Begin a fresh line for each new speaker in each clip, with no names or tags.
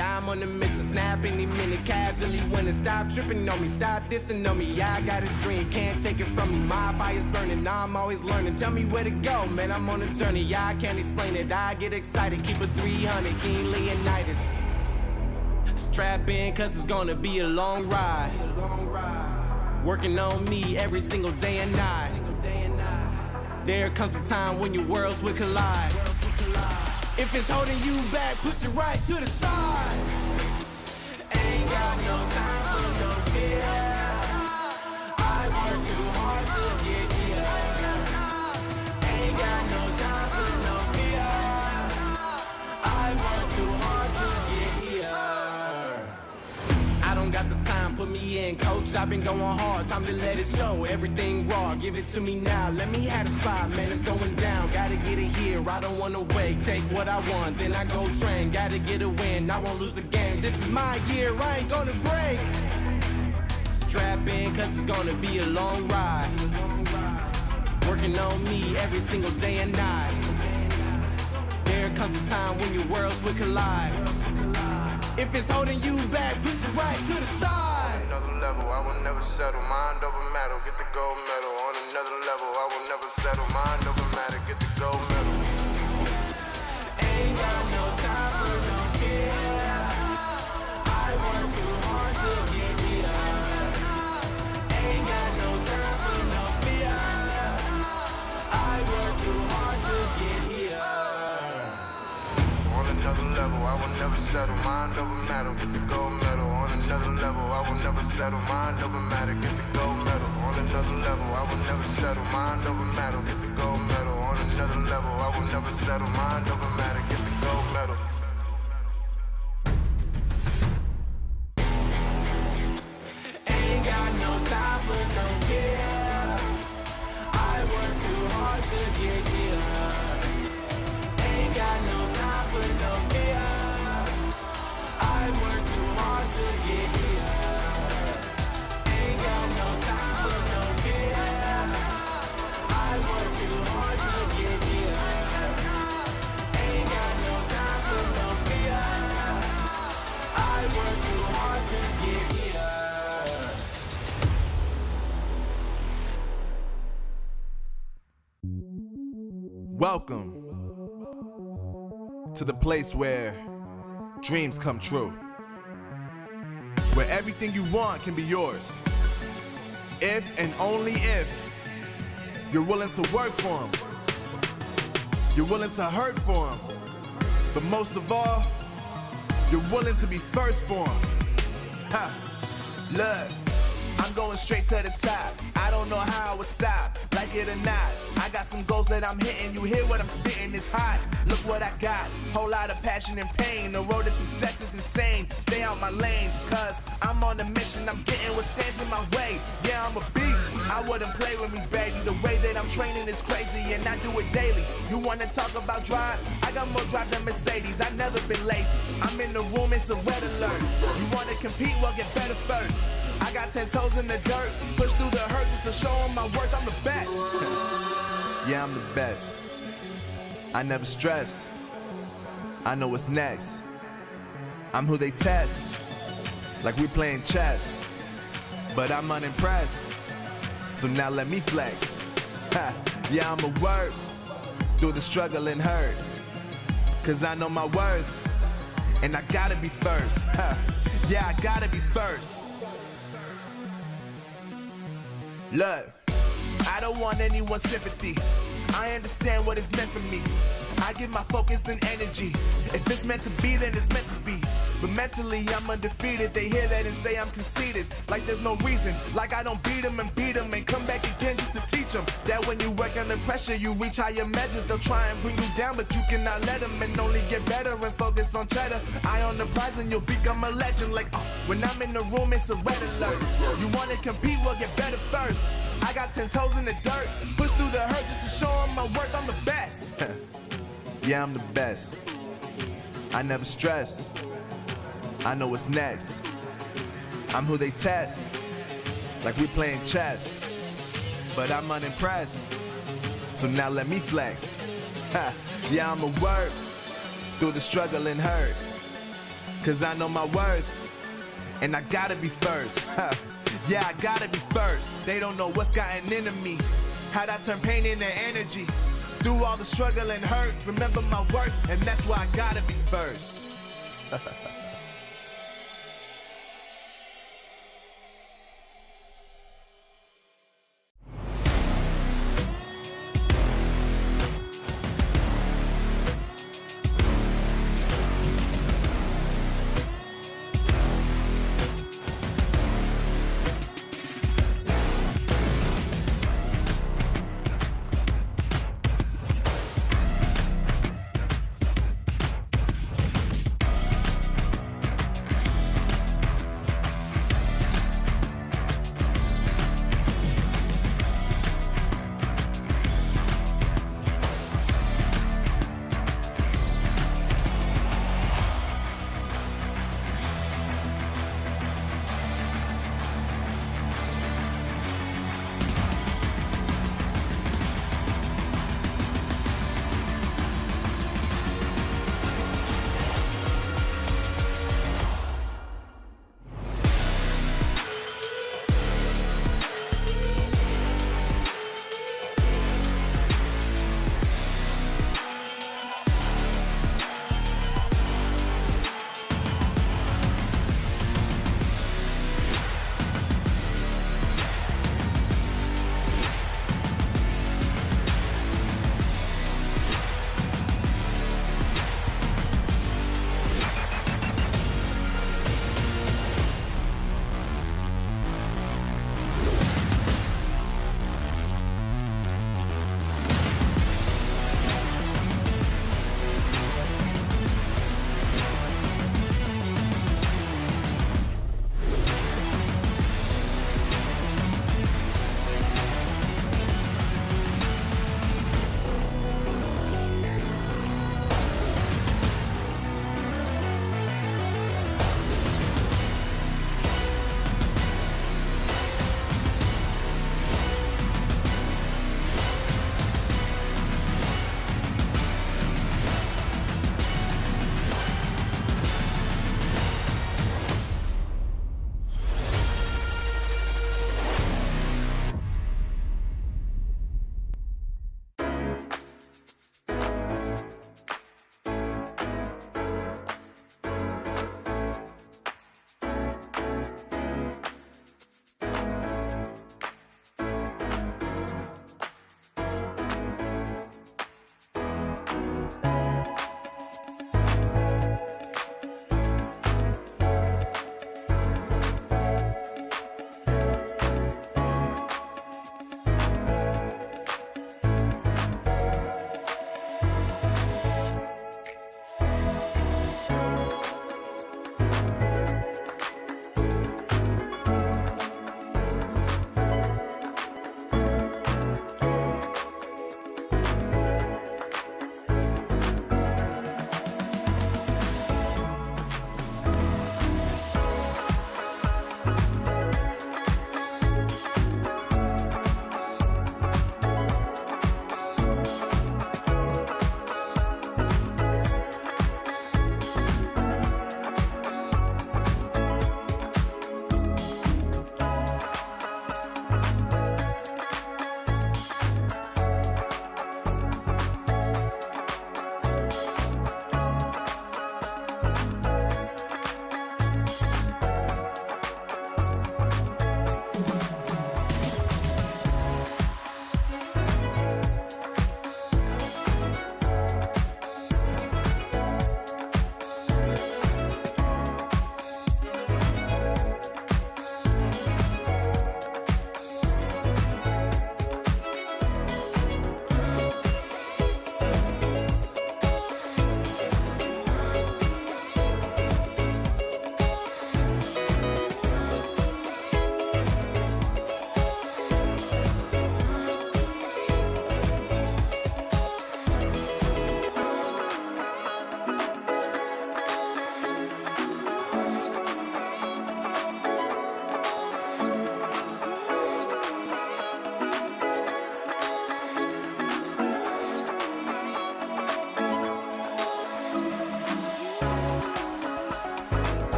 dime on the mission, snap any minute, casually winning. Stop tripping on me, stop dissing on me. Yeah, I got a dream, can't take it from me. My fire's burning, now I'm always learning. Tell me where to go, man, I'm on a journey. Yeah, I can't explain it, I get excited. Keep it 300, King Leonidas. Strap in, cause it's gonna be a long ride. Working on me every single day and night. There comes a time when your worlds will collide. If it's holding you back, push it right to the side. Ain't got no time for no fear. I work too hard to get here. Ain't got no time for no fear. I work too hard to get here. I don't got the time, put me in, coach. I've been going hard, time to let it show. Everything raw, give it to me now. Let me have the spot, man, it's going down. Gotta get it here, I don't wanna wait. Take what I want, then I go train. Gotta get a win, I won't lose the game. This is my year, I ain't gonna break. Strap in, cause it's gonna be a long ride. Working on me every single day and night. There comes a time when your worlds will collide. If it's holding you back, push it right to the side.
On another level, I will never settle. Mind over matter, get the gold medal. On another level, I will never settle. Mind over matter, get the gold medal.
Ain't got no time for no fear. I work too hard to get here. Ain't got no time for no fear. I work too hard to get here.
On another level, I will never settle. Mind over matter, get the gold medal. On another level, I will never settle. Mind over matter, get the gold medal. On another level, I will never settle. Mind over matter, get the gold medal. On another level, I will never settle. Mind over matter, get the gold medal.
Ain't got no time for no fear. I work too hard to get here. Ain't got no time for no fear. I work too hard to get here. Ain't got no time for no fear. I work too hard to get here. Ain't got no time for no fear. I work too hard to get here.
Welcome to the place where dreams come true, where everything you want can be yours, if and only if you're willing to work for them, you're willing to hurt for them, but most of all, you're willing to be first for them. Ha! Look, I'm going straight to the top. I don't know how I would stop, like it or not. I got some goals that I'm hitting. You hear what I'm spitting, it's hot. Look what I got, whole lot of passion and pain. The road to success is insane. Stay out my lane, cause I'm on a mission. I'm getting what stands in my way. Yeah, I'm a beast, I wouldn't play with me, baby. The way that I'm training is crazy and I do it daily. You wanna talk about drive? I got more drive than Mercedes, I've never been lazy. I'm in the room, it's a red alert. You wanna compete, well get better first. I got 10 toes in the dirt, push through the hurt just to show them my worth. I'm the best. Yeah, I'm the best. I never stress. I know what's next. I'm who they test, like we playing chess. But I'm unimpressed, so now let me flex. Ha, yeah, I'ma work through the struggle and hurt, cause I know my worth, and I gotta be first. Ha, yeah, I gotta be first. Look, I don't want anyone's sympathy. I understand what it's meant for me. I give my focus and energy. If it's meant to be, then it's meant to be. But mentally, I'm undefeated. They hear that and say I'm conceited. Like there's no reason. Like I don't beat them and come back again just to teach them that when you work under pressure, you reach higher measures. They'll try and bring you down, but you cannot let them, and only get better and focus on cheddar. Eye on the prize and you'll become a legend. Like, when I'm in the room, it's a red alert. You wanna compete, well get better first. I got 10 toes in the dirt, push through the hurt just to show them my worth. I'm the best. Yeah, I'm the best. I never stress. I know what's next. I'm who they test, like we playing chess. But I'm unimpressed, so now let me flex. Ha, yeah, I'ma work through the struggle and hurt, cause I know my worth. And I gotta be first. Yeah, I gotta be first. They don't know what's gotten into me. How'd I turn pain into energy? Through all the struggle and hurt, remember my worth, and that's why I gotta be first.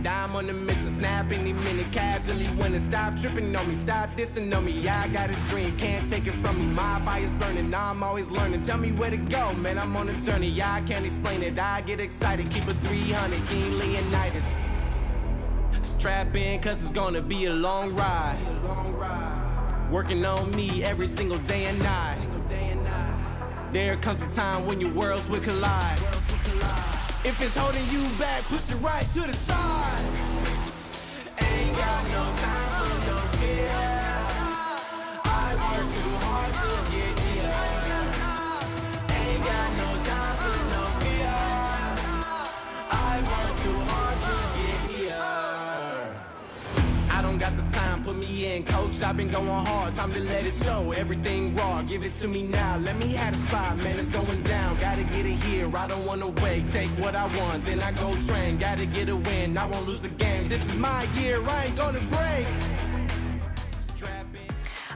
I'm on the mission, snap any minute, casually winning. Stop tripping on me, stop dissing on me. Yeah, I got a dream, can't take it from me. My fire's burning, I'm always learning. Tell me where to go, man, I'm on a journey. Yeah, I can't explain it, I get excited. Keep it 300, King Leonidas. Strap in, cause it's gonna be a long ride. Working on me every single day and night. There comes a time when your worlds will collide. If it's holding you back, push it right to the side. Ain't got no time for no fear. I work too hard to get here. Ain't got no time for no fear. I work too hard to get here. I don't got the time, put me in, coach. I've been going hard, time to let it show. Everything raw, give it to me now. Let me have the spot, man, it's going down. Gotta get it here, I don't wanna wait. Take what I want, then I go train. Gotta get a win, I won't lose the game. This is my year, I ain't gonna break.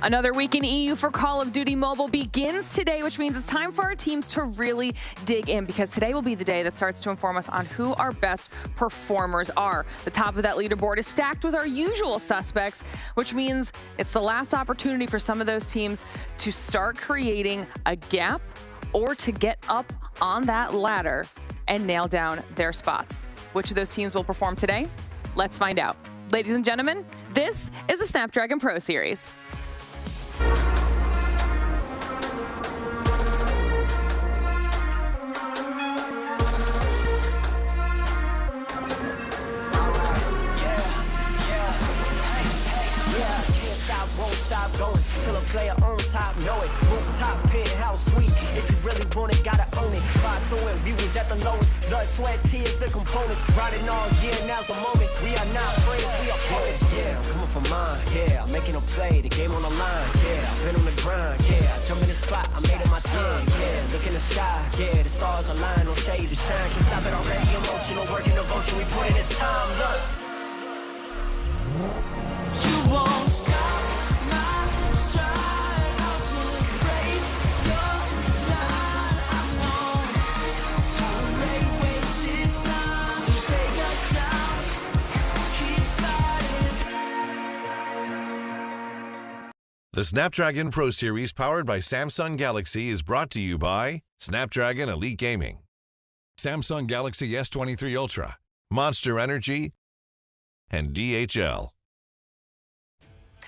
Another week in EU for Call of Duty Mobile begins today, which means it's time for our teams to really dig in, because today will be the day that starts to inform us on who our best performers are. The top of that leaderboard is stacked with our usual suspects, which means it's the last opportunity for some of those teams to start creating a gap or to get up on that ladder and nail down their spots. Which of those teams will perform today? Let's find out. Ladies and gentlemen, this is the Snapdragon Pro Series.
Till a player on top, know it. Rooftop, penthouse, suite. If you really want it, gotta own it. Fight through it, we was at the lowest. Blood, sweat, tears, the components. Riding all year, now's the moment. We are not friends, we are opponents. Yeah, I'm coming for mine. Yeah, I'm making a play, the game on the line. Yeah, I've been on the grind. Yeah, I jump in the spot, I made it my time. Yeah, look in the sky. Yeah, the stars align, no shade to shine. Can't stop it already. Emotional work and devotion, we put in this time. Look, you won't stop.
The Snapdragon Pro Series powered by Samsung Galaxy is brought to you by Snapdragon Elite Gaming, Samsung Galaxy S23 Ultra, Monster Energy, and DHL.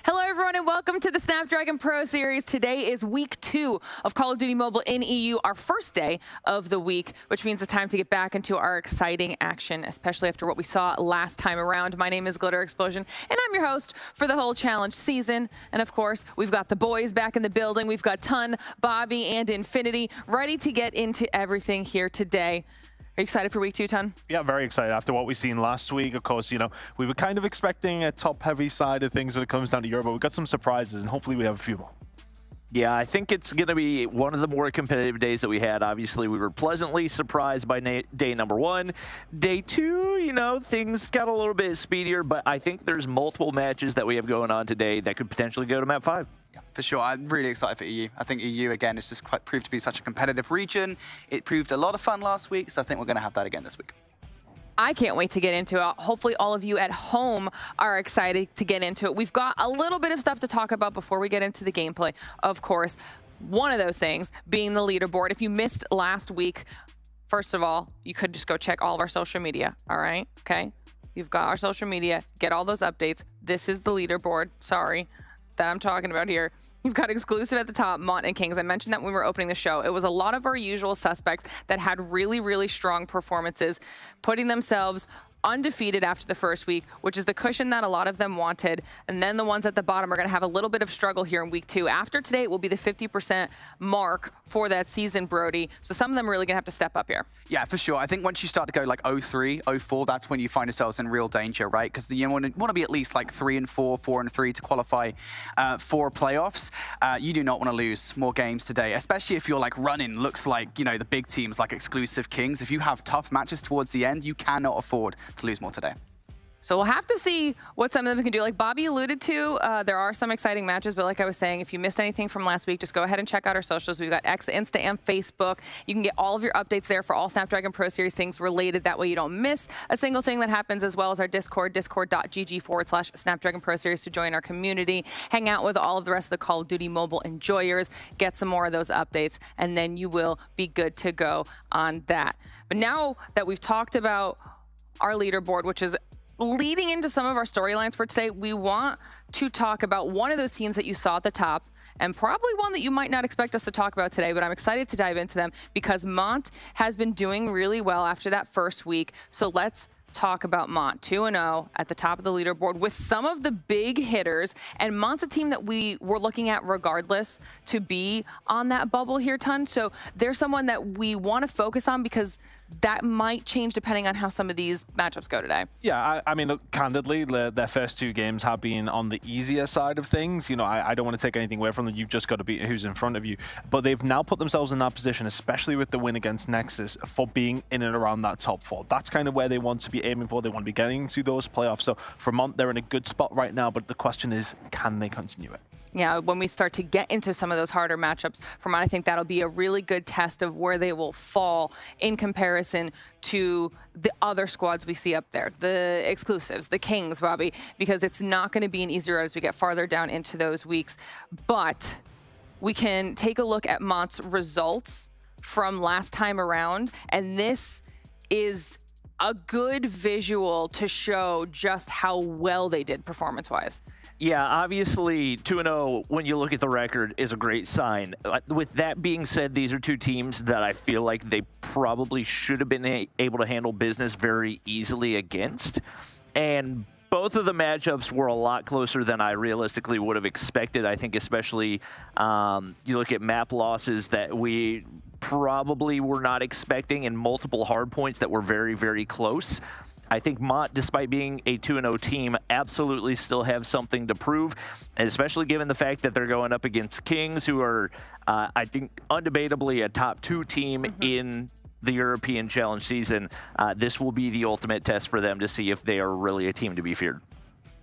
Hello, everyone, and welcome to the Snapdragon Pro Series. Today is week 2 of Call of Duty Mobile in EU, our first day of the week, which means it's time to get back into our exciting action, especially after what we saw last time around. My name is Glitter Explosion, and I'm your host for the whole challenge season. And of course, we've got the boys back in the building. We've got Ton, Bobby, and Infinity ready to get into everything here today. Are you excited for week 2, Ton?
Yeah, very excited. After what we've seen last week, of course, you know, we were kind of expecting a top-heavy side of things when it comes down to Europe, but we've got some surprises, and hopefully we have a few more.
Yeah, I think it's going to be one of the more competitive days that we had. Obviously, we were pleasantly surprised by day number 1. Day 2, you know, things got a little bit speedier, but I think there's multiple matches that we have going on today that could potentially go to map 5.
For sure, I'm really excited for EU. I think EU, again, has just proved to be such a competitive region. It proved a lot of fun last week, so I think we're going to have that again this week.
I can't wait to get into it. Hopefully all of you at home are excited to get into it. We've got a little bit of stuff to talk about before we get into the gameplay. Of course, one of those things being the leaderboard. If you missed last week, first of all, you could just go check all of our social media, all right? Okay? You've got our social media. Get all those updates. This is the leaderboard. Sorry. That I'm talking about here. You've got exclusive at the top, Mont and Kings. I mentioned that when we were opening the show. It was a lot of our usual suspects that had really, really strong performances, putting themselves undefeated after the first week, which is the cushion that a lot of them wanted. And then the ones at the bottom are going to have a little bit of struggle here in week 2. After today, it will be the 50% mark for that season, Brody. So some of them are really going to have to step up here.
Yeah, for sure. I think once you start to go like 0-3, 0-4, that's when you find yourselves in real danger, right? Because you want to be at least like 3-4, 4-3 to qualify for playoffs. You do not want to lose more games today, especially if you're like running, looks like, you know, the big teams like exclusive Kings. If you have tough matches towards the end, you cannot afford to lose more today.
So we'll have to see what some of them can do. Like Bobby alluded to, there are some exciting matches, but like I was saying, if you missed anything from last week, just go ahead and check out our socials. We've got X, Insta, and Facebook. You can get all of your updates there for all Snapdragon Pro Series things related. That way you don't miss a single thing that happens, as well as our Discord, discord.gg/Snapdragon Pro Series to join our community, hang out with all of the rest of the Call of Duty mobile enjoyers, get some more of those updates, and then you will be good to go on that. But now that we've talked about our leaderboard, which is leading into some of our storylines for today, we want to talk about one of those teams that you saw at the top, and probably one that you might not expect us to talk about today, but I'm excited to dive into them because Mont has been doing really well after that first week. So let's talk about Mont, 2-0 at the top of the leaderboard with some of the big hitters. And Mont's a team that we were looking at regardless to be on that bubble here, Tun. So they're someone that we want to focus on because that might change depending on how some of these matchups go today.
Yeah, I mean, look, candidly, their first 2 games have been on the easier side of things. You know, I don't want to take anything away from them. You've just got to beat who's in front of you. But they've now put themselves in that position, especially with the win against Nexus, for being in and around that top 4. That's kind of where they want to be aiming for. They want to be getting to those playoffs. So for Mont, they're in a good spot right now. But the question is, can they continue it?
Yeah, when we start to get into some of those harder matchups for Mont, I think that'll be a really good test of where they will fall in comparison to the other squads we see up there, the exclusives, the Kings, Bobby, because it's not going to be an easy road as we get farther down into those weeks. But we can take a look at Mont's results from last time around, and this is a good visual to show just how well they did performance-wise.
Yeah, obviously 2-0, when you look at the record, is a great sign. With that being said, these are 2 teams that I feel like they probably should have been able to handle business very easily against. And both of the matchups were a lot closer than I realistically would have expected. I think especially you look at map losses that we probably were not expecting and multiple hard points that were very, very close. I think Mont, despite being a 2-0 team, absolutely still have something to prove, and especially given the fact that they're going up against Kings, who are, I think, undebatably a top 2 team in the European Challenge season. This will be the ultimate test for them to see if they are really a team to be feared.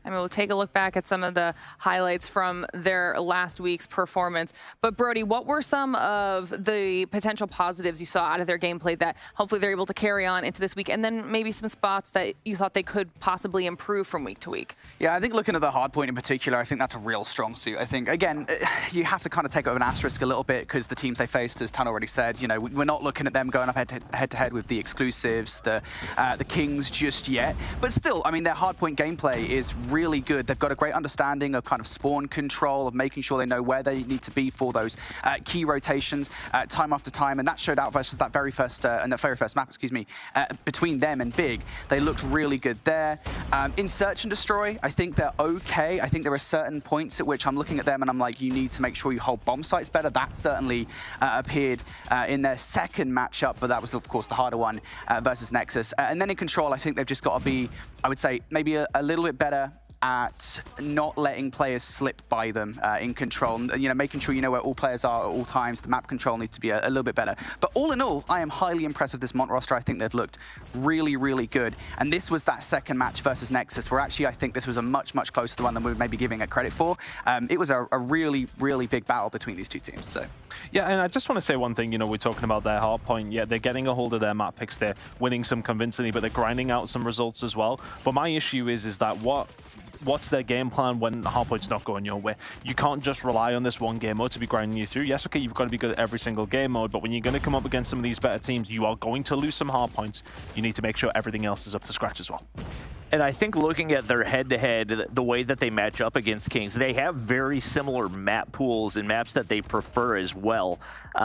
I mean, we'll take a look back at some of the highlights from their last week's performance. But Brody, what were some of the potential positives you saw out of their gameplay that hopefully they're able to carry on into this week? And then maybe some spots that you thought they could possibly improve from week to week?
Yeah, I think looking at the hard point in particular, I think that's a real strong suit. I think, again, you have to kind of take it with an asterisk a little bit because the teams they faced, as Tan already said, you know, we're not looking at them going up head to head with the exclusives, the Kings just yet. But still, I mean, their hard point gameplay is really good. They've got a great understanding of kind of spawn control, of making sure they know where they need to be for those key rotations time after time, and that showed out versus that very first map, excuse me, between them and Big. They looked really good there. In Search and Destroy, I think they're okay. I think there are certain points at which I'm looking at them and I'm like, you need to make sure you hold bomb sites better. That certainly appeared in their second matchup, but that was, of course, the harder one versus Nexus. And then in Control, I think they've just got to be, I would say, maybe a little bit better at not letting players slip by them in Control. You know, making sure you know where all players are at all times. The map control needs to be a little bit better. But all in all, I am highly impressed with this Mont roster. I think they've looked really, really good. And this was that second match versus Nexus, where actually I think this was a much, much closer to one than we were maybe giving it credit for. It was a really, really big battle between these 2 teams. So.
Yeah, and I just want to say one thing. You know, we're talking about their hard point. Yeah, they're getting a hold of their map picks. They're winning some convincingly, but they're grinding out some results as well. But my issue is that what's their game plan when hardpoint's not going your way? You can't just rely on this one game mode to be grinding you through. Yes, okay, you've got to be good at every single game mode, but when you're going to come up against some of these better teams, you are going to lose some hardpoints. You need to make sure everything else is up to scratch as well.
And I think looking at their head-to-head, the way that they match up against Kings, they have very similar map pools and maps that they prefer as well.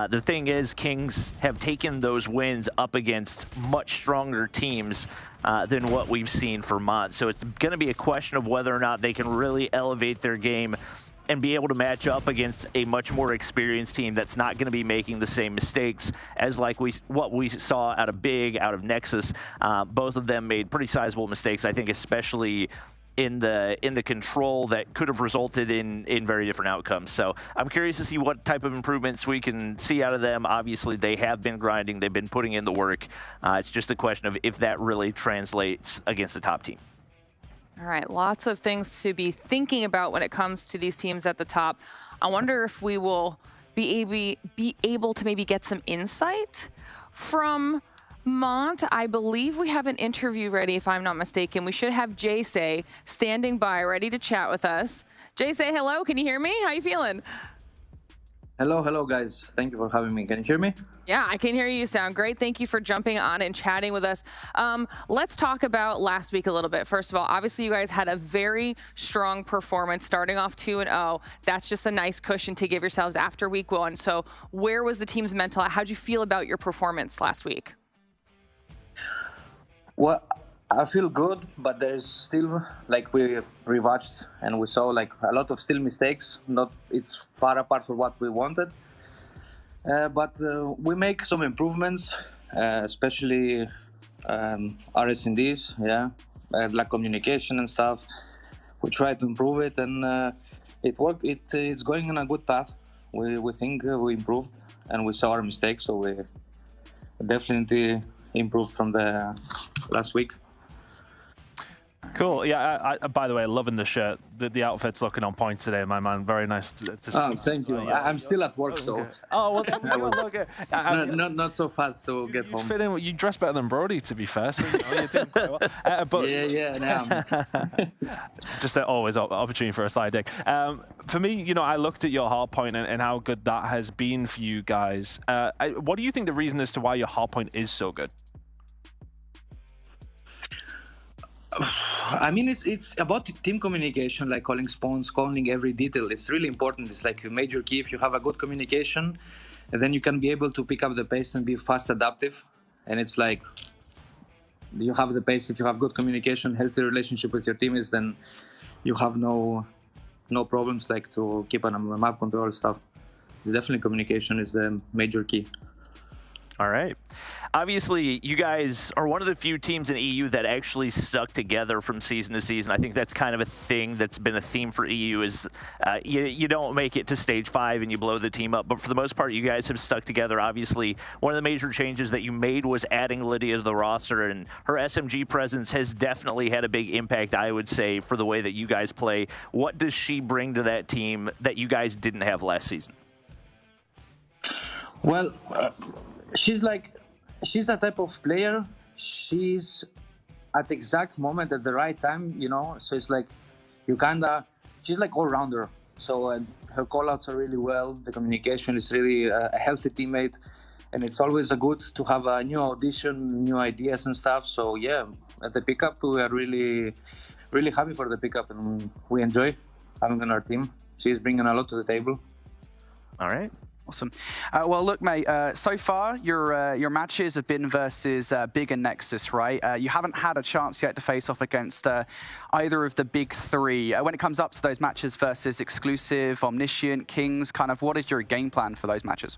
The thing is, Kings have taken those wins up against much stronger teams than what we've seen for Mont. So it's going to be a question of whether or not they can really elevate their game and be able to match up against a much more experienced team that's not going to be making the same mistakes as like what we saw out of Big, out of Nexus. Both of them made pretty sizable mistakes, I think, especially in the control that could have resulted in very different outcomes. So I'm curious to see what type of improvements we can see out of them. Obviously, they have been grinding. They've been putting in the work. It's just a question of if that really translates against the top team.
All right, lots of things to be thinking about when it comes to these teams at the top. I wonder if we will be able to maybe get some insight from Mont. I believe we have an interview ready, if I'm not mistaken. We should have Jay standing by, ready to chat with us. Jay, hello, can you hear me? How you feeling?
Hello, guys. Thank you for having me. Can you hear me?
Yeah, I can hear you. Sound great. Thank you for jumping on and chatting with us. Let's talk about last week a little bit. First of all, obviously you guys had a very strong performance starting off 2-0. That's just a nice cushion to give yourselves after week 1. So where was the team's mental? How'd you feel about your performance last week?
Well, I feel good, but there's still, like, we rewatched and we saw like a lot of still mistakes. It's far apart from what we wanted, but we make some improvements, especially RS&Ds, like communication and stuff. We try to improve it, and it worked. It's going in a good path. We think we improved, and we saw our mistakes, so we definitely improved from the last week.
Cool. Yeah. By the way, loving the shirt. The outfit's looking on point today, my man. Very nice to see.
Oh, thank you.
Yeah.
I'm still at work, so.
Okay. Oh well, then okay.
Not so fast to get home.
Fit in. You dress better than Brody, to be fair. So, you're doing quite well. But just always opportunity for a side dig. For me, I looked at your hardpoint and how good that has been for you guys. What do you think the reason as to why your hardpoint is so good?
I mean, it's about team communication, like calling spawns, calling every detail. It's really important. It's like a major key. If you have a good communication, and then you can be able to pick up the pace and be fast adaptive. And it's like you have the pace. If you have good communication, healthy relationship with your teammates, then you have no problems like to keep on a map control stuff. It's definitely communication is the major key.
All right. Obviously, you guys are one of the few teams in EU that actually stuck together from season to season. I think that's kind of a thing that's been a theme for EU is you don't make it to stage 5 and you blow the team up. But for the most part, you guys have stuck together. Obviously, one of the major changes that you made was adding Lydia to the roster, and her SMG presence has definitely had a big impact, I would say, for the way that you guys play. What does she bring to that team that you guys didn't have last season?
Well, she's that type of player. She's at the exact moment at the right time, so it's like she's like all-rounder. So her call-outs are really well. The communication is really a healthy teammate, and it's always good to have a new audition, new ideas and stuff. So yeah, at the pickup, we are really, really happy for the pickup, and we enjoy having her on our team. She's bringing a lot to the table.
All right.
Awesome. Well, look, mate, so far your matches have been versus Big and Nexus, right? You haven't had a chance yet to face off against either of the big 3. When it comes up to those matches versus Exclusive, Omniscient, Kings, kind of what is your game plan for those matches?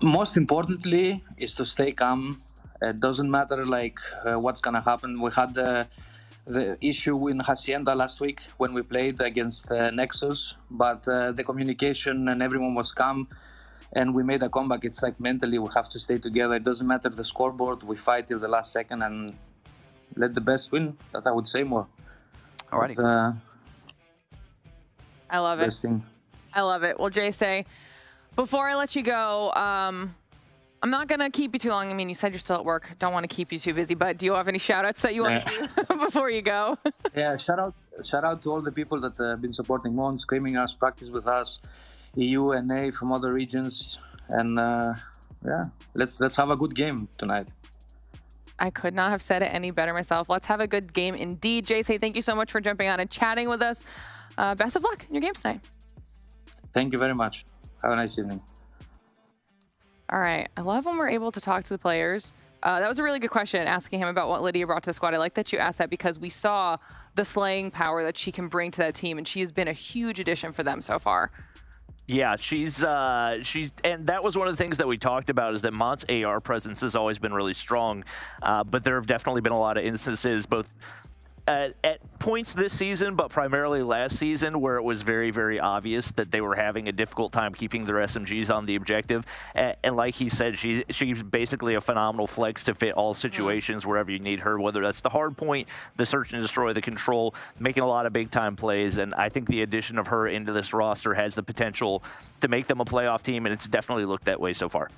Most importantly is to stay calm. It doesn't matter what's going to happen. We had the issue in Hacienda last week when we played against Nexus, but the communication and everyone was calm and we made a comeback. It's like mentally we have to stay together. It doesn't matter the scoreboard. We fight till the last second and let the best win. That I would say more.
Alrighty.
I love it.
Thing.
I love it. Well, Jay, before I let you go, I'm not going to keep you too long. I mean, you said you're still at work. Don't want to keep you too busy, but do you have any shout-outs that you want to do before you go?
Yeah, shout out to all the people that have been supporting Mont, screaming us, practice with us, EU, NA from other regions. And yeah, let's have a good game tonight.
I could not have said it any better myself. Let's have a good game indeed. Jay, thank you so much for jumping on and chatting with us. Best of luck in your games tonight.
Thank you very much. Have a nice evening.
All right. I love when we're able to talk to the players. That was a really good question, asking him about what Lydia brought to the squad. I like that you asked that because we saw the slaying power that she can bring to that team, and she has been a huge addition for them so far.
Yeah, she's and that was one of the things that we talked about is that Mont's AR presence has always been really strong, but there have definitely been a lot of instances, both at points this season, but primarily last season, where it was very, very obvious that they were having a difficult time keeping their SMGs on the objective. And like he said, she's basically a phenomenal flex to fit all situations wherever you need her, whether that's the hard point, the search and destroy, the control, making a lot of big-time plays. And I think the addition of her into this roster has the potential to make them a playoff team, and it's definitely looked that way so far.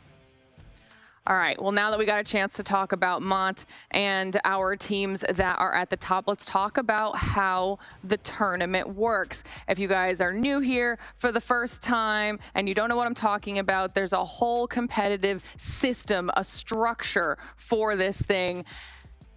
All right, well, now that we got a chance to talk about Mont and our teams that are at the top, let's talk about how the tournament works. If you guys are new here for the first time and you don't know what I'm talking about, there's a whole competitive system, a structure for this thing.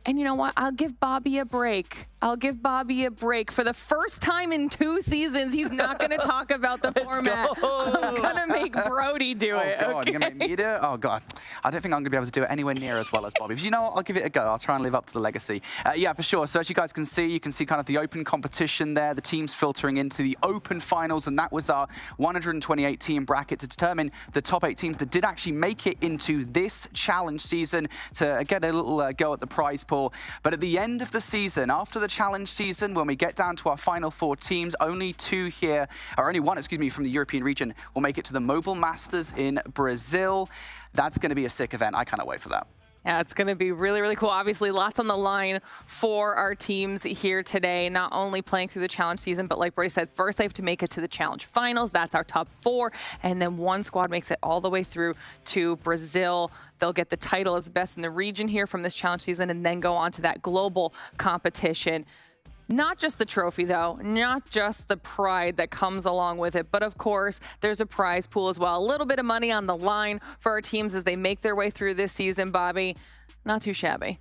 And you know what? I'll give Bobby a break. I'll give Bobby a break. For the first time in 2 seasons, he's not going to talk about the format. I'm going to make Brody do it.
Oh, God,
okay?
you're going to make me do it? Oh, God. I don't think I'm going to be able to do it anywhere near as well as Bobby. But you know what? I'll give it a go. I'll try and live up to the legacy. Yeah, for sure. So as you guys can see kind of the open competition there, the teams filtering into the open finals, and that was our 128-team bracket to determine the top 8 teams that did actually make it into this challenge season to get a little go at the prize pool. But at the end of the season, after the challenge season, when we get down to our final 4 teams, only 2 here, or only 1, excuse me, from the European region will make it to the Mobile Masters in Brazil. That's going to be a sick event. I cannot wait for that.
Yeah, it's going to be really, really cool. Obviously, lots on the line for our teams here today, not only playing through the challenge season, but like Brody said, first they have to make it to the challenge finals. That's our top 4. And then 1 squad makes it all the way through to Brazil. They'll get the title as best in the region here from this challenge season and then go on to that global competition. Not just the trophy, though, not just the pride that comes along with it, but of course, there's a prize pool as well. A little bit of money on the line for our teams as they make their way through this season, Bobby. Not too shabby.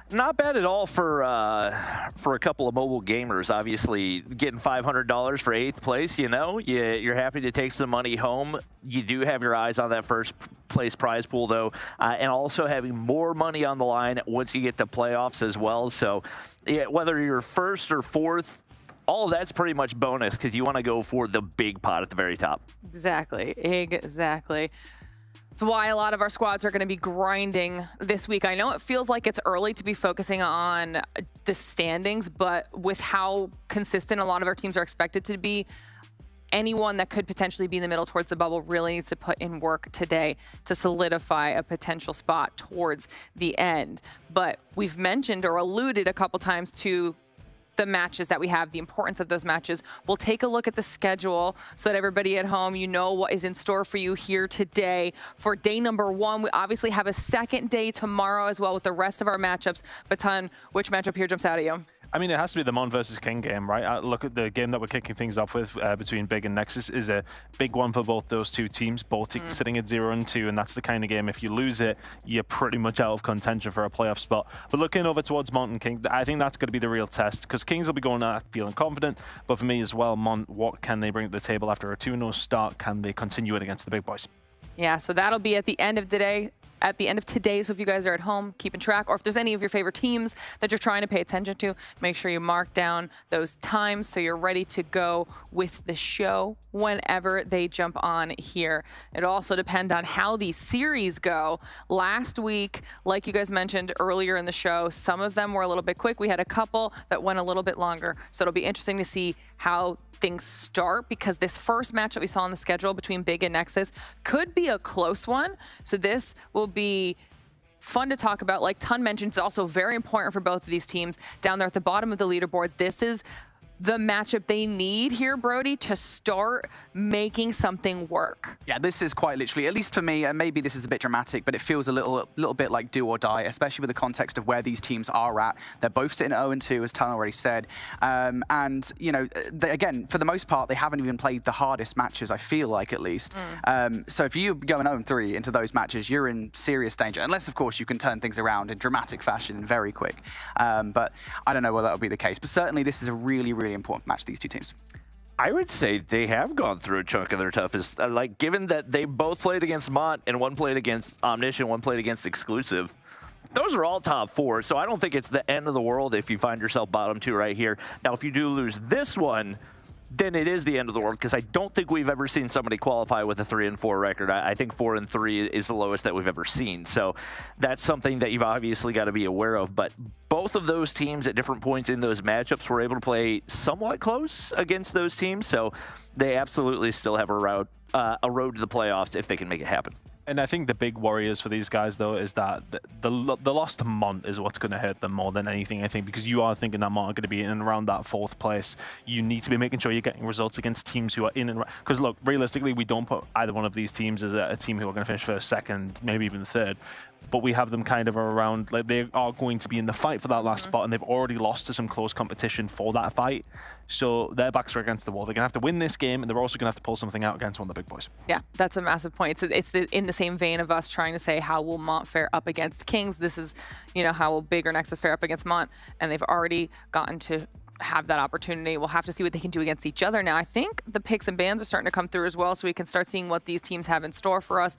Not bad at all for a couple of mobile gamers. Obviously, getting $500 for 8th place, you know, you're happy to take some money home. You do have your eyes on that first place prize pool, though, and also having more money on the line once you get to playoffs as well. So, yeah, whether you're 1st or 4th, all of that's pretty much bonus because you want to go for the big pot at the very top.
Exactly. It's why a lot of our squads are going to be grinding this week. I know it feels like it's early to be focusing on the standings, but with how consistent a lot of our teams are expected to be, anyone that could potentially be in the middle towards the bubble really needs to put in work today to solidify a potential spot towards the end. But we've mentioned or alluded a couple times to the matches that we have, the importance of those matches. We'll take a look at the schedule so that everybody at home, you know what is in store for you here today. For day number 1, we obviously have a second day tomorrow as well with the rest of our matchups. Baton, which matchup here jumps out at you?
I mean, it has to be the Mont versus King game, right? Look at the game that we're kicking things off with between Big and Nexus is a big one for both those 2 teams, both sitting at 0-2, and that's the kind of game, if you lose it, you're pretty much out of contention for a playoff spot. But looking over towards Mont and King, I think that's going to be the real test, because Kings will be going out feeling confident, but for me as well, Mont, what can they bring to the table after a 2-0 start? Can they continue it against the big boys? Yeah,
so that'll be at the end of today. So if you guys are at home keeping track, or if there's any of your favorite teams that you're trying to pay attention to, make sure you mark down those times so you're ready to go with the show whenever they jump on here. It'll also depend on how these series go. Last week, like you guys mentioned earlier in the show, some of them were a little bit quick. We had a couple that went a little bit longer. So it'll be interesting to see how things start, because this first match that we saw on the schedule between Big and Nexus could be a close one. So this will be fun to talk about. Like Tun mentioned, it's also very important for both of these teams down there at the bottom of the leaderboard. This is the matchup they need here, Brody, to start making something work.
Yeah, this is quite literally, at least for me, and maybe this is a bit dramatic, but it feels a little bit like do or die, especially with the context of where these teams are at. They're both sitting at 0-2, as Tan already said. And, you know, again, for the most part, they haven't even played the hardest matches, I feel like, at least. So if you're going 0-3 into those matches, you're in serious danger, unless, of course, you can turn things around in dramatic fashion very quick. But I don't know whether that'll be the case. But certainly, this is a really, really important match, these 2 teams.
I would say they have gone through a chunk of their toughest. Like, given that they both played against Mont and one played against Omniscient, one played against Exclusive, those are all top 4. So I don't think it's the end of the world if you find yourself bottom 2 right here. Now, if you do lose this one, then it is the end of the world, because I don't think we've ever seen somebody qualify with a 3-4 record. I think 4-3 is the lowest that we've ever seen. So that's something that you've obviously got to be aware of. But both of those teams at different points in those matchups were able to play somewhat close against those teams. So they absolutely still have a road to the playoffs if they can make it happen.
And I think the big worries for these guys, though, is that the loss to Mont is what's going to hurt them more than anything, I think, because you are thinking that Mont are going to be in and around that 4th place. You need to be making sure you're getting results against teams who are in and around. Because, look, realistically, we don't put either one of these teams as a team who are going to finish 1st, 2nd, maybe even 3rd. But we have them kind of around, like, they are going to be in the fight for that last spot, and they've already lost to some close competition for that fight. So their backs are against the wall. They're going to have to win this game, and they're also going to have to pull something out against one of the big boys.
Yeah, that's a massive point. It's in the same vein of us trying to say, how will Mont fare up against Kings? This is, you know, how will Big or Nexus fare up against Mont? And they've already gotten to have that opportunity. We'll have to see what they can do against each other. Now, I think the picks and bans are starting to come through as well, so we can start seeing what these teams have in store for us.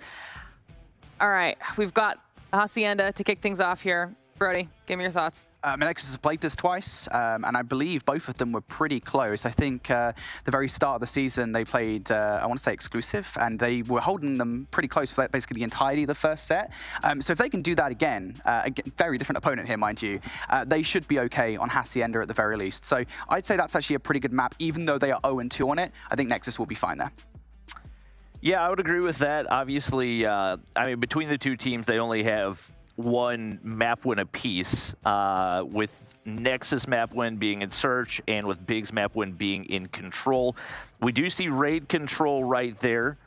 All right, we've got Hacienda to kick things off here. Brody, give me your thoughts.
Nexus has played this twice, and I believe both of them were pretty close. I think the very start of the season, they played, I want to say exclusive, and they were holding them pretty close for basically the entirety of the first set. So if they can do that again, very different opponent here, mind you, they should be okay on Hacienda at the very least. So I'd say that's actually a pretty good map, even though they are 0-2 on it. I think Nexus will be fine there.
Yeah, I would agree with that. Obviously, I mean, between the two teams, they only have one map win apiece, with Nexus map win being in search and with Big's map win being in control. We do see raid control right there.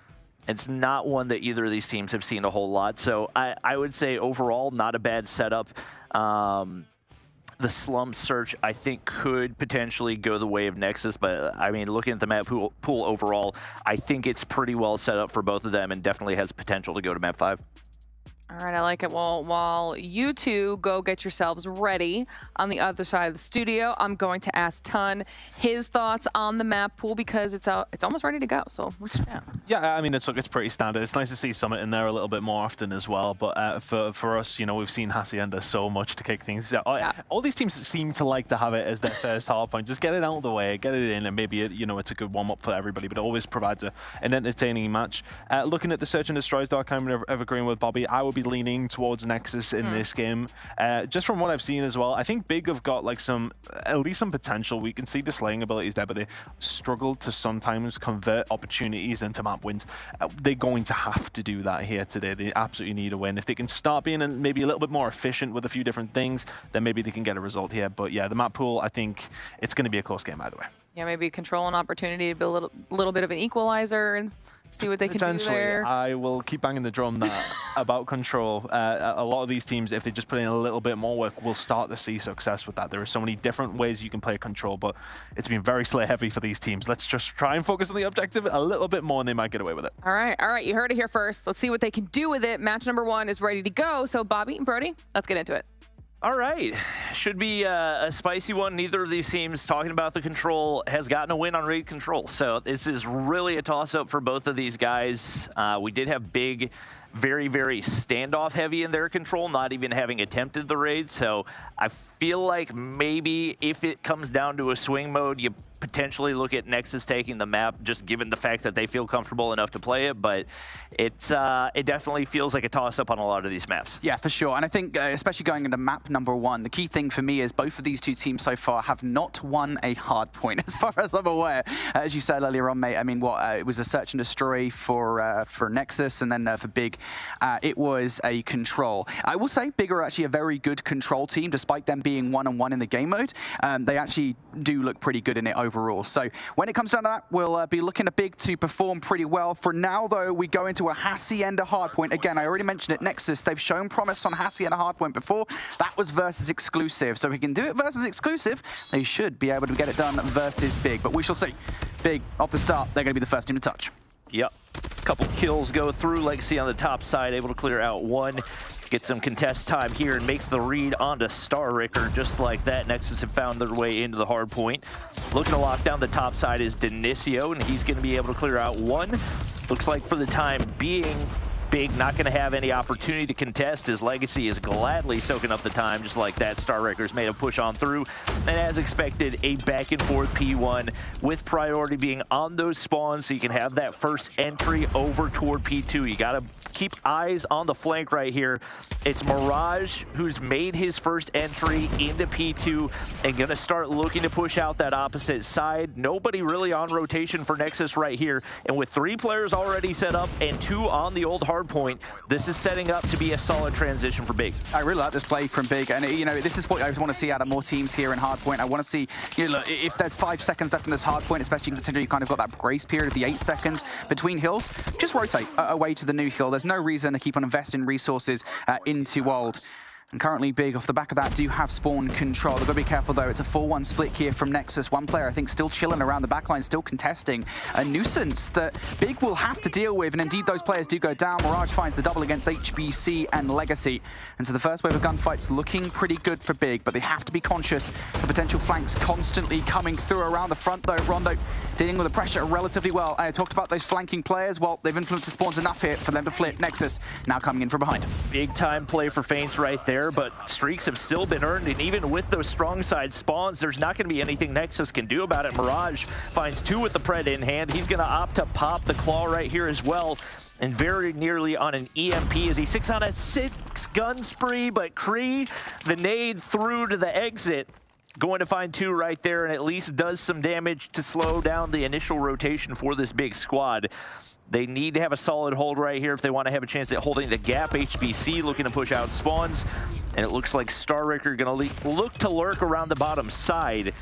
It's not one that either of these teams have seen a whole lot. So I would say overall, not a bad setup. The Slums search, I think, could potentially go the way of Nexus, but I mean, looking at the map pool overall, I think it's pretty well set up for both of them and definitely has potential to go to map 5.
All right, I like it. Well, while you two go get yourselves ready on the other side of the studio, I'm going to ask Tun his thoughts on the map pool because it's almost ready to go. So let's chat.
Yeah, I mean, it's pretty standard. It's nice to see Summit in there a little bit more often as well. But for us, you know, we've seen Hacienda so much to kick things out.
Yeah.
All these teams seem to like to have it as their first hard point. Just get it out of the way, get it in, and maybe you know, it's a good warm up for everybody. But it always provides an entertaining match. Looking at the Search and Destroys, though, I kind of agreeing with Bobby. I would be leaning towards Nexus in this game. Just from what I've seen as well, I think Big have got like at least some potential. We can see the slaying abilities there, but they struggle to sometimes convert opportunities into map wins. They're going to have to do that here today. They absolutely need a win. If they can start being maybe a little bit more efficient with a few different things, then maybe they can get a result here. But yeah, the map pool, I think it's going to be a close game either way.
Yeah, maybe control an opportunity to be a little bit of an equalizer and see what they can do there.
I will keep banging the drum that about control. A lot of these teams, if they just put in a little bit more work, will start to see success with that. There are so many different ways you can play control, but it's been very slay heavy for these teams. Let's just try and focus on the objective a little bit more and they might get away with it.
All right, you heard it here first. Let's see what they can do with it. Match number 1 is ready to go. So Bobby and Brody, let's get into it.
All right, should be a spicy one. Neither of these teams, talking about the control, has gotten a win on raid control. So this is really a toss-up for both of these guys. We did have Big very, very standoff heavy in their control, not even having attempted the raid. So I feel like maybe if it comes down to a swing mode, you potentially look at Nexus taking the map, just given the fact that they feel comfortable enough to play it. But it definitely feels like a toss-up on a lot of these maps.
Yeah, for sure. And I think, especially going into map number 1, the key thing for me is both of these two teams so far have not won a hard point, as far as I'm aware. As you said earlier on, mate, I mean, it was a search and destroy for Nexus, and then for Big, it was a control. I will say Big are actually a very good control team, despite them being 1-on-1 in the game mode. They actually do look pretty good in it overall. So when it comes down to that, we'll be looking at Big to perform pretty well. For now, though, we go into a Hacienda hardpoint. Again, I already mentioned it, Nexus, they've shown promise on Hacienda hardpoint before. That was versus exclusive. So if we can do it versus exclusive, they should be able to get it done versus Big. But we shall see. Big, off the start, they're going to be the first team to touch.
Yep. Couple kills go through. Legacy on the top side, able to clear out one. Get some contest time here and makes the read onto Star Ricker. Just like that, Nexus have found their way into the hard point. Looking to lock down the top side is Denisio, and he's going to be able to clear out one. Looks like for the time being, Big not going to have any opportunity to contest as Legacy is gladly soaking up the time just like that. Starwreckers made a push on through, and as expected, a back and forth P1 with priority being on those spawns so you can have that first entry over toward P2. You got to keep eyes on the flank right here. It's Mirage who's made his first entry into P2 and gonna start looking to push out that opposite side. Nobody really on rotation for Nexus right here. And with 3 players already set up and 2 on the old hard point, this is setting up to be a solid transition for Big.
I really like this play from Big, and you know, this is what I want to see out of more teams here in hardpoint. I want to see, you know, look, if there's 5 seconds left in this hardpoint, especially considering you kind of got that grace period of the 8 seconds between hills, just rotate away to the new hill. There's no reason to keep on investing resources into old. And currently Big, off the back of that, do have spawn control. They've got to be careful, though. It's a 4-1 split here from Nexus. One player, I think, still chilling around the backline, still contesting. A nuisance that Big will have to deal with, and indeed those players do go down. Mirage finds the double against HBC and Legacy. And so the first wave of gunfights looking pretty good for Big, but they have to be conscious of potential flanks constantly coming through around the front, though. Rondo dealing with the pressure relatively well. I talked about those flanking players. Well, they've influenced the spawns enough here for them to flip. Nexus now coming in from behind.
Big time play for Feints right there, but streaks have still been earned, and even with those strong side spawns, there's not going to be anything Nexus can do about it. Mirage finds 2 with the Pred in hand. He's going to opt to pop the Claw right here as well, and very nearly on an EMP as he 6 on a 6 gun spree, but Kree, the nade through to the exit, going to find 2 right there, and at least does some damage to slow down the initial rotation for this Big squad. They need to have a solid hold right here if they want to have a chance at holding the gap. HBC looking to push out spawns, and it looks like Starwrecker going to look to lurk around the bottom side,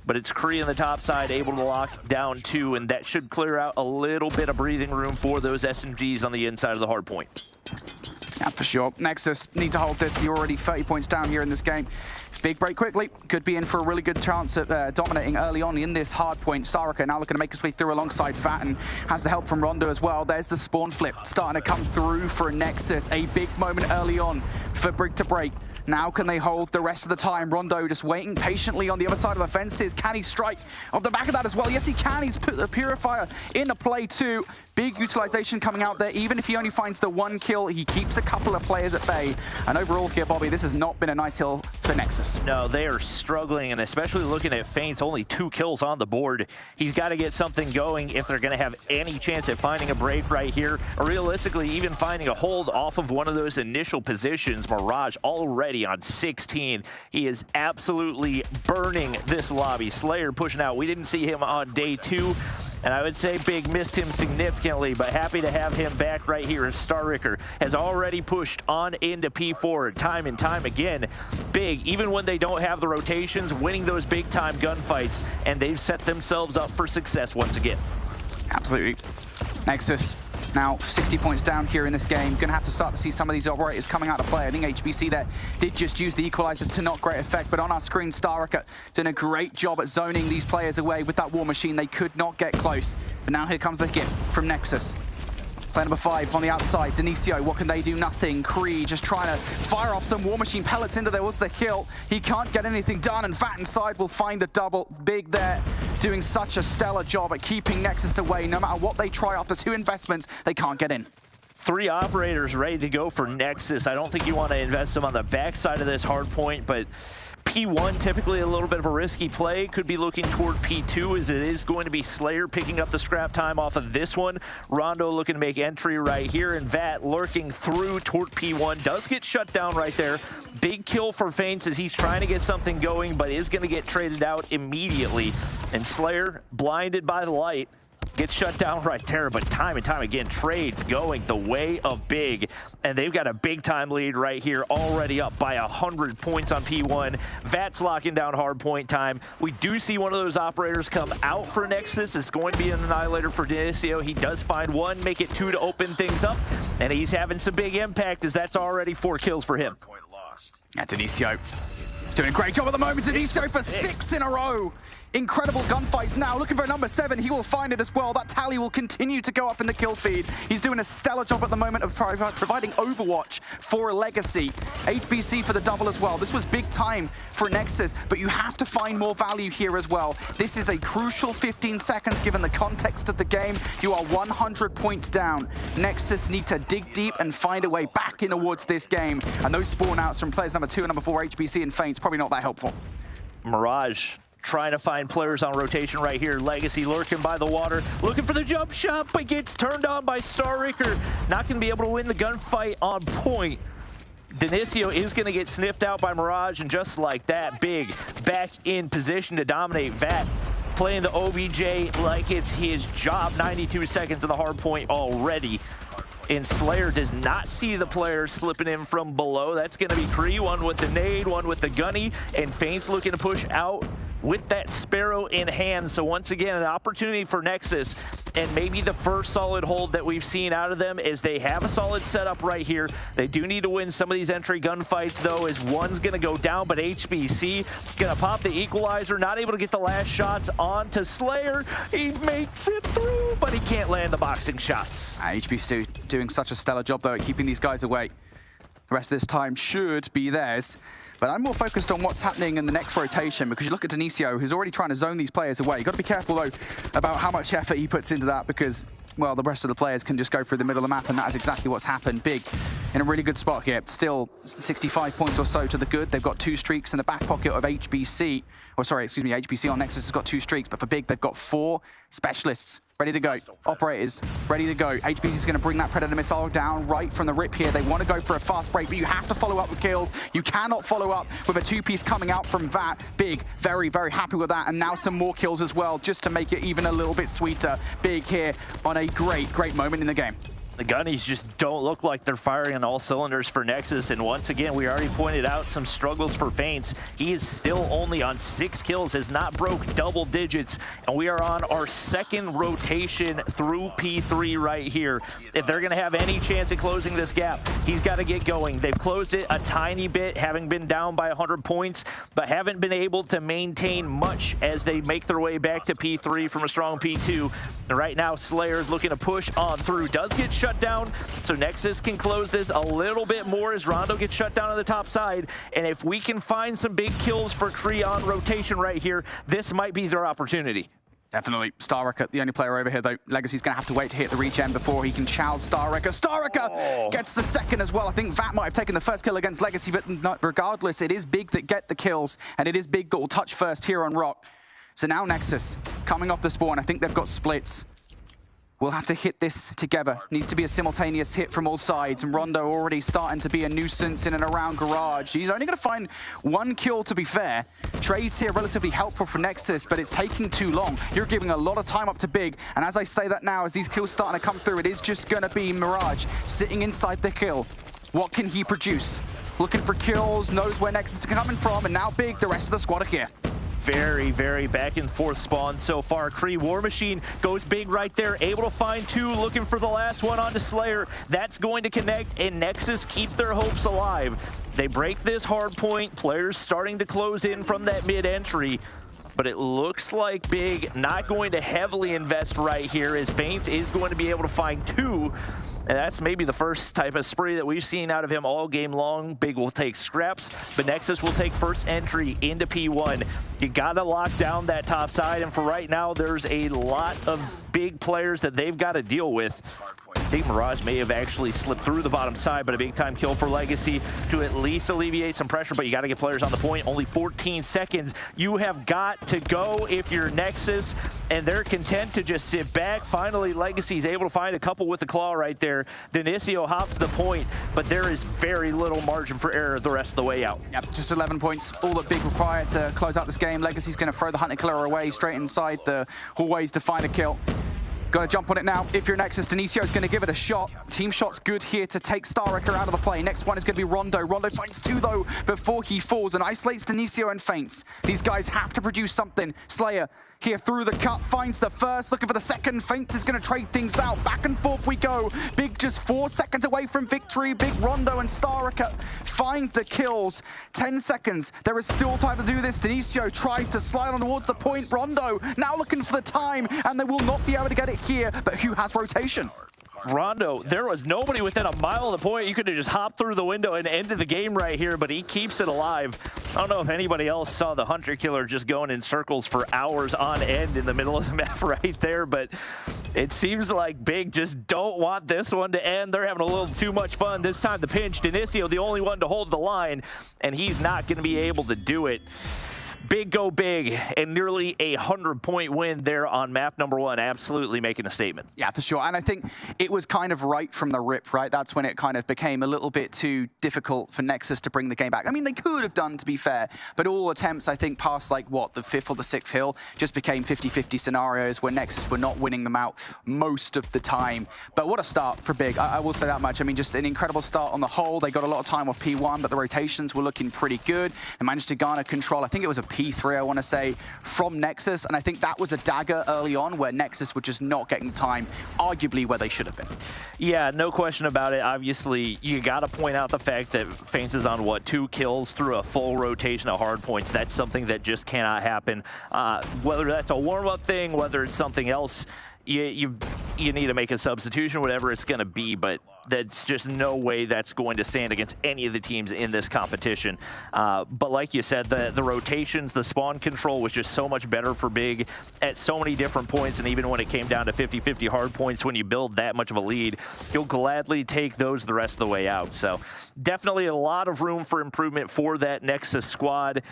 but it's Kree on the top side able to lock down 2, and that should clear out a little bit of breathing room for those SMGs on the inside of the hard point.
Yeah, for sure. Nexus need to hold this. You're already 30 points down here in this game. Big break quickly. Could be in for a really good chance at dominating early on in this hard point. Starwrecker now looking to make his way through alongside Fat and has the help from Rondo as well. There's the spawn flip starting to come through for Nexus. A big moment early on for Brig to break. Now can they hold the rest of the time? Rondo just waiting patiently on the other side of the fences. Can he strike off the back of that as well? Yes, he can. He's put the Purifier into play too. Big utilization coming out there. Even if he only finds the 1 kill, he keeps a couple of players at bay. And overall here, Bobby, this has not been a nice hill for Nexus.
No, they are struggling, and especially looking at Feints, only 2 kills on the board. He's got to get something going if they're going to have any chance at finding a break right here, or realistically even finding a hold off of one of those initial positions. Mirage already on 16. He is absolutely burning this lobby. Slayer pushing out. We didn't see him on day 2. And I would say Big missed him significantly, but happy to have him back right here as Starwrecker has already pushed on into P4 time and time again. Big, even when they don't have the rotations, winning those big-time gunfights, and they've set themselves up for success once again.
Absolutely. Nexus now 60 points down here in this game. Gonna have to start to see some of these operators coming out of play. I think HBC there did just use the equalizers to not great effect, but on our screen, Starwrecker doing a great job at zoning these players away with that war machine. They could not get close. But now here comes the hit from Nexus. Player number 5 on the outside, Denisio, what can they do? Nothing. Kree just trying to fire off some war machine pellets into there. What's the kill? He can't get anything done, and Fat inside will find the double. Big there, doing such a stellar job at keeping Nexus away. No matter what they try after 2 investments, they can't get in.
3 operators ready to go for Nexus. I don't think you want to invest them on the backside of this hard point, but P1, typically a little bit of a risky play. Could be looking toward P2 as it is going to be Slayer picking up the scrap time off of this one. Rondo looking to make entry right here, and Vat lurking through toward P1. Does get shut down right there. Big kill for Feints as he's trying to get something going, but is going to get traded out immediately. And Slayer, blinded by the light, gets shut down right there, but time and time again, trades going the way of Big, and they've got a big-time lead right here, already up by 100 points on P1. Vat's locking down hard point time. We do see one of those operators come out for Nexus. It's going to be an Annihilator for Denisio. He does find 1, make it 2 to open things up, and he's having some big impact as that's already 4 kills for him.
Yeah, Denisio Doing a great job at the moment. Denicio for 6 in a row. Incredible gunfights now. Looking for number 7. He will find it as well. That tally will continue to go up in the kill feed. He's doing a stellar job at the moment of providing Overwatch for Legacy. HBC for the double as well. This was big time for Nexus, but you have to find more value here as well. This is a crucial 15 seconds given the context of the game. You are 100 points down. Nexus need to dig deep and find a way back in towards this game. And those spawn outs from players number 2 and number 4, HBC and Feints, probably not that helpful.
Mirage trying to find players on rotation right here. Legacy lurking by the water, looking for the jump shot, but gets turned on by Starricker. Not going to be able to win the gunfight on point. Denicio is going to get sniffed out by Mirage, and just like that, Big back in position to dominate. Vat playing the OBJ like it's his job. 92 seconds of the hard point already. And Slayer does not see the players slipping in from below. That's going to be Kree, one with the nade, one with the gunny, and Feints looking to push out with that Sparrow in hand. So once again, an opportunity for Nexus, and maybe the first solid hold that we've seen out of them is they have a solid setup right here. They do need to win some of these entry gunfights, though, as one's going to go down, but HBC going to pop the equalizer, not able to get the last shots onto Slayer. He makes it through, but he can't land the boxing shots.
HBC doing such a stellar job, though, at keeping these guys away. The rest of this time should be theirs. But I'm more focused on what's happening in the next rotation, because you look at Denicio, who's already trying to zone these players away. You've got to be careful, though, about how much effort he puts into that, because, well, the rest of the players can just go through the middle of the map, and that is exactly what's happened. Big in a really good spot here. Still 65 points or so to the good. They've got 2 streaks in the back pocket of HBC. Or sorry, excuse me, HBC on Nexus has got 2 streaks, but for Big, they've got 4 specialists ready to go. Operators ready to go. HBC's going to bring that Predator missile down right from the rip here. They want to go for a fast break, but you have to follow up with kills. You cannot follow up with a 2-piece coming out from Vat. Big, very, very happy with that. And now some more kills as well, just to make it even a little bit sweeter. Big here on a great, great moment in the game.
The gunnies just don't look like they're firing on all cylinders for Nexus, and once again, we already pointed out some struggles for Feints. He is still only on 6 kills, has not broke double digits, and we are on our 2nd rotation through P3 right here. If they're going to have any chance at closing this gap, he's got to get going. They've closed it a tiny bit, having been down by 100 points, but haven't been able to maintain much as they make their way back to P3 from a strong P2. And right now, Slayer is looking to push on through. Does get shut down, so Nexus can close this a little bit more as Rondo gets shut down on the top side. And if we can find some big kills for Kree on rotation right here, this might be their opportunity.
Definitely. Starricker, the only player over here, though. Legacy's going to have to wait to hit the regen before he can chow Starricker. Starricker gets the 2nd as well. I think Vat might have taken the 1st kill against Legacy, but regardless, it is Big that get the kills, and it is Big that will touch first here on Rock. So now Nexus coming off the spawn. I think they've got splits. We'll have to hit this together. Needs to be a simultaneous hit from all sides. And Rondo already starting to be a nuisance in and around Garage. He's only going to find 1 kill, to be fair. Trades here relatively helpful for Nexus, but it's taking too long. You're giving a lot of time up to Big. And as I say that now, as these kills starting to come through, it is just going to be Mirage sitting inside the kill. What can he produce? Looking for kills, knows where Nexus is coming from, and now Big, the rest of the squad are here.
Very, very back and forth spawn so far. Kree War Machine goes big right there, able to find 2, looking for the last one onto Slayer. That's going to connect, and Nexus keep their hopes alive. They break this hard point, players starting to close in from that mid-entry. But it looks like Big not going to heavily invest right here, as Feints is going to be able to find 2. And that's maybe the first type of spree that we've seen out of him all game long. Big will take scraps, but Nexus will take first entry into P1. You gotta lock down that top side, and for right now, there's a lot of big players that they've got to deal with. I think Mirage may have actually slipped through the bottom side, but a big time kill for Legacy to at least alleviate some pressure, but you got to get players on the point. Only 14 seconds. You have got to go if you're Nexus, and they're content to just sit back. Finally, Legacy's able to find a couple with the claw right there. Denicio hops the point, but there is very little margin for error the rest of the way out.
Yep, just 11 points, all that Big required to close out this game. Legacy's going to throw the Hunter Killer away straight inside the hallways to find a kill. Got to jump on it now. If you're Nexus, Denicio's going to give it a shot. Team shot's good here to take Starricker out of the play. Next one is going to be Rondo. Rondo finds 2, though, before he falls and isolates Denicio and Feints. These guys have to produce something. Slayer here through the cut, finds the first, looking for the second. Feints is going to trade things out. Back and forth we go. Big just 4 seconds away from victory. Big Rondo and Staraka find the kills. 10 seconds. There is still time to do this. Denisio tries to slide on towards the point. Rondo now looking for the time, and they will not be able to get it here. But who has rotation?
Rondo, there was nobody within a mile of the point. You could have just hopped through the window and ended the game right here, but he keeps it alive. I don't know if anybody else saw the Hunter Killer just going in circles for hours on end in the middle of the map right there, but it seems like Big just don't want this one to end. They're having a little too much fun. This time the pinch, Denisio the only one to hold the line, and he's not going to be able to do it. Big go big, and nearly a 100-point win there on map number 1, absolutely making a statement.
Yeah, for sure. And I think it was kind of right from the rip, right? That's when it kind of became a little bit too difficult for Nexus to bring the game back. I mean, they could have done, to be fair, but all attempts, I think, past like, what, the 5th or the 6th hill, just became 50-50 scenarios where Nexus were not winning them out most of the time. But what a start for Big, I will say that much. I mean, just an incredible start on the whole. They got a lot of time off P1, but the rotations were looking pretty good. They managed to garner control. I think it was a P3, I want to say, from Nexus, and I think that was a dagger early on where Nexus were just not getting time, arguably where they should have been.
Yeah, no question about it. Obviously, you got to point out the fact that Feints is on, what, 2 kills through a full rotation of hard points. That's something that just cannot happen. Whether that's a warm-up thing, whether it's something else, you need to make a substitution, whatever it's going to be, but that's just no way that's going to stand against any of the teams in this competition. But like you said, the rotations, the spawn control was just so much better for Big at so many different points, and even when it came down to 50-50 hard points, when you build that much of a lead, you'll gladly take those the rest of the way out. So definitely a lot of room for improvement for that Nexus squad.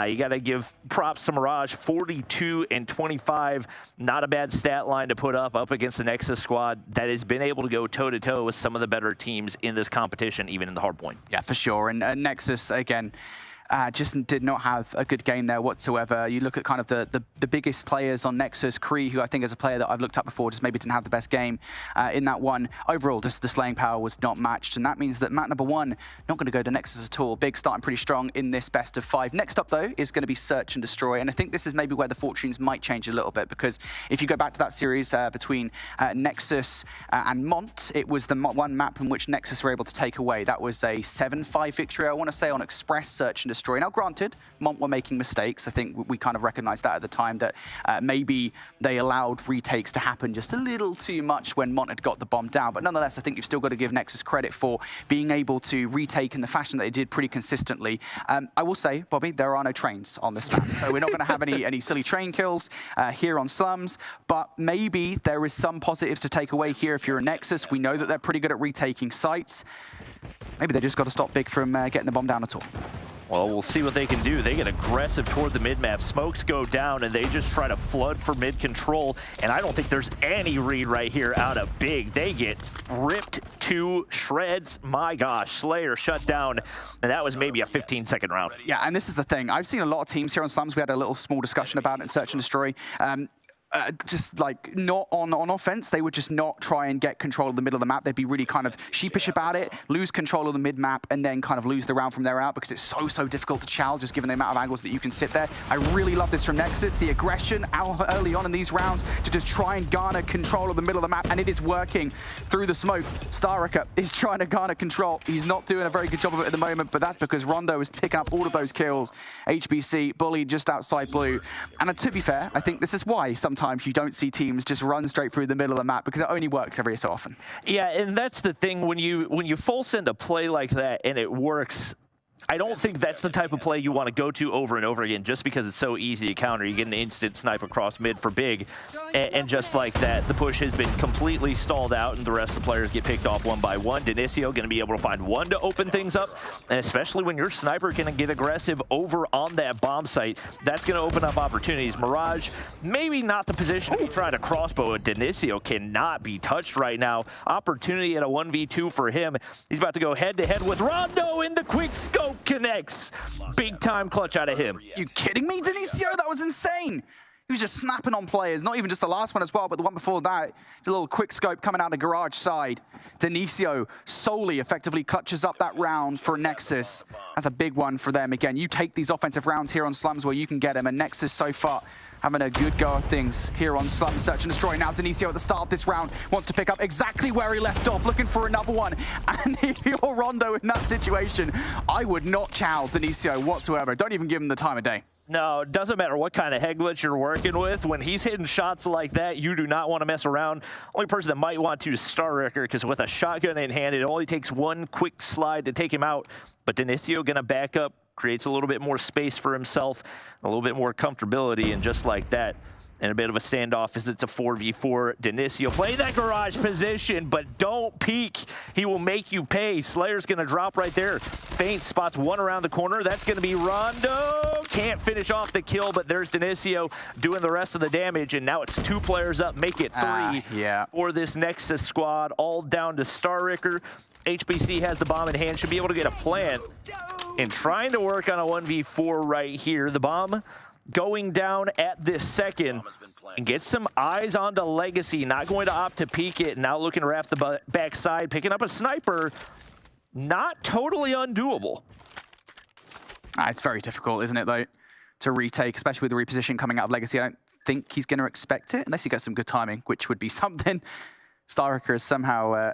You got to give props to Mirage, 42 and 25. Not a bad stat line to put up against the Nexus squad that has been able to go toe-to-toe with some of the better teams in this competition, even in the hard point.
Yeah, for sure. And Nexus, again, just did not have a good game there whatsoever. You look at kind of the biggest players on Nexus, Kree, who I think is a player that I've looked at before, just maybe didn't have the best game in that one. Overall, just the slaying power was not matched, and that means that map number 1 not going to go to Nexus at all. Big starting pretty strong in this best of 5. Next up, though, is going to be Search and Destroy, and I think this is maybe where the fortunes might change a little bit, because if you go back to that series between Nexus and Mont, it was the one map in which Nexus were able to take away. That was a 7-5 victory, I want to say, on Express, Search and Destroy. Now, granted, Mont were making mistakes. I think we kind of recognized that at the time, that maybe they allowed retakes to happen just a little too much when Mont had got the bomb down. But nonetheless, I think you've still got to give Nexus credit for being able to retake in the fashion that they did pretty consistently. I will say, Bobby, there are no trains on this map, so we're not going to have any silly train kills here on Slums, but maybe there is some positives to take away here if you're a Nexus. We know that they're pretty good at retaking sites. Maybe they just got to stop Big from getting the bomb down at all.
Well, we'll see what they can do. They get aggressive toward the mid-map. Smokes go down, and they just try to flood for mid-control, and I don't think there's any read right here out of Big. They get ripped to shreds. My gosh, Slayer shut down, and that was maybe a 15-second round.
Yeah, and this is the thing. I've seen a lot of teams here on Slums. We had a little small discussion about it in Search and Destroy. Just like not on offense, they would just not try and get control of the middle of the map. They'd be really kind of sheepish about it, lose control of the mid map, and then kind of lose the round from there out, because it's so difficult to chow, just given the amount of angles that you can sit there. I really love this from Nexus, the aggression out early on in these rounds to just try and garner control of the middle of the map, and it is working through the smoke. Staraka is trying to garner control. He's not doing a very good job of it at the moment, but that's because Rondo is picking up all of those kills. HBC bullied just outside blue, and to be fair, I think this is why sometimes you don't see teams just run straight through the middle of the map, because it only works every so often.
Yeah, and that's the thing, when you full send a play like that and it works, I don't think that's the type of play you want to go to over and over again, just because it's so easy to counter. You get an instant snipe across mid for Big, and just like that, the push has been completely stalled out, and the rest of the players get picked off one by one. Denisio going to be able to find one to open things up, and especially when your sniper can get aggressive over on that bomb site, that's going to open up opportunities. Mirage, maybe not the position to be trying to crossbow, and Denisio cannot be touched right now. Opportunity at a 1v2 for him. He's about to go head-to-head with Rondo in the quick scope. Connects. Big time clutch out of him.
You kidding me, Denisio? That was insane. He was just snapping on players. Not even just the last one as well, but the one before that. The little quick scope coming out of garage side. Denisio solely effectively clutches up that round for Nexus. That's a big one for them. Again, you take these offensive rounds here on Slums where you can get them, and Nexus so far having a good go of things here on Slums Search and Destroy. Now Denisio at the start of this round wants to pick up exactly where he left off, looking for another one. And if you're Rondo in that situation, I would not chow Denisio whatsoever. Don't even give him the time of day.
No, it doesn't matter what kind of head glitch you're working with. When he's hitting shots like that, you do not want to mess around. Only person that might want to is Starwrecker, because with a shotgun in hand, it only takes one quick slide to take him out. But Denisio going to back up, creates a little bit more space for himself, a little bit more comfortability, and just like that, in a bit of a standoff as it's a 4v4. Denisio, play that garage position, but don't peek. He will make you pay. Slayer's going to drop right there. Feint spots one around the corner. That's going to be Rondo. Can't finish off the kill, but there's Denisio doing the rest of the damage, and now it's 2 players up. Make it 3 for this Nexus squad, all down to Starwrecker. HBC has the bomb in hand, should be able to get a plant, and trying to work on a 1v4 right here. The bomb going down at this second, and get some eyes onto Legacy. Not going to opt to peek it. Now looking to wrap the backside, picking up a sniper. Not totally undoable.
It's very difficult, isn't it, though, to retake, especially with the reposition coming out of Legacy. I don't think he's going to expect it, unless he gets some good timing, which would be something. Starwrecker has somehow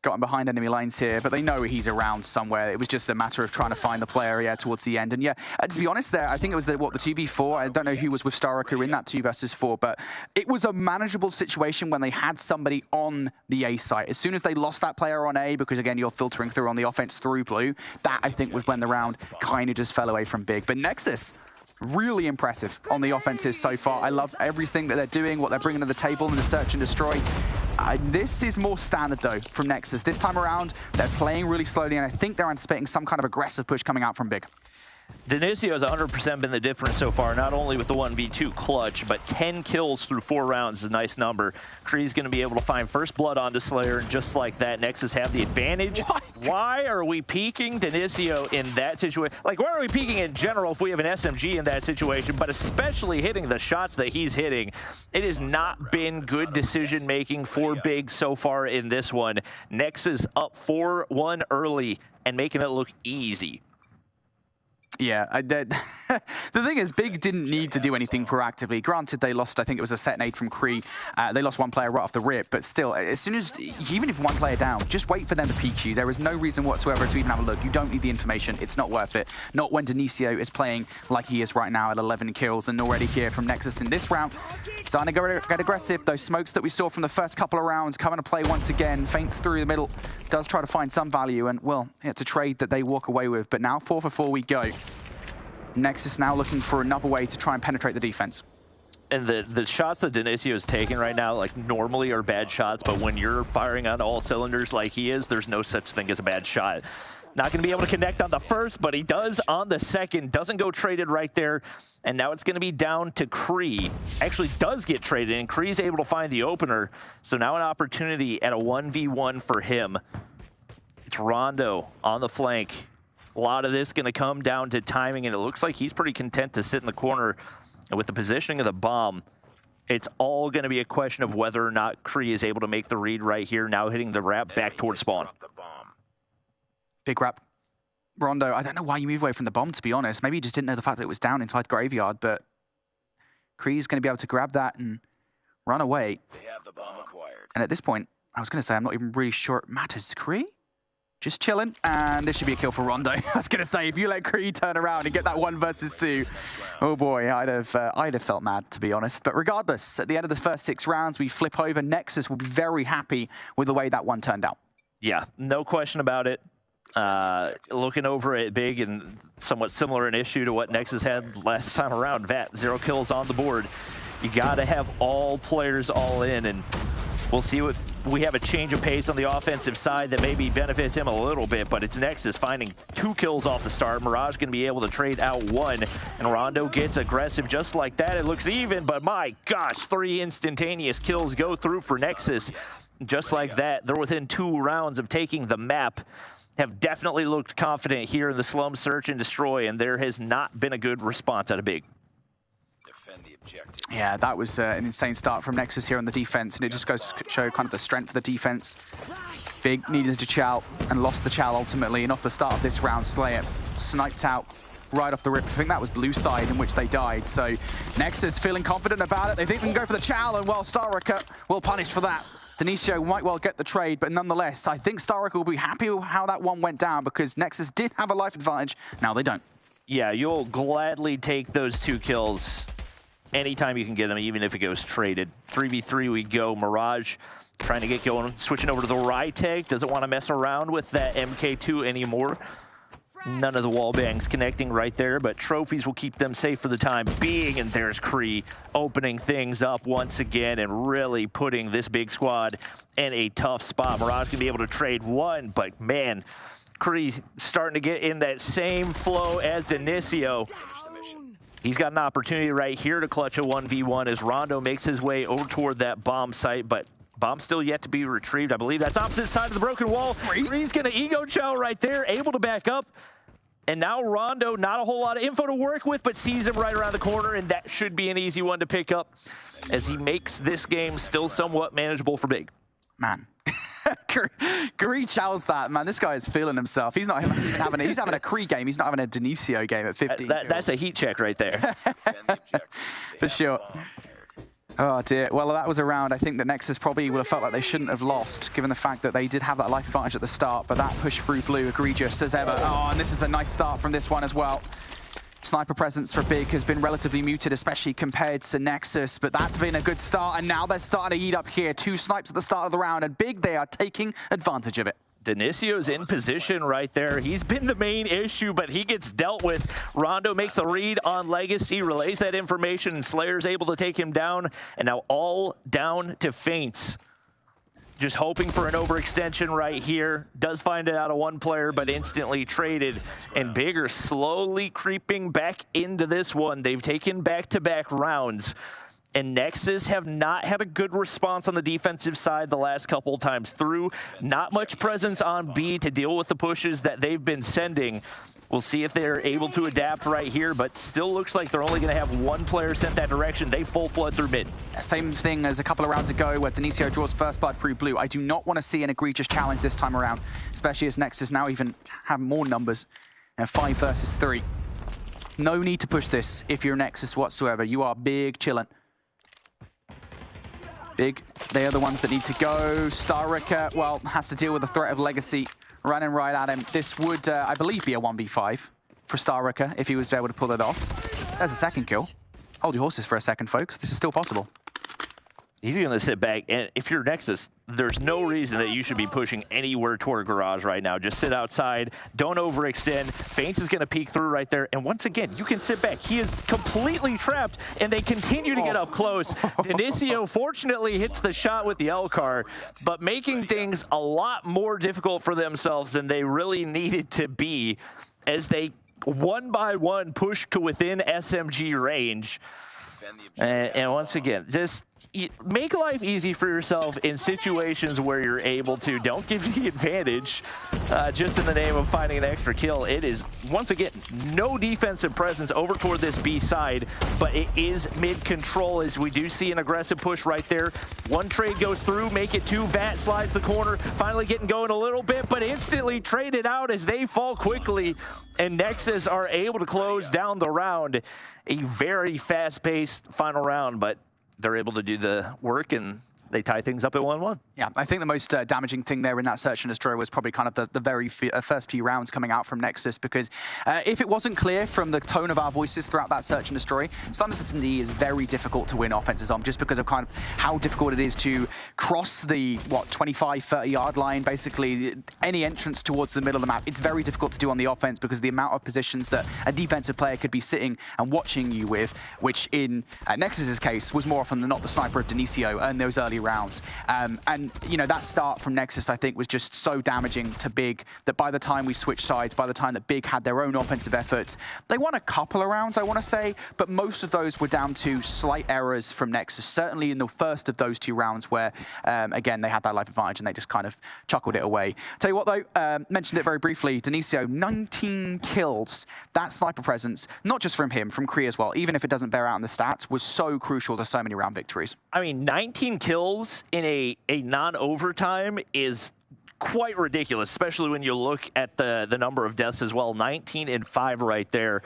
gotten behind enemy lines here, but they know he's around somewhere. It was just a matter of trying to find the player towards the end. And to be honest there, I think it was the 2v4. I don't know who was with Starwrecker in that 2 versus 4, but it was a manageable situation when they had somebody on the A site. As soon as they lost that player on A, because again, you're filtering through on the offense through blue, that I think was when the round kind of just fell away from big. But Nexus, really impressive on the offenses so far. I love everything that they're doing, what they're bringing to the table in the search and destroy. This is more standard, though, from Nexus. This time around, they're playing really slowly, and I think they're anticipating some kind of aggressive push coming out from big.
Denisio has 100% been the difference so far, not only with the 1v2 clutch, but 10 kills through 4 rounds is a nice number. Kree's going to be able to find first blood onto Slayer, and just like that, Nexus have the advantage.
What?
Why are we peeking Denisio in that situation? Like, why are we peeking in general if we have an SMG in that situation, but especially hitting the shots that he's hitting? It has not been good decision-making for Big so far in this one. Nexus up 4-1 early and making it look easy.
Yeah, the thing is, Big didn't need to do anything proactively. Granted, they lost, I think it was a set nade from Kree. They lost 1 player right off the rip, but still, as soon as, even if 1 player down, just wait for them to peek you. There is no reason whatsoever to even have a look. You don't need the information. It's not worth it. Not when Denisio is playing like he is right now at 11 kills, and already here from Nexus in this round. Starting to get aggressive. Those smokes that we saw from the first couple of rounds coming to play once again. Feints through the middle, does try to find some value, and, well, it's a trade that they walk away with. But now 4 for 4 we go. Nexus now looking for another way to try and penetrate the defense.
And the shots that Denisio is taking right now, like, normally are bad shots, but when you're firing on all cylinders like he is, there's no such thing as a bad shot. Not going to be able to connect on the first, but he does on the second. Doesn't go traded right there. And now it's going to be down to Kree. Actually does get traded, and Kree's able to find the opener. So now an opportunity at a 1v1 for him. It's Rondo on the flank. A lot of this going to come down to timing, and it looks like he's pretty content to sit in the corner. And with the positioning of the bomb, it's all going to be a question of whether or not Kree is able to make the read right here, now hitting the wrap back towards spawn.
Big wrap. Rondo, I don't know why you move away from the bomb, to be honest. Maybe you just didn't know the fact that it was down inside Graveyard, but Kree's going to be able to grab that and run away.
They have the bomb acquired.
And at this point, I was going to say, I'm not even really sure it matters. Kree? Just chilling, and this should be a kill for Rondo. I was going to say, if you let Kree turn around and get that 1 versus 2, oh boy, I'd have felt mad, to be honest. But regardless, at the end of the first 6 rounds, we flip over. Nexus will be very happy with the way that one turned out.
Yeah, no question about it. Looking over at Big, and somewhat similar an issue to what Nexus had last time around. VAT, 0 kills on the board. You got to have all players all in, and we'll see if we have a change of pace on the offensive side that maybe benefits him a little bit, but it's Nexus finding 2 kills off the start. Mirage going to be able to trade out 1, and Rondo gets aggressive just like that. It looks even, but my gosh, 3 instantaneous kills go through for Nexus. Just like that, they're within 2 rounds of taking the map. Have definitely looked confident here in the Slum Search and Destroy, and there has not been a good response out of Big.
Yeah, that was an insane start from Nexus here on the defense, and it just goes to show kind of the strength of the defense. Big needed to chow and lost the chow ultimately, and off the start of this round, Slayer sniped out right off the rip. I think that was blue side in which they died. So Nexus feeling confident about it. They think they can go for the chow, and well, Starricker will punish for that. Denisio might well get the trade, but nonetheless, I think Starricker will be happy with how that one went down because Nexus did have a life advantage. Now they don't.
Yeah, you'll gladly take those 2 kills anytime you can get them, even if it goes traded. 3v3 we go. Mirage trying to get going, switching over to the Ryteg. Doesn't want to mess around with that MK2 anymore. None of the wall bangs connecting right there, but trophies will keep them safe for the time being. And there's Cree opening things up once again and really putting this big squad in a tough spot. Mirage can be able to trade one, but man, Cree starting to get in that same flow as Denisio. He's got an opportunity right here to clutch a 1v1 as Rondo makes his way over toward that bomb site, but bomb still yet to be retrieved. I believe that's opposite side of the broken wall. Cree's gonna ego chow right there, able to back up. And now Rondo, not a whole lot of info to work with, but sees him right around the corner, and that should be an easy one to pick up as he makes this game still somewhat manageable for Big.
Man. Cree chows that, man. This guy is feeling himself. He's not even having he's having a Cree game. He's not having a Denisio game at 15.
That's a heat check right there.
For sure. Oh dear. Well, that was a round I think that Nexus probably would have felt like they shouldn't have lost, given the fact that they did have that life advantage at the start, but that push through blue, egregious as ever. Oh, and this is a nice start from this one as well. Sniper presence for Big has been relatively muted, especially compared to Nexus, but that's been a good start, and now they're starting to eat up here. 2 snipes at the start of the round, and Big, they are taking advantage of it.
Denisio's in position right there. He's been the main issue, but he gets dealt with. Rondo makes a read on Legacy, relays that information, and Slayer's able to take him down, and now all down to Feints. Just hoping for an overextension right here. Does find it out of one player, but instantly traded. And Big are slowly creeping back into this one. They've taken back-to-back rounds. And Nexus have not had a good response on the defensive side the last couple times through. Not much presence on B to deal with the pushes that they've been sending. We'll see if they're able to adapt right here, but still looks like they're only going to have one player sent that direction. They full flood through mid.
Same thing as a couple of rounds ago where Denisio draws first blood through blue. I do not want to see an egregious challenge this time around, especially as Nexus now even have more numbers. 5 versus 3. No need to push this if you're Nexus whatsoever. You are Big chillin'. Big, they are the ones that need to go. Starricker, well, has to deal with the threat of Legacy running right at him. This would, I believe, be a 1v5 for Starricker if he was able to pull it off. There's a second kill. Hold your horses for a second, folks. This is still possible.
He's going to sit back, and if you're Nexus, there's no reason that you should be pushing anywhere toward Garage right now. Just sit outside, don't overextend. Feints is going to peek through right there, and once again, you can sit back. He is completely trapped, and they continue to get up close. Denisio fortunately hits the shot with the L-car, but making things a lot more difficult for themselves than they really needed to be as they, one by one, push to within SMG range. And once again, just make life easy for yourself in situations where you're able to. Don't give the advantage just in the name of finding an extra kill. It is, once again, no defensive presence over toward this B side, but it is mid-control as we do see an aggressive push right there. One trade goes through, make it 2. Vat slides the corner, finally getting going a little bit, but instantly traded out as they fall quickly, and Nexus are able to close down the round. A very fast-paced final round, but they're able to do the work and they tie things up at 1-1.
Yeah, I think the most damaging thing there in that search and destroy was probably kind of the very first few rounds coming out from Nexus, because if it wasn't clear from the tone of our voices throughout that search and destroy, Slums is very difficult to win offenses on, just because of kind of how difficult it is to cross the, 25, 30-yard line, basically any entrance towards the middle of the map. It's very difficult to do on the offense because of the amount of positions that a defensive player could be sitting and watching you with, which in Nexus's case was more often than not the sniper of Denisio in those early rounds. And, you know, that start from Nexus, I think, was just so damaging to Big that by the time we switched sides, by the time that Big had their own offensive efforts, they won a couple of rounds, I want to say, but most of those were down to slight errors from Nexus, certainly in the first of those 2 rounds where, again, they had that life advantage and they just kind of chuckled it away. Tell you what, though, mentioned it very briefly, Denisio, 19 kills. That sniper presence, not just from him, from Cree as well, even if it doesn't bear out in the stats, was so crucial to so many round victories.
I mean, 19 kills in a non-overtime is quite ridiculous, especially when you look at the number of deaths as well. 19 and 5 right there.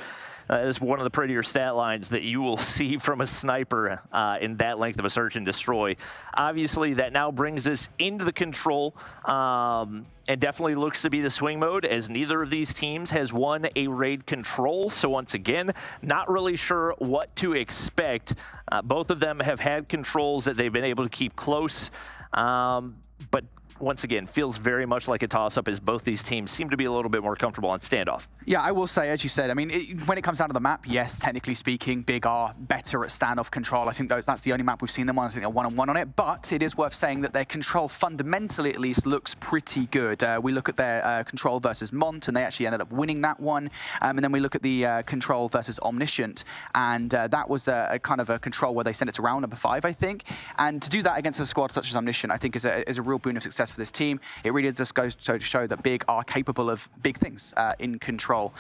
That is one of the prettier stat lines that you will see from a sniper in that length of a search and destroy. Obviously, that now brings us into the control, and definitely looks to be the swing mode, as neither of these teams has won a raid control. So once again, not really sure what to expect. Both of them have had controls that they've been able to keep close, but once again, feels very much like a toss-up, as both these teams seem to be a little bit more comfortable on standoff.
Yeah, I will say, as you said, I mean, when it comes down to the map, yes, technically speaking, Big are better at standoff control. I think that's the only map we've seen them on. I think they're one-on-one on it, but it is worth saying that their control fundamentally, at least, looks pretty good. We look at their control versus Mont, and they actually ended up winning that one. And then we look at the control versus Omniscient, and that was a kind of a control where they sent it to round number 5, I think. And to do that against a squad such as Omniscient, I think is a real boon of success for this team. It really just goes to show that Big are capable of big things in control.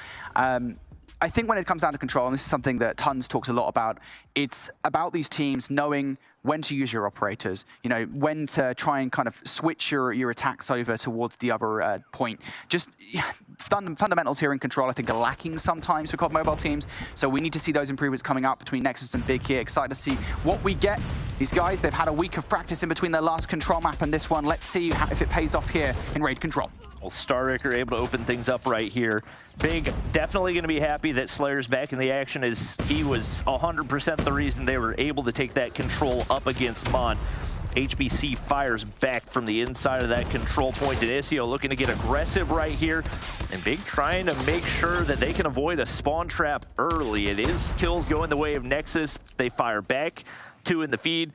I think when it comes down to control, and this is something that Tons talks a lot about, it's about these teams knowing when to use your operators, you know, when to try and kind of switch your attacks over towards the other point. Just fundamentals here in control, I think, are lacking sometimes for COD Mobile teams. So we need to see those improvements coming up between Nexus and Big here. Excited to see what we get. These guys, they've had a week of practice in between their last control map and this one. Let's see if it pays off here in raid control.
Well, Starricker able to open things up right here. Big definitely going to be happy that Slayer's back in the action, as he was 100% the reason they were able to take that control up against Mont. HBC fires back from the inside of that control point. Tunisia looking to get aggressive right here, and Big trying to make sure that they can avoid a spawn trap early. It is kills going the way of Nexus. They fire back, 2 in the feed.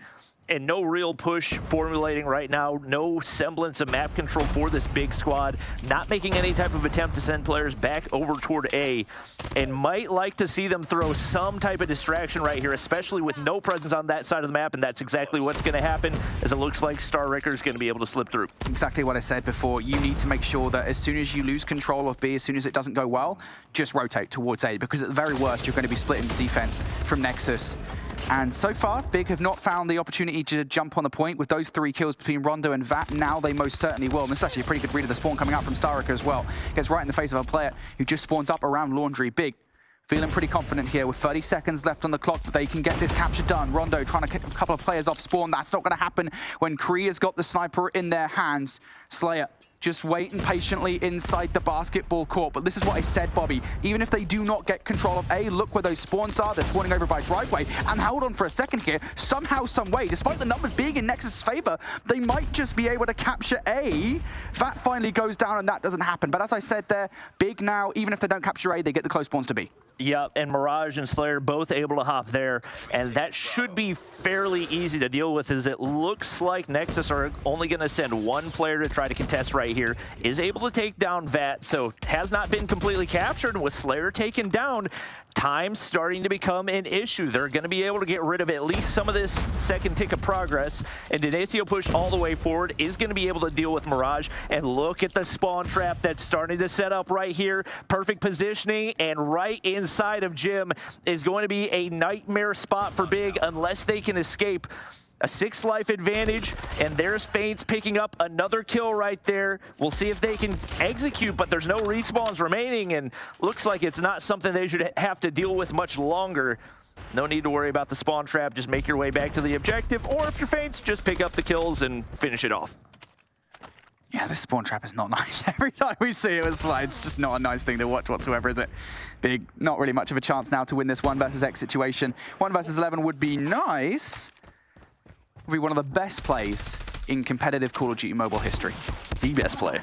And no real push formulating right now. No semblance of map control for this Big squad. Not making any type of attempt to send players back over toward A. And might like to see them throw some type of distraction right here, especially with no presence on that side of the map. And that's exactly what's going to happen, as it looks like Starricker is going to be able to slip through.
Exactly what I said before. You need to make sure that as soon as you lose control of B, as soon as it doesn't go well, just rotate towards A. Because at the very worst, you're going to be splitting the defense from Nexus. And so far, Big have not found the opportunity to jump on the point with those 3 kills between Rondo and Vat. Now they most certainly will. And this is actually a pretty good read of the spawn coming out from Starricker as well. Gets right in the face of a player who just spawns up around Laundry. Big feeling pretty confident here with 30 seconds left on the clock that they can get this capture done. Rondo trying to kick a couple of players off spawn. That's not going to happen when Korea's got the sniper in their hands. Slayer just waiting patiently inside the basketball court. But this is what I said, Bobby. Even if they do not get control of A, look where those spawns are. They're spawning over by driveway. And hold on for a second here. Somehow, some way, despite the numbers being in Nexus' favor, they might just be able to capture A. That finally goes down, and that doesn't happen. But as I said there, Big now, even if they don't capture A, they get the close spawns to B.
Yeah, and Mirage and Slayer both able to hop there, and that should be fairly easy to deal with, as it looks like Nexus are only going to send 1 player to try to contest right here. Is able to take down Vat, so has not been completely captured, and with Slayer taken down, time's starting to become an issue. They're going to be able to get rid of at least some of this second tick of progress, and Denacio pushed all the way forward, is going to be able to deal with Mirage, and look at the spawn trap that's starting to set up right here. Perfect positioning, and right inside of Jim is going to be a nightmare spot for Big unless they can escape. A 6 life advantage, and there's Feints picking up another kill right there. We'll see if they can execute, but there's no respawns remaining, and looks like it's not something they should have to deal with much longer. No need to worry about the spawn trap. Just make your way back to the objective, or if you're Feints, just pick up the kills and finish it off.
Yeah, this spawn trap is not nice. Every time we see it, it's just not a nice thing to watch whatsoever, is it? Big, not really much of a chance now to win this 1 versus X situation. 1 versus 11 would be nice. Would be one of the best plays in competitive Call of Duty Mobile history.
The best play.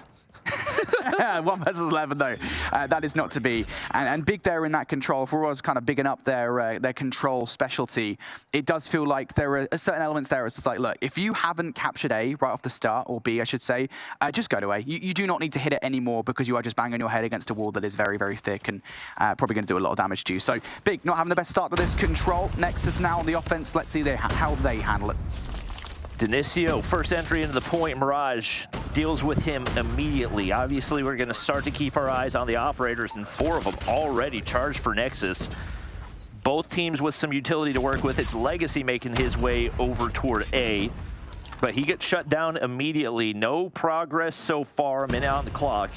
1 versus 11 though, that is not to be. And Big there in that control, if we was kind of bigging up their control specialty, it does feel like there are certain elements there. It's just like, look, if you haven't captured A right off the start, or B I should say, just go to A. You do not need to hit it anymore, because you are just banging your head against a wall that is very, very thick and probably going to do a lot of damage to you. So Big not having the best start to this control. Nexus now on the offense. Let's see how they handle it.
Denacio, first entry into the point. Mirage deals with him immediately. Obviously, we're going to start to keep our eyes on the operators, and 4 of them already charged for Nexus. Both teams with some utility to work with. It's Legacy making his way over toward A. but he gets shut down immediately. No progress so far, a minute on the clock.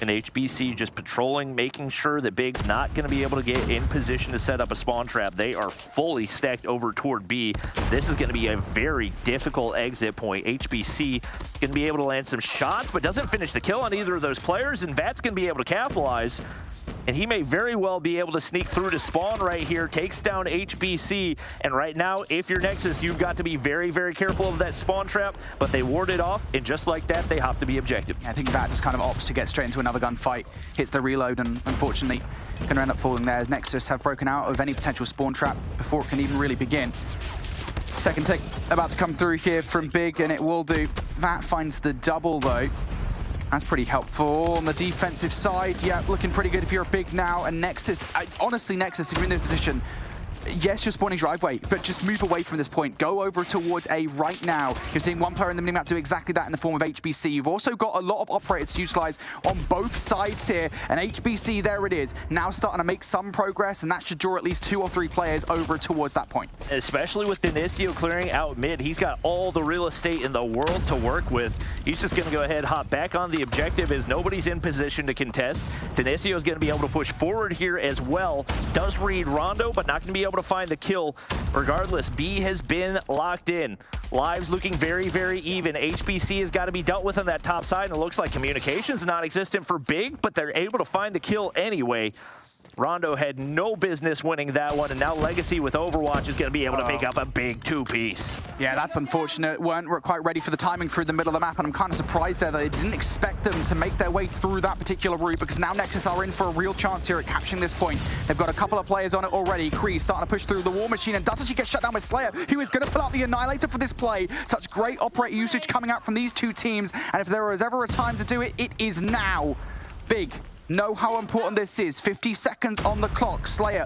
And HBC just patrolling, making sure that Big's not going to be able to get in position to set up a spawn trap. They are fully stacked over toward B. This is going to be a very difficult exit point. HBC going to be able to land some shots, but doesn't finish the kill on either of those players, and Vat's going to be able to capitalize. And he may very well be able to sneak through to spawn right here, takes down HBC. And right now, if you're Nexus, you've got to be very, very careful of that spawn trap, but they ward it off, and just like that, they have to be objective.
Yeah, I think Vat just kind of opts to get straight into another gunfight, hits the reload, and unfortunately, going to end up falling there. Nexus have broken out of any potential spawn trap before it can even really begin. Second tick about to come through here from Big, and it will do. Vat finds the double, though. That's pretty helpful. On the defensive side, yeah, looking pretty good if you're a Big now. And Nexus, honestly, Nexus, if you're in this position, yes, you're spawning driveway, but just move away from this point. Go over towards A right now. You're seeing one player in the minimap do exactly that in the form of HBC. You've also got a lot of operators to utilize on both sides here, and HBC, there it is, now starting to make some progress, and that should draw at least 2 or 3 players over towards that point.
Especially with Tunisia clearing out mid, he's got all the real estate in the world to work with. He's just going to go ahead, hop back on the objective as nobody's in position to contest. Tunisia is going to be able to push forward here as well. Does read Rondo, but not going to be able to find the kill. Regardless, B has been locked in. Lives looking very, very even. HBC has got to be dealt with on that top side, and it looks like communication's non-existent for Big, but they're able to find the kill anyway. Rondo had no business winning that one, and now Legacy with Overwatch is going to be able to pick up a big 2-piece.
Yeah, that's unfortunate. Weren't quite ready for the timing through the middle of the map, and I'm kind of surprised there that they didn't expect them to make their way through that particular route, because now Nexus are in for a real chance here at capturing this point. They've got a couple of players on it already. Kree starting to push through the War Machine, and does actually get shut down by Slayer, who is going to pull out the Annihilator for this play. Such great operator usage coming out from these two teams, and if there was ever a time to do it, it is now. Big know how important this is. 50 seconds on the clock. Slayer,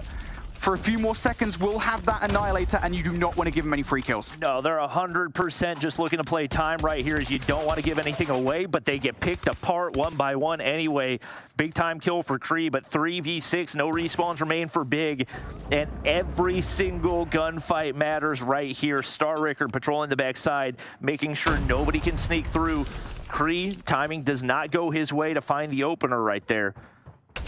for a few more seconds, will have that Annihilator, and you do not want to give him any free kills.
No, they're 100% just looking to play time right here, as you don't want to give anything away, but they get picked apart one by one anyway. Big time kill for Kree, but 3v6, no respawns remain for Big, and every single gunfight matters right here. Star Ricker patrolling the backside, making sure nobody can sneak through. Kree, timing does not go his way to find the opener right there.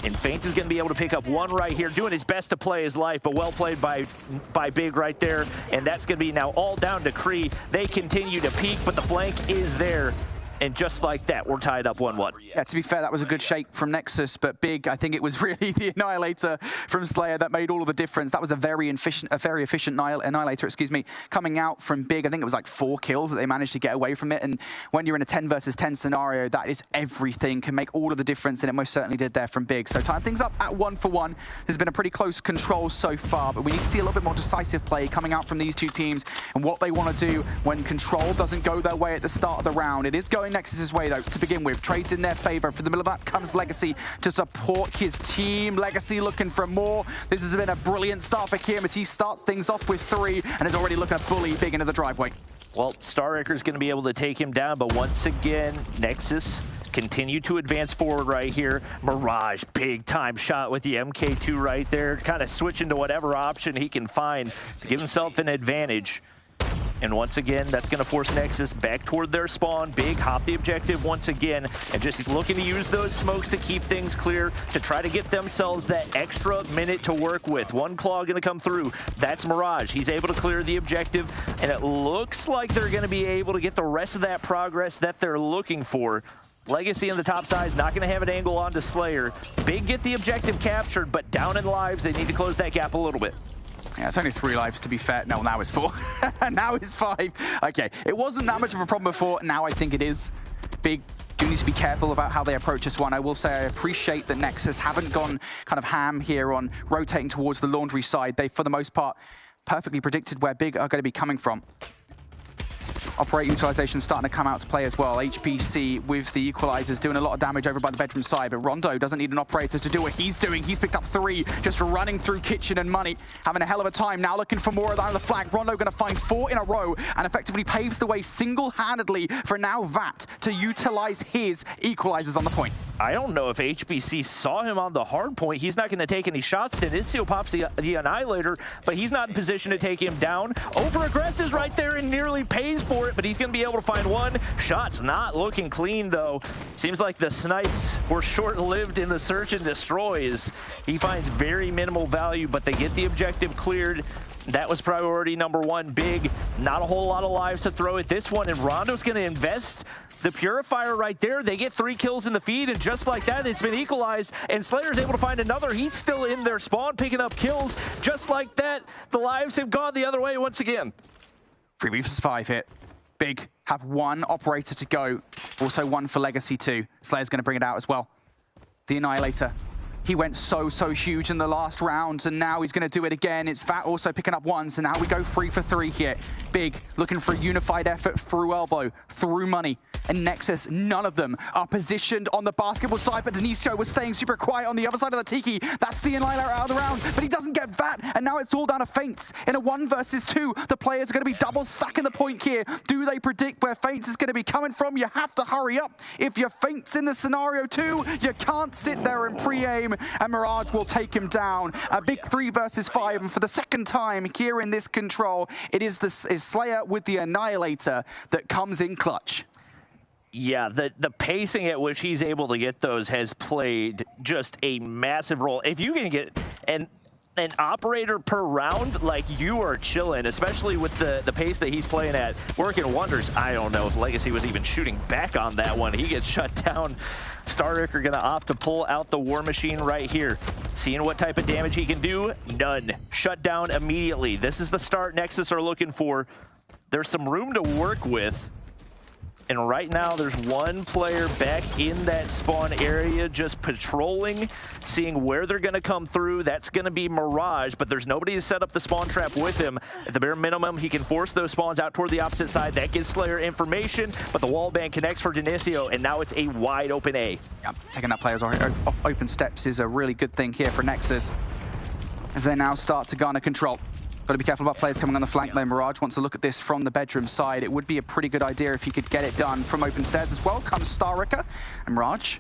And Faint is going to be able to pick up one right here, doing his best to play his life, but well played by Big right there. And that's going to be now all down to Kree. They continue to peek, but the flank is there. And just like that, we're tied up 1-1.
Yeah, to be fair, that was a good shake from Nexus, but Big, I think it was really the Annihilator from Slayer that made all of the difference. That was a very efficient Annihilator, coming out from Big. I think it was like 4 kills that they managed to get away from it. And when you're in a 10 versus 10 scenario, that is everything, can make all of the difference, and it most certainly did there from Big. So tying things up at 1-for-1. There's been a pretty close control so far, but we need to see a little bit more decisive play coming out from these two teams and what they want to do when control doesn't go their way at the start of the round. It is going Nexus's way, though, to begin with. Trades in their favor. For the middle of that comes Legacy to support his team. Legacy looking for more. This has been a brilliant start for him as he starts things off with 3 and is already looking to bully Big into the driveway.
Well, Star Wrecker's going to be able to take him down, but once again, Nexus continue to advance forward right here. Mirage, big time shot with the MK2 right there, kind of switching to whatever option he can find to give himself an advantage. And once again, that's going to force Nexus back toward their spawn. Big hop the objective once again, and just looking to use those smokes to keep things clear, to try to get themselves that extra minute to work with. One claw going to come through. That's Mirage. He's able to clear the objective, and it looks like they're going to be able to get the rest of that progress that they're looking for. Legacy on the top side is not going to have an angle onto Slayer. Big get the objective captured, but down in lives, they need to close that gap a little bit.
Yeah, it's only 3 lives to be fair. No, now it's 4. Now it's 5. Okay, it wasn't that much of a problem before. Now I think it is. Big do need to be careful about how they approach this one. I will say I appreciate that Nexus haven't gone kind of ham here on rotating towards the laundry side. They, for the most part, perfectly predicted where Big are going to be coming from. Operator utilization starting to come out to play as well. HPC with the equalizers doing a lot of damage over by the bedroom side, but Rondo doesn't need an operator to do what he's doing. He's picked up 3, just running through kitchen and money, having a hell of a time. Now looking for more on the flank. Rondo going to find 4 in a row and effectively paves the way single-handedly for now Vat to utilize his equalizers on the point.
I don't know if HBC saw him on the hard point. He's not going to take any shots. Tunisia pops the Annihilator, but he's not in position to take him down. Over-aggressives right there and nearly pays for it, but he's going to be able to find one. Shots not looking clean, though. Seems like the snipes were short-lived in the search and destroys. He finds very minimal value, but they get the objective cleared. That was priority number one. Big, not a whole lot of lives to throw at this one, and Rondo's going to invest the Purifier right there. They get 3 kills in the feed, and just like that, it's been equalized, and Slayer's able to find another. He's still in their spawn, picking up kills. Just like that, the lives have gone the other way once again.
3v5 hit. Big have 1 operator to go. Also 1 for Legacy 2. Slayer's going to bring it out as well. The Annihilator. He went so huge in the last round, and now he's going to do it again. It's Vat also picking up 1, so now we go 3 for 3 here. Big, looking for a unified effort through elbow, through money. And Nexus, none of them are positioned on the basketball side, but Denisio was staying super quiet on the other side of the Tiki. That's the Annihilator out of the round, but he doesn't get Vat, and now it's all down to Feints. In a 1 versus 2, the players are going to be double stacking the point here. Do they predict where Feints is going to be coming from? You have to hurry up. If you're Feints in the scenario 2, you can't sit there and pre-aim, and Mirage will take him down. A big 3 versus 5, and for the second time here in this control, it is Slayer with the Annihilator that comes in clutch.
Yeah, the pacing at which he's able to get those has played just a massive role. If you can get an operator per round, like, you are chilling, especially with the pace that he's playing at, working wonders. I don't know if Legacy was even shooting back on that one. He gets shut down. Starrick are going to opt to pull out the War Machine right here. Seeing what type of damage he can do, none. Shut down immediately. This is the start Nexus are looking for. There's some room to work with. And right now, there's 1 player back in that spawn area just patrolling, seeing where they're going to come through. That's going to be Mirage, but there's nobody to set up the spawn trap with him. At the bare minimum, he can force those spawns out toward the opposite side. That gives Slayer information, but the wall band connects for Denisio, and now it's a wide open A.
Yeah, taking that players off open steps is a really good thing here for Nexus, as they now start to garner control. Got to be careful about players coming on the flank though. Mirage wants to look at this from the bedroom side. It would be a pretty good idea if he could get it done from open stairs as well. Comes Starricker and Mirage.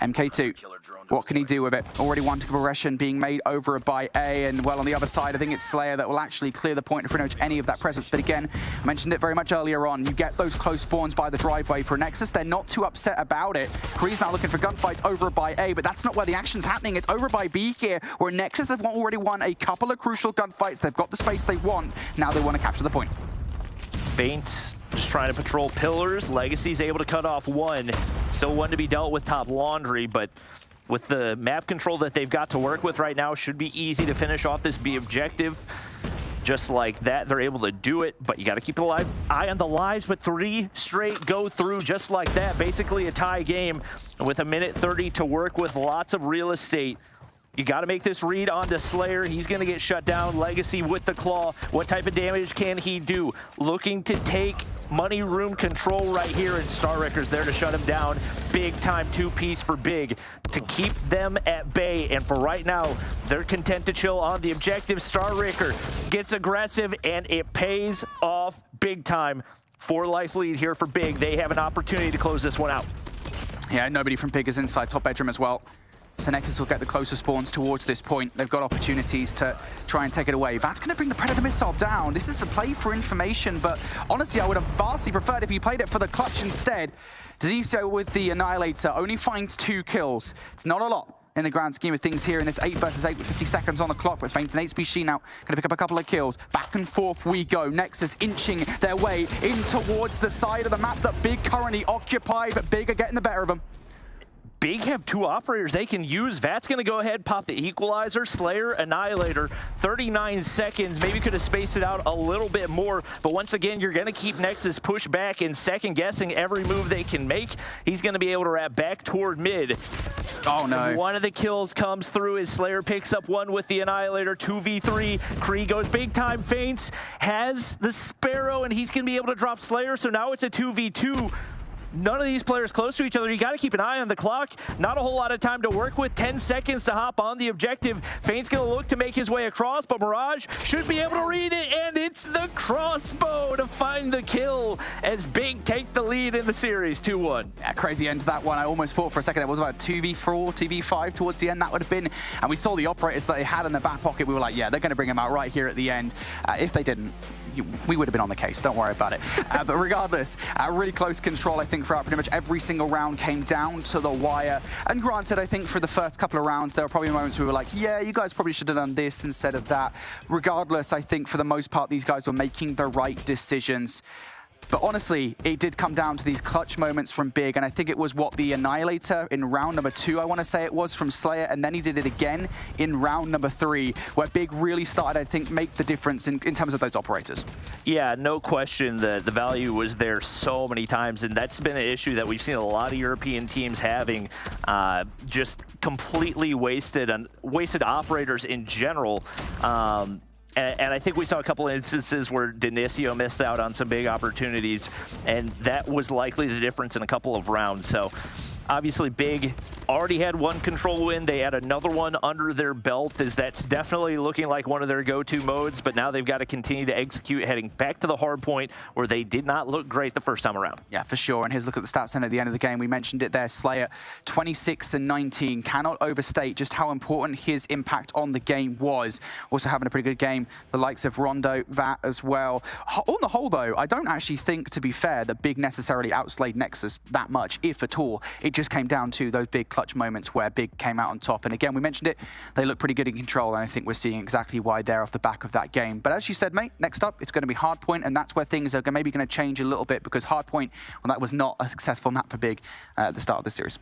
MK2, what can he do with it? Already 1 progression being made over by A, and well, on the other side, I think it's Slayer that will actually clear the point for pretty much any of that presence. But again, I mentioned it very much earlier on, you get those close spawns by the driveway for Nexus. They're not too upset about it. Kree's now looking for gunfights over by A, but that's not where the action's happening. It's over by B here, where Nexus have already won a couple of crucial gunfights. They've got the space they want. Now they want to capture the point.
Feint just trying to patrol pillars. Legacy's able to cut off 1. Still 1 to be dealt with top laundry, but with the map control that they've got to work with right now, should be easy to finish off this B objective. Just like that, they're able to do it, but you got to keep it alive. Eye on the lives, but 3 straight go through just like that. Basically a tie game with 1:30 to work with, lots of real estate. You got to make this read onto Slayer. He's going to get shut down. Legacy with the claw. What type of damage can he do? Looking to take money room control right here, and Starwrecker's there to shut him down. Big time 2-piece for Big to keep them at bay. And for right now, they're content to chill on the objective. Starwrecker gets aggressive, and it pays off big time. 4 life lead here for Big. They have an opportunity to close this one out.
Yeah, nobody from Big is inside top bedroom as well. So Nexus will get the closer spawns towards this point. They've got opportunities to try and take it away. That's going to bring the Predator missile down. This is a play for information, but honestly, I would have vastly preferred if he played it for the clutch instead. Denisio with the Annihilator only finds 2 kills. It's not a lot in the grand scheme of things here in this 8 versus 8 with 50 seconds on the clock, but Feints and HBC now going to pick up a couple of kills. Back and forth we go. Nexus inching their way in towards the side of the map that Big currently occupy, but Big are getting the better of them.
Big have 2 operators they can use. Vat's going to go ahead, pop the equalizer. Slayer, Annihilator, 39 seconds. Maybe could have spaced it out a little bit more, but once again, you're going to keep Nexus pushed back and second-guessing every move they can make. He's going to be able to wrap back toward mid.
Oh, no.
And 1 of the kills comes through as Slayer picks up 1 with the Annihilator, 2v3. Kree goes big time, Feints, has the Sparrow, and he's going to be able to drop Slayer, so now it's a 2v2. None of these players close to each other. You got to keep an eye on the clock. Not a whole lot of time to work with. 10 seconds to hop on the objective. Feint's going to look to make his way across, but Mirage should be able to read it, and it's the crossbow to find the kill. as Big take the lead in the series 2-1.
Yeah, crazy end to that one. I almost thought for a second that was about 2v4, 2v5 towards the end. That would have been, and we saw the operators that they had in the back pocket. We were like, yeah, they're going to bring him out right here at the end. If they didn't, we would have been on the case. Don't worry about it. But regardless, really close control, I think, throughout pretty much every single round came down to the wire. And granted, I think for the first couple of rounds, there were probably moments we were like, yeah, you guys probably should have done this instead of that. Regardless, I think for the most part, these guys were making the right decisions. But honestly, it did come down to these clutch moments from Big, and I think it was what the Annihilator in round number 2, I want to say it was, from Slayer, and then he did it again in round number 3, where Big really started, I think, make the difference in terms of those operators.
Yeah, no question the value was there so many times, and that's been an issue that we've seen a lot of European teams having, just completely wasted operators in general. And I think we saw a couple of instances where Denisio missed out on some big opportunities, and that was likely the difference in a couple of rounds. So obviously Big already had one control win. They had another one under their belt, as that's definitely looking like one of their go-to modes, but now they've got to continue to execute, heading back to the hard point where they did not look great the first time around.
Yeah, for sure. And here's a look at the stats then at the end of the game. We mentioned it there, Slayer, 26 and 19. Cannot overstate just how important his impact on the game was. Also having a pretty good game. The likes of Rondo, Vat as well. On the whole, though, I don't actually think, to be fair, that Big necessarily outslayed Nexus that much, if at all. It just came down to those big clutch moments where Big came out on top. And again, we mentioned it, they look pretty good in control, and I think we're seeing exactly why they're off the back of that game. But as you said, mate, next up, it's going to be Hardpoint, and that's where things are maybe going to change a little bit, because Hardpoint, well, that was not a successful map for Big at the start of the series.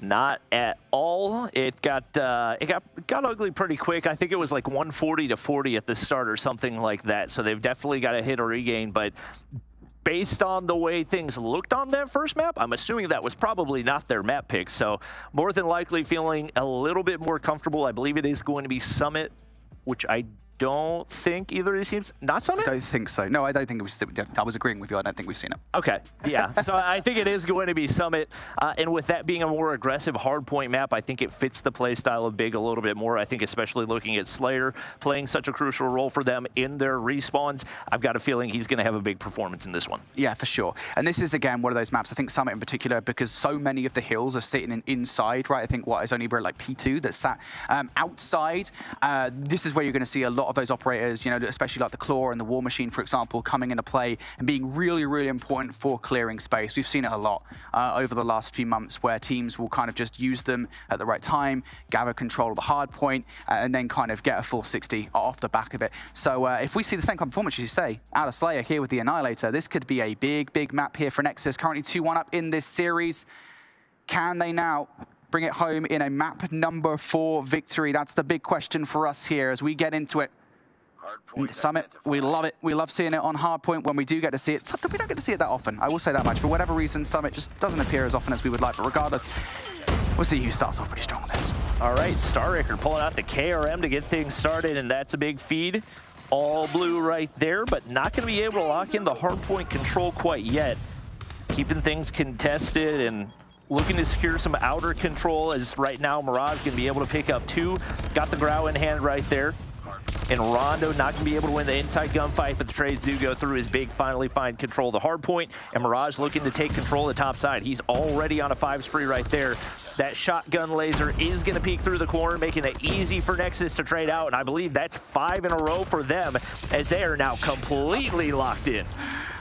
Not at all. It got ugly pretty quick. I think it was like 140 to 40 at the start or something like that. So they've definitely got to hit a regain, but based on the way things looked on that first map, I'm assuming that was probably not their map pick. So more than likely feeling a little bit more comfortable. I believe it is going to be Summit, which I don't think either of these teams. Not Summit?
I don't think so. No, I don't think it was. I was agreeing with you. I don't think we've seen it.
Okay, yeah. So I think it is going to be Summit. And with that being a more aggressive hardpoint map, I think it fits the play style of Big a little bit more. I think especially looking at Slayer playing such a crucial role for them in their respawns, I've got a feeling he's going to have a big performance in this one.
Yeah, for sure. And this is, again, one of those maps, I think Summit in particular, because so many of the hills are sitting inside, right? I think what is only like P2 that's sat outside. This is where you're going to see a lot of those operators, you know, especially like the Claw and the War Machine, for example, coming into play and being really, really important for clearing space. We've seen it a lot over the last few months, where teams will kind of just use them at the right time, gather control of the hard point, and then kind of get a full 60 off the back of it. So if we see the same kind of performance, as you say, out of Slayer here with the Annihilator, this could be a big, big map here for Nexus. Currently 2-1 up in this series. Can they now bring it home in a map number 4 victory? That's the big question for us here as we get into it. Summit, we love it. We love seeing it on Hardpoint when we do get to see it. We don't get to see it that often, I will say that much. For whatever reason, Summit just doesn't appear as often as we would like, but regardless, we'll see who starts off pretty strong on this.
All right, Starraker pulling out the KRM to get things started, and that's a big feed. All blue right there, but not going to be able to lock in the hardpoint control quite yet. Keeping things contested and looking to secure some outer control, as right now Mirage going to be able to pick up 2. Got the Grau in hand right there. And Rondo not going to be able to win the inside gunfight, but the trades do go through as Big finally find control of the hard point, and Mirage looking to take control of the top side. He's already on a 5 spree right there. That shotgun laser is going to peek through the corner, making it easy for Nexus to trade out, and I believe that's 5 in a row for them, as they are now completely locked in.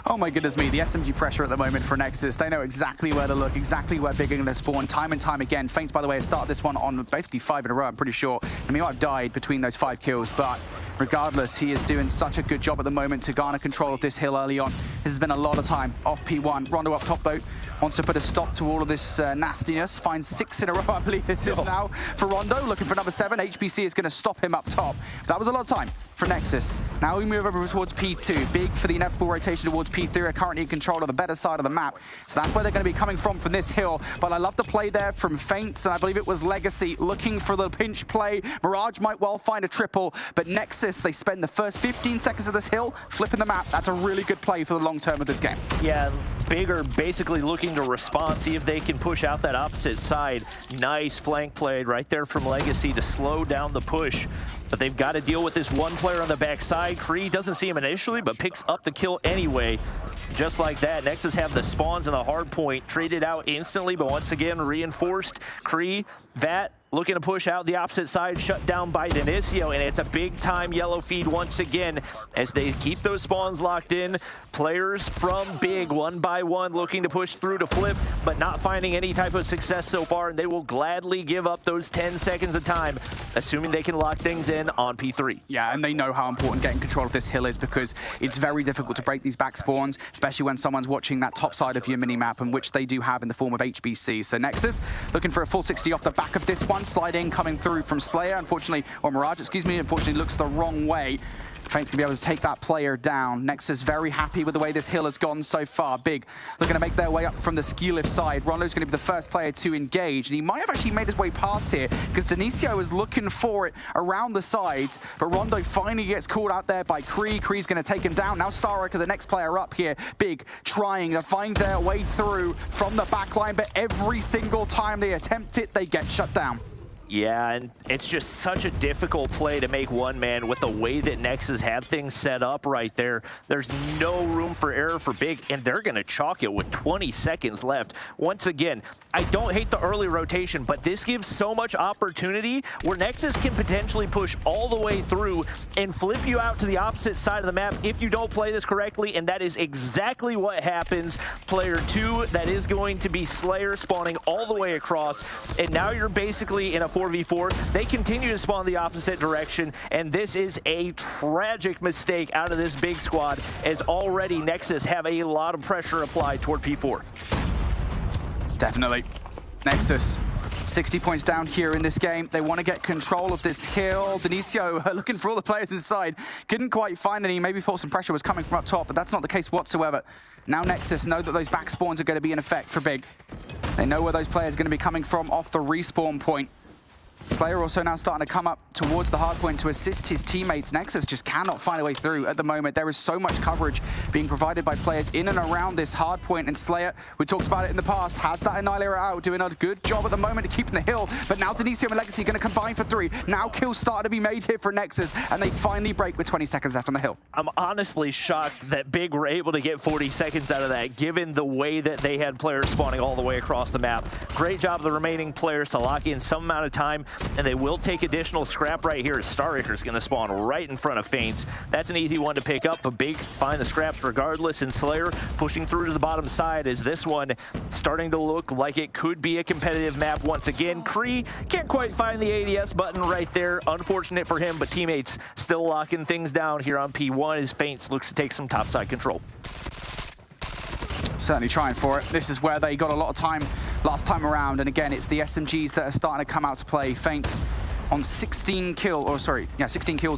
Oh my goodness me, the SMG pressure at the moment for Nexus. They know exactly where to look, exactly where Big are going to spawn time and time again. Feints, by the way, has started this one on basically 5 in a row, I'm pretty sure. And he might have died between those 5 kills, but regardless, he is doing such a good job at the moment to garner control of this hill early on. This has been a lot of time off P1. Rondo up top, though, wants to put a stop to all of this nastiness. Finds 6 in a row, I believe this is now for Rondo. Looking for number 7. HBC is going to stop him up top. That was a lot of time for Nexus. Now we move over towards P2. Big for the inevitable rotation towards P3 are currently in control of the better side of the map. So that's where they're going to be coming from this hill. But I love the play there from Feints, and I believe it was Legacy looking for the pinch play. Mirage might well find a triple, but Nexus, they spend the first 15 seconds of this hill flipping the map. That's a really good play for the long term of this game.
Yeah, Big are basically looking to respond, see if they can push out that opposite side. Nice flank play right there from Legacy to slow down the push. But they've got to deal with this one player on the backside. Kree doesn't see him initially, but picks up the kill anyway. just like that, Nexus have the spawns and the hard point traded out instantly, but once again, reinforced. Kree, Vat, looking to push out the opposite side, shut down by Denicio, and it's a big-time yellow feed once again as they keep those spawns locked in. Players from Big, one by one, looking to push through to flip, but not finding any type of success so far, and they will gladly give up those 10 seconds of time, assuming they can lock things in on P3.
Yeah, and they know how important getting control of this hill is because it's very difficult to break these back spawns, especially when someone's watching that top side of your mini-map, and which they do have in the form of HBC. So Nexus looking for a full 60 off the back of this one. Sliding coming through from Slayer, unfortunately, or Mirage, excuse me, unfortunately looks the wrong way. Faint's gonna be able to take that player down. Nexus very happy with the way this hill has gone so far. Big looking to make their way up from the ski lift side. Rondo's gonna be the first player to engage, and he might have actually made his way past here because Denicio is looking for it around the sides, but Rondo finally gets called out there by Kree. Kree's gonna take him down. Now Starriker, the next player up here. Big trying to find their way through from the back line, but every single time they attempt it, they get shut down.
Yeah, and it's just such a difficult play to make one man with the way that Nexus have things set up right there. There's no room for error for Big, and they're going to chalk it with 20 seconds left. Once again, I don't hate the early rotation, but this gives so much opportunity where Nexus can potentially push all the way through and flip you out to the opposite side of the map if you don't play this correctly, and that is exactly what happens. Player 2, that is going to be Slayer spawning all the way across, and now you're basically in a 4v4. They continue to spawn the opposite direction, and this is a tragic mistake out of this Big squad, as already Nexus have a lot of pressure applied toward P4.
Definitely. Nexus, 60 points down here in this game. They want to get control of this hill. Denicio looking for all the players inside. Couldn't quite find any. Maybe thought some pressure was coming from up top, but that's not the case whatsoever. Now Nexus know that those back spawns are going to be in effect for Big. They know where those players are going to be coming from off the respawn point. Slayer also now starting to come up towards the hard point to assist his teammates. Nexus just cannot find a way through at the moment. There is so much coverage being provided by players in and around this hard point, and Slayer, we talked about it in the past, has that Annihilator out, doing a good job at the moment of keeping the hill, but now Denicio and Legacy going to combine for 3. Now kills start to be made here for Nexus, and they finally break with 20 seconds left on the hill.
I'm honestly shocked that Big were able to get 40 seconds out of that, given the way that they had players spawning all the way across the map. Great job of the remaining players to lock in some amount of time, and they will take additional scrap right here. Starraker's going to spawn right in front of Faints. That's an easy one to pick up, but Big find the scraps regardless, and Slayer pushing through to the bottom side as this one starting to look like it could be a competitive map once again. Kree can't quite find the ADS button right there. Unfortunate for him, but teammates still locking things down here on P1 as Faints looks to take some topside control.
Certainly trying for it. This is where they got a lot of time last time around, and again, it's the SMGs that are starting to come out to play. Faints on 16 kills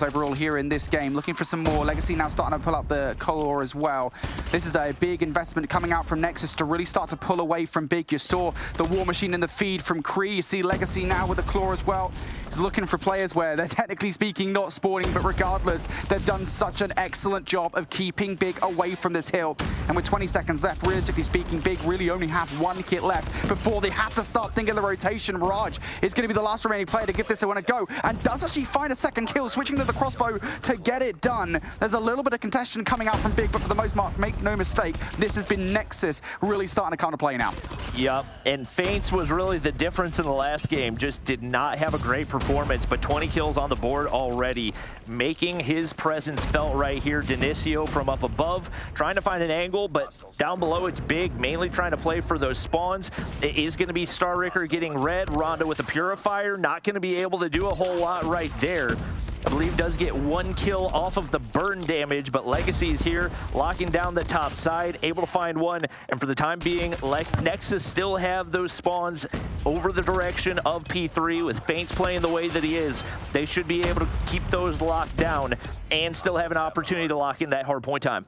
overall here in this game. Looking for some more. Legacy now starting to pull up the color as well. This is a big investment coming out from Nexus to really start to pull away from Big. You saw the War Machine in the feed from Kree. You see Legacy now with the claw as well. He's looking for players where they're technically speaking not spawning, but regardless, they've done such an excellent job of keeping Big away from this hill. And with 20 seconds left, realistically speaking, Big really only have 1 kit left before they have to start thinking the rotation. Mirage is going to be the last remaining player to give this a go, and does actually find a second kill, switching to the crossbow to get it done. There's a little bit of contention coming out from Big, but for the most part, make no mistake, this has been Nexus really starting to counterplay now.
Yep, and Faints was really the difference in the last game. Just did not have a great performance, but 20 kills on the board already, making his presence felt right here. Denicio from up above, trying to find an angle, but down below it's Big, mainly trying to play for those spawns. It is going to be Starriker getting red, Rondo with the Purifier, not going to be able to do a whole lot right there. I believe does get 1 kill off of the burn damage, but Legacy is here, locking down the top side, able to find one, and for the time being, Nexus still have those spawns over the direction of P3. With Faints playing the way that he is, they should be able to keep those locked down and still have an opportunity to lock in that hard point time.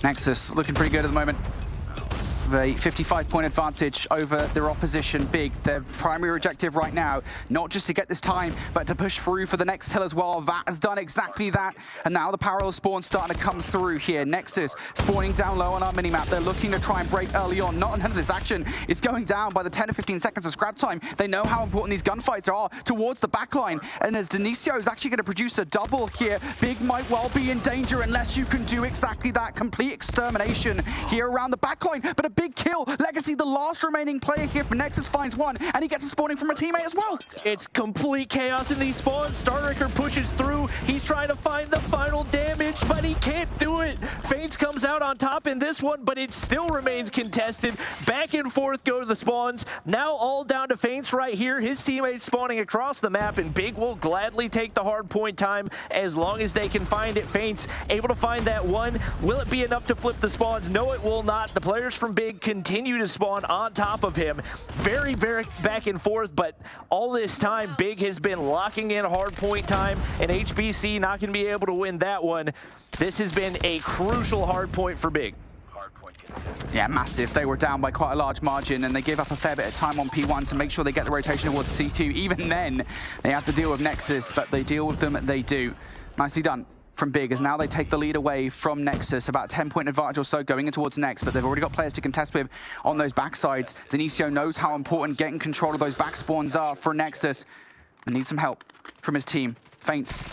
Nexus looking pretty good at the moment. with a 55-point advantage over their opposition, Big. Their primary objective right now, not just to get this time, but to push through for the next hill as well. That has done exactly that, and now the parallel spawn starting to come through here. Nexus spawning down low on our minimap. They're looking to try and break early on. None of this action is going down by the 10 to 15 seconds of scrap time. They know how important these gunfights are towards the backline, and as Denisio is actually going to produce a double here, Big might well be in danger unless you can do exactly that. Complete extermination here around the backline, but a big kill. Legacy, the last remaining player here for Nexus, finds one, and he gets a spawning from a teammate as well.
It's complete chaos in these spawns. Starricker pushes through. He's trying to find the final damage, but he can't do it. Faints comes out on top in this one, but it still remains contested. Back and forth go the spawns. Now all down to Faints right here. His teammates spawning across the map, and Big will gladly take the hard point time as long as they can find it. Faints able to find that one. Will it be enough to flip the spawns? No, it will not. The players from Big continue to spawn on top of him. Very, very back and forth, but all this time, Big has been locking in hard point time, and HBC not going to be able to win that one. This has been a crucial hard point for Big.
Yeah, massive. They were down by quite a large margin, and they gave up a fair bit of time on P1 to make sure they get the rotation towards P2. Even then, they have to deal with Nexus, but they deal with them, they do. Nicely done from Big, as now they take the lead away from Nexus. About 10-point advantage or so going in towards Next, but they've already got players to contest with on those backsides. Denisio knows how important getting control of those back spawns are for Nexus, and needs some help from his team. Faints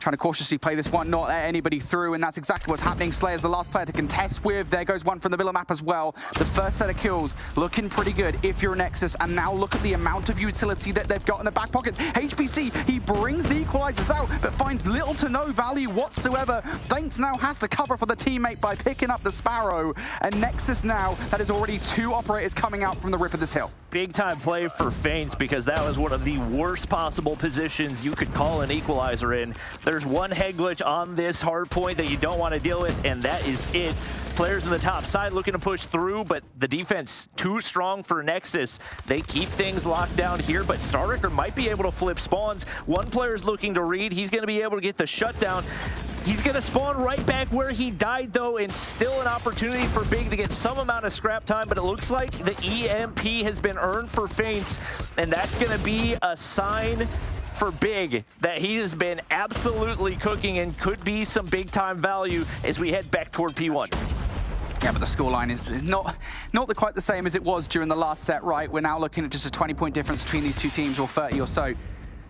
trying to cautiously play this one, not let anybody through, and that's exactly what's happening. Slayer's the last player to contest with. There goes one from the middle map as well. The first set of kills looking pretty good if you're Nexus, and now look at the amount of utility that they've got in the back pocket. HBC, he brings the equalizers out, but finds little to no value whatsoever. Faints now has to cover for the teammate by picking up the Sparrow, and Nexus now, that is already 2 operators coming out from the rip of this hill.
Big time play for Faints, because that was one of the worst possible positions you could call an equalizer in. There's one head glitch on this hard point that you don't want to deal with, and that is it. Players on the top side looking to push through, but the defense too strong for Nexus. They keep things locked down here, but Starricker might be able to flip spawns. One player's looking to read. He's going to be able to get the shutdown. He's going to spawn right back where he died, though, and still an opportunity for Big to get some amount of scrap time, but it looks like the EMP has been earned for Faints, and that's going to be a sign for Big that he has been absolutely cooking and could be some big-time value as we head back toward P1.
Yeah, but the scoreline is not quite the same as it was during the last set, right? We're now looking at just a 20-point difference between these two teams, or 30 or so.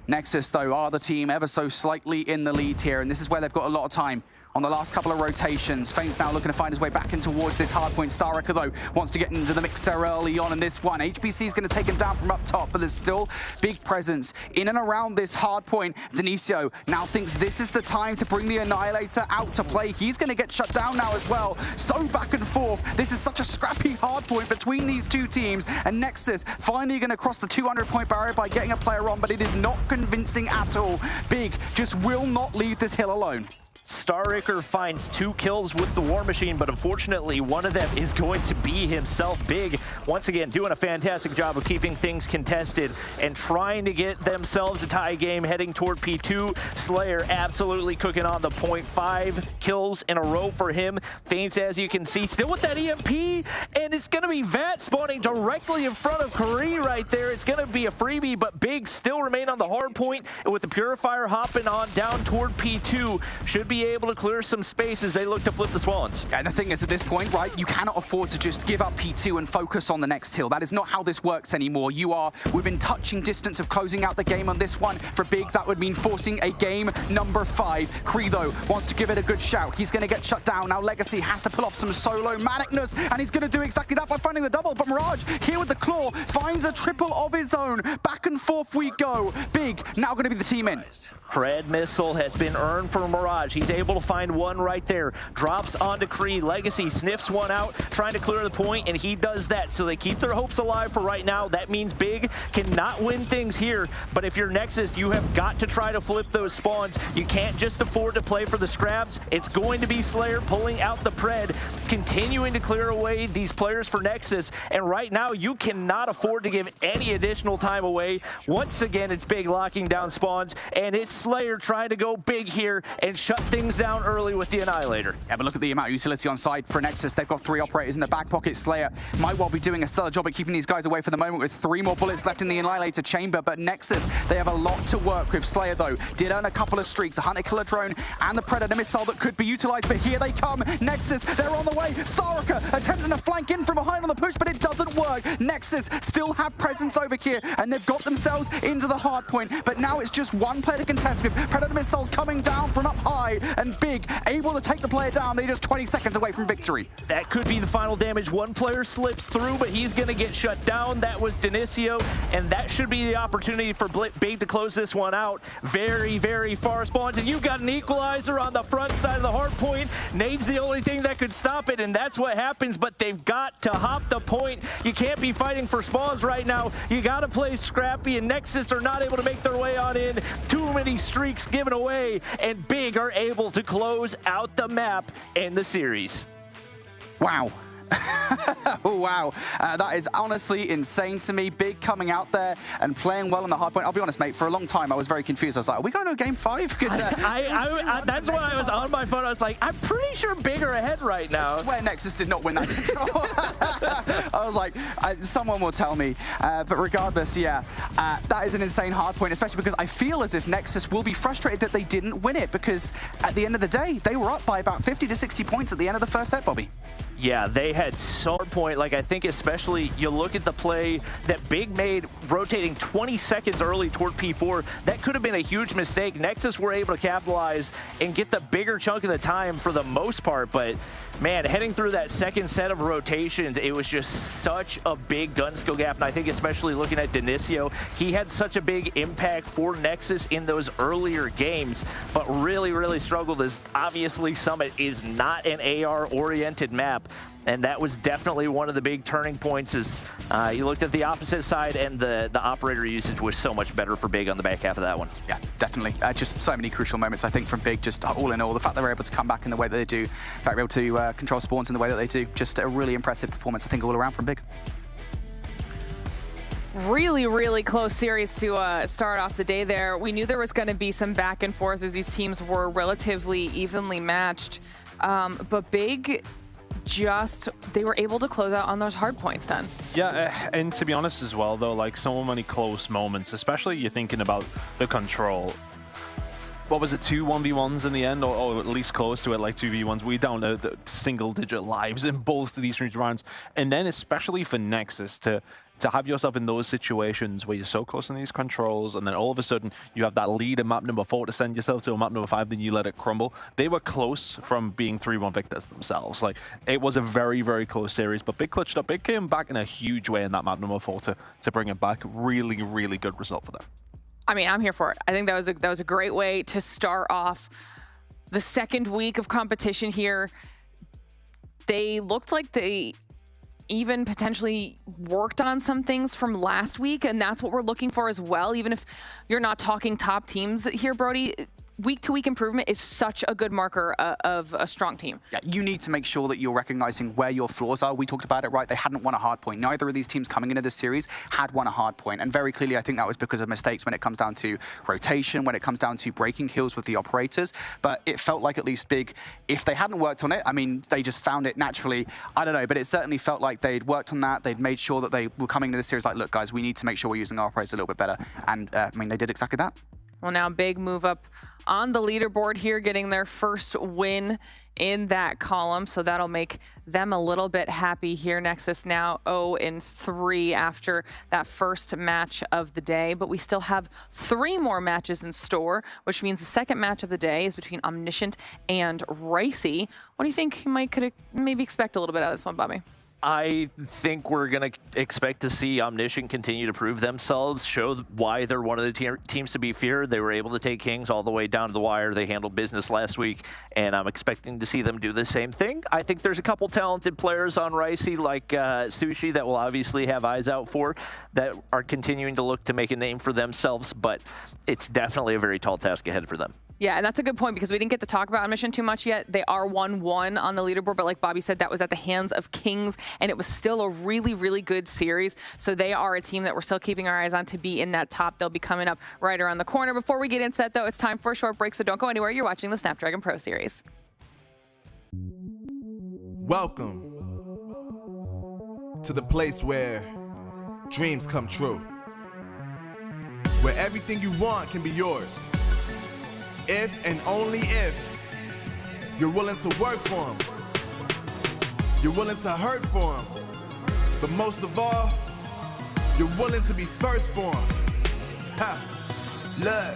Nexus, though, are the team ever so slightly in the lead here, and this is where they've got a lot of time on the last couple of rotations. Faints now looking to find his way back in towards this hard point. Starricker, though, wants to get into the mix there early on in this one. HBC is going to take him down from up top, but there's still big presence in and around this hard point. Denisio now thinks this is the time to bring the Annihilator out to play. He's going to get shut down now as well. So back and forth. This is such a scrappy hard point between these two teams, and Nexus finally going to cross the 200-point barrier by getting a player on, but it is not convincing at all. Big just will not leave this hill alone.
Starricker finds 2 kills with the War Machine, but unfortunately one of them is going to be himself. Big, once again, doing a fantastic job of keeping things contested and trying to get themselves a tie game heading toward P2. Slayer absolutely cooking on the point. 5 kills in a row for him. Faints, as you can see, still with that EMP, and it's going to be Vat spawning directly in front of Curry right there. It's going to be a freebie, but Big still remain on the hard point, and with the Purifier hopping on down toward P2, should be able to clear some space as they look to flip the spawns.
Yeah, and the thing is, at this point, right, you cannot afford to just give up P2 and focus on the next hill. That is not how this works anymore. You are within touching distance of closing out the game on this one. For Big, that would mean forcing a game number 5. Kree, though, wants to give it a good shout. He's going to get shut down. Now Legacy has to pull off some solo manicness, and he's going to do exactly that by finding the double. But Mirage, here with the claw, finds a triple of his own. Back and forth we go. Big, now going to be the team in.
Red Missile has been earned for Mirage. He's able to find one right there. Drops onto Kree. Legacy sniffs one out, trying to clear the point, and he does that. So they keep their hopes alive for right now. That means Big cannot win things here. But if you're Nexus, you have got to try to flip those spawns. You can't just afford to play for the scraps. It's going to be Slayer pulling out the Pred, continuing to clear away these players for Nexus. And right now, you cannot afford to give any additional time away. Once again, it's Big locking down spawns, and it's Slayer trying to go big here and shut things things down early with the Annihilator.
Yeah, but look at the amount of utility on side for Nexus. They've got 3 operators in the back pocket. Slayer might well be doing a stellar job at keeping these guys away for the moment with 3 more bullets left in the Annihilator chamber. But Nexus, they have a lot to work with. Slayer, though, did earn a couple of streaks. A Hunter Killer drone and the Predator missile that could be utilized. But here they come. Nexus, they're on the way. Starker attempting to flank in from behind on the push, but it doesn't work. Nexus still have presence over here, and they've got themselves into the hard point. But now it's just one player to contest with. Predator missile coming down from up high, and Big able to take the player down. They're just 20 seconds away from victory.
That could be the final damage. One player slips through, but he's going to get shut down. That was Denisio, and that should be the opportunity for Big to close this one out. Very, very far spawns, and you've got an equalizer on the front side of the hard point. Nade's the only thing that could stop it, and that's what happens, but they've got to hop the point. You can't be fighting for spawns right now. You got to play scrappy, and Nexus are not able to make their way on in. Too many streaks given away, and Big are able to close out the map in the series.
Wow. Wow, that is honestly insane to me. Big coming out there and playing well on the hard point. I'll be honest, mate, for a long time I was very confused. I was like, are we going to game 5? Because
that's why I was on my phone. I was like, I'm pretty sure Big are ahead right now.
I swear Nexus did not win that control. I was like, someone will tell me. But regardless, yeah, that is an insane hard point, especially because I feel as if Nexus will be frustrated that they didn't win it, because at the end of the day, they were up by about 50 to 60 points at the end of the first set, Bobby.
Yeah, they had so point. Like, I think especially you look at the play that Big made, rotating 20 seconds early toward P4. That could have been a huge mistake. Nexus were able to capitalize and get the bigger chunk of the time for the most part. But, man, heading through that second set of rotations, it was just such a big gun skill gap. And I think especially looking at Denisio, he had such a big impact for Nexus in those earlier games, but really, really struggled, as obviously Summit is not an AR-oriented map. And that was definitely one of the big turning points. As you looked at the opposite side, and the operator usage was so much better for Big on the back half of that one.
Yeah, definitely. Just so many crucial moments, I think, from Big, just all in all. The fact they were able to come back in the way that they do, the fact they were able to control spawns in the way that they do, just a really impressive performance, I think, all around from Big.
Really, really close series to start off the day there. We knew there was going to be some back and forth as these teams were relatively evenly matched. But Big, they were able to close out on those hard points done.
Yeah, and to be honest as well, though, like, so many close moments, especially you're thinking about the control. What was it, 2 1v1s in the end, or at least close to it, like 2v1s? We're down to single-digit lives in both of these rounds. And then especially for Nexus to have yourself in those situations where you're so close in these controls, and then all of a sudden you have that lead in map number 4 to send yourself to a map number 5, then you let it crumble. They were close from being 3-1 victors themselves. Like, it was a very, very close series, but Big clutched up. Big came back in a huge way in that map number 4 to bring it back. Really, really good result for them.
I mean, I'm here for it. I think that was a great way to start off the second week of competition here. They looked like they even potentially worked on some things from last week, and that's what we're looking for as well. Even if you're not talking top teams here, Brody, week-to-week improvement is such a good marker of a strong team.
Yeah, you need to make sure that you're recognizing where your flaws are. We talked about it, right? They hadn't won a hard point. Neither of these teams coming into this series had won a hard point. And very clearly, I think that was because of mistakes when it comes down to rotation, when it comes down to breaking kills with the operators. But it felt like at least Big, if they hadn't worked on it, I mean, they just found it naturally. I don't know, but it certainly felt like they'd worked on that. They'd made sure that they were coming into this series like, look, guys, we need to make sure we're using our operators a little bit better. And I mean, they did exactly that.
Well, now Big move up on the leaderboard here, getting their first win in that column. So that'll make them a little bit happy here. Nexus now 0-3 after that first match of the day. But we still have 3 more matches in store, which means the second match of the day is between Omniscient and Ricey. What do you think you could maybe expect a little bit out of this one, Bobby?
I think we're going to expect to see Omniscient continue to prove themselves, show why they're one of the teams to be feared. They were able to take Kings all the way down to the wire. They handled business last week, and I'm expecting to see them do the same thing. I think there's a couple talented players on Ricey, like Sushi, that will obviously have eyes out for, that are continuing to look to make a name for themselves, but it's definitely a very tall task ahead for them.
Yeah, and that's a good point because we didn't get to talk about Omniscient too much yet. They are 1-1 on the leaderboard, but like Bobby said, that was at the hands of Kings, and it was still a really, really good series. So they are a team that we're still keeping our eyes on to be in that top. They'll be coming up right around the corner. Before we get into that, though, it's time for a short break, so don't go anywhere. You're watching the Snapdragon Pro Series.
Welcome to the place where dreams come true, where everything you want can be yours. If and only if you're willing to work for them, you're willing to hurt for them, but most of all, you're willing to be first for them. Ha! Look,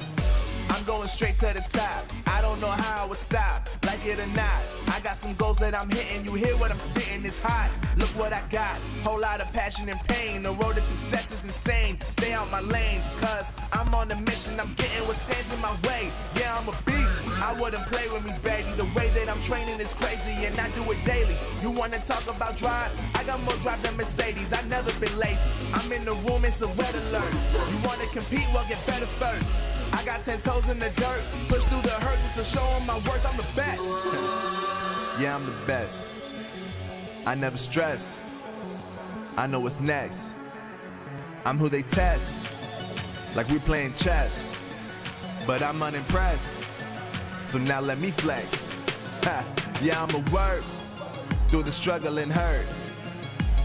I'm going straight to the top. I don't know how I would stop, like it or not. I got some goals that I'm hitting. You hear what I'm spitting? It's hot. Look what I got. Whole lot of passion and pain. The road to success is insane. Stay out my lane, cause I'm on a mission. I'm getting what stands in my way. Yeah, I'm a beast. I wouldn't play with me, baby. The way that I'm training is crazy, and I do it daily. You wanna talk about drive? I got more drive than Mercedes. I've never been lazy. I'm in the room, it's a red alert. You wanna compete? Well, get better first. I got 10 toes in the dirt, push through the hurt just to show them my worth. I'm the best. Yeah, I'm the best. I never stress. I know what's next. I'm who they test, like we playing chess. But I'm unimpressed, so now let me flex. Ha, yeah, I'ma work through the struggle and hurt,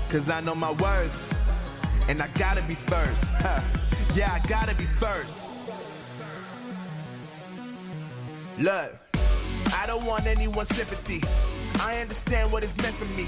cause I know my worth, and I gotta be first. Ha, yeah, I gotta be first. Look, I don't want anyone's sympathy. I understand what it's meant for me.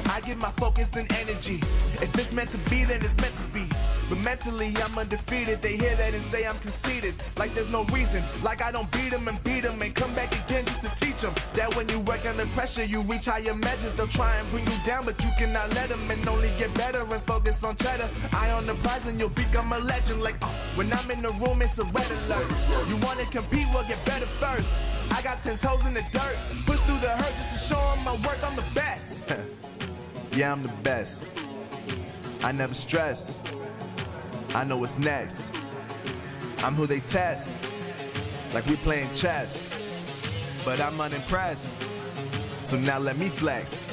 I give my focus and energy. If it's meant to be, then it's meant to be. But mentally, I'm undefeated. They hear that and say I'm conceited. Like there's no reason. Like I don't beat them and come back again just to teach them that when you work under pressure, you reach higher measures. They'll try and bring you down, but you cannot let them, and only get better and focus on cheddar. Eye on the prize and you'll become a legend. Like, when I'm in the room, it's a red alert. You want to compete? Well, get better first. I got 10 toes in the dirt, push through the hurt just to show them my worth. I'm the best. Yeah, I'm the best. I never stress. I know what's next. I'm who they test, like we playing chess. But I'm unimpressed, so now let me flex.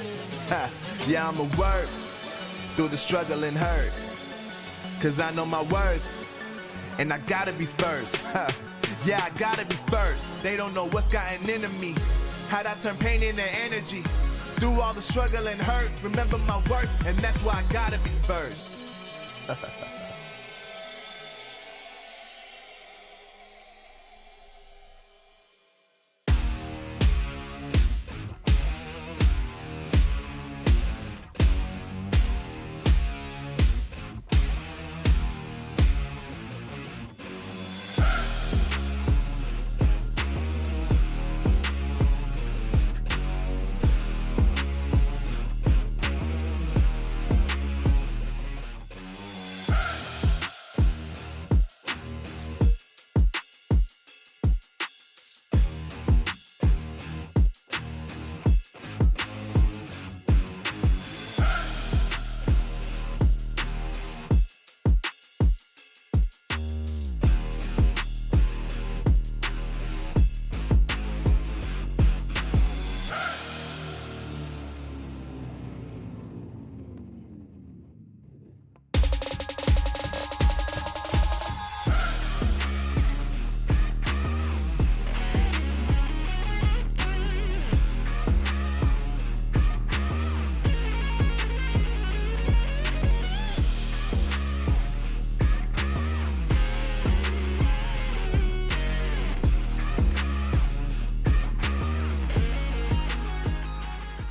Ha, yeah, I'ma work through the struggle and hurt, cause I know my worth, and I gotta be first. Ha, yeah, I gotta be first. They don't know what's gotten into me, how'd I turn pain into energy. Through all the struggle and hurt, remember my worth, and that's why I gotta be first.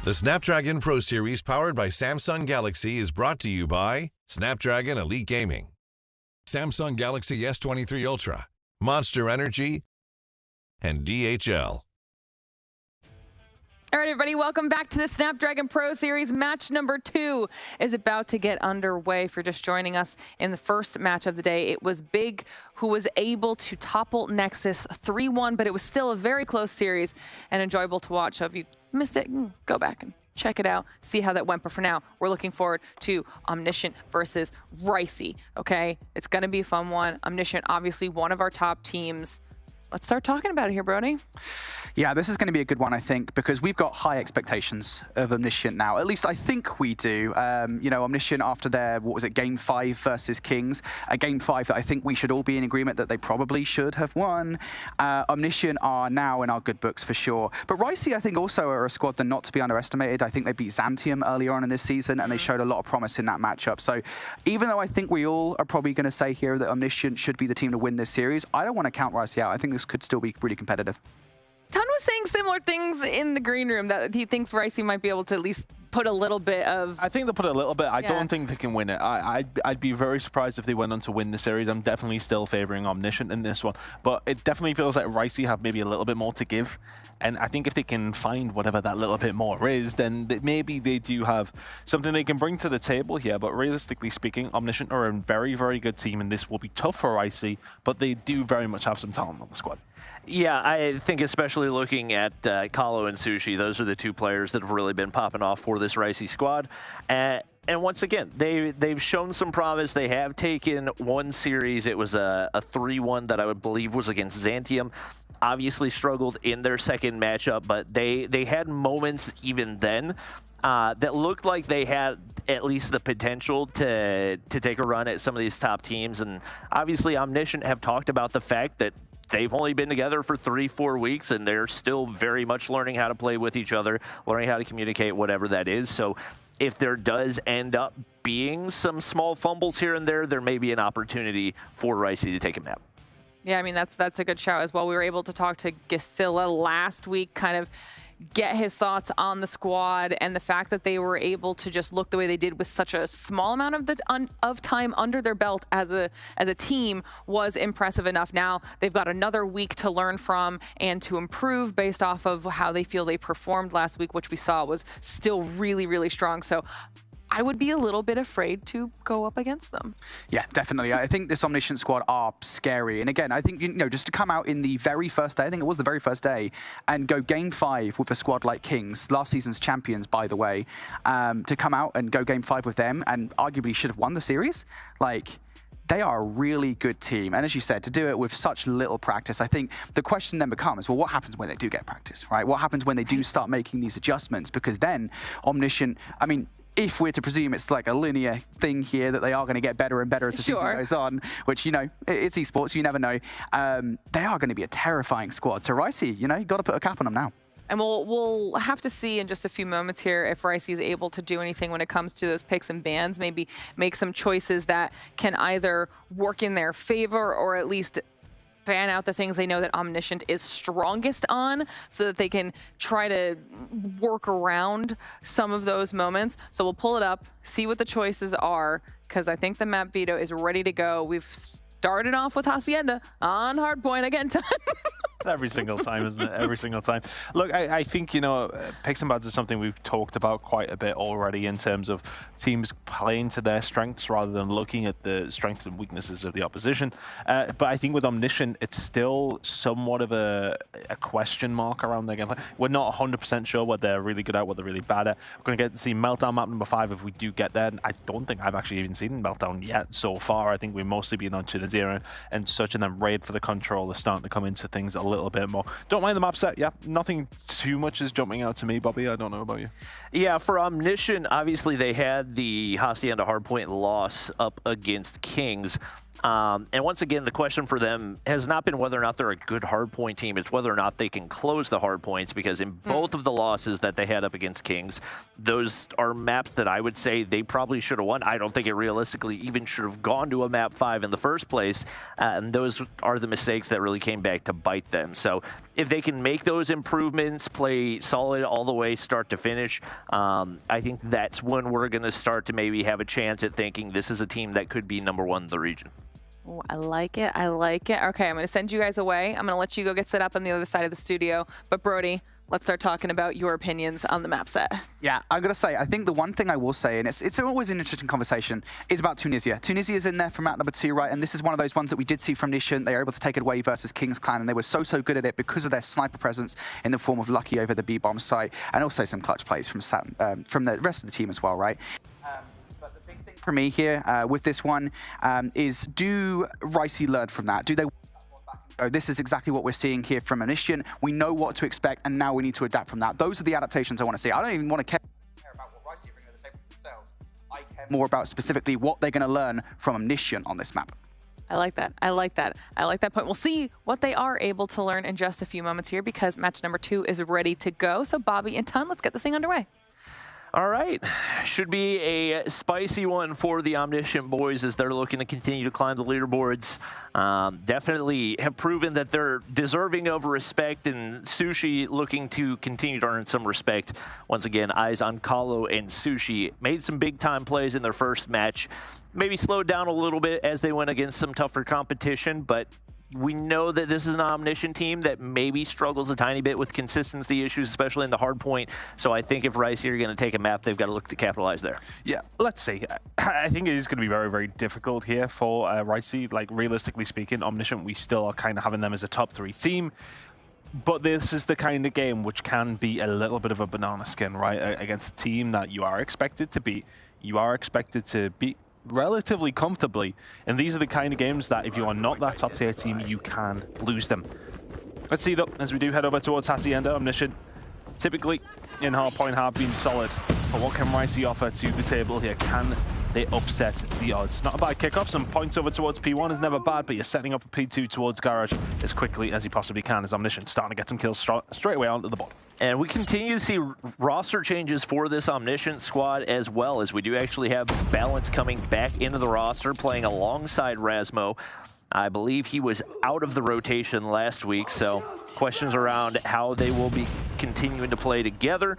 The Snapdragon Pro Series powered by Samsung Galaxy is brought to you by Snapdragon Elite Gaming, Samsung Galaxy S23 Ultra, Monster Energy, and DHL.
All right, everybody, welcome back to the Snapdragon Pro Series. Match number 2 is about to get underway. For just joining us in the first match of the day, it was Big who was able to topple Nexus 3-1, but it was still a very close series and enjoyable to watch. So if you missed it, go back and check it out, see how that went. But for now, we're looking forward to Omniscient versus Ricey, okay? It's going to be a fun one. Omniscient, obviously one of our top teams. Let's start talking about it here, Brody.
Yeah, this is going to be a good one, I think, because we've got high expectations of Omniscient now. At least I think we do. You know, Omniscient after their, what was it, Game 5 versus Kings, a Game 5 that I think we should all be in agreement that they probably should have won. Omniscient are now in our good books for sure. But Ricey, I think, also are a squad that not to be underestimated. I think they beat Zantium earlier on in this season, and they showed a lot of promise in that matchup. So even though I think we all are probably going to say here that Omniscient should be the team to win this series, I don't want to count Ricey out. I think this could still be really competitive.
Ton was saying similar things in the green room, that he thinks Ricey might be able to at least put a little bit of...
I think they'll put a little bit. I
Yeah.
don't think they can win it. I'd be very surprised if they went on to win the series. I'm definitely still favoring Omniscient in this one. But it definitely feels like Ricey have maybe a little bit more to give. And I think if they can find whatever that little bit more is, then maybe they do have something they can bring to the table here. But realistically speaking, Omniscient are a very, very good team, and this will be tough for Ricey, but they do very much have some talent on the squad.
Yeah, I think especially looking at Kalo and Sushi, those are the two players that have really been popping off for this Ricey squad. And once again, they've shown some promise. They have taken one series. It was a 3-1 that I would believe was against Zantium. Obviously struggled in their second matchup, but they had moments even then that looked like they had at least the potential to take a run at some of these top teams. And obviously Omniscient have talked about the fact that they've only been together for 3-4 weeks, and they're still very much learning how to play with each other, learning how to communicate, whatever that is. So if there does end up being some small fumbles here and there, there may be an opportunity for Ricey to take a map.
Yeah, I mean, that's a good shout as well. We were able to talk to Githilla last week, kind of get his thoughts on the squad and the fact that they were able to just look the way they did with such a small amount of time under their belt as a team was impressive enough. Now they've got another week to learn from and to improve based off of how they feel they performed last week, which we saw was still really, really strong. So I would be a little bit afraid to go up against them.
Yeah, definitely. I think this Omniscient squad are scary. And again, I think, you know, just to come out in the very first day, I think it was the very first day, and go Game 5 with a squad like Kings, last season's champions, by the way, to come out and go Game 5 with them and arguably should have won the series, like, they are a really good team. And as you said, to do it with such little practice, I think the question then becomes, well, what happens when they do get practice, right? What happens when they do start making these adjustments? Because then Omniscient, I mean, if we're to presume it's like a linear thing here, that they are going to get better and better as the season goes on, which, you know, it's esports, you never know. They are going to be a terrifying squad. So Ricey, you know, you got to put a cap on them now.
And we'll have to see in just a few moments here if Ricey is able to do anything when it comes to those picks and bans, maybe make some choices that can either work in their favor or at least ban out the things they know that Omniscient is strongest on so that they can try to work around some of those moments. So we'll pull it up, see what the choices are, because I think the map veto is ready to go. We've started off with Hacienda on hardpoint again.
Every single time, isn't it? Every single time. Look, I think, you know, picks and bans is something we've talked about quite a bit already in terms of teams playing to their strengths rather than looking at the strengths and weaknesses of the opposition. But I think with Omniscient, it's still somewhat of a question mark around their gameplay. We're not 100% sure what they're really good at, what they're really bad at. We're going to get to see Meltdown map number 5 if we do get there. I don't think I've actually even seen Meltdown yet so far. I think we've mostly been on Tunisia and such, and then Raid for the Control is starting to come into things a little bit more. Don't mind the map set, yeah. Nothing too much is jumping out to me, Bobby. I don't know about you.
Yeah, for Omniscient, obviously they had the Hacienda hardpoint loss up against Kings. And once again, the question for them has not been whether or not they're a good hardpoint team. It's whether or not they can close the hardpoints, because in both of the losses that they had up against Kings, those are maps that I would say they probably should have won. I don't think it realistically even should have gone to a map 5 in the first place. And those are the mistakes that really came back to bite them. So if they can make those improvements, play solid all the way start to finish, I think that's when we're going to start to maybe have a chance at thinking this is a team that could be #1 in the region.
Ooh, I like it. I like it. Okay, I'm going to send you guys away. I'm going to let you go get set up on the other side of the studio. But Brody, let's start talking about your opinions on the map set.
Yeah, I'm going to say, I think the one thing I will say, and it's always an interesting conversation, is about Tunisia. Tunisia is in there for map number 2, right? And this is one of those ones that we did see from Omniscient. They were able to take it away versus King's Clan, and they were so good at it because of their sniper presence in the form of Lucky over the B-bomb site, and also some clutch plays from the rest of the team as well, right? But the big thing for me here with this one is, do Ricey learn from that? Do they This is exactly what we're seeing here from Omniscient. We know what to expect, and now we need to adapt from that. Those are the adaptations I want to see. I don't even want to care about what Ricey are bringing to the table for themselves. I care more about specifically what they're going to learn from Omniscient on this map.
I like that. I like that. I like that point. We'll see what they are able to learn in just a few moments here because match number 2 is ready to go. So Bobby and Tun, let's get this thing underway.
All right. Should be a spicy one for the Omniscient boys as they're looking to continue to climb the leaderboards. Definitely have proven that they're deserving of respect, and Sushi looking to continue to earn some respect. Once again, eyes on Kahlo and Sushi. Made some big-time plays in their first match. Maybe slowed down a little bit as they went against some tougher competition, but we know that this is an Omniscient team that maybe struggles a tiny bit with consistency issues, especially in the hard point. So I think if Ricey are going to take a map, they've got to look to capitalize there.
Yeah, let's see. I think it is going to be very, very difficult here for Ricey. Like, realistically speaking, Omniscient, we still are kind of having them as a top 3 team. But this is the kind of game which can be a little bit of a banana skin, right? Against a team that you are expected to beat. You are expected to beat relatively comfortably, and these are the kind of games that if you are not that top tier team, you can lose them. Let's see though, as we do head over towards Hacienda. Omniscient typically in hardpoint have been solid, but what can Ricey offer to the table here? Can they upset the odds? Not a bad kickoff. Some points over towards P1 is never bad, but you're setting up a P2 towards Garage as quickly as you possibly can as Omniscient starting to get some kills straight away onto the bottom.
And we continue to see roster changes for this Omniscient squad as well, as we do actually have Balance coming back into the roster, playing alongside Rasmo. I believe he was out of the rotation last week, so questions around how they will be continuing to play together.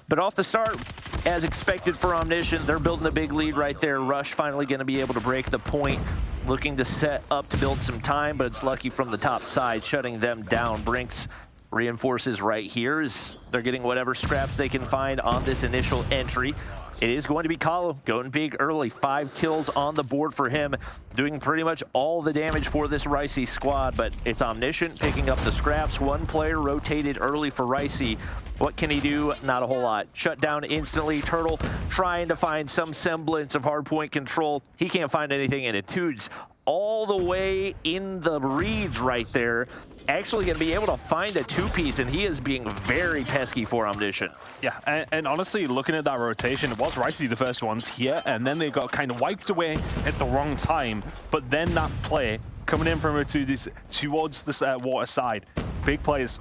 But off the start, as expected for Omniscient, they're building a big lead right there. Rush finally going to be able to break the point, looking to set up to build some time, but it's lucky from the top side, shutting them down. Brinks reinforces right here as they're getting whatever scraps they can find on this initial entry. It is going to be Kahlo going big early. 5 kills on the board for him, doing pretty much all the damage for this Ricey squad, but it's Omniscient picking up the scraps. 1 player rotated early for Ricey. What can he do? Not a whole lot. Shut down instantly. Turtle trying to find some semblance of hardpoint control. He can't find anything, and Etudes all the way in the reeds right there. Actually going to be able to find a 2-piece, and he is being very pesky for Omniscient.
Yeah, and honestly, looking at that rotation, it was Ricey the first ones here, and then they got kind of wiped away at the wrong time. But then that play coming in from Etudes towards the water side. Big plays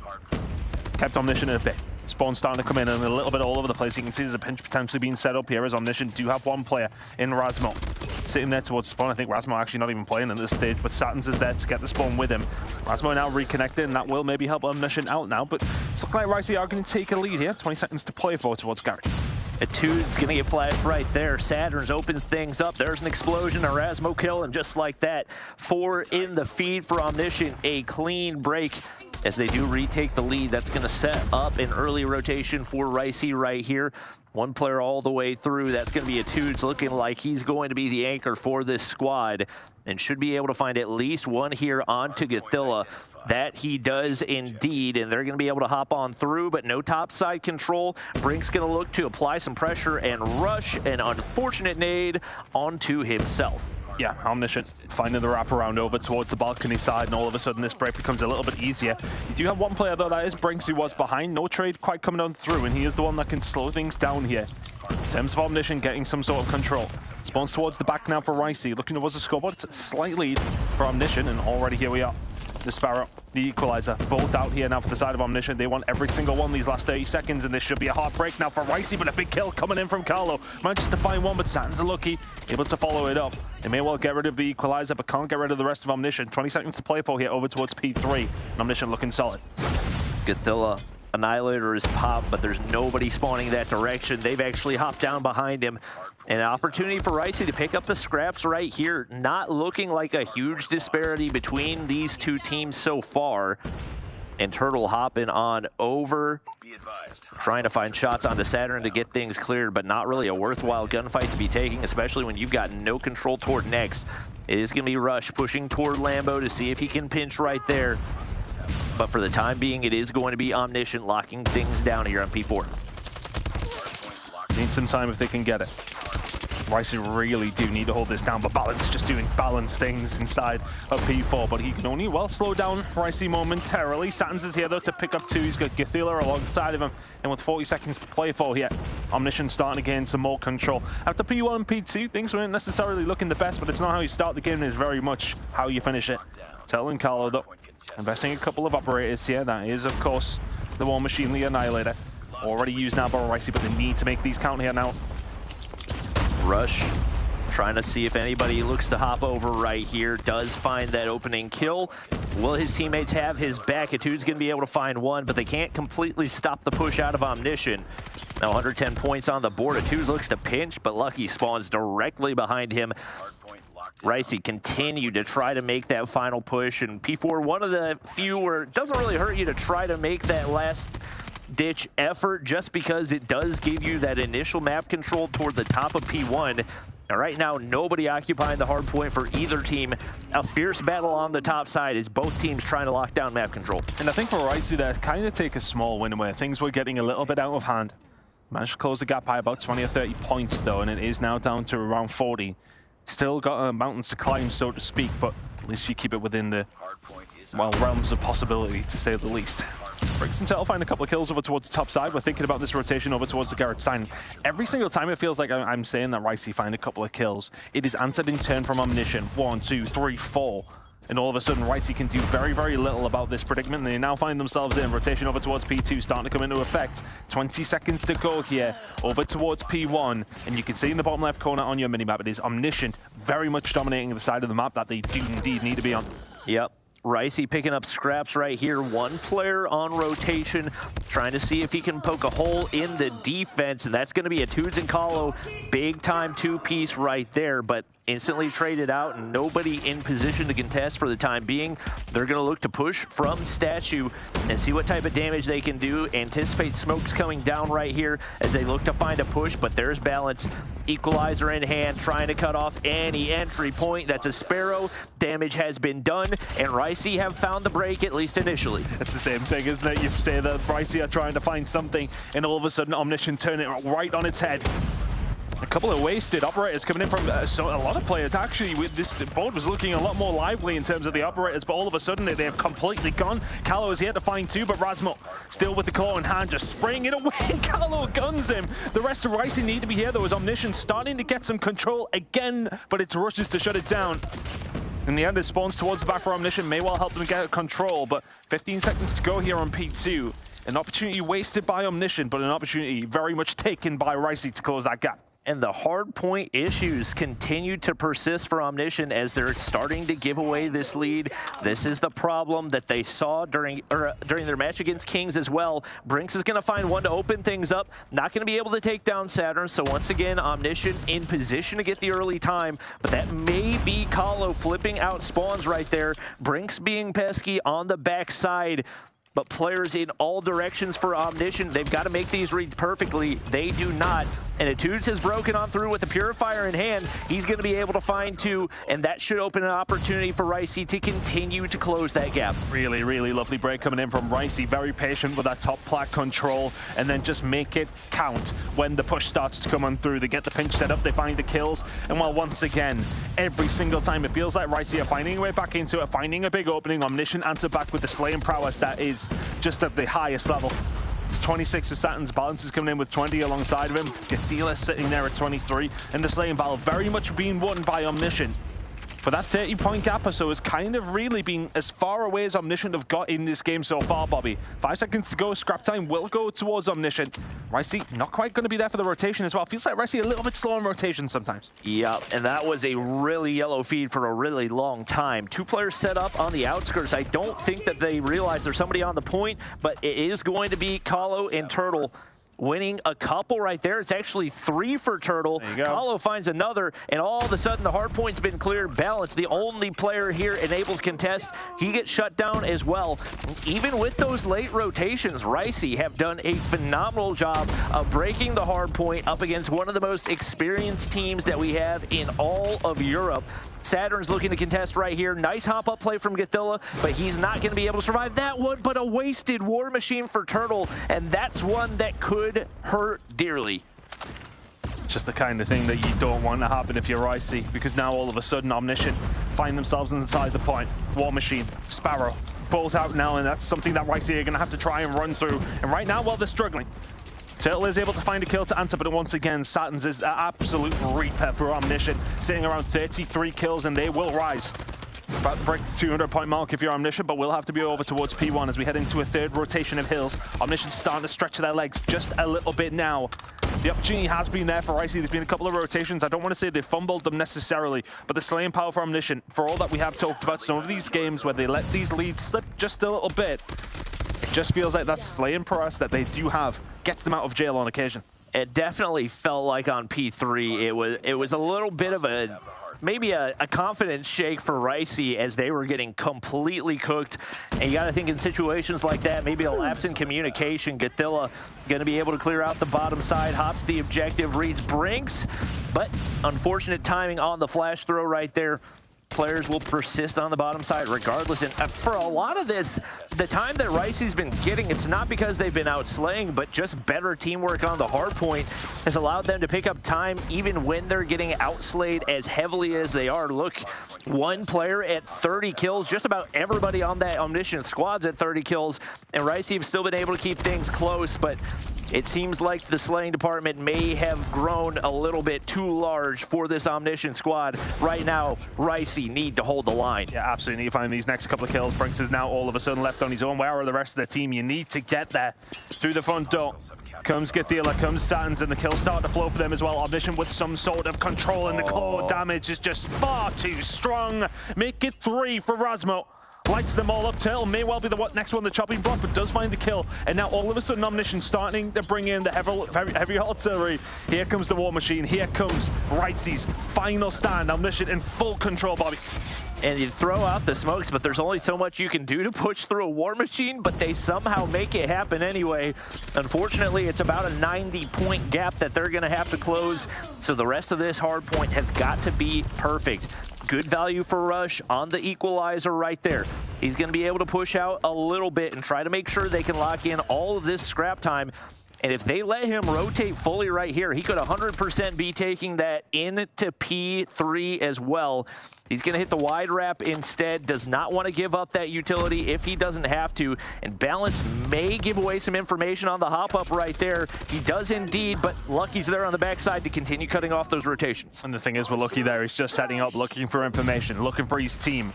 kept Omniscient in a bit. Spawn starting to come in and a little bit all over the place. You can see there's a pinch potentially being set up here as Omniscient do have 1 player in Rasmo sitting there towards spawn. I think Rasmo actually not even playing at this stage, but Satins is there to get the spawn with him. Rasmo now reconnected, and that will maybe help Omniscient out now, but it's looking like Ricey are going to take a lead here. 20 seconds to play for towards Gary.
Etudes gonna get flashed right there. Saturns opens things up. There's an explosion, a Rasmo kill, and just like that, 4 in the feed for Omniscient. A clean break as they do retake the lead. That's gonna set up an early rotation for Ricey right here. 1 player all the way through. That's gonna be Etudes, looking like he's going to be the anchor for this squad and should be able to find at least 1 here onto Gothilla. That he does indeed, and they're going to be able to hop on through, but no topside control. Brink's going to look to apply some pressure and rush an unfortunate nade onto himself.
Yeah, Omniscient finding the wraparound over towards the balcony side, and all of a sudden this break becomes a little bit easier. You do have 1 player though, that is Brinks, who was behind. No trade quite coming on through, and he is the one that can slow things down here. In terms of Omniscient getting some sort of control. Spawns towards the back now for Ricey, looking towards the scoreboard. It's a slight lead for Omniscient, and already here we are. The Sparrow, the Equalizer, both out here now for the side of Omniscient. They want every single one these last 30 seconds, and this should be a hard break now for Ricey, but a big kill coming in from Kahlo. Manages to find 1, but Satins are lucky, able to follow it up. They may well get rid of the Equalizer, but can't get rid of the rest of Omniscient. 20 seconds to play for here, over towards P3, and Omniscient looking solid.
Gothilla, Annihilator is popped, but there's nobody spawning that direction. They've actually hopped down behind him. An opportunity for Ricey to pick up the scraps right here. Not looking like a huge disparity between these 2 teams so far. And Turtle hopping on over, trying to find shots onto Saturn to get things cleared, but not really a worthwhile gunfight to be taking, especially when you've got no control toward Next. It is going to be Rush pushing toward Lambo to see if he can pinch right there. But for the time being, it is going to be Omniscient locking things down here on P4.
Need some time if they can get it. Ricey really do need to hold this down, but Balance just doing balance things inside of P4, but he can only well slow down Ricey momentarily. Satins is here though to pick up 2. He's got Gathila alongside of him, and with 40 seconds to play for here, Omniscient starting to gain some more control. After P1 and P2, things weren't necessarily looking the best, but it's not how you start the game, it's very much how you finish it. Telling Carlo though, investing a couple of operators here. That is, of course, the War Machine, the Annihilator. Already used now by Ricey, but they need to make these count here now.
Rush, trying to see if anybody looks to hop over right here. Does find that opening kill. Will his teammates have his back? Etude's going to be able to find one, but they can't completely stop the push out of Omniscient. Now 110 points on the board. Etude looks to pinch, but Lucky spawns directly behind him. Ricey continued to try to make that final push, and P4, one of the few where it doesn't really hurt you to try to make that last ditch effort, just because it does give you that initial map control toward the top of P1. And right now, nobody occupying the hard point for either team. A fierce battle on the top side as both teams trying to lock down map control.
And I think for Ricey, they kind of take a small win where things were getting a little bit out of hand. Managed to close the gap by about 20 or 30 points though, and it is now down to around 40. Still got mountains to climb, so to speak, but at least you keep it within the, well, realms of possibility, to say the least. Briggs and Turtle find a couple of kills over towards the top side. We're thinking about this rotation over towards the Garrett sign. Every single time it feels like I'm saying that Ricey find a couple of kills, it is answered in turn from Omniscient. 1, 2, 3, 4. And all of a sudden, Ricey can do very, very little about this predicament. They now find themselves in rotation over towards P2, starting to come into effect. 20 seconds to go here, over towards P1. And you can see in the bottom left corner on your minimap, it is Omniscient very much dominating the side of the map that they do indeed need to be on.
Yep. Ricey picking up scraps right here. One player on rotation, trying to see if he can poke a hole in the defense, and that's going to be Etudes and Kahlo. Big time two-piece right there, but instantly traded out and nobody in position to contest for the time being. They're going to look to push from Statue and see what type of damage they can do. Anticipate smokes coming down right here as they look to find a push, but there's Balance. Equalizer in hand, trying to cut off any entry point. That's a Sparrow. Damage has been done, and Ricey have found the break, at least initially.
It's the same thing, isn't it? You say that Ricey are trying to find something, and all of a sudden Omniscient turn it right on its head. A couple of wasted operators coming in from a lot of players. Actually, with this board was looking a lot more lively in terms of the operators, but all of a sudden they have completely gone. Kahlo is here to find 2, but Rasmo still with the claw in hand, just spraying it away. Kahlo guns him. The rest of Ricey need to be here though, as Omniscient starting to get some control again, but it's rushes to shut it down. In the end, it spawns towards the back for Omniscient, may well help them get control, but 15 seconds to go here on P2. An opportunity wasted by Omniscient, but an opportunity very much taken by Ricey to close that gap.
And the hard point issues continue to persist for Omniscient as they're starting to give away this lead. This is the problem that they saw during their match against Kings as well. Brinks is going to find one to open things up. Not going to be able to take down Saturn. So once again, Omniscient in position to get the early time. But that may be Kahlo flipping out spawns right there. Brinks being pesky on the backside. But players in all directions for Omniscient, they've got to make these reads perfectly. They do not. And Etudes has broken on through with the Purifier in hand. He's going to be able to find 2, and that should open an opportunity for Ricey to continue to close that gap.
Really, really lovely break coming in from Ricey. Very patient with that top plat control, and then just make it count when the push starts to come on through. They get the pinch set up, they find the kills, and well, once again, every single time it feels like Ricey are finding a way back into it, finding a big opening. Omniscient answer back with the slaying prowess that is just at the highest level. It's 26 to Saturn's. Balance is coming in with 20 alongside of him. Gathila sitting there at 23. And the slaying battle very much being won by Omniscient. But that 30-point gap or so has kind of really been as far away as Omniscient have got in this game so far, Bobby. 5 seconds to go. Scrap time will go towards Omniscient. Ricey not quite going to be there for the rotation as well. Feels like Ricey a little bit slow in rotation sometimes.
Yep, and that was a really yellow feed for a really long time. 2 players set up on the outskirts. I don't think that they realize there's somebody on the point, but it is going to be Kahlo and Turtle winning a couple right there. It's actually 3 for Turtle. Kahlo finds another, and all of a sudden the hard point's been cleared. Balance, the only player here enables contest. He gets shut down as well. Even with those late rotations, Ricey have done a phenomenal job of breaking the hard point up against one of the most experienced teams that we have in all of Europe. Saturn's looking to contest right here. Nice hop-up play from Gathila, but he's not going to be able to survive that one, but a wasted War Machine for Turtle, and that's one that could hurt dearly.
just the kind of thing that you don't want to happen if you're Ricey, because now all of a sudden Omniscient find themselves inside the point. War Machine, Sparrow, both out now, and that's something that Ricey are going to have to try and run through. And right now, while they're struggling, Turtle is able to find a kill to answer, but once again, Satins is an absolute reaper for Omniscient, sitting around 33 kills, and they will rise. About to break the 200-point mark if you're Omniscient, but we'll have to be over towards P1 as we head into a third rotation of hills. Omniscient starting to stretch their legs just a little bit now. The opportunity has been there for Ricey. There's been a couple of rotations. I don't want to say they fumbled them necessarily, but the slaying power for Omniscient, for all that we have talked about some of these games where they let these leads slip just a little bit, it just feels like that slaying prowess that they do have gets them out of jail on occasion.
It definitely felt like on P3, it was a little bit of maybe a confidence shake for Ricey as they were getting completely cooked. And you got to think in situations like that, maybe a lapse in communication. Godzilla going to be able to clear out the bottom side, hops the objective, reads Brinks, but unfortunate timing on the flash throw right there. Players will persist on the bottom side regardless. And for a lot of this, the time that Ricey's been getting, it's not because they've been out slaying, but just better teamwork on the hard point has allowed them to pick up time even when they're getting outslayed as heavily as they are. Look, one player at 30 kills, just about everybody on that Omniscient squad's at 30 kills, and Ricey have still been able to keep things close, but it seems like the slaying department may have grown a little bit too large for this Omniscient squad. Right now, Ricey need to hold the line.
Yeah, absolutely. You find these next couple of kills. Brinks is now all of a sudden left on his own. Where are the rest of the team? You need to get there. Through the front door comes Godzilla, comes Satins, and the kills start to flow for them as well. Omniscient with some sort of control, and the core damage is just far too strong. Make it 3 for Rasmo. Lights them all up. Turtle may well be the next one, the chopping block, but does find the kill. And now all of a sudden Omniscient starting to bring in the heavy artillery. Here comes the War Machine. Here comes Ricey's final stand. Omniscient in full control, Bobby.
And you throw out the smokes, but there's only so much you can do to push through a War Machine, but they somehow make it happen anyway. Unfortunately, it's about a 90-point gap that they're going to have to close, so the rest of this hard point has got to be perfect. Good value for Rush on the equalizer right there. He's going to be able to push out a little bit and try to make sure they can lock in all of this scrap time. And if they let him rotate fully right here, he could 100% be taking that into P3 as well. He's going to hit the wide wrap instead, does not want to give up that utility if he doesn't have to. And Balance may give away some information on the hop-up right there. He does indeed, but Lucky's there on the backside to continue cutting off those rotations.
And the thing is, with Lucky there, he's just setting up, looking for information, looking for his team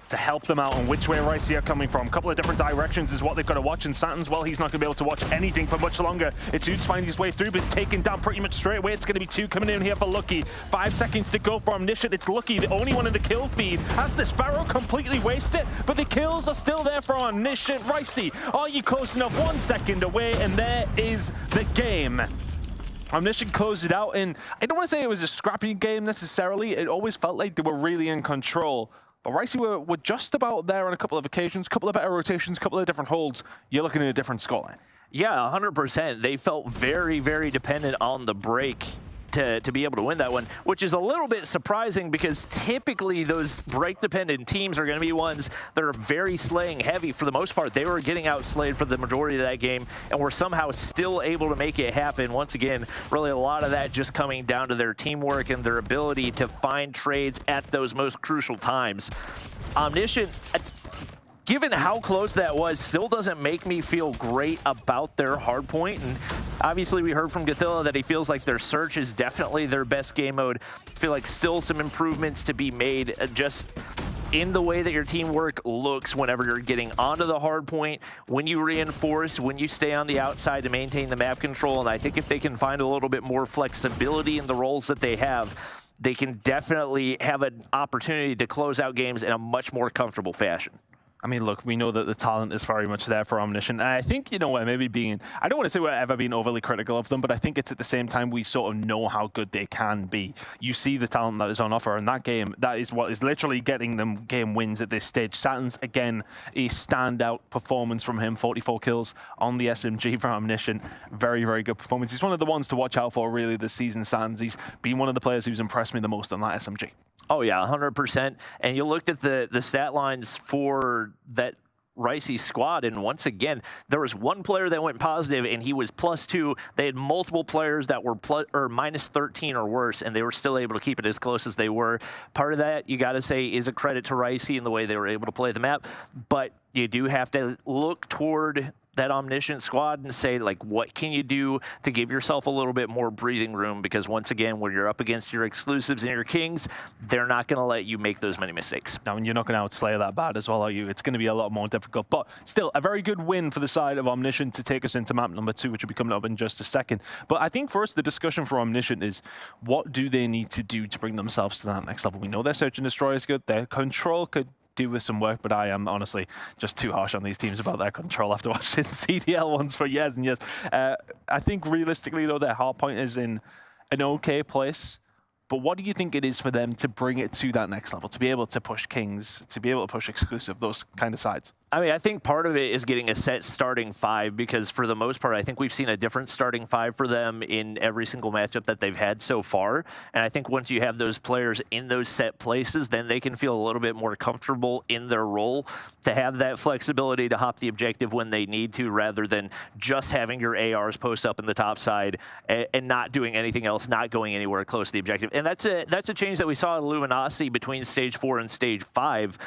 to help them out on which way Ricey are coming from. A couple of different directions is what they've got to watch, and Satins, well, he's not going to be able to watch anything for much longer. Etude's finding his way through, but taken down pretty much straight away. It's going to be 2 coming in here for Lucky. 5 seconds to go for Omniscient. It's Lucky, the only one in the kill feed. Has the Sparrow completely wasted, but the kills are still there for Omniscient. Ricey, are you close enough? 1 second away, and there is the game. Omniscient closed it out, and I don't want to say it was a scrappy game necessarily. It always felt like they were really in control. But Ricey were just about there on a couple of occasions, a couple of better rotations, a couple of different holds. You're looking at a different scoreline.
Yeah, 100%. They felt very, very dependent on the break to be able to win that one, which is a little bit surprising because typically those break-dependent teams are going to be ones that are very slaying heavy. For the most part, they were getting outslayed for the majority of that game and were somehow still able to make it happen. Once again, really a lot of that just coming down to their teamwork and their ability to find trades at those most crucial times. Omniscient, given how close that was, still doesn't make me feel great about their hard point. And obviously we heard from Godzilla that he feels like their search is definitely their best game mode. I feel like still some improvements to be made just in the way that your teamwork looks whenever you're getting onto the hard point, when you reinforce, when you stay on the outside to maintain the map control. And I think if they can find a little bit more flexibility in the roles that they have, they can definitely have an opportunity to close out games in a much more comfortable fashion.
I mean, look, we know that the talent is very much there for Omniscient. And I think, you know, maybe being, I don't want to say we're ever being overly critical of them, but I think it's at the same time we sort of know how good they can be. You see the talent that is on offer in that game. That is what is literally getting them game wins at this stage. Satins, again, a standout performance from him. 44 kills on the SMG for Omniscient. Very, very good performance. He's one of the ones to watch out for, really, this season, Satins. He's been one of the players who's impressed me the most on that SMG.
Oh, yeah, 100%. And you looked at the stat lines for that Ricey's squad, and once again, there was one player that went positive, and he was +2. They had multiple players that were -13 or worse, and they were still able to keep it as close as they were. Part of that, you got to say, is a credit to Ricey and the way they were able to play the map, but you do have to look toward that Omniscient squad and say, like, what can you do to give yourself a little bit more breathing room? Because once again, when you're up against your exclusives and your kings, they're not going to let you make those many mistakes.
I mean, you're not going to outslay that bad as well, are you? It's going to be a lot more difficult. But still, a very good win for the side of Omniscient to take us into map number 2, which will be coming up in just a second. But I think for us, the discussion for Omniscient is, what do they need to do to bring themselves to that next level? We know their Search and Destroy is good. Their control could do with some work, but I am honestly just too harsh on these teams about their control after watching CDL ones for years and years. I think realistically, though, their hard point is in an okay place. But what do you think it is for them to bring it to that next level, to be able to push Kings, to be able to push exclusive, those kind of sides?
I mean, I think part of it is getting a set starting 5, because for the most part, I think we've seen a different starting 5 for them in every single matchup that they've had so far. And I think once you have those players in those set places, then they can feel a little bit more comfortable in their role to have that flexibility to hop the objective when they need to, rather than just having your ARs post up in the top side and not doing anything else, not going anywhere close to the objective. And that's a change that we saw in Luminosity between Stage 4 and Stage 5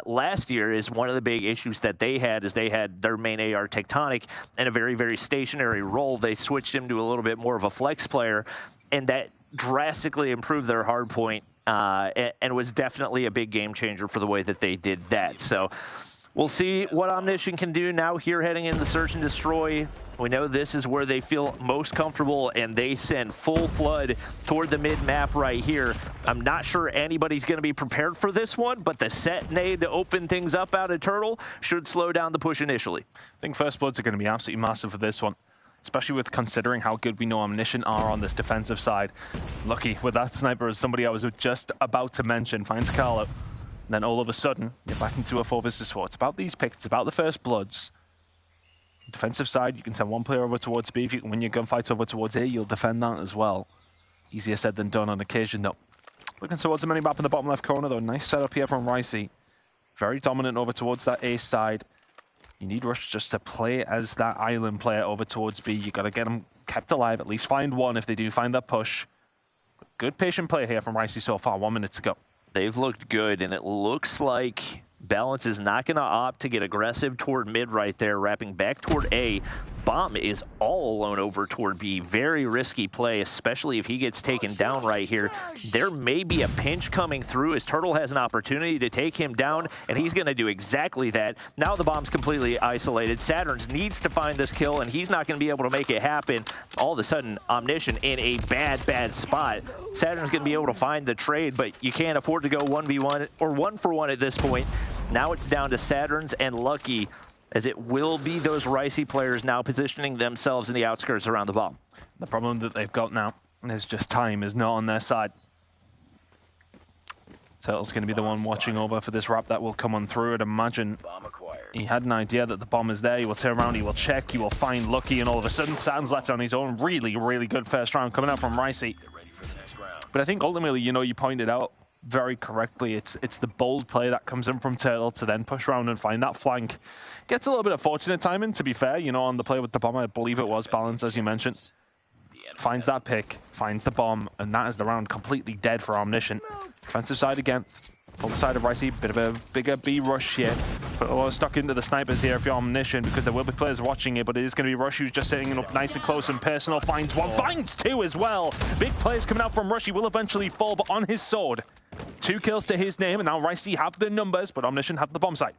last year. Is one of the big issues that they had is they had their main AR Tectonic in a very, very stationary role. They switched him to a little bit more of a flex player, and that drastically improved their hard point and was definitely a big game changer for the way that they did that. So we'll see what Omniscient can do now here heading into Search and Destroy. We know this is where they feel most comfortable, and they send full flood toward the mid-map right here. I'm not sure anybody's going to be prepared for this one, but the set nade to open things up out of Turtle should slow down the push initially.
I think First Bloods are going to be absolutely massive for this one, especially with considering how good we know Omniscient are on this defensive side. Lucky with that sniper as somebody I was just about to mention finds Carlo. And then all of a sudden, you're back into a 4 versus 4. It's about these picks, it's about the First Bloods. Defensive side, you can send one player over towards B. If you can win your gunfight over towards A, you'll defend that as well. Easier said than done on occasion, though. Looking towards the mini-map in the bottom left corner, though. Nice setup here from Ricey. Very dominant over towards that A side. You need Rush just to play as that island player over towards B. You got to get them kept alive, at least find one if they do find that push. Good patient play here from Ricey so far. 1 minute to go.
They've looked good, and it looks like Balance is not going to opt to get aggressive toward mid right there, wrapping back toward A. Bomb is all alone over toward B. Very risky play, especially if he gets taken down right here. There may be a pinch coming through as Turtle has an opportunity to take him down, and he's going to do exactly that. Now the bomb's completely isolated. Saturns needs to find this kill, and he's not going to be able to make it happen. All of a sudden, Omniscient in a bad spot. Saturn's going to be able to find the trade, but you can't afford to go 1v1 or 1-for-1 at this point. Now it's down to Saturns and Lucky, as it will be those Ricey players now positioning themselves in the outskirts around the bomb.
The problem that they've got now is just time is not on their side. Turtle's going to be the one watching over for this wrap that will come on through. I'd imagine he had an idea that the bomb is there. He will turn around, he will check, he will find Lucky, and all of a sudden Saturn's left on his own. Really, really good first round coming out from Ricey. But I think ultimately, you know, you pointed out very correctly, it's the bold play that comes in from Turtle to then push around and find that flank. Gets a little bit of fortunate timing, to be fair, you know, on the play with the bomb. I believe it was Balance, as you mentioned. Finds that pick, finds the bomb, and that is the round completely dead for Omniscient. Defensive side again. Full side of Ricey, bit of a bigger B rush here. Put a lot of stuck into the snipers here if you're Omniscient, because there will be players watching it, but it is going to be Rush who's just sitting up nice and close, and Personal finds one, finds two as well. Big plays coming out from Rush. He will eventually fall, but on his sword. 2 kills to his name, and now Ricey have the numbers, but Omniscient have the bomb site.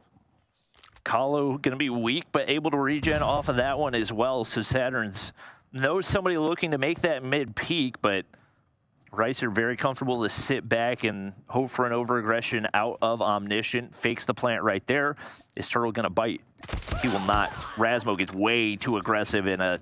Kahlo going to be weak, but able to regen off of that one as well. So Saturn's knows somebody looking to make that mid-peak, but Ricey are very comfortable to sit back and hope for an over-aggression out of Omniscient. Fakes the plant right there. Is Turtle going to bite? He will not. Rasmo gets way too aggressive in a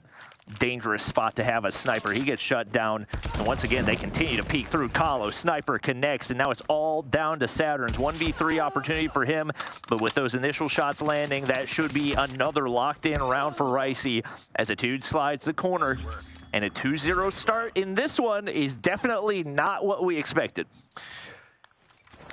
dangerous spot to have a sniper. He gets shut down, and once again they continue to peek through. Kahlo, sniper connects, and now it's all down to Saturn's 1v3 opportunity for him, but with those initial shots landing, that should be another locked in round for Ricey as Etude slides the corner, and a 2-0 start in this one is definitely not what we expected.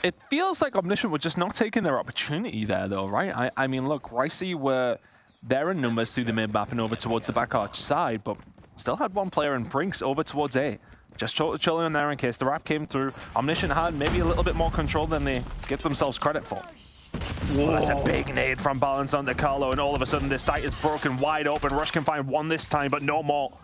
It feels like Omniscient were just not taking their opportunity there, though, right? I mean, look, Ricey were there in numbers through the mid-map and over towards the back arch side, but still had one player in Brinks over towards A. Just chilling on there in case the wrap came through. Omniscient had maybe a little bit more control than they give themselves credit for. Whoa. That's a big nade from Balance onto Carlo, and all of a sudden this site is broken wide open. Rush can find one this time, but no more.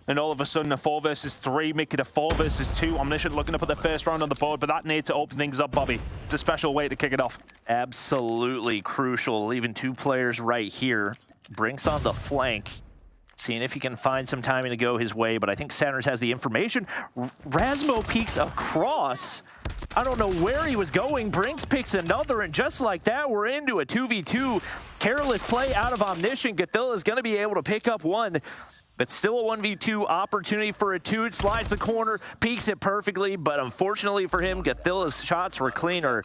And all of a sudden a 4 versus 3, make it a 4 versus 2. Omniscient looking to put the first round on the board, but that nade to open things up, Bobby. It's a special way to kick it off.
Absolutely crucial, leaving 2 players right here. Brinks on the flank, seeing if he can find some timing to go his way, but I think Saturn's has the information. Rasmo peeks across. I don't know where he was going. Brinks picks another, and just like that, we're into a 2v2. Careless play out of Omniscient. Gothilla is going to be able to pick up one, but still a 1v2 opportunity for a 2. It slides the corner, peeks it perfectly, but unfortunately for him, Gothilla's shots were cleaner.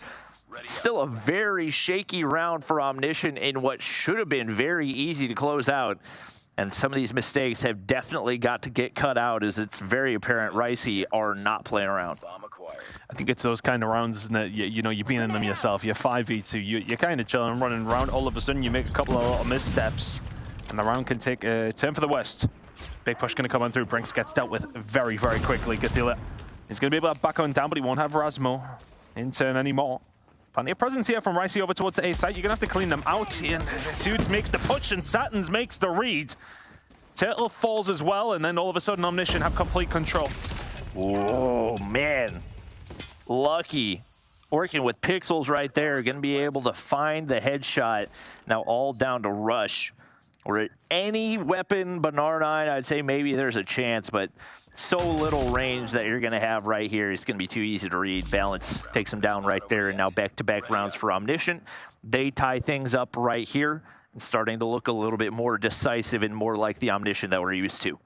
Still a very shaky round for Omniscient in what should have been very easy to close out. And some of these mistakes have definitely got to get cut out, as it's very apparent Ricey are not playing around.
I think it's those kind of rounds that, you know, you've been in them yourself. You're 5v2, you're kind of chilling, running around. All of a sudden, you make a couple of little missteps, and the round can take a turn for the West. Big push going to come on through. Brinks gets dealt with very, very quickly. Gothilla is going to be able to back on down, but he won't have Rasmo in turn anymore. Plenty of presence here from Ricey over towards the A site. You're going to have to clean them out. And Tudes makes the push, and Satins makes the read. Turtle falls as well, and then all of a sudden Omniscient have complete control.
Oh, man. Lucky. Working with pixels right there. Going to be able to find the headshot. Now all down to Rush. Or at any weapon but an R9, I'd say maybe there's a chance, but so little range that you're going to have right here. It's going to be too easy to read. Balance takes him down right there, and now back-to-back rounds for Omniscient. They tie things up right here, and starting to look a little bit more decisive and more like the Omniscient that we're used to.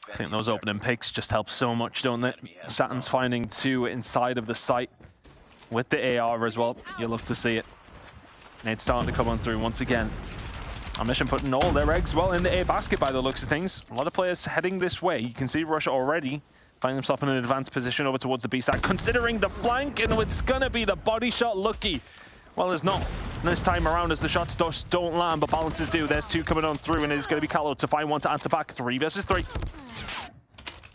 I think those opening picks just help so much, don't they? Saturn's finding 2 inside of the site with the AR as well. You'll love to see it. And it's starting to come on through once again. Omniscient putting all their eggs well in the A basket by the looks of things. A lot of players heading this way. You can see Rush already finding himself in an advanced position over towards the B side, considering the flank, and it's gonna be the body shot lucky. Well, it's not this time around, as the shots just don't land, but balances do. There's 2 coming on through, and it's gonna be Carlo to find one to answer back. 3 versus 3.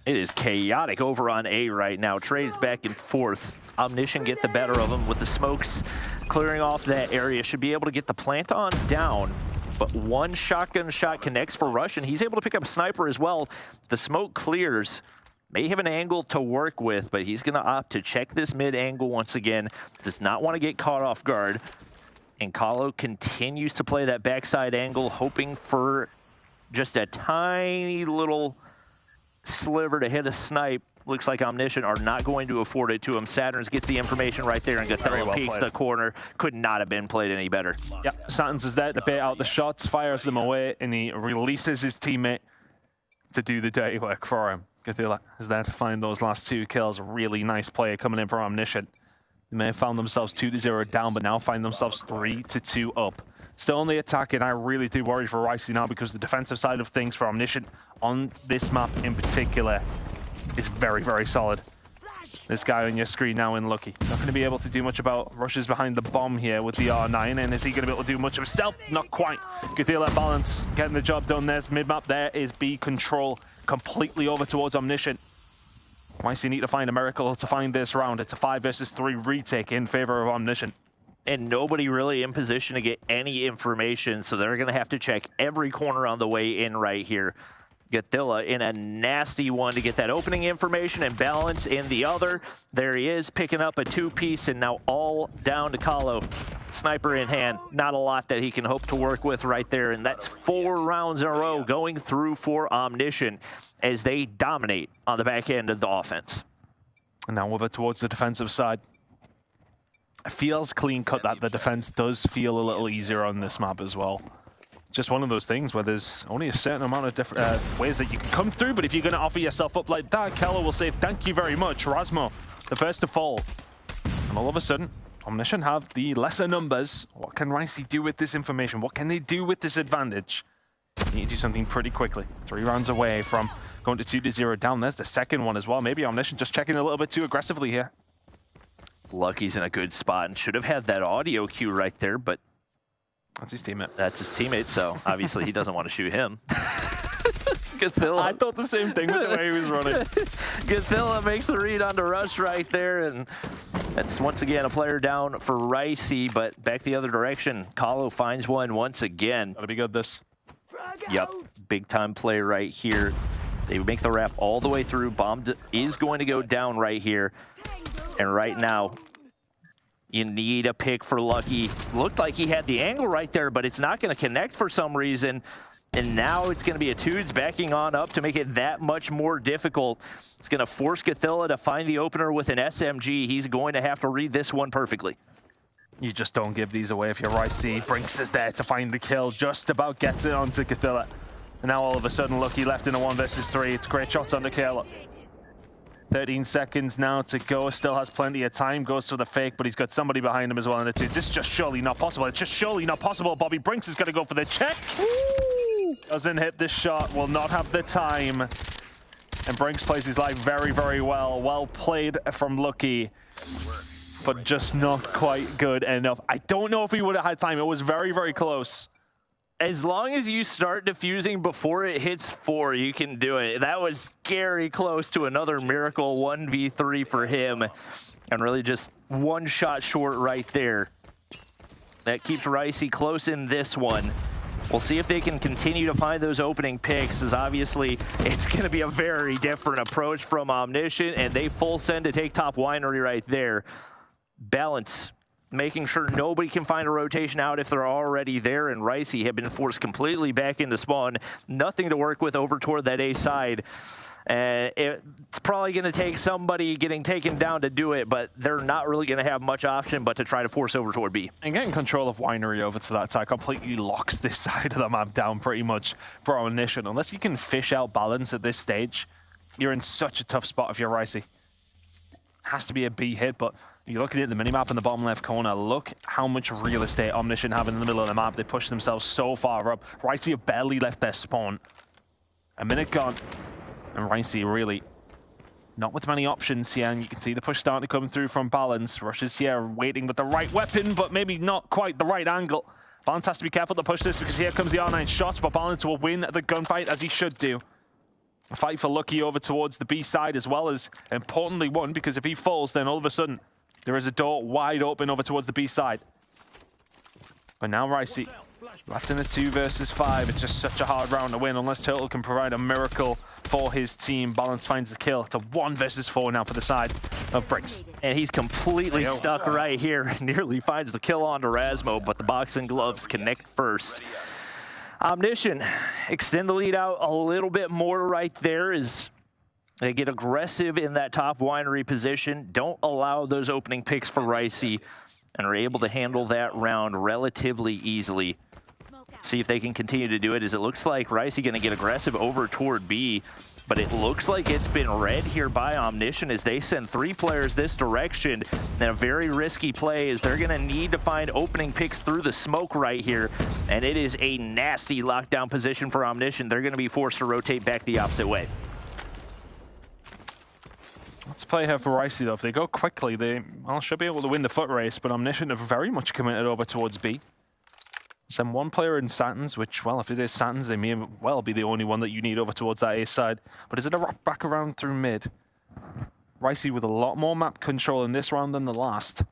It is chaotic over on A right now. Trades back and forth. Omniscient get the better of them with the smokes clearing off that area. Should be able to get the plant on down, but one shotgun shot connects for Rush, and he's able to pick up a sniper as well. The smoke clears. May have an angle to work with, but he's going to opt to check this mid angle once again. Does not want to get caught off guard. And Carlo continues to play that backside angle, hoping for just a tiny little sliver to hit a snipe. Looks like Omniscient are not going to afford it to him. Saturns gets the information right there, and Gothilla peeks the corner. Could not have been played any better.
Yep, Saturns is there to bait out the shots, fires them away, and he releases his teammate to do the dirty work for him. Gothilla is there to find those last 2 kills. Really nice play coming in for Omniscient. They may have found themselves 2-0 down, but now find themselves 3-2 up. Still on the attack, and I really do worry for Ricey now, because the defensive side of things for Omniscient on this map in particular is very, very solid. This guy on your screen now in Lucky. Not going to be able to do much about Rushes behind the bomb here with the R9, and is he going to be able to do much of himself? Not quite. Gothilla Balance getting the job done. There's mid-map. There is B control completely over towards Omniscient. Ricey need to find a miracle to find this round. It's a 5 versus 3 retake in favor of Omniscient.
And nobody really in position to get any information, so they're going to have to check every corner on the way in right here. Gothilla in a nasty one to get that opening information, and Balance in the other. There he is, picking up a 2-piece, and now all down to Carlo. Sniper in hand. Not a lot that he can hope to work with right there, and that's 4 rounds in a row going through for Omniscient as they dominate on the back end of the offense.
And now over towards the defensive side. It feels clean-cut that the defense does feel a little easier on this map as well. Just one of those things where there's only a certain amount of different ways that you can come through, but if you're going to offer yourself up like that, Keller will say thank you very much. Rasmo, the first to fall. And all of a sudden, Omniscient have the lesser numbers. What can Ricey do with this information? What can they do with this advantage? They need to do something pretty quickly. 3 rounds away from going to 2-0 down. There's the second one as well. Maybe Omniscient just checking a little bit too aggressively here.
Lucky's in a good spot and should have had that audio cue right there, but
that's his teammate.
That's his teammate, so obviously he doesn't want to shoot him. Godzilla.
I thought the same thing with the way he was running.
Godzilla makes the read onto Rush right there, and that's once again a player down for Ricey, but back the other direction. Kahlo finds one once again.
Gotta be good this.
Yep, big time play right here. They make the wrap all the way through. Bomb is going to go down right here. And right now, you need a pick for Lucky. Looked like he had the angle right there, but it's not going to connect for some reason. And now it's going to be a Tudes backing on up to make it that much more difficult. It's going to force Godzilla to find the opener with an SMG. He's going to have to read this one perfectly.
You just don't give these away if you're Ricey. Brinks is there to find the kill. Just about gets it onto Godzilla. And now all of a sudden, Lucky left in a 1 versus 3. It's great shots on the kill. 13 seconds now to go. Still has plenty of time. Goes for the fake, but he's got somebody behind him as well in the Tudes. This is just surely not possible. It's just surely not possible. Bobby Brinks is going to go for the check. Woo! Doesn't hit the shot. Will not have the time. And Brinks plays his life very, very well. Well played from Lucky, but just not quite good enough. I don't know if he would have had time. It was very, very close.
As long as you start defusing before it hits 4, you can do it. That was scary close to another miracle 1v3 for him. And really just one shot short right there. That keeps Ricey close in this one. We'll see if they can continue to find those opening picks, as obviously it's going to be a very different approach from Omniscient, and they full send to take top winery right there. Balance, making sure nobody can find a rotation out if they're already there, and Ricey have been forced completely back into spawn. Nothing to work with over toward that A side. It's probably going to take somebody getting taken down to do it, but they're not really going to have much option but to try to force over toward B.
And getting control of Winery over to that side completely locks this side of the map down pretty much for Omniscient. Unless you can fish out balance at this stage, you're in such a tough spot if you're Ricey. Has to be a B hit, but you're looking at the minimap in the bottom left corner. Look how much real estate Omniscient have in the middle of the map. They push themselves so far up. Ricey have barely left their spawn. A minute gone. And Ricey really not with many options here, and you can see the push starting to come through from Balance. Rushes here, waiting with the right weapon, but maybe not quite the right angle. Balance has to be careful to push this because here comes the R9 shots, but Balance will win the gunfight as he should do. A fight for Lucky over towards the B side as well as, importantly, one, because if he falls, then all of a sudden there is a door wide open over towards the B side. But now Ricey left in the 2 versus 5. It's just such a hard round to win unless Turtle can provide a miracle for his team. Balance finds the kill. It's a 1 versus 4 now for the side of Brinks.
And he's completely stuck right here. Nearly finds the kill onto Rasmo, but the boxing gloves connect first. Omniscient extend the lead out a little bit more right there as they get aggressive in that top winery position. Don't allow those opening picks for Ricey and are able to handle that round relatively easily. See if they can continue to do it, as it looks like Ricey going to get aggressive over toward B, but it looks like it's been read here by Omniscient as they send 3 players this direction, and a very risky play as they're going to need to find opening picks through the smoke right here, and it is a nasty lockdown position for Omniscient. They're going to be forced to rotate back the opposite way.
Let's play here for Ricey though. If they go quickly, they should be able to win the foot race, but Omniscient have very much committed over towards B. Send 1 player in Satins, which, well, if it is Satins, they may well be the only one that you need over towards that A side. But is it a rock back around through mid? Ricey with a lot more map control in this round than the last.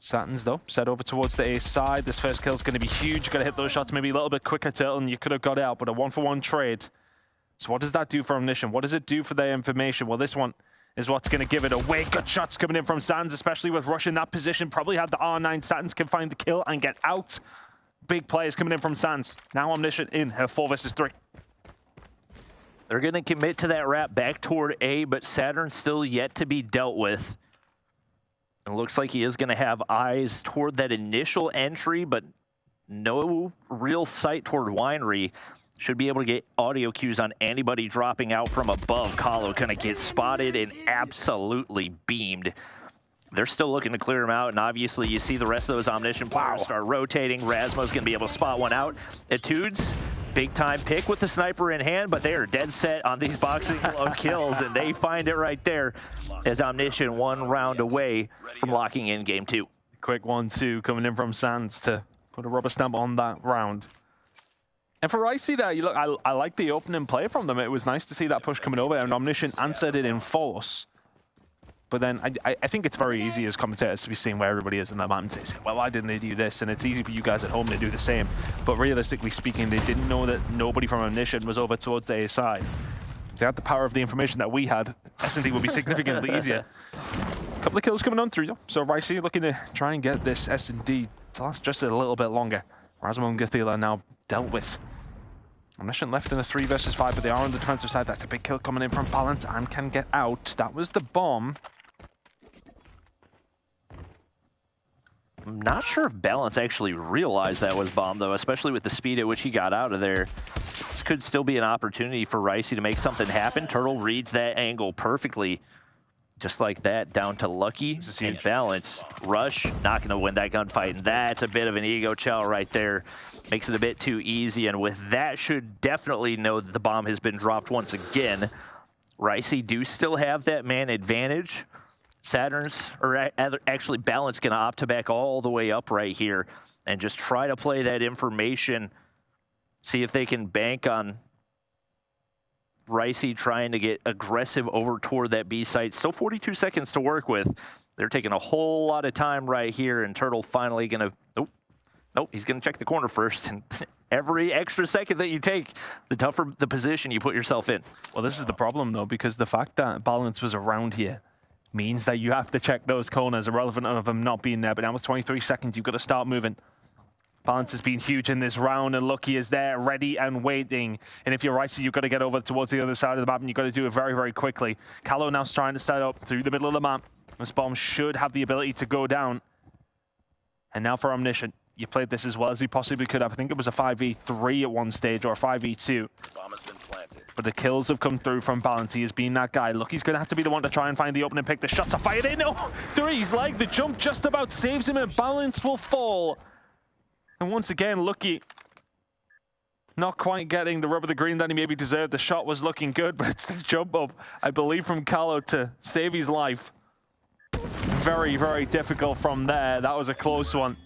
Satins, though, set over towards the A side. This first kill is going to be huge. Got to hit those shots maybe a little bit quicker, Turtle, and you could have got out, but a 1-for-1 trade. So what does that do for Omniscient? What does it do for their information? Well, this one is what's going to give it away. Good shots coming in from Satins, especially with Rush in that position. Probably have the R9. Satins can find the kill and get out. Big players coming in from Satins. Now Omniscient in her 4 versus 3.
They're going to commit to that wrap back toward A, but Saturn's still yet to be dealt with. It looks like he is going to have eyes toward that initial entry, but no real sight toward Winery. Should be able to get audio cues on anybody dropping out from above. Kahlo gonna get spotted and absolutely beamed. They're still looking to clear him out, and obviously you see the rest of those Omniscient players start rotating. Rasmo's gonna be able to spot one out. Etudes big time pick with the sniper in hand, but they are dead set on these boxing glove kills, and they find it right there as Omniscient 1 round away from locking in game 2.
Quick 1-2 coming in from Sands to put a rubber stamp on that round. And for Ricey there, you look, I like the opening play from them. It was nice to see that push coming over, and Omniscient answered it in force. But then I think it's very easy as commentators to be seeing where everybody is in that map and say, well, why didn't they do this? And it's easy for you guys at home to do the same. But realistically speaking, they didn't know that nobody from Omniscient was over towards their side. If they had the power of the information that we had, S&D would be significantly easier. A couple of kills coming on through, though. So Ricey looking to try and get this S&D to last just a little bit longer. Rasmo and Gathila are now dealt with. Omniscient left in a 3 versus 5, but they are on the defensive side. That's a big kill coming in from Balance and can get out. That was the bomb.
I'm not sure if Balance actually realized that was bomb, though, especially with the speed at which he got out of there. This could still be an opportunity for Ricey to make something happen. Turtle reads that angle perfectly. Just like that, down to Lucky and Balance. Rush, not going to win that gunfight. And that's a bit of an ego chow right there. Makes it a bit too easy. And with that, should definitely know that the bomb has been dropped once again. Ricey do still have that man advantage. Saturn's, or actually Balance, going to opt to back all the way up right here and just try to play that information. See if they can bank on Ricey trying to get aggressive over toward that B site. Still 42 seconds to work with. They're taking a whole lot of time right here, and Turtle finally going to... Nope, he's going to check the corner first. And every extra second that you take, the tougher the position you put yourself in.
Well, this is the problem, though, because the fact that Balance was around here means that you have to check those corners, irrelevant of them not being there. But now with 23 seconds, you've got to start moving. Balance has been huge in this round, and Lucky is there, ready and waiting. And if you're Ricey, you've got to get over towards the other side of the map, and you've got to do it very, very quickly. Callow now trying to set up through the middle of the map. This bomb should have the ability to go down. And now for Omniscient. You played this as well as he possibly could have. I think it was a 5v3 at one stage, or a 5v2.
Bomb has been planted.
But the kills have come through from Balance. He has been that guy. Lucky's going to have to be the one to try and find the opening pick. The shots are fired in. No! Three's like the jump just about saves him, and Balance will fall. And once again, Lucky not quite getting the rub of the green that he maybe deserved. The shot was looking good, but it's the jump up, I believe, from Callow to save his life. Very, very difficult from there. That was a close one.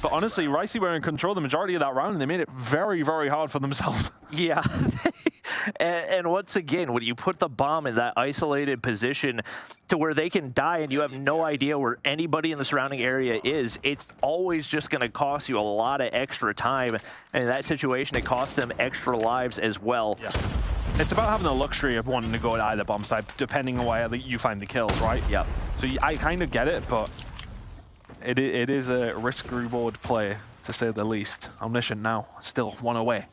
But honestly, Ricey were in control the majority of that round, and they made it very, very hard for themselves.
Yeah. And once again, when you put the bomb in that isolated position to where they can die and you have no idea where anybody in the surrounding area is, it's always just going to cost you a lot of extra time. And in that situation, it costs them extra lives as well.
Yeah. It's about having the luxury of wanting to go to either bomb side, depending on where you find the kills, right?
Yeah.
So I kind of get it, but it is a risk-reward play, to say the least. Omniscient now, still one away.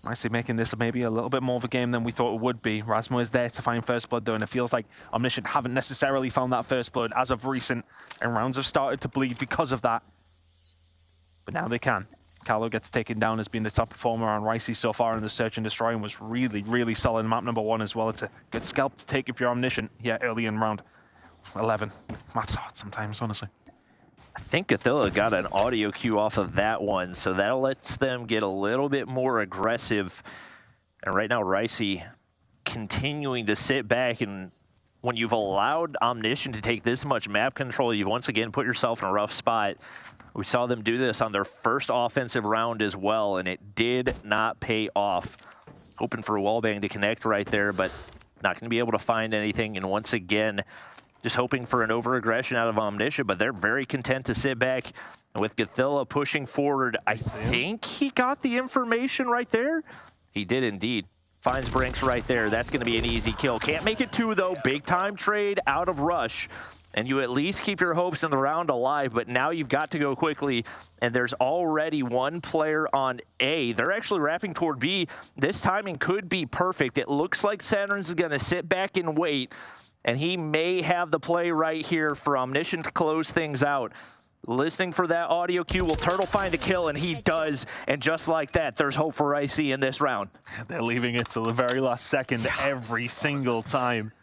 Nicely making this maybe a little bit more of a game than we thought it would be. Rasmo is there to find first blood, though, and it feels like Omniscient haven't necessarily found that first blood as of recent, and rounds have started to bleed because of that. But now they can. Callow gets taken down as being the top performer on Ricey so far in the Search and Destroy, and was really, really solid in map number 1 as well. It's a good scalp to take if you're Omniscient here early in round 11. Math's hard sometimes, honestly.
I think Gathila got an audio cue off of that one, so that lets them get a little bit more aggressive. And right now, Ricey continuing to sit back, and when you've allowed Omniscient to take this much map control, you've once again put yourself in a rough spot. We saw them do this on their first offensive round as well, and it did not pay off. Hoping for a wallbang to connect right there, but not going to be able to find anything. And once again, just hoping for an over-aggression out of Omniscient, but they're very content to sit back. And with Gathila pushing forward, I think he got the information right there. He did indeed. Finds Brinks right there. That's going to be an easy kill. Can't make it 2, though. Big-time trade out of Rush. And you at least keep your hopes in the round alive, but now you've got to go quickly, and there's already one player on A. They're actually wrapping toward B. This timing could be perfect. It looks like Saturn's going to sit back and wait, and he may have the play right here for Omniscient to close things out. Listening for that audio cue, will Turtle find a kill? And he does, and just like that, there's hope for Ricey in this round.
They're leaving it till the very last second every single time.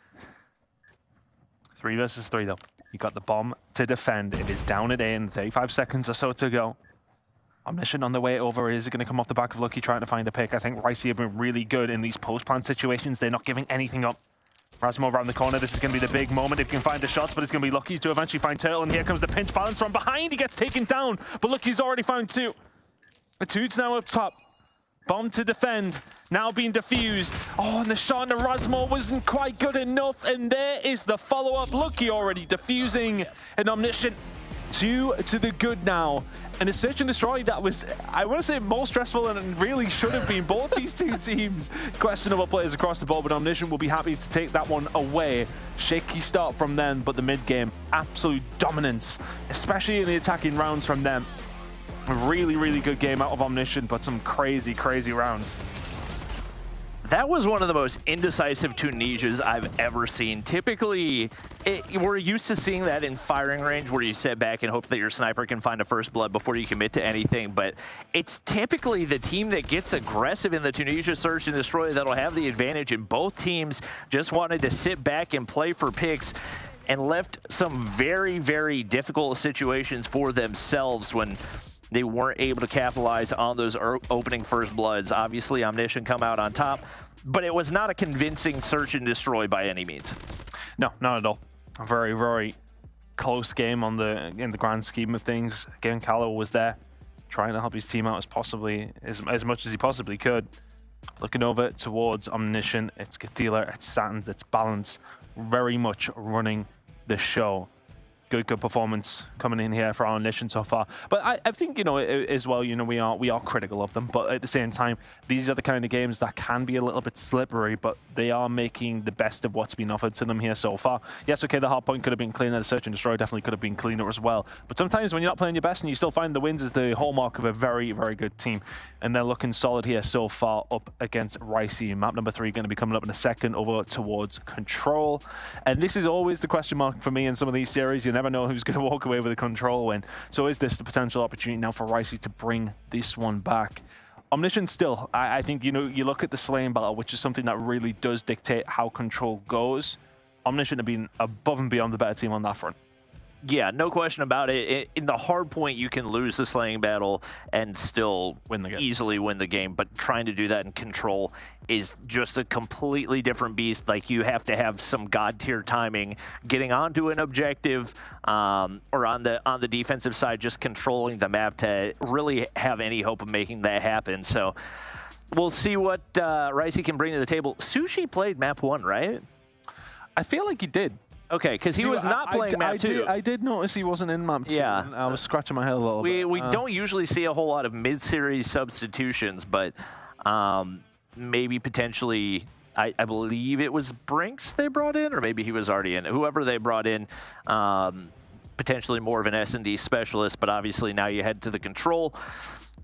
3 versus 3, though. You got the bomb to defend. It is down at A, and 35 seconds or so to go. Omniscient on the way over. Is it going to come off the back of Lucky trying to find a pick? I think Ricey have been really good in these post-plant situations. They're not giving anything up. Rasmo around the corner. This is going to be the big moment if he can find the shots, but it's going to be Lucky's to eventually find Turtle. And here comes the pinch balance from behind. He gets taken down, but Lucky's already found two. The Tude's now up top. Bomb to defend. Now being defused. Oh, and the shot on the Rasmo wasn't quite good enough. And there is the follow-up. Lucky already defusing. And Omniscient 2 to the good now. And a search and destroy that was, I want to say, more stressful than it really should have been. Both these two teams, questionable players across the board, but Omniscient will be happy to take that one away. Shaky start from them, but the mid-game, absolute dominance, especially in the attacking rounds from them. A really, really good game out of Omniscient, but some crazy, crazy rounds.
That was one of the most indecisive Tunisias I've ever seen. Typically, we're used to seeing that in firing range where you sit back and hope that your sniper can find a first blood before you commit to anything, but it's typically the team that gets aggressive in the Tunisia search and destroy that'll have the advantage, and both teams just wanted to sit back and play for picks and left some very, very difficult situations for themselves when they weren't able to capitalize on those opening first bloods. Obviously, Omniscient come out on top, but it was not a convincing search and destroy by any means.
No, not at all. A very, very close game in the grand scheme of things. Again, Callow was there, trying to help his team out as much as he possibly could. Looking over towards Omniscient, it's Gatila, it's Satins, it's Balance, very much running the show. Good performance coming in here for our Omniscient so far. But I think, you know, as well, you know, we are critical of them, but at the same time, these are the kind of games that can be a little bit slippery, but they are making the best of what's been offered to them here so far. Yes, okay, the hard point could have been cleaner, the search and destroy definitely could have been cleaner as well. But sometimes when you're not playing your best and you still find the wins is the hallmark of a very, very good team. And they're looking solid here so far up against Ricey. Map number 3 going to be coming up in a second over towards Control. And this is always the question mark for me in some of these series. You never know who's going to walk away with a Control win. So is this the potential opportunity now for Ricey to bring this one back? Omniscient still, I think, you know, you look at the slaying battle, which is something that really does dictate how Control goes. Omniscient have been above and beyond the better team on that front.
Yeah, no question about it. In the hard point, you can lose the slaying battle and still easily win the game, but trying to do that in Control is just a completely different beast. Like, you have to have some god-tier timing, getting onto an objective, or on the defensive side, just controlling the map to really have any hope of making that happen. So we'll see what Ricey can bring to the table. Sushi played map 1, right?
I feel like he did.
Okay, because he was not playing map 2.
I did notice he wasn't in map 2.
Yeah.
I was scratching my head a little bit.
We don't usually see a whole lot of mid-series substitutions, but maybe potentially, I believe it was Brinks they brought in, or maybe he was already in. Whoever they brought in, potentially more of an S&D specialist, but obviously now you head to the Control,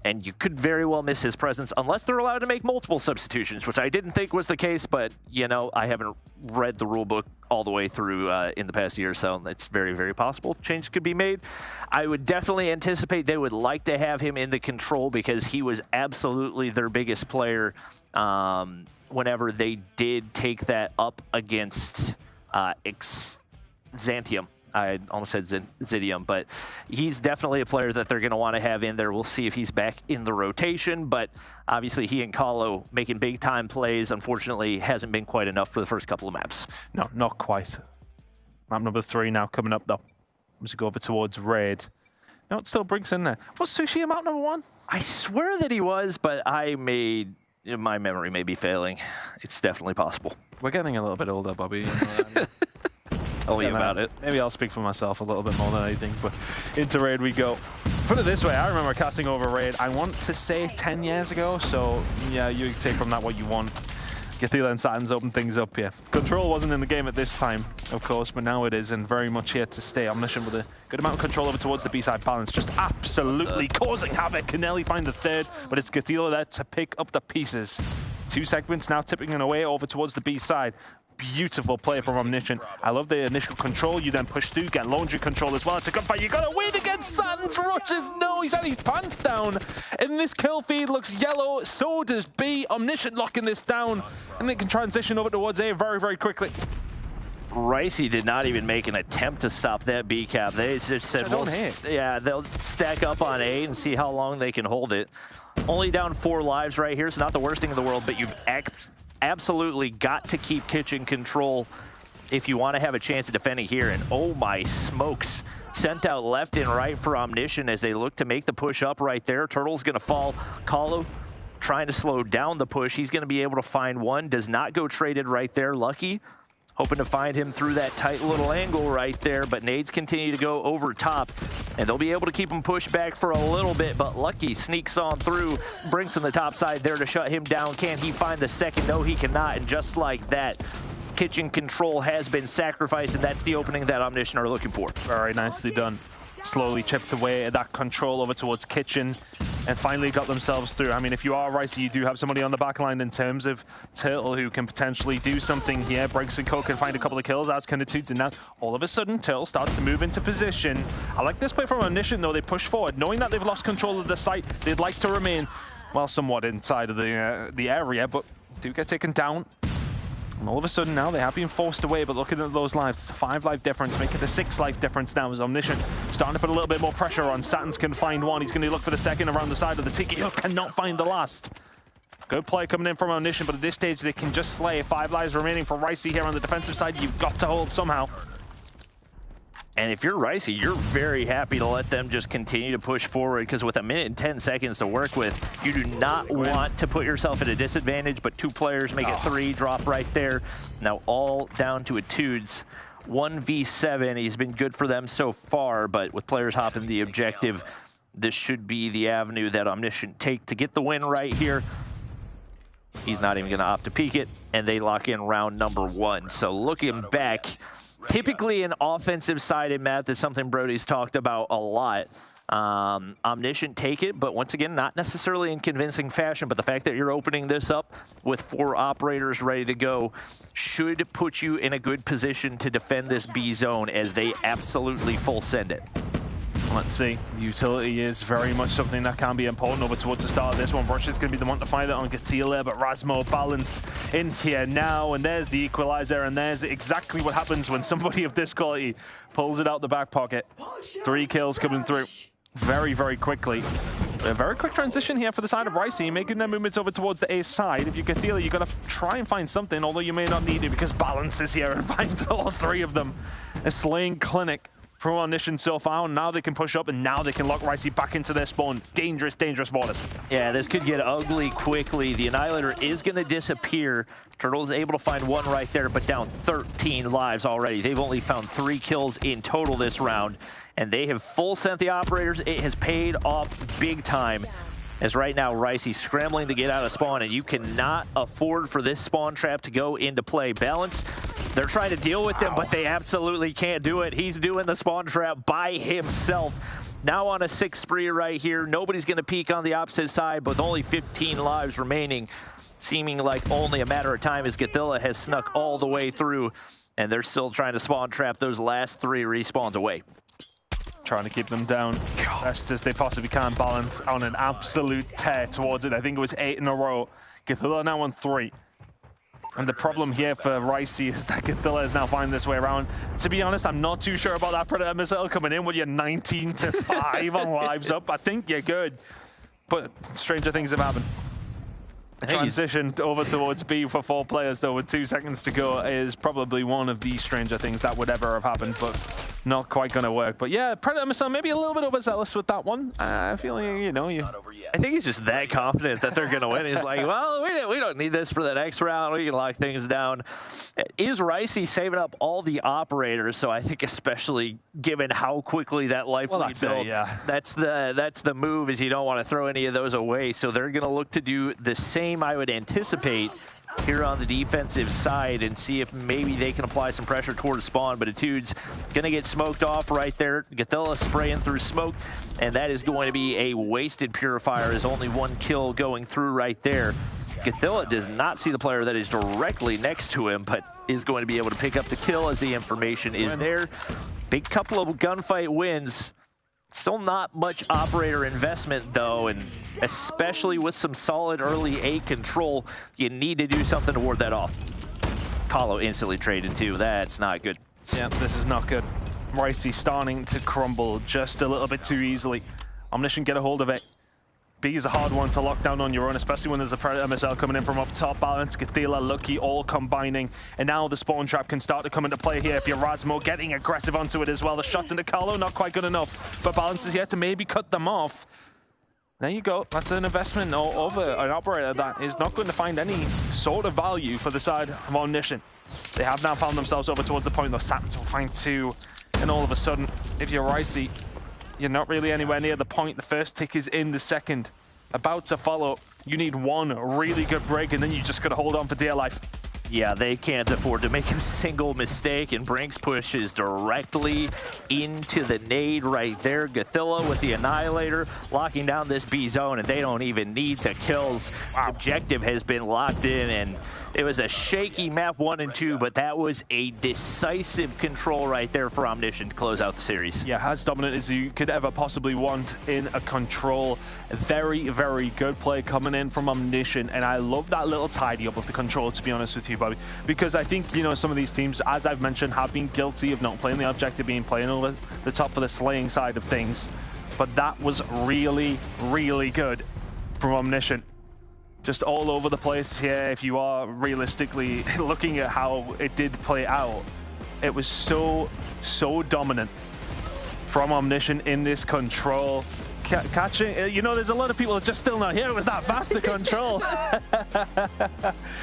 and you could very well miss his presence unless they're allowed to make multiple substitutions, which I didn't think was the case, but, you know, I haven't read the rule book all the way through in the past year, so it's very, very possible changes could be made. I would definitely anticipate they would like to have him in the Control because he was absolutely their biggest player whenever they did take that up against Zantium. I almost said Zidium, but he's definitely a player that they're going to want to have in there. We'll see if he's back in the rotation, but obviously he and Kahlo making big-time plays, unfortunately, hasn't been quite enough for the first couple of maps.
No, not quite. Map number 3 now coming up, though. As we go over towards Raid. No, it still Brinks in there. Was Sushi in map number 1?
I swear that he was, but my memory may be failing. It's definitely possible.
We're getting a little bit older, Bobby.
Tell you about it.
Maybe I'll speak for myself a little bit more than anything, but into Raid we go. Put it this way, I remember casting over Raid, I want to say 10 years ago, so yeah, you can take from that what you want. Gathila and Satins open things up here. Control wasn't in the game at this time, of course, but now it is, and very much here to stay. Omniscient with a good amount of control over towards the B-side. Balance just absolutely causing havoc. Can Nelly find the third, but it's Gathila there to pick up the pieces. 2 segments now tipping it away over towards the B-side. Beautiful play from Omniscient. I love the initial control. You then push through, get laundry control as well. It's a good fight. You got to win against Satins. Rushes. No, he's had his pants down. And this kill feed looks yellow. So does B. Omniscient locking this down. And they can transition over towards A very, very quickly.
Ricey did not even make an attempt to stop that B cap. They just said, well, yeah, they'll stack up on A and see how long they can hold it. Only down 4 lives right here, so not the worst thing in the world, but you've absolutely got to keep kitchen control if you want to have a chance of defending here. And oh my smokes, sent out left and right for Omniscient as they look to make the push up right there. Turtle's going to fall. Kahlo trying to slow down the push. He's going to be able to find one. Does not go traded right there. Lucky hoping to find him through that tight little angle right there, but nades continue to go over top, and they'll be able to keep him pushed back for a little bit, but Lucky sneaks on through. Brinks on the top side there to shut him down. Can he find the second? No, he cannot, and just like that, kitchen control has been sacrificed, and that's the opening that Omniscient are looking for.
Very nicely done. Slowly chipped away at that control over towards kitchen and finally got themselves through. I mean, if you are Ricey, you do have somebody on the back line in terms of Turtle who can potentially do something here. Briggs and Co can find a couple of kills, as can the Toots, and now all of a sudden Turtle starts to move into position. I like this play from Omniscient though. They push forward, knowing that they've lost control of the site. They'd like to remain, well, somewhat inside of the area, but do get taken down. And all of a sudden now they have been forced away, but looking at those lives, it's a 5 life difference, making it a 6 life difference now as Omniscient starting to put a little bit more pressure on. Satins can find one. He's going to look for the second around the side of the Tiki. He cannot find the last. Good play coming in from Omniscient, but at this stage they can just slay. 5 lives remaining for Ricey here on the defensive side. You've got to hold somehow.
And if you're Ricey, you're very happy to let them just continue to push forward, because with 1 minute and 10 seconds to work with, you do not want to put yourself at a disadvantage, but 2 players make it 3, drop right there. Now all down to a Tudes. 1v7, he's been good for them so far, but with players hopping the objective, this should be the avenue that Omniscient take to get the win right here. He's not even going to opt to peek it, and they lock in round number 1. So looking back, typically an offensive-sided map is something Brody's talked about a lot. Omniscient take it, but once again, not necessarily in convincing fashion, but the fact that you're opening this up with 4 operators ready to go should put you in a good position to defend this B zone as they absolutely full send it.
Let's see. Utility is very much something that can be important over towards the start of this one. Rush is going to be the one to find it on Gatila, but Rasmo balance in here now, and there's the equalizer, and there's exactly what happens when somebody of this quality pulls it out the back pocket. 3 kills coming through very, very quickly. A very quick transition here for the side of Ricey, making their movements over towards the A side. If you Gatila, you've got to try and find something, although you may not need it because balance is here and finds all 3 of them. A slaying clinic from Omniscient so far, and now they can push up, and now they can lock Ricey back into their spawn. Dangerous, dangerous waters.
Yeah, this could get ugly quickly. The Annihilator is going to disappear. Turtle's able to find 1 right there, but down 13 lives already. They've only found 3 kills in total this round, and they have full sent the operators. It has paid off big time. As right now, Ricey scrambling to get out of spawn, and you cannot afford for this spawn trap to go into play. Balance, they're trying to deal with them, but they absolutely can't do it. He's doing the spawn trap by himself. Now on a 6 spree right here. Nobody's going to peek on the opposite side, but with only 15 lives remaining, seeming like only a matter of time as Gatila has snuck all the way through, and they're still trying to spawn trap those last 3 respawns away.
Trying to keep them down best as they possibly can. Balance on an absolute tear towards it. I think it was 8 in a row. Gatila now on 3. And the problem here for Ricey is that Gatila is now finding this way around. To be honest, I'm not too sure about that Predator missile coming in with your 19-5 on lives up. I think you're good, but stranger things have happened. Transition over towards B for 4 players, though, with 2 seconds to go is probably one of the stranger things that would ever have happened, but not quite going to work. But yeah, Predator Missile maybe a little bit overzealous with that one. I feel, you know,
I think he's just that confident that they're going to win. He's like, well, we don't need this for the next round. We can lock things down. Is Ricey saving up all the operators? So I think especially given how quickly that life lead built, that's the move, is you don't want to throw any of those away. So they're going to look to do the same, I would anticipate, here on the defensive side, and see if maybe they can apply some pressure towards spawn. But Etude's gonna get smoked off right there. Gatila spraying through smoke, and that is going to be a wasted purifier, as only 1 kill going through right there. Gatila does not see the player that is directly next to him, but is going to be able to pick up the kill as the information is there. Big couple of gunfight wins. Still not much operator investment, though, and especially with some solid early A control, you need to do something to ward that off. Kahlo instantly traded too. That's not good.
Yeah, this is not good. Ricey starting to crumble just a little bit too easily. Omniscient get a hold of it. B is a hard one to lock down on your own, especially when there's a Predator missile coming in from up top. Balance, Gatila, Lucky, all combining. And now the spawn trap can start to come into play here if you're Rasmo, getting aggressive onto it as well. The shots into Kahlo, not quite good enough. But Balance is here to maybe cut them off. There you go. That's an investment over an operator that is not going to find any sort of value for the side of Omniscient. They have now found themselves over towards the point. The Saturns will find 2. And all of a sudden, if you're Ricey, you're not really anywhere near the point. The first tick is in, the second about to follow. You need one really good break, and then you just got to hold on for dear life.
Yeah, they can't afford to make a single mistake, and Brinks pushes directly into the nade right there. Gathilla with the Annihilator locking down this B zone, and they don't even need the kills. Wow. Objective has been locked in, and it was a shaky map 1 and 2, but that was a decisive control right there for Omniscient to close out the series.
Yeah, as dominant as you could ever possibly want in a control. Very, very good play coming in from Omniscient, and I love that little tidy up of the control, to be honest with you, Bobby, because I think, you know, some of these teams, as I've mentioned, have been guilty of not playing the objective, being playing over the top for the slaying side of things. But that was really, really good from Omniscient. Just all over the place here. If you are realistically looking at how it did play out, it was so dominant from Omniscient in this control. Catching, you know, there's a lot of people that just still not here. It was that fast, the control.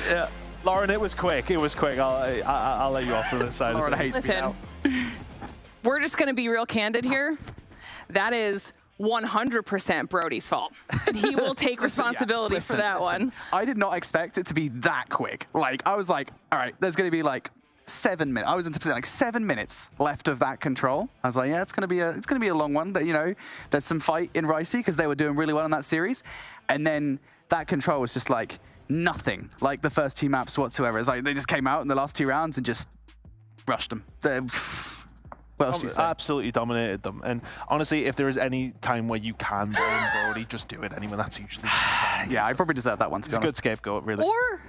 Yeah. Lauren, it was quick. It was quick. I'll let you off to this side.
Lauren hates me now.
We're just going to be real candid here. That is 100% Brody's fault. He will take responsibility for that one.
I did not expect it to be that quick. Like, I was like, all right, there's going to be like 7 minutes. I was anticipating like 7 minutes left of that control. I was like, yeah, it's going to be a long one. That, you know, there's some fight in Ricey because they were doing really well in that series, and then that control was just like nothing like the first 2 maps whatsoever. It's like they just came out in the last 2 rounds and just rushed them. What else do you say?
Absolutely dominated them. And honestly, if there is any time where you can blame Brody, just do it anyway. That's usually
yeah, I probably deserve that one, to be honest.
It's a good scapegoat, really.
Or,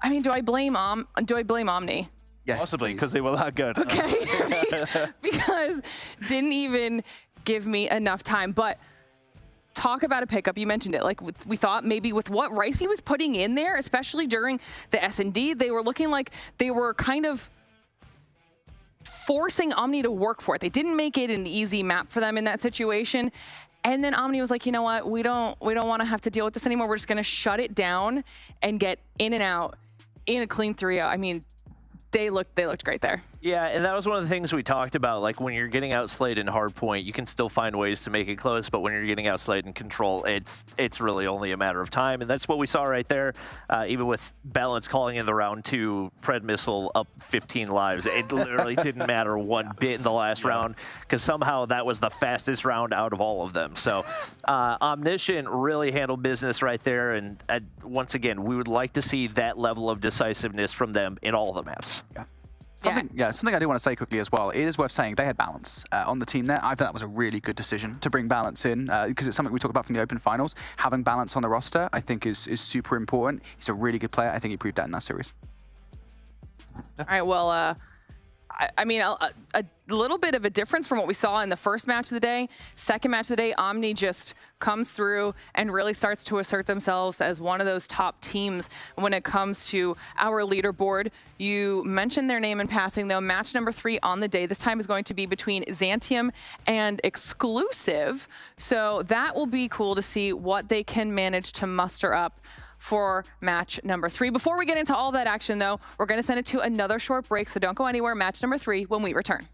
I mean, do I blame Omni?
Yes,
possibly, because they were that good.
Okay, because didn't even give me enough time. But talk about a pickup. You mentioned it. Like, we thought maybe with what Ricey was putting in there, especially during the S&D, they were looking like they were kind of forcing Omni to work for it. They didn't make it an easy map for them in that situation. And then Omni was like, you know what? We don't want to have to deal with this anymore. We're just going to shut it down and get in and out in a clean 3-0. I mean, they looked great there.
Yeah, and that was one of the things we talked about. Like, when you're getting outslayed in hardpoint, you can still find ways to make it close, but when you're getting outslayed in control, it's really only a matter of time, and that's what we saw right there. Even with Balance calling in the round 2, Pred missile up 15 lives. It literally didn't matter one bit in the last round, because somehow that was the fastest round out of all of them. So Omniscient really handled business right there, and once again, we would like to see that level of decisiveness from them in all the maps.
Yeah. Something I do want to say quickly as well. It is worth saying they had Balance on the team there. I thought that was a really good decision to bring Balance in because it's something we talked about from the Open Finals. Having Balance on the roster, I think, is super important. He's a really good player. I think he proved that in that series.
All right, well, I mean, a little bit of a difference from what we saw in the first match of the day. Second match of the day, Omni just comes through and really starts to assert themselves as one of those top teams when it comes to our leaderboard. You mentioned their name in passing, though. Match number 3 on the day. This time is going to be between Zantium and Exclusive. So that will be cool to see what they can manage to muster up for match number 3. Before we get into all that action, though, we're going to send it to another short break, so don't go anywhere. Match number 3 when we return.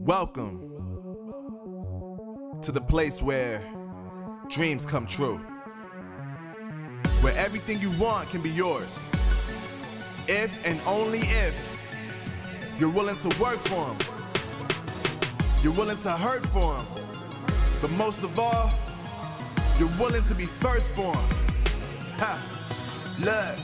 Welcome to the place where dreams come true. Where everything you want can be yours. If and only if you're willing to work for them. You're willing to hurt for them. But most of all, you're willing to be first for them. Ha! Look,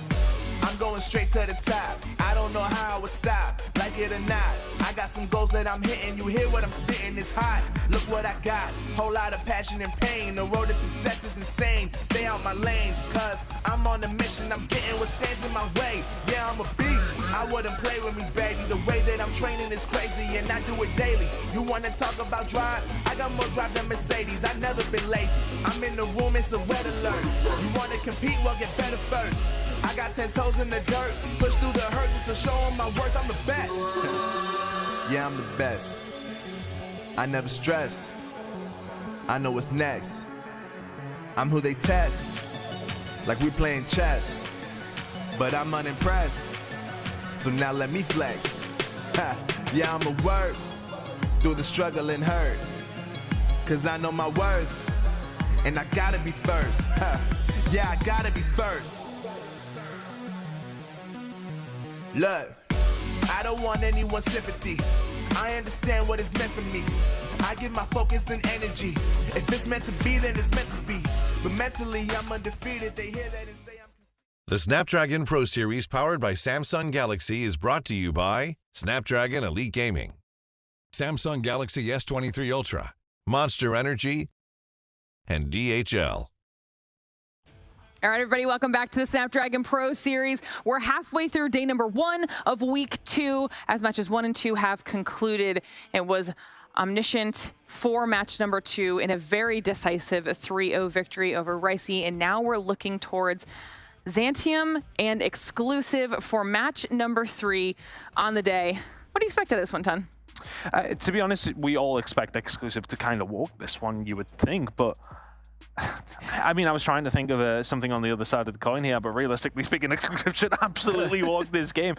I'm going straight to the top. I don't know how I would stop, like it or not. I got some goals that I'm hitting. You hear what I'm spitting? It's hot. Look what I got. Whole lot of passion and pain. The road to success is insane. Stay out my lane, cause I'm on a mission. I'm getting what stands in my way. Yeah, I'm a beast. I wouldn't play with me, baby. The way that I'm training is crazy, and I do it daily. You wanna talk about drive? I got more drive than Mercedes. I've never been lazy. I'm in the room, it's a red alert. You wanna compete? Well, get better first. I got 10 toes in the dirt, push through the hurt just to show them my worth. I'm the best. Yeah, I'm the best. I never stress. I know what's next. I'm who they test, like we playing chess. But I'm unimpressed, so now let me flex. Ha. Yeah, I'm a work through the struggle and hurt, cause I know my worth, and I gotta be first. Ha. Yeah, I gotta be first. Look, I don't want anyone's sympathy. I understand what it's meant for me. I give my focus and energy. If it's meant to be, then it's meant to be. But mentally, I'm undefeated. They hear that and say I'm...
The Snapdragon Pro Series powered by Samsung Galaxy is brought to you by Snapdragon Elite Gaming, Samsung Galaxy S23 Ultra, Monster Energy, and DHL.
All right, everybody, welcome back to the Snapdragon Pro Series. We're halfway through day number 1 of week 2, as matches 1 and 2 have concluded. It was Omniscient for match number 2 in a very decisive 3-0 victory over Ricey, and now we're looking towards Zantium and Exclusive for match number 3 on the day. What do you expect out of this one, Ton?
To be honest, we all expect Exclusive to kind of walk this one, you would think, but I mean, I was trying to think of something on the other side of the coin here, but realistically speaking, Exclusive should absolutely walk this game.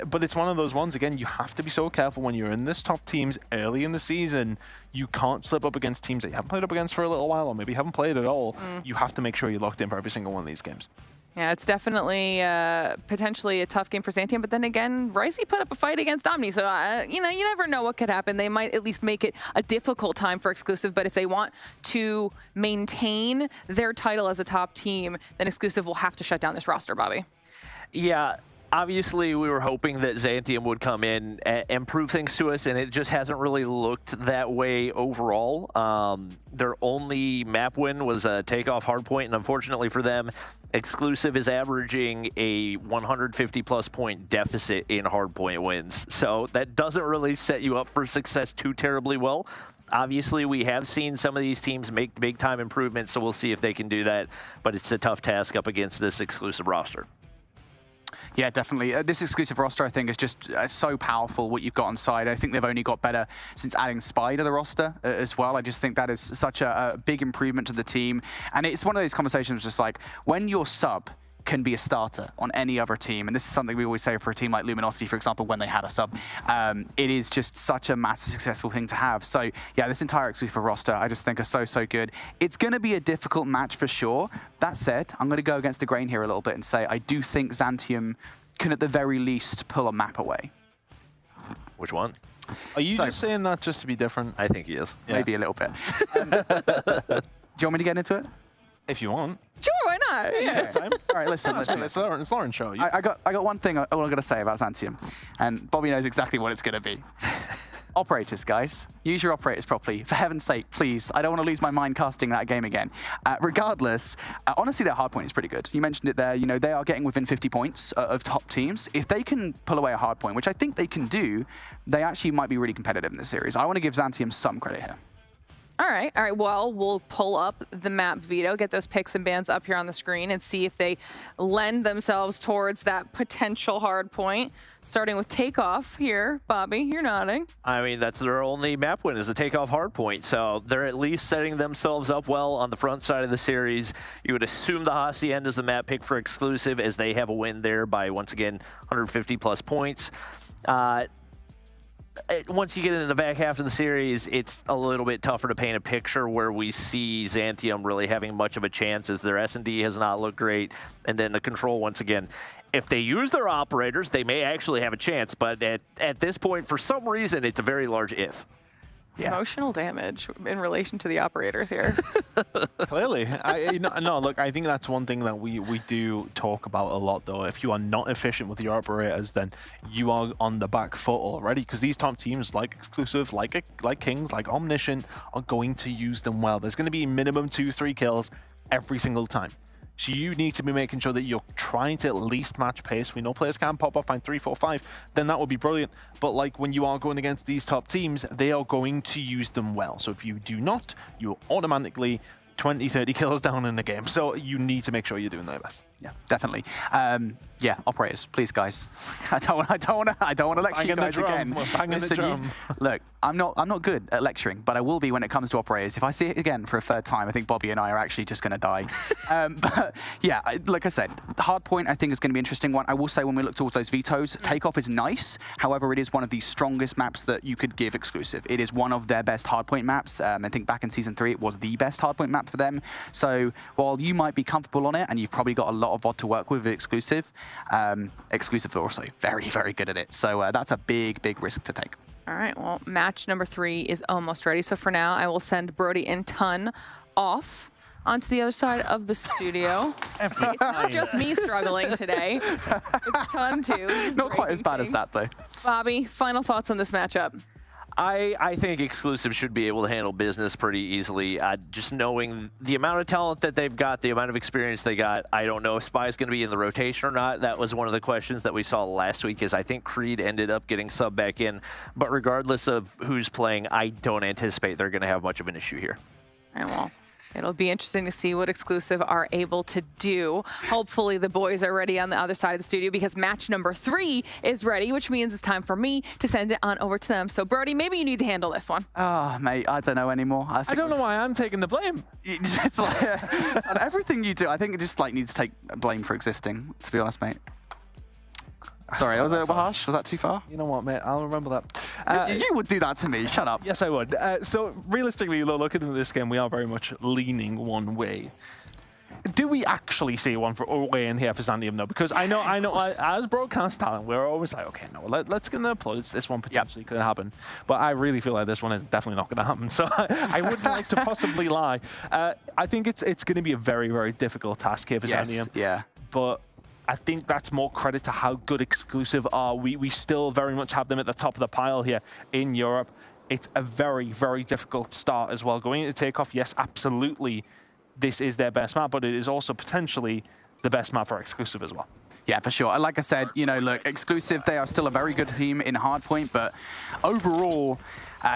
But it's one of those ones, again, you have to be so careful when you're in this top teams early in the season. You can't slip up against teams that you haven't played up against for a little while, or maybe haven't played at all. You have to make sure you're locked in for every single one of these games.
Yeah, it's definitely potentially a tough game for Zantium, but then again, Ricey put up a fight against Omni, so you know, you never know what could happen. They might at least make it a difficult time for Exclusive, but if they want to maintain their title as a top team, then Exclusive will have to shut down this roster, Bobby.
Yeah. Obviously, we were hoping that Zantium would come in and prove things to us, and it just hasn't really looked that way overall. Their only map win was a Takeoff hardpoint, and unfortunately for them, Exclusive is averaging a 150-plus point deficit in hardpoint wins. So that doesn't really set you up for success too terribly well. Obviously, we have seen some of these teams make big-time improvements, so we'll see if they can do that, but it's a tough task up against this Exclusive roster.
Yeah, definitely. This Exclusive roster, I think, is just so powerful, what you've got on side. I think they've only got better since adding Spy to the roster as well. I just think that is such a big improvement to the team. And it's one of those conversations just like, when your sub can be a starter on any other team, and this is something we always say for a team like Luminosity, for example, when they had a sub, it is just such a massive successful thing to have. So yeah, this entire Exclusive roster I just think are so good. It's going to be a difficult match for sure. That said, I'm going to go against the grain here a little bit and say I do think Zantium can at the very least pull a map away.
Which one?
Are you just saying that just to be different?
I think he is.
Yeah. Maybe a little bit. Do you want me to get into it?
If you want.
Sure, why not? Yeah.
All right, listen.
It's Lauren's show.
I got one thing I want to say about Zantium, and Bobby knows exactly what it's going to be. Operators, guys, use your operators properly. For heaven's sake, please. I don't want to lose my mind casting that game again. Regardless, honestly, their hardpoint is pretty good. You mentioned it there. You know, they are getting within 50 points of top teams. If they can pull away a hardpoint, which I think they can do, they actually might be really competitive in this series. I want to give Zantium some credit here.
All right. Well, we'll pull up the map, Vito, get those picks and bans up here on the screen and see if they lend themselves towards that potential hard point. Starting with Takeoff here. Bobby, you're nodding.
I mean, that's their only map win is a Takeoff hard point, so they're at least setting themselves up well on the front side of the series. You would assume the Hacienda is the map pick for Exclusive as they have a win there by, once again, 150-plus points. once you get into the back half of the series, it's a little bit tougher to paint a picture where we see Zantium really having much of a chance as their S&D has not looked great. And then the control, once again, if they use their operators, they may actually have a chance. But at this point, for some reason, it's a very large if.
Yeah.
Emotional damage in relation to the operators here.
Clearly. No, look, I think that's one thing that we do talk about a lot, though. If you are not efficient with your operators, then you are on the back foot already, because these top teams, like Exclusive, like Kings, like Omniscient, are going to use them well. There's going to be minimum 2-3 kills every single time. So you need to be making sure that you're trying to at least match pace. We know players can pop up, find 3, 4, 5, then that would be brilliant. But like when you are going against these top teams, they are going to use them well. So if you do not, you're automatically 20, 30 kills down in the game. So you need to make sure you're doing their best.
Yeah, definitely. Yeah, operators, please, guys. I don't want to lecture you guys again. Listen, look, I'm not good at lecturing, but I will be when it comes to operators. If I see it again for a third time, I think Bobby and I are actually just going to die. But yeah, like I said, the hard point I think is going to be an interesting one. I will say when we look towards those vetoes, Takeoff is nice. However, it is one of the strongest maps that you could give Exclusive. It is one of their best hardpoint maps. I think back in Season 3, it was the best hardpoint map for them. So while you might be comfortable on it, and you've probably got a lot of VOD to work with Exclusive, Exclusive are also very, very good at it. So that's a big, big risk to take.
All right, well, match number 3 is almost ready. So for now, I will send Brody and Tun off onto the other side of the studio. It's not just me struggling today. It's Tun too. He's
not quite as bad as that, though.
Bobby, final thoughts on this matchup?
I think Exclusive should be able to handle business pretty easily. Just knowing the amount of talent that they've got, the amount of experience they got, I don't know if Spy is going to be in the rotation or not. That was one of the questions that we saw last week, is I think Creed ended up getting subbed back in. But regardless of who's playing, I don't anticipate they're going to have much of an issue here.
All right, well, it'll be interesting to see what Exclusive are able to do. Hopefully the boys are ready on the other side of the studio, because match number 3 is ready, which means it's time for me to send it on over to them. So Brody, maybe you need to handle this one.
Oh, mate, I don't know anymore.
I don't know why I'm taking the blame.
It's like, on everything you do, I think it just like needs to take blame for existing, to be honest, mate. Sorry, was that a little harsh? Was that too far?
You know what, mate? I'll remember that.
You would do that to me. Shut up.
Yes, I would. So realistically, looking at this game, we are very much leaning one way. Do we actually see one way in here for Zantium, though? Because I know, as broadcast talent, we're always like, okay, no, let's get the applause. This one potentially could happen. But I really feel like this one is definitely not going to happen. So I wouldn't like to possibly lie. I think it's going to be a very, very difficult task here for Zantium.
Yeah.
But I think that's more credit to how good Exclusive are. We still very much have them at the top of the pile here in Europe. It's a very, very difficult start as well. Going into Takeoff, yes, absolutely, this is their best map, but it is also potentially the best map for Exclusive as well.
Yeah, for sure. And like I said, you know, look, Exclusive, they are still a very good team in hardpoint, but overall,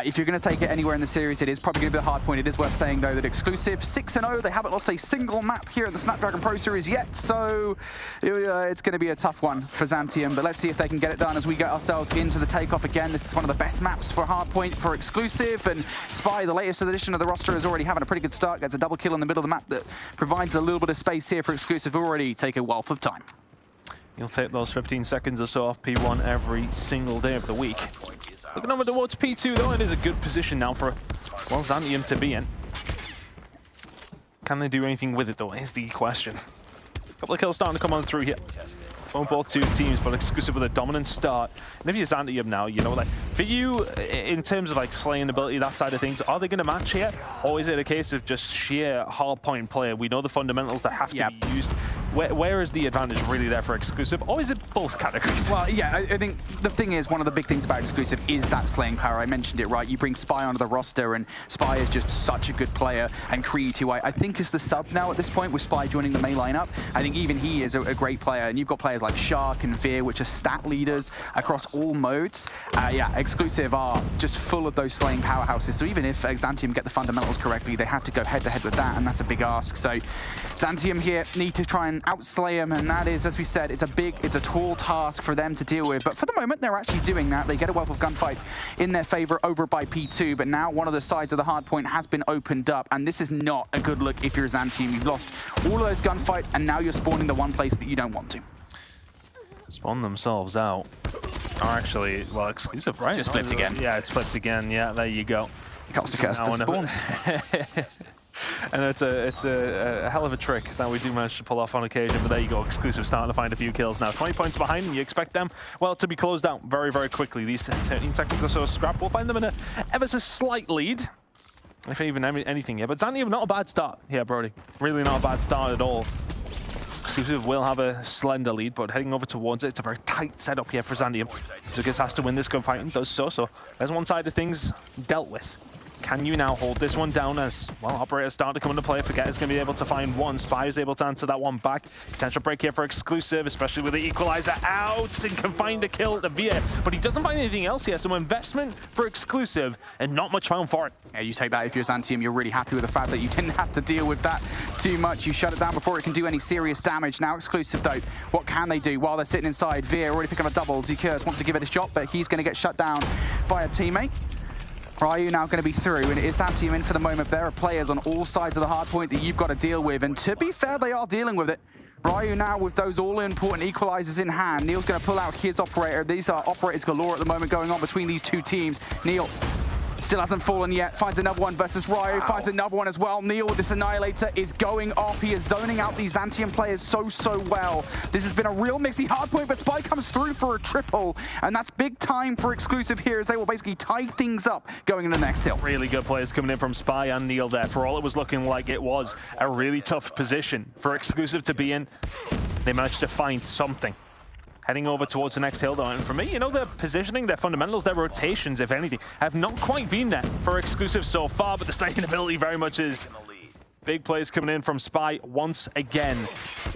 if you're going to take it anywhere in the series, it is probably going to be the hard point. It is worth saying, though, that Exclusive 6-0, they haven't lost a single map here in the Snapdragon Pro Series yet, so it's going to be a tough one for Zantium. But let's see if they can get it done as we get ourselves into the Takeoff again. This is one of the best maps for hardpoint for Exclusive, and Spy, the latest edition of the roster, is already having a pretty good start. Gets a double kill in the middle of the map that provides a little bit of space here for Exclusive, who already take a wealth of time.
You'll take those 15 seconds or so off P1 every single day of the week. Looking over towards P2, though, it is a good position now for, well, Zantium to be in. Can they do anything with it, though, is the question. A couple of kills starting to come on through here. On both two teams, but Exclusive with a dominant start. And if you're Zantium now, you know, like, for you, in terms of, like, slaying ability, that side of things, are they going to match here? Or is it a case of just sheer hardpoint play? We know the fundamentals that have to be used. Where is the advantage really there for Exclusive? Or is it both categories?
Well, yeah, I think the thing is, one of the big things about Exclusive is that slaying power. I mentioned it, right? You bring Spy onto the roster, and Spy is just such a good player. And Creed, who I think is the sub now at this point, with Spy joining the main lineup, I think even he is a great player. And you've got players like Shark and Veer, which are stat leaders across all modes. Yeah, Exclusive are just full of those slaying powerhouses. So even if Zantium get the fundamentals correctly, they have to go head-to-head with that, and that's a big ask. So Zantium here need to try and outslay him, and that is, as we said, it's a tall task for them to deal with. But for the moment, they're actually doing that. They get a wealth of gunfights in their favor over by P2, but now one of the sides of the hard point has been opened up, and this is not a good look if you're Zantium. You've lost all of those gunfights, and now you're spawning the one place that you don't want to.
Spawn themselves out. Are actually, well, exclusive, right?
Just flipped again.
Yeah, it's flipped again. Yeah, there you go.
Cuts to curse the spawns.
And it's a hell of a trick that we do manage to pull off on occasion, but there you go, exclusive starting to find a few kills now. 20 points behind, and you expect them, well, to be closed out very, very quickly. These 13 seconds or so scrap, we'll find them in a ever so slight lead, if even anything here. But Zantium, not a bad start here, Brody. Really not a bad start at all. Exclusive will have a slender lead, but heading over towards it, it's a very tight setup here for Zantium. Zucas has to win this gunfight and does so, so there's one side of things dealt with. Can you now hold this one down as, well, operators start to come into play? Forget is going to be able to find one. Spy is able to answer that one back. Potential break here for exclusive, especially with the equalizer out and can find the kill at the VA, but he doesn't find anything else here. So investment for exclusive and not much found for it.
Yeah, you take that if you're Zantium, you're really happy with the fact that you didn't have to deal with that too much. You shut it down before it can do any serious damage. Now exclusive though, what can they do while they're sitting inside? Via already picking up a double. Zukers wants to give it a shot, but he's going to get shut down by a teammate. Ryu now going to be through, and it is Zantium in for the moment. There are players on all sides of the hard point that you've got to deal with, and to be fair, they are dealing with it. Ryu now with those all-important equalizers in hand. Neil's going to pull out his operator. These are operators galore at the moment going on between these two teams. Neil still hasn't fallen yet, finds another one versus Ryu, finds another one as well. Neil with this Annihilator is going off. He is zoning out these Zantium players so well. This has been a real mixy hard point, but Spy comes through for a triple, and that's big time for exclusive here as they will basically tie things up going into the next hill.
Really good players coming in from Spy and Neil there. For all it was looking like it was a really tough position for exclusive to be in, they managed to find something. Heading over towards the next hill, though, and for me, you know, their positioning, their fundamentals, their rotations, if anything, have not quite been there for exclusive so far, but the snaking ability very much is. Big plays coming in from Spy once again.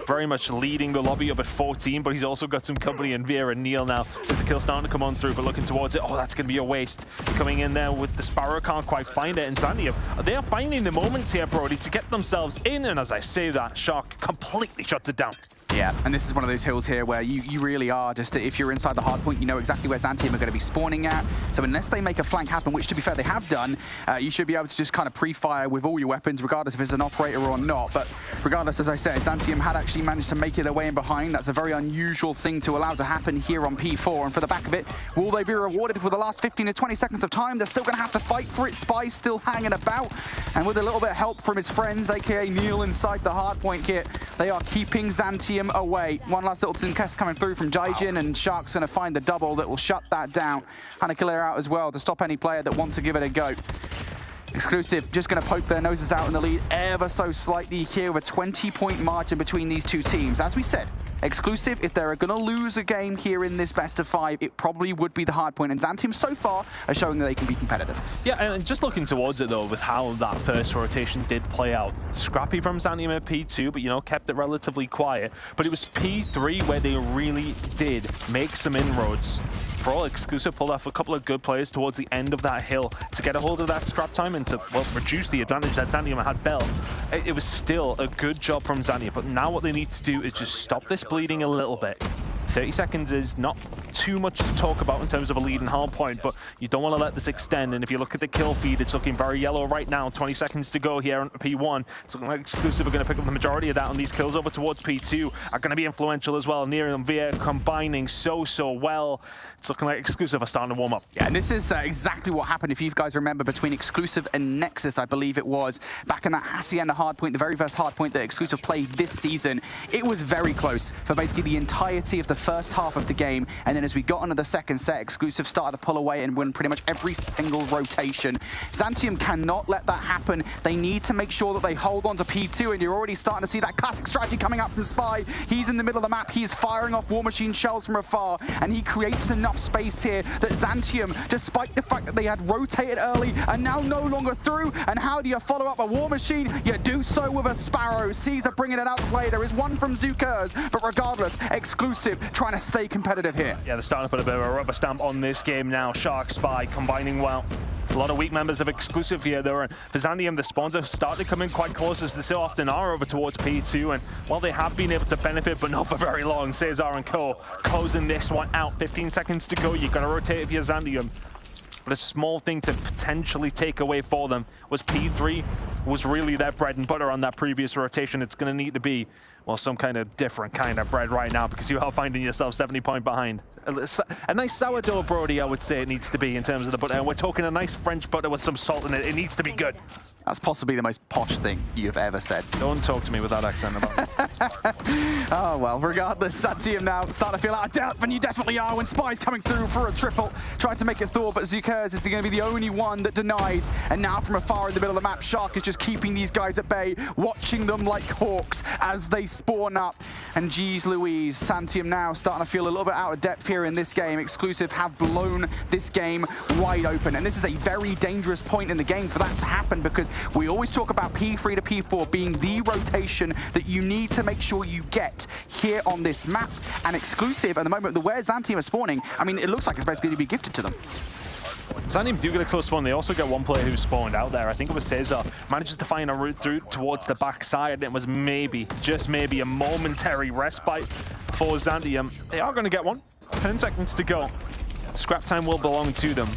Very much leading the lobby up at 14, but he's also got some company in Via and Neil now. There's a kill starting to come on through, but looking towards it. Oh, that's going to be a waste. Coming in there with the Sparrow, can't quite find it. And Zantium, they are finding the moments here, Brody, to get themselves in. And as I say that, Shark completely shuts it down.
Yeah, and this is one of those hills here where you really are just, if you're inside the hard point, you know exactly where Zantium are going to be spawning at. So unless they make a flank happen, which to be fair they have done, you should be able to just kind of pre-fire with all your weapons, regardless if it's an operator or not. But regardless, as I said, Zantium had actually managed to make it their way in behind. That's a very unusual thing to allow to happen here on P4. And for the back of it, will they be rewarded for the last 15 to 20 seconds of time? They're still going to have to fight for it. Spy's still hanging about. And with a little bit of help from his friends, aka Neil inside the hard point here, they are keeping Zantium away. One last little test coming through from Daijin, and Shark's going to find the double that will shut that down. And a clear out as well to stop any player that wants to give it a go. Exclusive just going to poke their noses out in the lead ever so slightly here with a 20-point margin between these two teams. As we said, Exclusive, if they're going to lose a game here in this best of 5, it probably would be the hard point. And Zantium so far are showing that they can be competitive. Yeah, and just looking towards it though, with how that first rotation did play out. Scrappy from Zantium at P2, but you know, kept it relatively quiet. But it was P3 where they really did make some inroads. For all, Exclusive pulled off a couple of good plays towards the end of that hill to get a hold of that scrap time and to, well, reduce the advantage that Zantium had built. It was still a good job from Zantium, but now what they need to do is just stop this bleeding a little bit. 30 seconds is not too much to talk about in terms of a lead and hard point, but you don't want to let this extend. And if you look at the kill feed, it's looking very yellow right now. 20 seconds to go here on P1. It's looking like Exclusive are going to pick up the majority of that, and these kills over towards P2 are going to be influential as well. Near and Via combining so well. It's looking like Exclusive are starting to warm up. Yeah, and this is exactly what happened, if you guys remember, between Exclusive and Nexus, I believe it was, back in that Hacienda hard point, the very first hard point that Exclusive played this season. It was very close for basically the entirety of the first half of the game, and then as we got into the second set, Exclusive started to pull away and win pretty much every single rotation. Zantium cannot let that happen. They need to make sure that they hold on to P2, and you're already starting to see that classic strategy coming out from Spy. He's in the middle of the map, he's firing off War Machine shells from afar, and he creates enough space here that Zantium, despite the fact that they had rotated early, are now no longer through. And how do you follow up a War Machine? You do so with a Sparrow. Caesar bringing it out to play. There is one from Zukers, but regardless, Exclusive trying to stay competitive here. Yeah, they're starting to put a bit of a rubber stamp on this game now. Shark, Spy combining well. A lot of weak members of Exclusive here, though, and for Zantium, the spawns have started to come in quite close, as they so often are, over towards P2, and while they have been able to benefit, but not for very long, Cesar and Co. closing this one out. 15 seconds to go, you've got to rotate if you're Zantium. But a small thing to potentially take away for them was P3 was really their bread and butter on that previous rotation. It's going to need to be
well, some kind of different kind of bread right now, because you are finding yourself 70 points behind. A nice sourdough Brody, I would say it needs to be in terms of the butter. And we're talking a nice French butter with some salt in it. It needs to be good.
That's possibly the most posh thing you've ever said.
Don't talk to me with that accent about it.
Oh, well, regardless, Zantium now starting to feel out of doubt, and you definitely are when Spy's coming through for a triple. Tried to make it Thor, but Zukers is going to be the only one that denies. And now from afar in the middle of the map, Shark is just keeping these guys at bay, watching them like hawks as they spawn up. And geez Louise, Zantium now starting to feel a little bit out of depth here in this game. Exclusive have blown this game wide open. And this is a very dangerous point in the game for that to happen, because we always talk about P3 to P4 being the rotation that you need to make sure you get here on this map. And Exclusive, at the moment, where Zantium is spawning, I mean, it looks like it's basically going to be gifted to them.
Zantium do get a close spawn. They also get one player who spawned out there. I think it was Cesar. Manages to find a route through towards the backside. And it was maybe, just maybe, a momentary respite for Zantium. They are going to get one. 10 seconds to go. Scrap time will belong to them,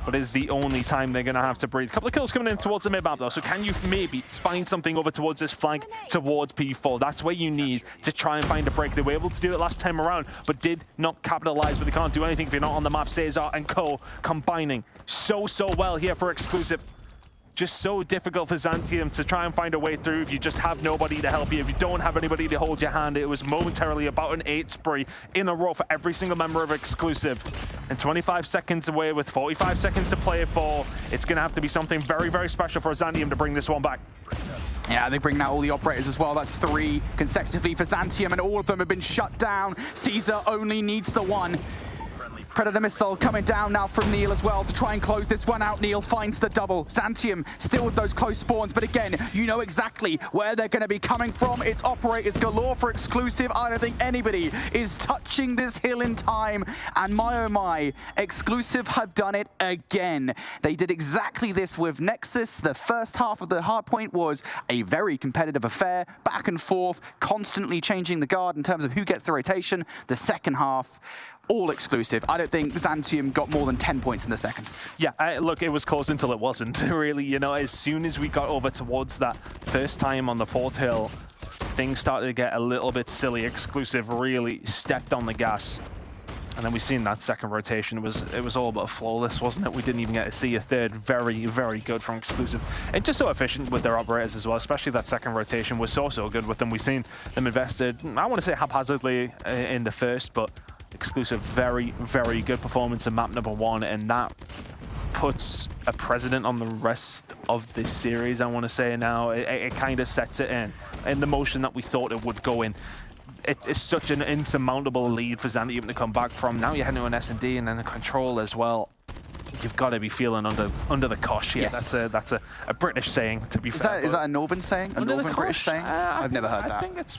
but is the only time they're going to have to breathe. A couple of kills coming in towards the mid-map, though, so can you maybe find something over towards this flank, towards P4? That's where you need to try and find a break. They were able to do it last time around, but did not capitalize, but they can't do anything if you're not on the map. Cesar and Co combining so well here for Exclusive. Just so difficult for Zantium to try and find a way through if you just have nobody to help you. If you don't have anybody to hold your hand, it was momentarily about an 8 spree in a row for every single member of Exclusive. And 25 seconds away with 45 seconds to play it for. It's going to have to be something very, very special for Zantium to bring this one back.
Yeah, they bring out all the operators as well. That's 3 consecutively for Zantium, and all of them have been shut down. Caesar only needs the one. Predator missile coming down now from Neil as well to try and close this one out. Neil finds the double. Zantium still with those close spawns, but again, you know exactly where they're going to be coming from. It's operators galore for Exclusive. I don't think anybody is touching this hill in time. And my oh my, Exclusive have done it again. They did exactly this with Nexus. The first half of the hardpoint was a very competitive affair, back and forth, constantly changing the guard in terms of who gets the rotation. The second half, all Exclusive. I don't think Zantium got more than 10 points in the second.
Yeah, look, it was close until it wasn't, really. You know, as soon as we got over towards that first time on the 4th hill, things started to get a little bit silly. Exclusive really stepped on the gas. And then we seen that second rotation. It was all but flawless, wasn't it? We didn't even get to see a third. Very, very good from Exclusive. And just so efficient with their operators as well, especially that second rotation was so good with them. We've seen them invested, I want to say haphazardly in the first, but Exclusive, very, very good performance in map number 1, and that puts a precedent on the rest of this series, I want to say now. It kind of sets it in the motion that we thought it would go in. It's such an insurmountable lead for Zantium to come back from. Now you're heading to an S&D and then the control as well. You've got to be feeling under the cosh here. Yes. That's a British saying, to be fair.
Is that a Northern saying? A Northern British saying? I've never heard that.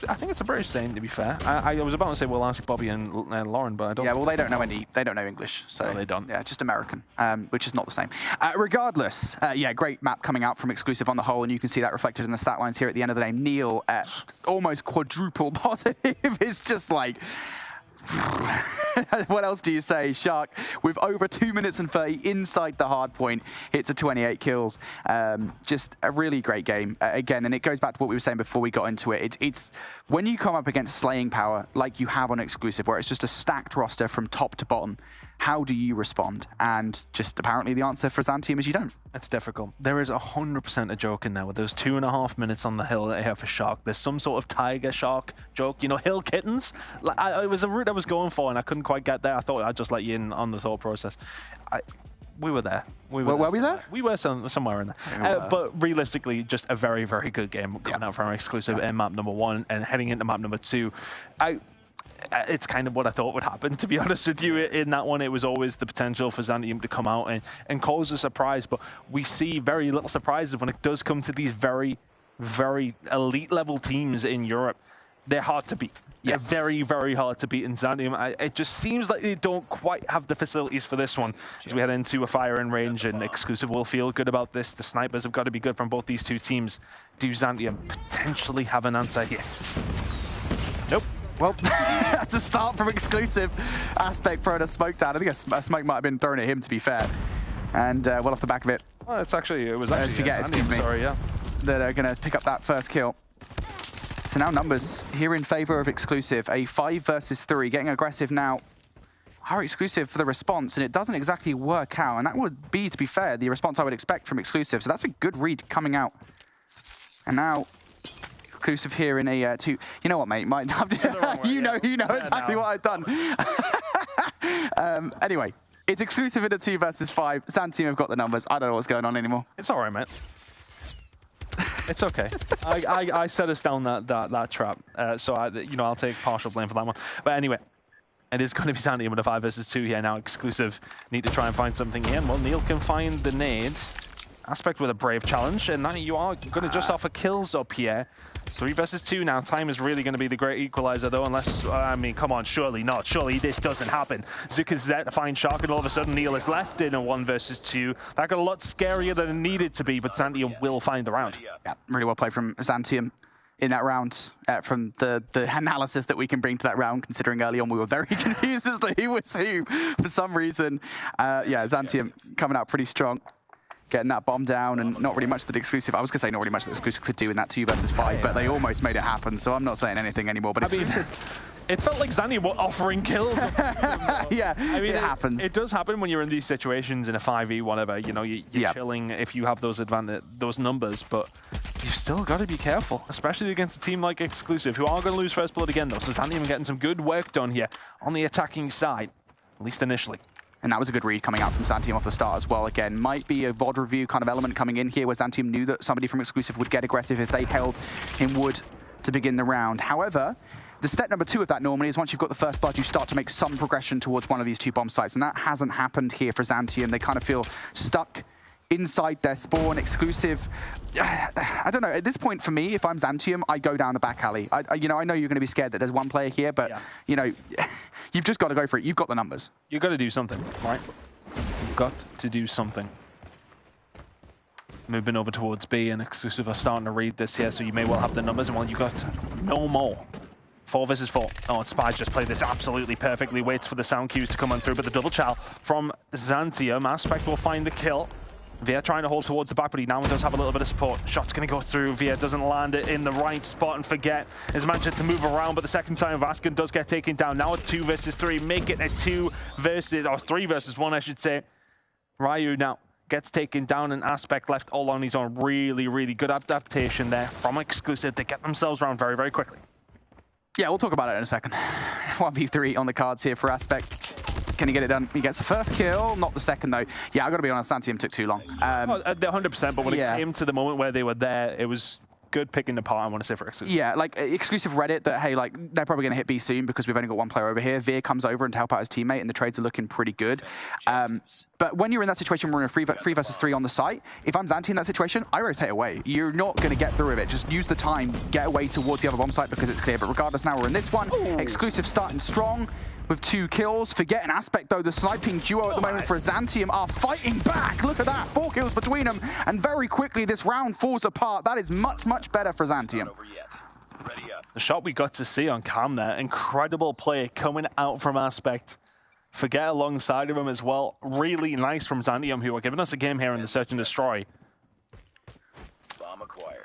I think it's a British saying, to be fair. I was about to say we'll ask Bobby and Lauren, but I don't.
Yeah, well, they don't know English, so
no, they don't.
Yeah, just American, which is not the same. Regardless, yeah, great map coming out from Exclusive on the whole, and you can see that reflected in the stat lines here at the end of the day. Neil at almost quadruple positive is just like. What else do you say? Shark with over 2 minutes and 30 inside the hard point, hits a 28 kills. Just a really great game again, and it goes back to what we were saying before we got into it. It's when you come up against slaying power like you have on Exclusive, where it's just a stacked roster from top to bottom. How do you respond? And just apparently the answer for Zantium is you don't.
It's difficult. There is 100% a joke in there. With those 2.5 minutes on the hill here for Shark, there's some sort of tiger shark joke. You know, hill kittens. Like, it was a route I was going for, and I couldn't quite get there. I thought I'd just let you in on the thought process. We were there.
Were we there?
We were somewhere in there. But realistically, just a very, very good game coming out from Exclusive in map number 1 and heading into map number 2. It's kind of what I thought would happen, to be honest with you. In that one, it was always the potential for Zantium to come out and cause a surprise, but we see very little surprises when it does come to these very, very elite level teams in Europe. They're hard to beat. Yes. They're very, very hard to beat in Zantium. It just seems like they don't quite have the facilities for this one as we head into a firing range, and Exclusive will feel good about this. The snipers have got to be good from both these two teams. Do Zantium potentially have an answer here? Nope.
Well, that's a start from Exclusive. Aspect throwing a smoke down. I think a smoke might have been thrown at him, to be fair. And well off the back of it.
Well, it was actually
excuse me.
Sorry, yeah.
They're going to pick up that first kill. So now numbers here in favor of Exclusive. A 5 versus 3, getting aggressive now. Are Exclusive for the response, and it doesn't exactly work out. And that would be, to be fair, the response I would expect from Exclusive. So that's a good read coming out. And now Exclusive here in a 2. You know what, mate? You know exactly what I've done. Anyway, it's Exclusive in a 2 versus 5. Zantium have got the numbers. I don't know what's going on anymore.
It's all right, mate. It's okay. I set us down that trap, so I'll take partial blame for that one. But anyway, it is going to be Zantium with a 5 versus 2 here now. Exclusive need to try and find something here. Well, Neil can find the nade. Aspect with a brave challenge, and now you are going to just offer kills up here. It's 3 versus 2 now. Time is really going to be the great equalizer, though, unless, I mean, come on, surely not. Surely this doesn't happen. Zuka's there to find Shark, and all of a sudden Neil is left in a 1 versus 2. That got a lot scarier than it needed to be, but Zantium will find the round.
Yeah, really well played from Zantium in that round, from the analysis that we can bring to that round, considering early on we were very confused as to who was who for some reason. Yeah, Zantium coming out pretty strong. Getting that bomb down, and not really much that Exclusive, I was going to say not really much that Exclusive could do in that 2 versus 5, but they almost made it happen, so I'm not saying anything anymore. But I mean,
it felt like Zantium were offering kills.
Yeah, I mean, it happens.
It does happen when you're in these situations in a 5v, whatever. You know, you're chilling if you have those numbers, but you've still got to be careful, especially against a team like Exclusive, who are going to lose first blood again, though. So Zantium getting some good work done here on the attacking side, at least initially.
And that was a good read coming out from Zantium off the start as well. Again, might be a VOD review kind of element coming in here where Zantium knew that somebody from Exclusive would get aggressive if they held in wood to begin the round. However, the step number 2 of that normally is once you've got the first blood, you start to make some progression towards one of these 2 bomb sites. And that hasn't happened here for Zantium. They kind of feel stuck inside their spawn. Exclusive, I don't know. At this point, for me, if I'm Zantium, I go down the back alley. I know you're going to be scared that there's one player here, but, you know, you've just got to go for it. You've got the numbers.
You've got to do something, right? You've got to do something. Moving over towards B, and Exclusive are starting to read this here, so you may well have the numbers, and well, you've got no more. 4 versus 4. Oh, and Spies just played this absolutely perfectly. Waits for the sound cues to come on through, but the double chow from Zantium. Aspect will find the kill. Via trying to hold towards the back, but he now does have a little bit of support. Shot's going to go through. Via doesn't land it in the right spot, and Forget is managed to move around, but the second time Vaskin does get taken down. Now a 2 versus 3, make it a 3 versus 1, I should say. Ryu now gets taken down, and Aspect left all on his own. Really, really good adaptation there from Exclusive to get themselves around very, very quickly.
Yeah, we'll talk about it in a second. 1v3 on the cards here for Aspect. Can he get it done? He gets the first kill, not the second though. Yeah, I got to be honest, Zantium took too long.
100%, but when it came to the moment where they were there, it was good picking apart, I want to say, for Exclusive.
Yeah, like Exclusive read it that, hey, like, they're probably going to hit B soon because we've only got one player over here. Veer comes over and to help out his teammate, and the trades are looking pretty good. But when you're in that situation, we're in a 3 versus 3 on the site. If I'm Zanti in that situation, I rotate away. You're not going to get through with it. Just use the time, get away towards the other bomb site because it's clear. But regardless, now we're in this one. Ooh. Exclusive starting strong with 2 kills. Forget an Aspect, though. The sniping duo at the moment for Zantium are fighting back. Look at that. 4 kills between them. And very quickly, this round falls apart. That is much, much better for Zantium.
The shot we got to see on cam there, incredible play coming out from Aspect. Forget alongside of him as well. Really nice from Zantium, who are giving us a game here in the Search and Destroy.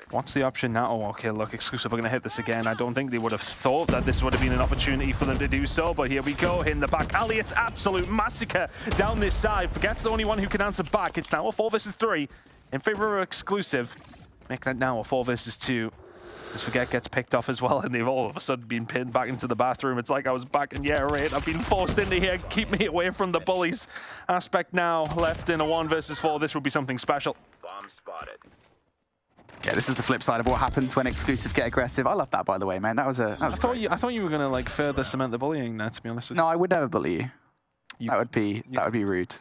What's the option now? Oh, okay, look, Exclusive are going to hit this again. I don't think they would have thought that this would have been an opportunity for them to do so, but here we go, in the back alley. It's absolute massacre down this side. Forget's the only one who can answer back. It's now a 4 versus 3 in favor of Exclusive. Make that now a 4 versus 2. As Forget gets picked off as well, and they've all of a sudden been pinned back into the bathroom. It's like I was back in year 8. I've been forced into here. Keep me away from the bullies. Aspect now left in a 1 versus 4. This will be something special.
Bomb spotted.
Yeah, this is the flip side of what happens when Exclusive get aggressive. I love that, by the way, man. That was
I thought you were gonna like further cement the bullying there, to be honest with you.
No, I would never bully you. That would be rude.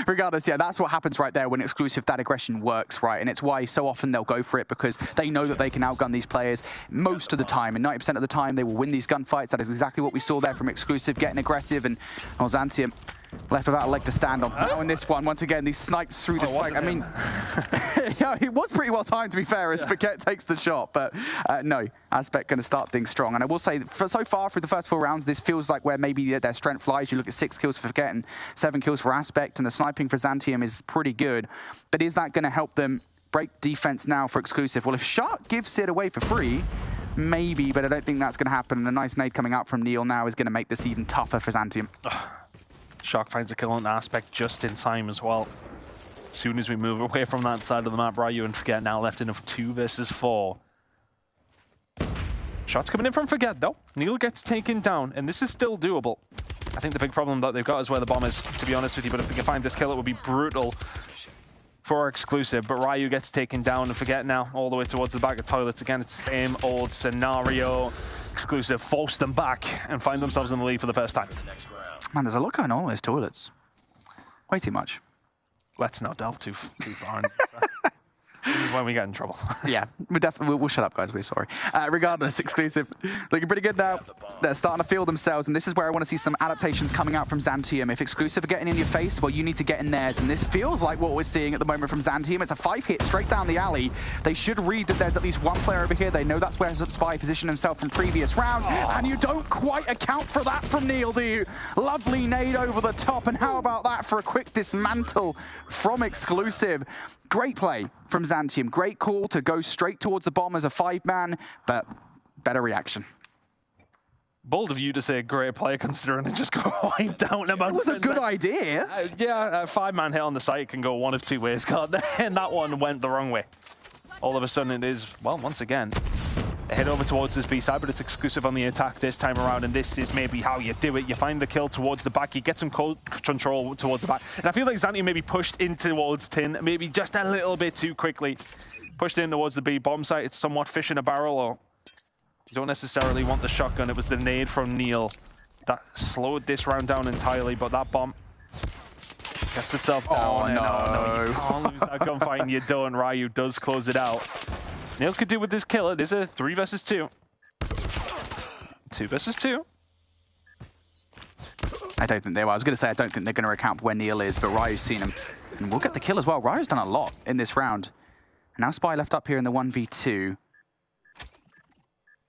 Regardless, yeah, that's what happens right there when Exclusive, that aggression works, right? And it's why so often they'll go for it because they know that they can outgun these players most of the time. And 90% of the time, they will win these gunfights. That is exactly what we saw there from Exclusive, getting aggressive. And Zantium left without a leg to stand on. Now in this one, once again, these snipes through the spike. I mean, yeah, it was pretty well timed, to be fair, as Forget takes the shot. But no, Aspect going to start things strong. And I will say, so far through the first 4 rounds, this feels like where maybe their strength lies. You look at 6 kills for Forget and 7 kills for Aspect, and the sniping for Zantium is pretty good. But is that going to help them Break defense now for Exclusive. Well, if Shark gives it away for free, maybe, but I don't think that's going to happen. And a nice nade coming out from Neil now is going to make this even tougher for Zantium.
Shark finds a kill on Aspect just in time as well. As soon as we move away from that side of the map, Ryu and Forget now left in of 2 versus 4. Shots coming in from Forget though. Neil gets taken down, and this is still doable. I think the big problem that they've got is where the bomb is, to be honest with you, but if they can find this kill, it would be brutal for Exclusive. But Ryu gets taken down, and Forget now all the way towards the back of toilets. Again, it's the same old scenario. Exclusive force them back and find themselves in the lead for the first time.
Man, there's a lot going on in those toilets. Way too much.
Let's not delve too far. This is when we get in trouble.
Yeah, we'll shut up, guys. We're sorry. Regardless, Exclusive looking pretty good now. They're starting to feel themselves, and this is where I want to see some adaptations coming out from Zantium. If Exclusive are getting in your face, well, you need to get in theirs, and this feels like what we're seeing at the moment from Zantium. It's a 5-hit straight down the alley. They should read that there's at least one player over here. They know that's where Spy positioned himself from previous rounds, and you don't quite account for that from Neil, do you? Lovely nade over the top, and how about that for a quick dismantle from Exclusive? Great play from Zantium. Great call to go straight towards the bomb as a 5-man, but better reaction.
Bold of you to say great play considering it just got wiped down. It
was a good idea.
Yeah, a 5-man hit on the site can go one of 2 ways, can't they? And that one went the wrong way. All of a sudden it is, well, once again, a hit over towards this B side, but it's Exclusive on the attack this time around, and this is maybe how you do it. You find the kill towards the back, you get some control towards the back. And I feel like Zantium maybe pushed in towards Tin, maybe just a little bit too quickly. Pushed in towards the B bomb site. It's somewhat fish in a barrel, or you don't necessarily want the shotgun. It was the nade from Neil that slowed this round down entirely, but that bomb gets itself down.
Oh,
no, you can't lose that gunfight, and you don't. Ryu does close it out. Neil could do with this kill. It is a 3 versus 2. 2 versus 2.
I don't think they were. I was going to say, I don't think they're going to account where Neil is, but Ryu's seen him. And we'll get the kill as well. Ryu's done a lot in this round. Now Spy left up here in the 1v2.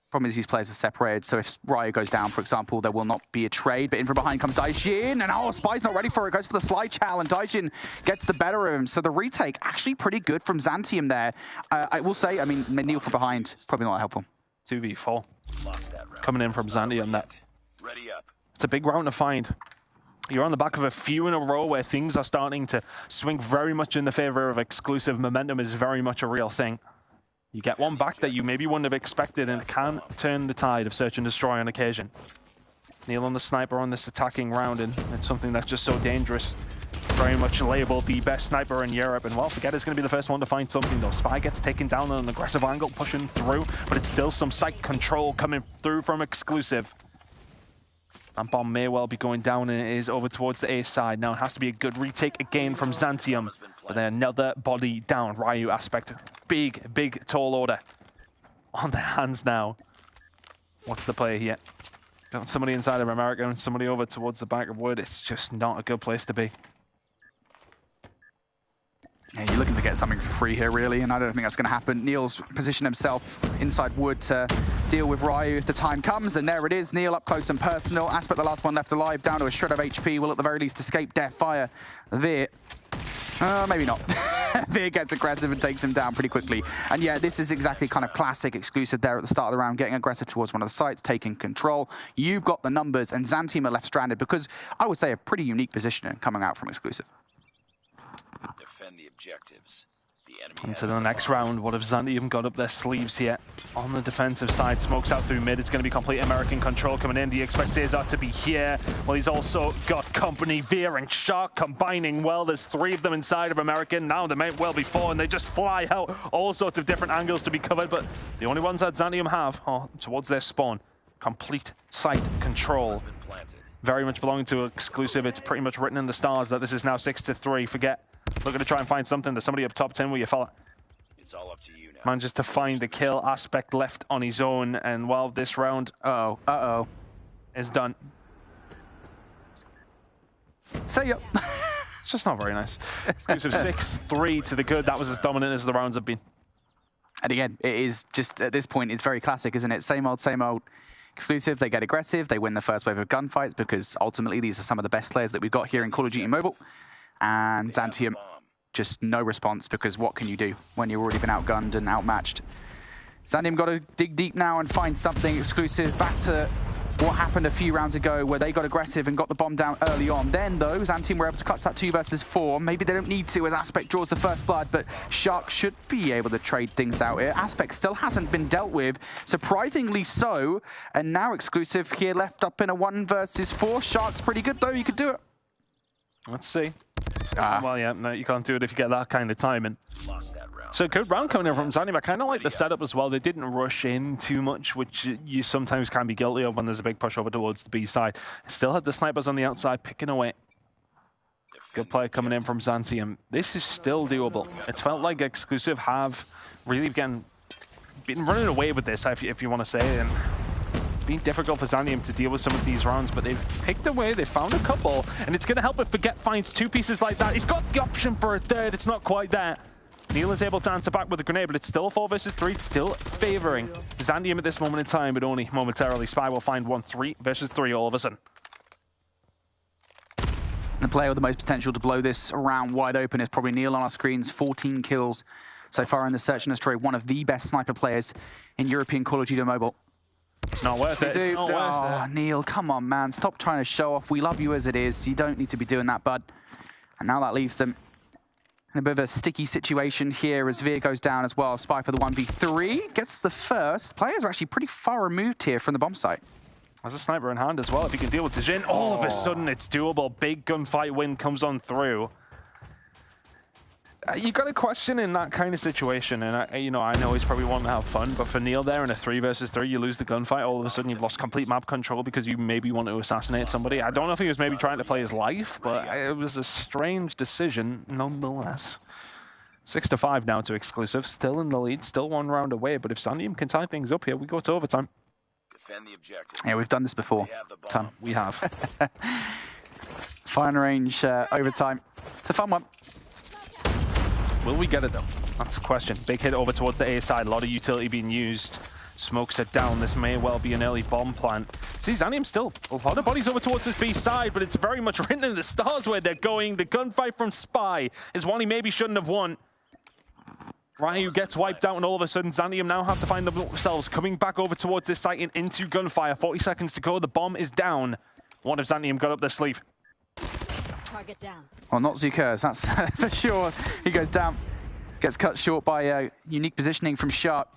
Problem is these players are separated, so if Ryu goes down, for example, there will not be a trade. But in from behind comes Daijin, and oh, Spy's not ready for it. Goes for the slide chow, and Daijin gets the better of him. So the retake, actually pretty good from Zantium there. I will say, I mean, Neil from behind, probably not helpful.
2v4. Coming in from Zantium there. It's a big round to find. You're on the back of a few in a row where things are starting to swing very much in the favor of Exclusive. Momentum is very much a real thing. You get one back that you maybe wouldn't have expected, and it can turn the tide of search and destroy on occasion. Neil on the sniper on this attacking round, and it's something that's just so dangerous. Very much labeled the best sniper in Europe, and well, Forget is going to be the first one to find something though. Spy gets taken down on an aggressive angle, pushing through, but it's still some sight control coming through from Exclusive. And bomb may well be going down, and it is over towards the A side. Now it has to be a good retake again from Zantium. But then another body down. Ryu Aspect. Big tall order on their hands now. What's the play here? Got somebody inside of America and somebody over towards the back of Wood. It's just not a good place to be.
Yeah, you're looking to get something for free here, really, and I don't think that's going to happen. Neil's positioned himself inside Wood to deal with Ryu if the time comes, and there it is. Neil up close and personal. Aspect, the last one left alive, down to a shred of HP, will at the very least escape death fire. Veer. Maybe not. Veer gets aggressive and takes him down pretty quickly. And yeah, this is exactly kind of classic Exclusive there at the start of the round, getting aggressive towards one of the sites, taking control. You've got the numbers, and Zantium are left stranded because I would say a pretty unique positioning coming out from Exclusive.
Defend the objectives. The enemy
Into the next round, what have Zantium got up their sleeves here? On the defensive side, smokes out through mid. It's going to be complete American control coming in. Do you expect Cesar to be here? Well, he's also got company. Veer and Shark combining well. There's 3 of them inside of American. Now there may well be 4, and they just fly out. All sorts of different angles to be covered, but the only ones that Zantium have are towards their spawn. Complete site control. Very much belonging to Exclusive. It's pretty much written in the stars that this is now 6-3. Forget. Looking to try and find something. There's somebody up top 10 with you, fella.
It's all up to you now.
Manages to find the kill. Aspect left on his own, and well, this round is done.
See ya.
It's just not very nice. Exclusive 6-3 to the good. That was as dominant as the rounds have been.
And again, it is just, at this point, it's very classic, isn't it? Same old. Exclusive, they get aggressive, they win the first wave of gunfights because ultimately these are some of the best players that we've got here in Call of Duty Mobile. And Zantium just no response, because what can you do when you've already been outgunned and outmatched? Zantium got to dig deep now and find something exclusive. Back to what happened a few rounds ago where they got aggressive and got the bomb down early on. Then, though, Zantium were able to clutch that 2 versus 4. Maybe they don't need to as Aspect draws the first blood, but Shark should be able to trade things out here. Aspect still hasn't been dealt with, surprisingly so. And now exclusive here left up in a 1 versus 4. Shark's pretty good, though. You could do it.
Let's see. Well, yeah, no, you can't do it if you get that kind of timing. So good round coming in from Zantium. I kind of like the setup as well. They didn't rush in too much, which you sometimes can be guilty of when there's a big push over towards the B side. Still had the snipers on the outside picking away. Good play coming in from Zantium. This is still doable. It's felt like exclusive have really been running away with this, if you want to say. And it's been difficult for Zantium to deal with some of these rounds, but they've picked away, they found a couple, and it's going to help if Forget finds 2 pieces like that. He's got the option for a 3rd, it's not quite there. Neil is able to answer back with a grenade, but it's still 4 versus 3, it's still favoring Zantium at this moment in time, but only momentarily. Spy will find 1, 3 versus 3 all of a sudden.
The player with the most potential to blow this round wide open is probably Neil on our screens. 14 kills so far in the Search and Destroy, one of the best sniper players in European Call of Duty Mobile.
It's not worth it. It's not worth it.
Neil, come on, man. Stop trying to show off. We love you as it is. You don't need to be doing that, bud. And now that leaves them in a bit of a sticky situation here as Veer goes down as well. Spy for the 1v3. Gets the first. Players are actually pretty far removed here from the bomb site.
Has a sniper in hand as well. If he can deal with Dejin, all of a sudden it's doable. Big gunfight win comes on through. You got a question in that kind of situation, and I know he's probably wanting to have fun, but for Neil there in a 3 versus 3, you lose the gunfight, all of a sudden you've lost complete map control because you maybe want to assassinate somebody. I don't know if he was maybe trying to play his life, but it was a strange decision nonetheless. 6-5 now to exclusive, still in the lead, still 1 round away, but if Zantium can tie things up here, we go to overtime.
Defend the objective.
Yeah, we've done this before.
We have.
Fine range overtime. It's a fun one.
Will we get it though? That's the question. Big hit over towards the A side. A lot of utility being used. Smokes it down. This may well be an early bomb plant. See, Zantium still a lot of bodies over towards this B side, but it's very much written in the stars where they're going. The gunfight from Spy is one he maybe shouldn't have won. Ryu gets wiped out, and all of a sudden Zantium now have to find themselves coming back over towards this site and into gunfire. 40 seconds to go. The bomb is down. What if Zantium got up their sleeve?
Target down.
Well, not Zukers, that's for sure. He goes down. Gets cut short by unique positioning from Shark.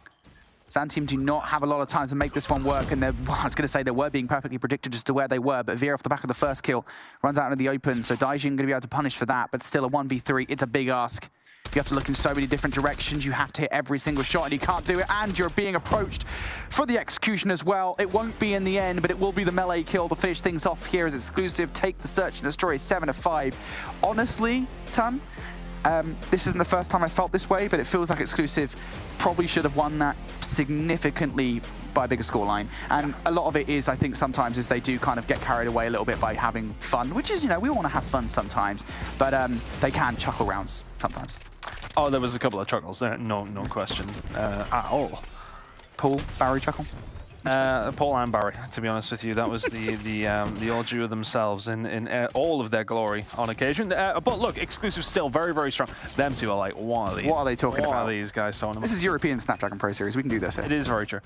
Zantium do not have a lot of time to make this one work, and I was going to say they were being perfectly predicted as to where they were, but Veer off the back of the first kill runs out into the open, so Daijin going to be able to punish for that, but still a 1v3, it's a big ask. You have to look in so many different directions, you have to hit every single shot, and you can't do it, and you're being approached for the execution as well. It won't be in the end, but it will be the melee kill to finish things off here as exclusive. Take the Search and Destroy 7-5. Honestly, Ton, this isn't the first time I felt this way, but it feels like exclusive probably should have won that significantly by a bigger scoreline. And a lot of it is, I think, sometimes is they do kind of get carried away a little bit by having fun, which is, we want to have fun sometimes, but they can chuckle rounds sometimes.
Oh, there was a couple of chuckles there, no question at all.
Paul, Barry chuckle?
Paul and Barry, to be honest with you, that was the all due of themselves in all of their glory on occasion. But look, exclusive still very, very strong. Them two are like, what are these?
What are they talking about?
What are these guys talking about?
This is European Snapdragon Pro Series. We can do this here.
It is very true.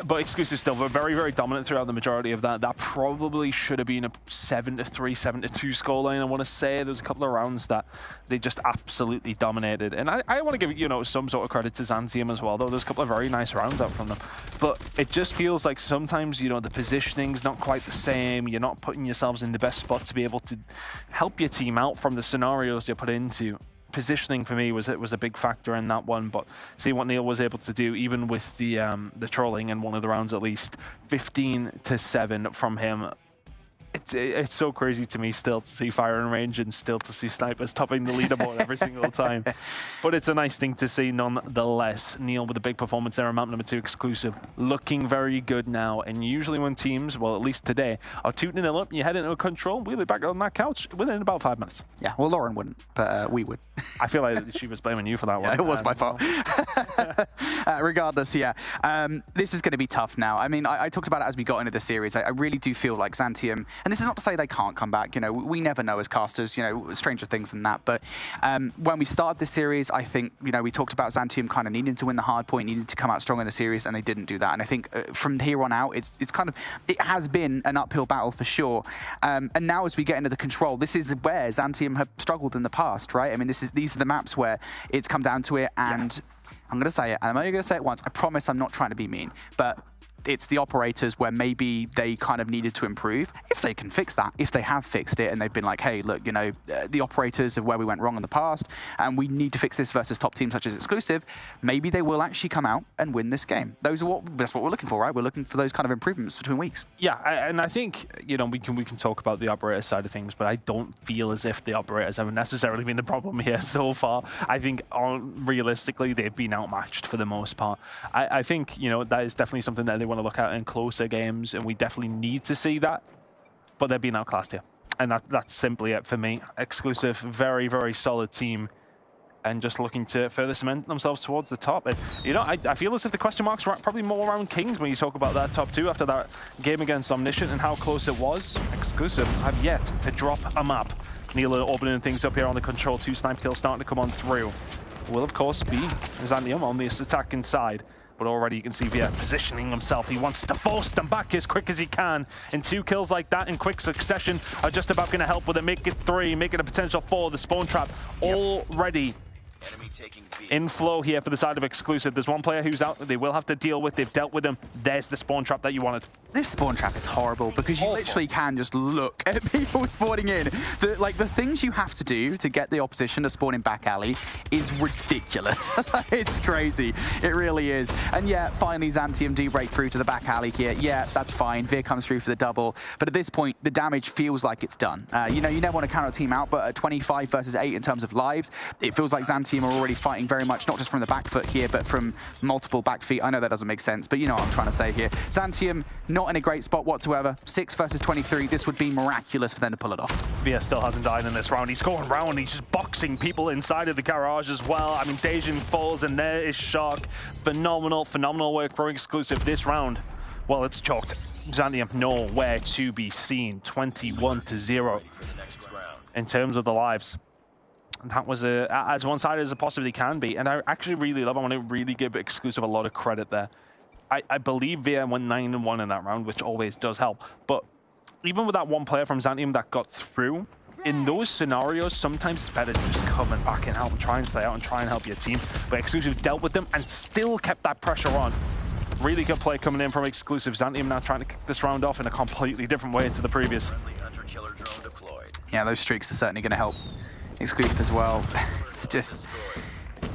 But exclusive still very, very dominant throughout the majority of that. That probably should have been a 7-3, 7-2 scoreline. I want to say there's a couple of rounds that they just absolutely dominated. And I want to give some sort of credit to Zantium as well, though. There's a couple of very nice rounds out from them. But it just feels like sometimes, the positioning's not quite the same. You're not putting yourselves in the best spot to be able to help your team out from the scenarios you're put into. Positioning for me was a big factor in that one, but see what Neil was able to do, even with the trolling in one of the rounds at least. 15-7 from him. It's so crazy to me still to see fire and range and still to see snipers topping the leaderboard every single time. But it's a nice thing to see nonetheless. Neil with a big performance there on map number 2 exclusive. Looking very good now. And usually when teams, well at least today, are 2-0 up and you head into a control, we'll be back on that couch within about 5 minutes.
Yeah, well Lauren wouldn't, but we would.
I feel like she was blaming you for that one.
Yeah, it was my fault. Regardless, yeah. This is going to be tough now. I mean, I talked about it as we got into the series. I really do feel like Zantium, and this is not to say they can't come back. You know, we never know as casters, you know, stranger things than that. But when we started this series, I think, you know, we talked about Zantium kind of needing to win the hard point, needing to come out strong in the series, and they didn't do that. And I think from here on out, it has been an uphill battle for sure. And now as we get into the control, this is where Zantium have struggled in the past, right? I mean, these are the maps where it's come down to it, and I'm going to say it, and I'm only going to say it once. I promise I'm not trying to be mean, but it's the operators where maybe they kind of needed to improve. If they can fix that, if they have fixed it and they've been like, hey, look, you know, the operators of where we went wrong in the past and we need to fix this versus top teams such as Exclusive, maybe they will actually come out and win this game. That's what we're looking for, right? We're looking for those kind of improvements between weeks.
Yeah, and I think, you know, we can talk about the operator side of things, but I don't feel as if the operators have necessarily been the problem here so far. I think realistically, they've been outmatched for the most part. I think, you know, that is definitely something that they want to look at in closer games, and we definitely need to see that, but they're being outclassed here, and that's simply it for me. Exclusive, very, very solid team, and just looking to further cement themselves towards the top. And, you know, I feel as if the question marks are probably more around Kings when you talk about that top two after that game against Omniscient and how close it was. Exclusive have yet to drop a map. Neil opening things up here on the control, 2 snipe kills starting to come on through. Will, of course, be Zantium on this attacking side. But already you can see Via positioning himself. He wants to force them back as quick as he can. And 2 kills like that in quick succession are just about going to help with it. Make it 3, make it a potential 4. The spawn trap already in flow here for the side of Exclusive. There's one player who's out they will have to deal with. They've dealt with him. There's the spawn trap that you wanted.
This spawn trap is horrible because you literally can just look at people spawning in. The things you have to do to get the opposition to spawn in back alley is ridiculous. It's crazy. It really is. And yeah, finally Zantium do break through to the back alley here. Yeah, that's fine. Veer comes through for the double. But at this point, the damage feels like it's done. You know, you never want to count a team out, but at 25 versus 8 in terms of lives, it feels like Zantium are already fighting very much, not just from the back foot here, but from multiple back feet. I know that doesn't make sense, but you know what I'm trying to say here. Zantium, not in a great spot whatsoever. 6 versus 23. This would be miraculous for them to pull it off.
Via still hasn't died in this round. He's going round. He's just boxing people inside of the garage as well. I mean, Dejin falls, and there is Shark. Phenomenal, phenomenal work for Exclusive this round. Well, it's chalked. Zantium nowhere to be seen. 21-0 in terms of the lives. That was as one-sided as it possibly can be. And I actually really love, I want to really give Exclusive a lot of credit there. I believe Via went 9-1 in that round, which always does help. But even with that one player from Zantium that got through, in those scenarios, sometimes it's better to just come and back and help and try and stay out and try and help your team. But Exclusive dealt with them and still kept that pressure on. Really good play coming in from Exclusive. Zantium now trying to kick this round off in a completely different way to the previous.
Yeah, those streaks are certainly going to help Exclusive as well. It's just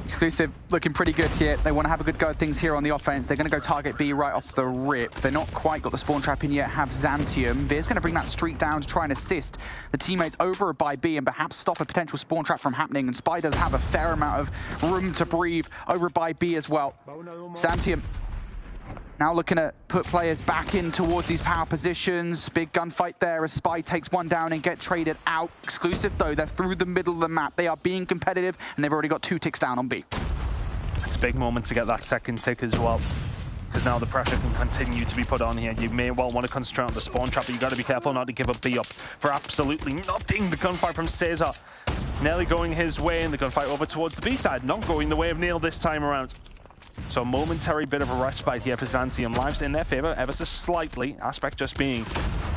Exclusive looking pretty good here. They want to have a good go at things here on the offense. They're going to go target B right off the rip. They're not quite got the spawn trap in yet, have Zantium. Veer's going to bring that streak down to try and assist the teammates over by B and perhaps stop a potential spawn trap from happening. And Spy does have a fair amount of room to breathe over by B as well. Zantium now looking to put players back in towards these power positions. Big gunfight there as Spy takes one down and get traded out. Exclusive though, they're through the middle of the map. They are being competitive and they've already got 2 ticks down on B.
It's a big moment to get that second tick as well, because now the pressure can continue to be put on here. You may well want to concentrate on the spawn trap, but you got to be careful not to give up B up for absolutely nothing. The gunfight from Caesar nearly going his way, and the gunfight over towards the B side, not going the way of Neil this time around. So a momentary bit of a respite here for Zantium. Lives in their favor ever so slightly. Aspect just being,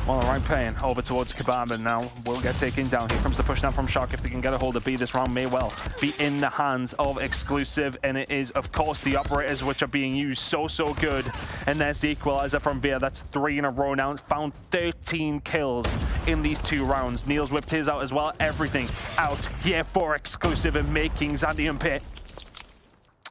well, the right pain over towards Kebab, and now will get taken down. Here comes the push down from Shark. If they can get a hold of B, this round may well be in the hands of Exclusive, and it is, of course, the operators which are being used so good. And there's the equalizer from Via. That's 3 in a row now. Found 13 kills in these 2 rounds. Neil's whipped his out as well. Everything out here for Exclusive and making Zantium pay.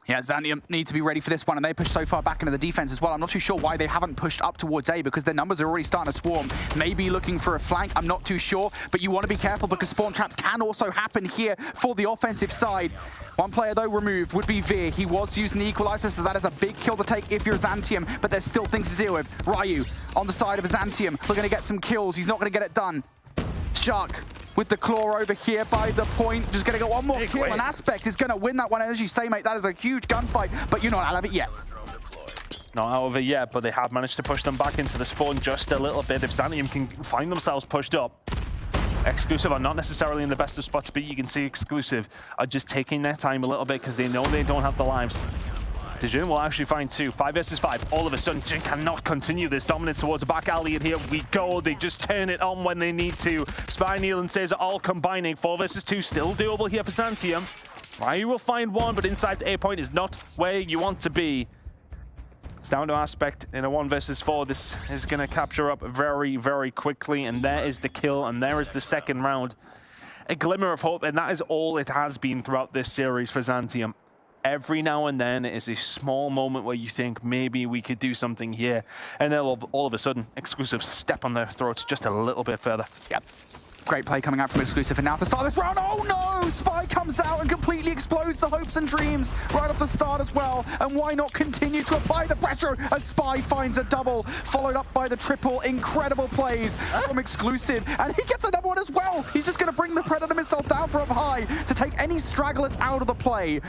Yeah, Zantium need to be ready for this one, and they push so far back into the defense as well. I'm not too sure why they haven't pushed up towards A, because their numbers are already starting to swarm. Maybe looking for a flank, I'm not too sure, but you want to be careful because spawn traps can also happen here for the offensive side. One player, though, removed would be Veer. He was using the equalizer, so that is a big kill to take if you're Zantium, but there's still things to deal with. Ryu on the side of Zantium, looking to get some kills. He's not going to get it done. Shark with the claw over here by the point. Just going to get one more kill, and Aspect is going to win that one. Energy say, mate, that is a huge gunfight, but you're not out of it yet.
Not out of it yet, but they have managed to push them back into the spawn just a little bit. If Zantium can find themselves pushed up, Exclusive are not necessarily in the best of spots, but you can see Exclusive are just taking their time a little bit because they know they don't have the lives. Dejun will actually find 2. 5 versus 5. All of a sudden, Dejun cannot continue this dominance towards the back alley, and here we go. They just turn it on when they need to. Spy, Neil, and Caesar all combining. 4 versus 2, still doable here for Zantium. Ryu will find 1, but inside the A point is not where you want to be. It's down to Aspect in a 1 versus 4. This is going to capture up very, very quickly, and there is the kill, and there is the second round. A glimmer of hope, and that is all it has been throughout this series for Zantium. Every now and then it is a small moment where you think maybe we could do something here, and then all of a sudden, Exclusive step on their throats just a little bit further.
Yep. Great play coming out from Exclusive, and now at the start of this round, oh no! Spy comes out and completely explodes the hopes and dreams right off the start as well. And why not continue to apply the pressure as Spy finds a double, followed up by the triple. Incredible plays from Exclusive, and he gets another one as well. He's just going to bring the Predator missile down from up high to take any stragglers out of the play.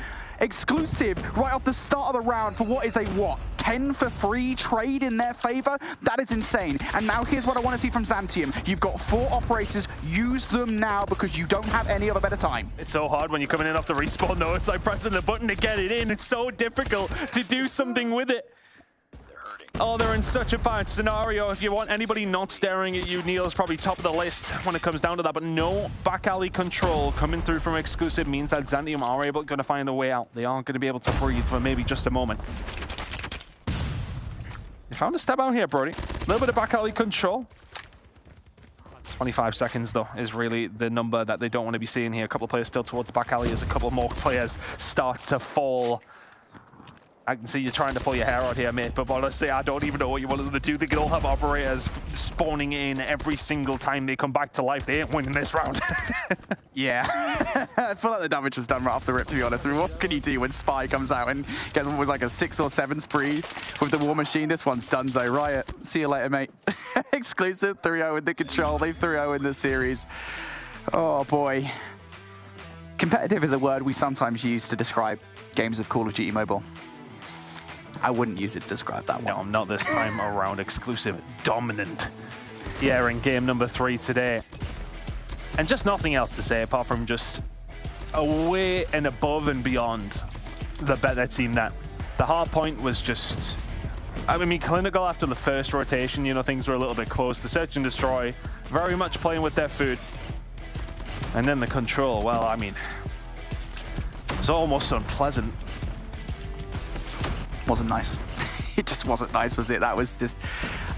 Exclusive right off the start of the round for what is a 10 for free trade in their favor? That is insane. And now here's what I want to see from Zantium. You've got 4 operators. Use them now because you don't have any other better time.
It's so hard when you're coming in off the respawn, though. It's like pressing the button to get it in. It's so difficult to do something with it. Oh, they're in such a bad scenario. If you want anybody not staring at you, Neil's probably top of the list when it comes down to that. But no back alley control coming through from Exclusive means that Zantium are going to find a way out. They are going to be able to breathe for maybe just a moment. You found a step out here, Brody. A little bit of back alley control. 25 seconds, though, is really the number that they don't want to be seeing here. A couple of players still towards the back alley as a couple more players start to fall. I can see you trying to pull your hair out here, mate, but honestly, I don't even know what you want them to do. They could all have operators spawning in every single time they come back to life. They ain't winning this round.
Yeah. I feel like the damage was done right off the rip, to be honest. I mean, what can you do when Spy comes out and gets one with like a 6 or 7 spree with the War Machine? This one's donezo. Riot. See you later, mate. Exclusive 3-0 in the control. They've 3-0 in the series. Oh, boy. Competitive is a word we sometimes use to describe games of Call of Duty Mobile. I wouldn't use it to describe that one.
No, not this time around. Exclusive dominant. Yeah, in game number 3 today. And just nothing else to say apart from just away and above and beyond the better team. That the hard point was just, I mean, clinical after the first rotation, you know, things were a little bit close. The search and destroy, very much playing with their food. And then the control, well, I mean, it was almost unpleasant.
Wasn't nice. It just wasn't nice, was it? That was just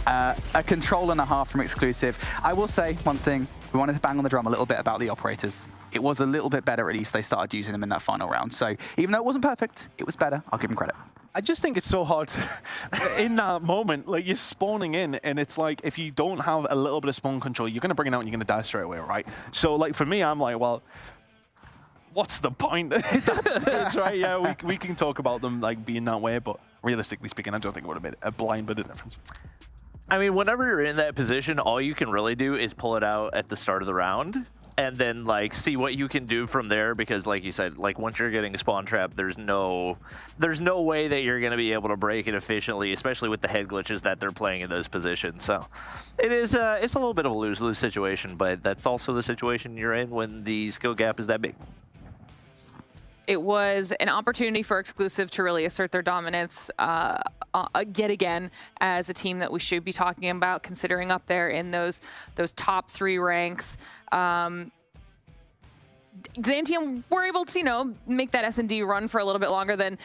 a control and a half from Exclusive. I will say one thing. We wanted to bang on the drum a little bit about the operators. It was a little bit better, at least they started using them in that final round. So even though it wasn't perfect, it was better. I'll give them credit.
I just think it's so hard to, in that moment, like you're spawning in and it's like, if you don't have a little bit of spawn control, you're going to bring it out and you're going to die straight away, right? So like for me, I'm like, well, what's the point? That's right. Yeah, we can talk about them like being that way, but realistically speaking, I don't think it would have made a blind bit of difference.
I mean, whenever you're in that position, all you can really do is pull it out at the start of the round and then like see what you can do from there, because like you said, like once you're getting spawn trapped, there's no way that you're going to be able to break it efficiently, especially with the head glitches that they're playing in those positions. So it is it's a little bit of a lose-lose situation, but that's also the situation you're in when the skill gap is that big.
It was an opportunity for Exclusive to really assert their dominance yet again as a team that we should be talking about, considering up there in those top 3 ranks. Zantium were able to, you know, make that S&D run for a little bit longer than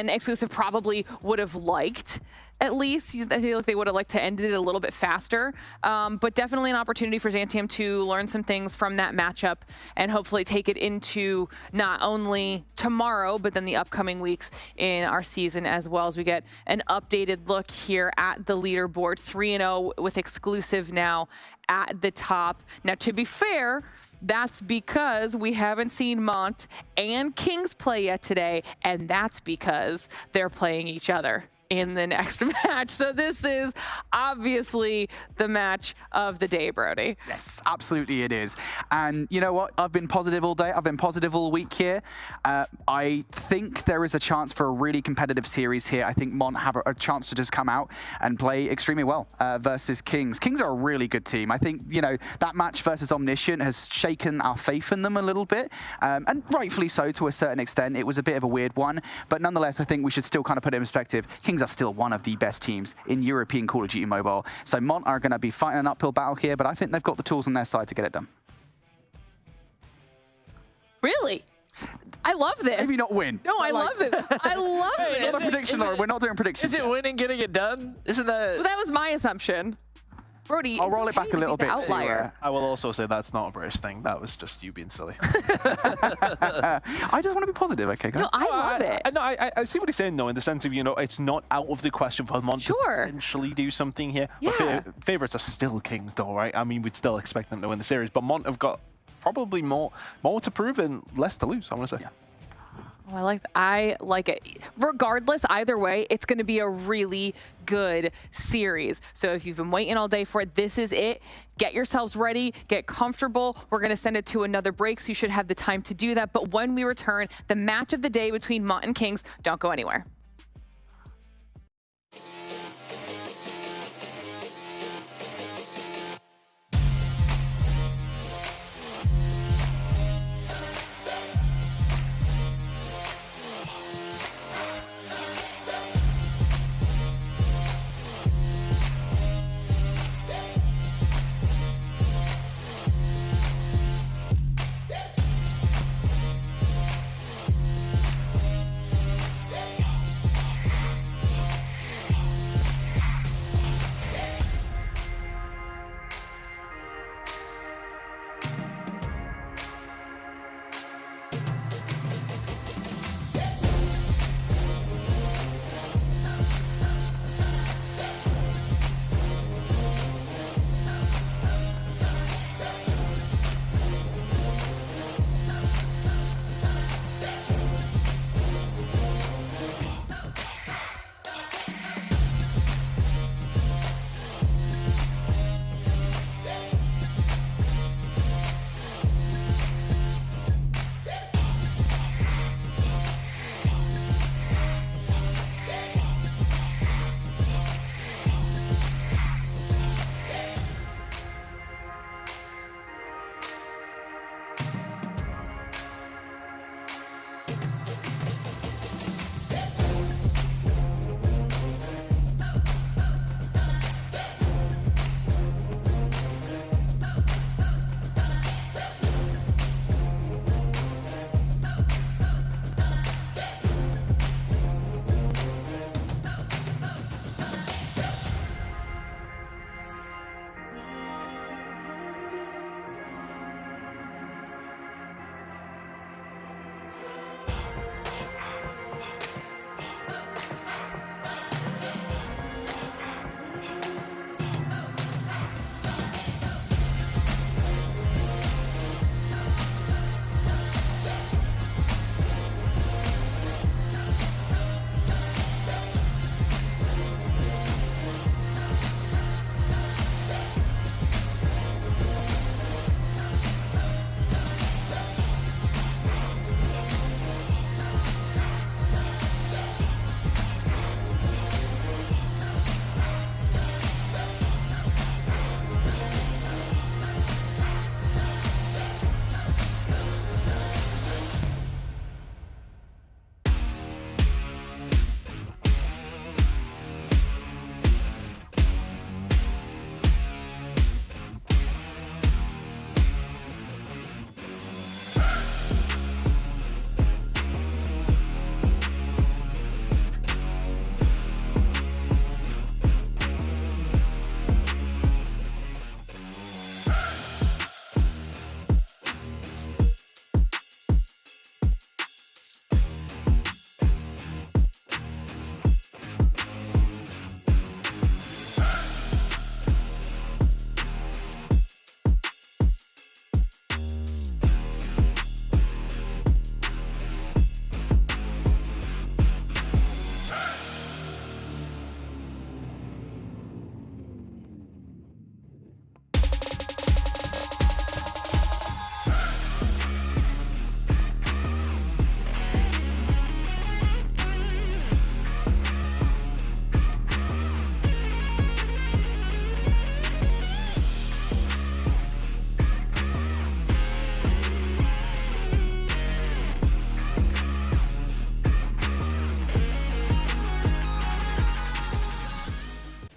Exclusive probably would have liked. At least, I feel like they would have liked to end it a little bit faster. But definitely an opportunity for Zantium to learn some things from that matchup and hopefully take it into not only tomorrow, but then the upcoming weeks in our season as well, as we get an updated look here at the leaderboard. 3-0 with Exclusive now at the top. Now, to be fair, that's because we haven't seen Mont and Kings play yet today, and that's because they're playing each other in the next match. So this is obviously the match of the day, Brody.
Yes, absolutely it is. And you know what? I've been positive all day. I've been positive all week here. I think there is a chance for a really competitive series here. I think Mont have a chance to just come out and play extremely well versus Kings. Kings are a really good team. I think, you know, that match versus Omniscient has shaken our faith in them a little bit. And rightfully so to a certain extent. It was a bit of a weird one. But nonetheless, I think we should still kind of put it in perspective. Kings are still one of the best teams in European Call of Duty Mobile. So Mont are going to be fighting an uphill battle here, but I think they've got the tools on their side to get it done.
Really? I love this.
Maybe not win.
No, I love it. I love
Hey,
it.
Not a prediction, Laura. We're not doing predictions.
Is it winning, getting it done? Isn't that...
Well, that was my assumption. Brody,
I'll
it's
roll it
okay
back a
to be
little
the
bit to,
outlier.
I will also say that's not a British thing. That was just you being silly.
I just want to be positive, okay, guys?
No, I love it.
I see what he's saying, though, in the sense of, you know, it's not out of the question for Mont to potentially do something here.
Yeah.
But favourites are still Kings, though, right? I mean, we'd still expect them to win the series, but Mont have got probably more to prove and less to lose, I want to say. Yeah.
Oh, I like it. Regardless, either way, it's going to be a really good series. So if you've been waiting all day for it, this is it. Get yourselves ready, get comfortable. We're going to send it to another break, so you should have the time to do that. But when we return, the match of the day between Mont and Kings, don't go anywhere.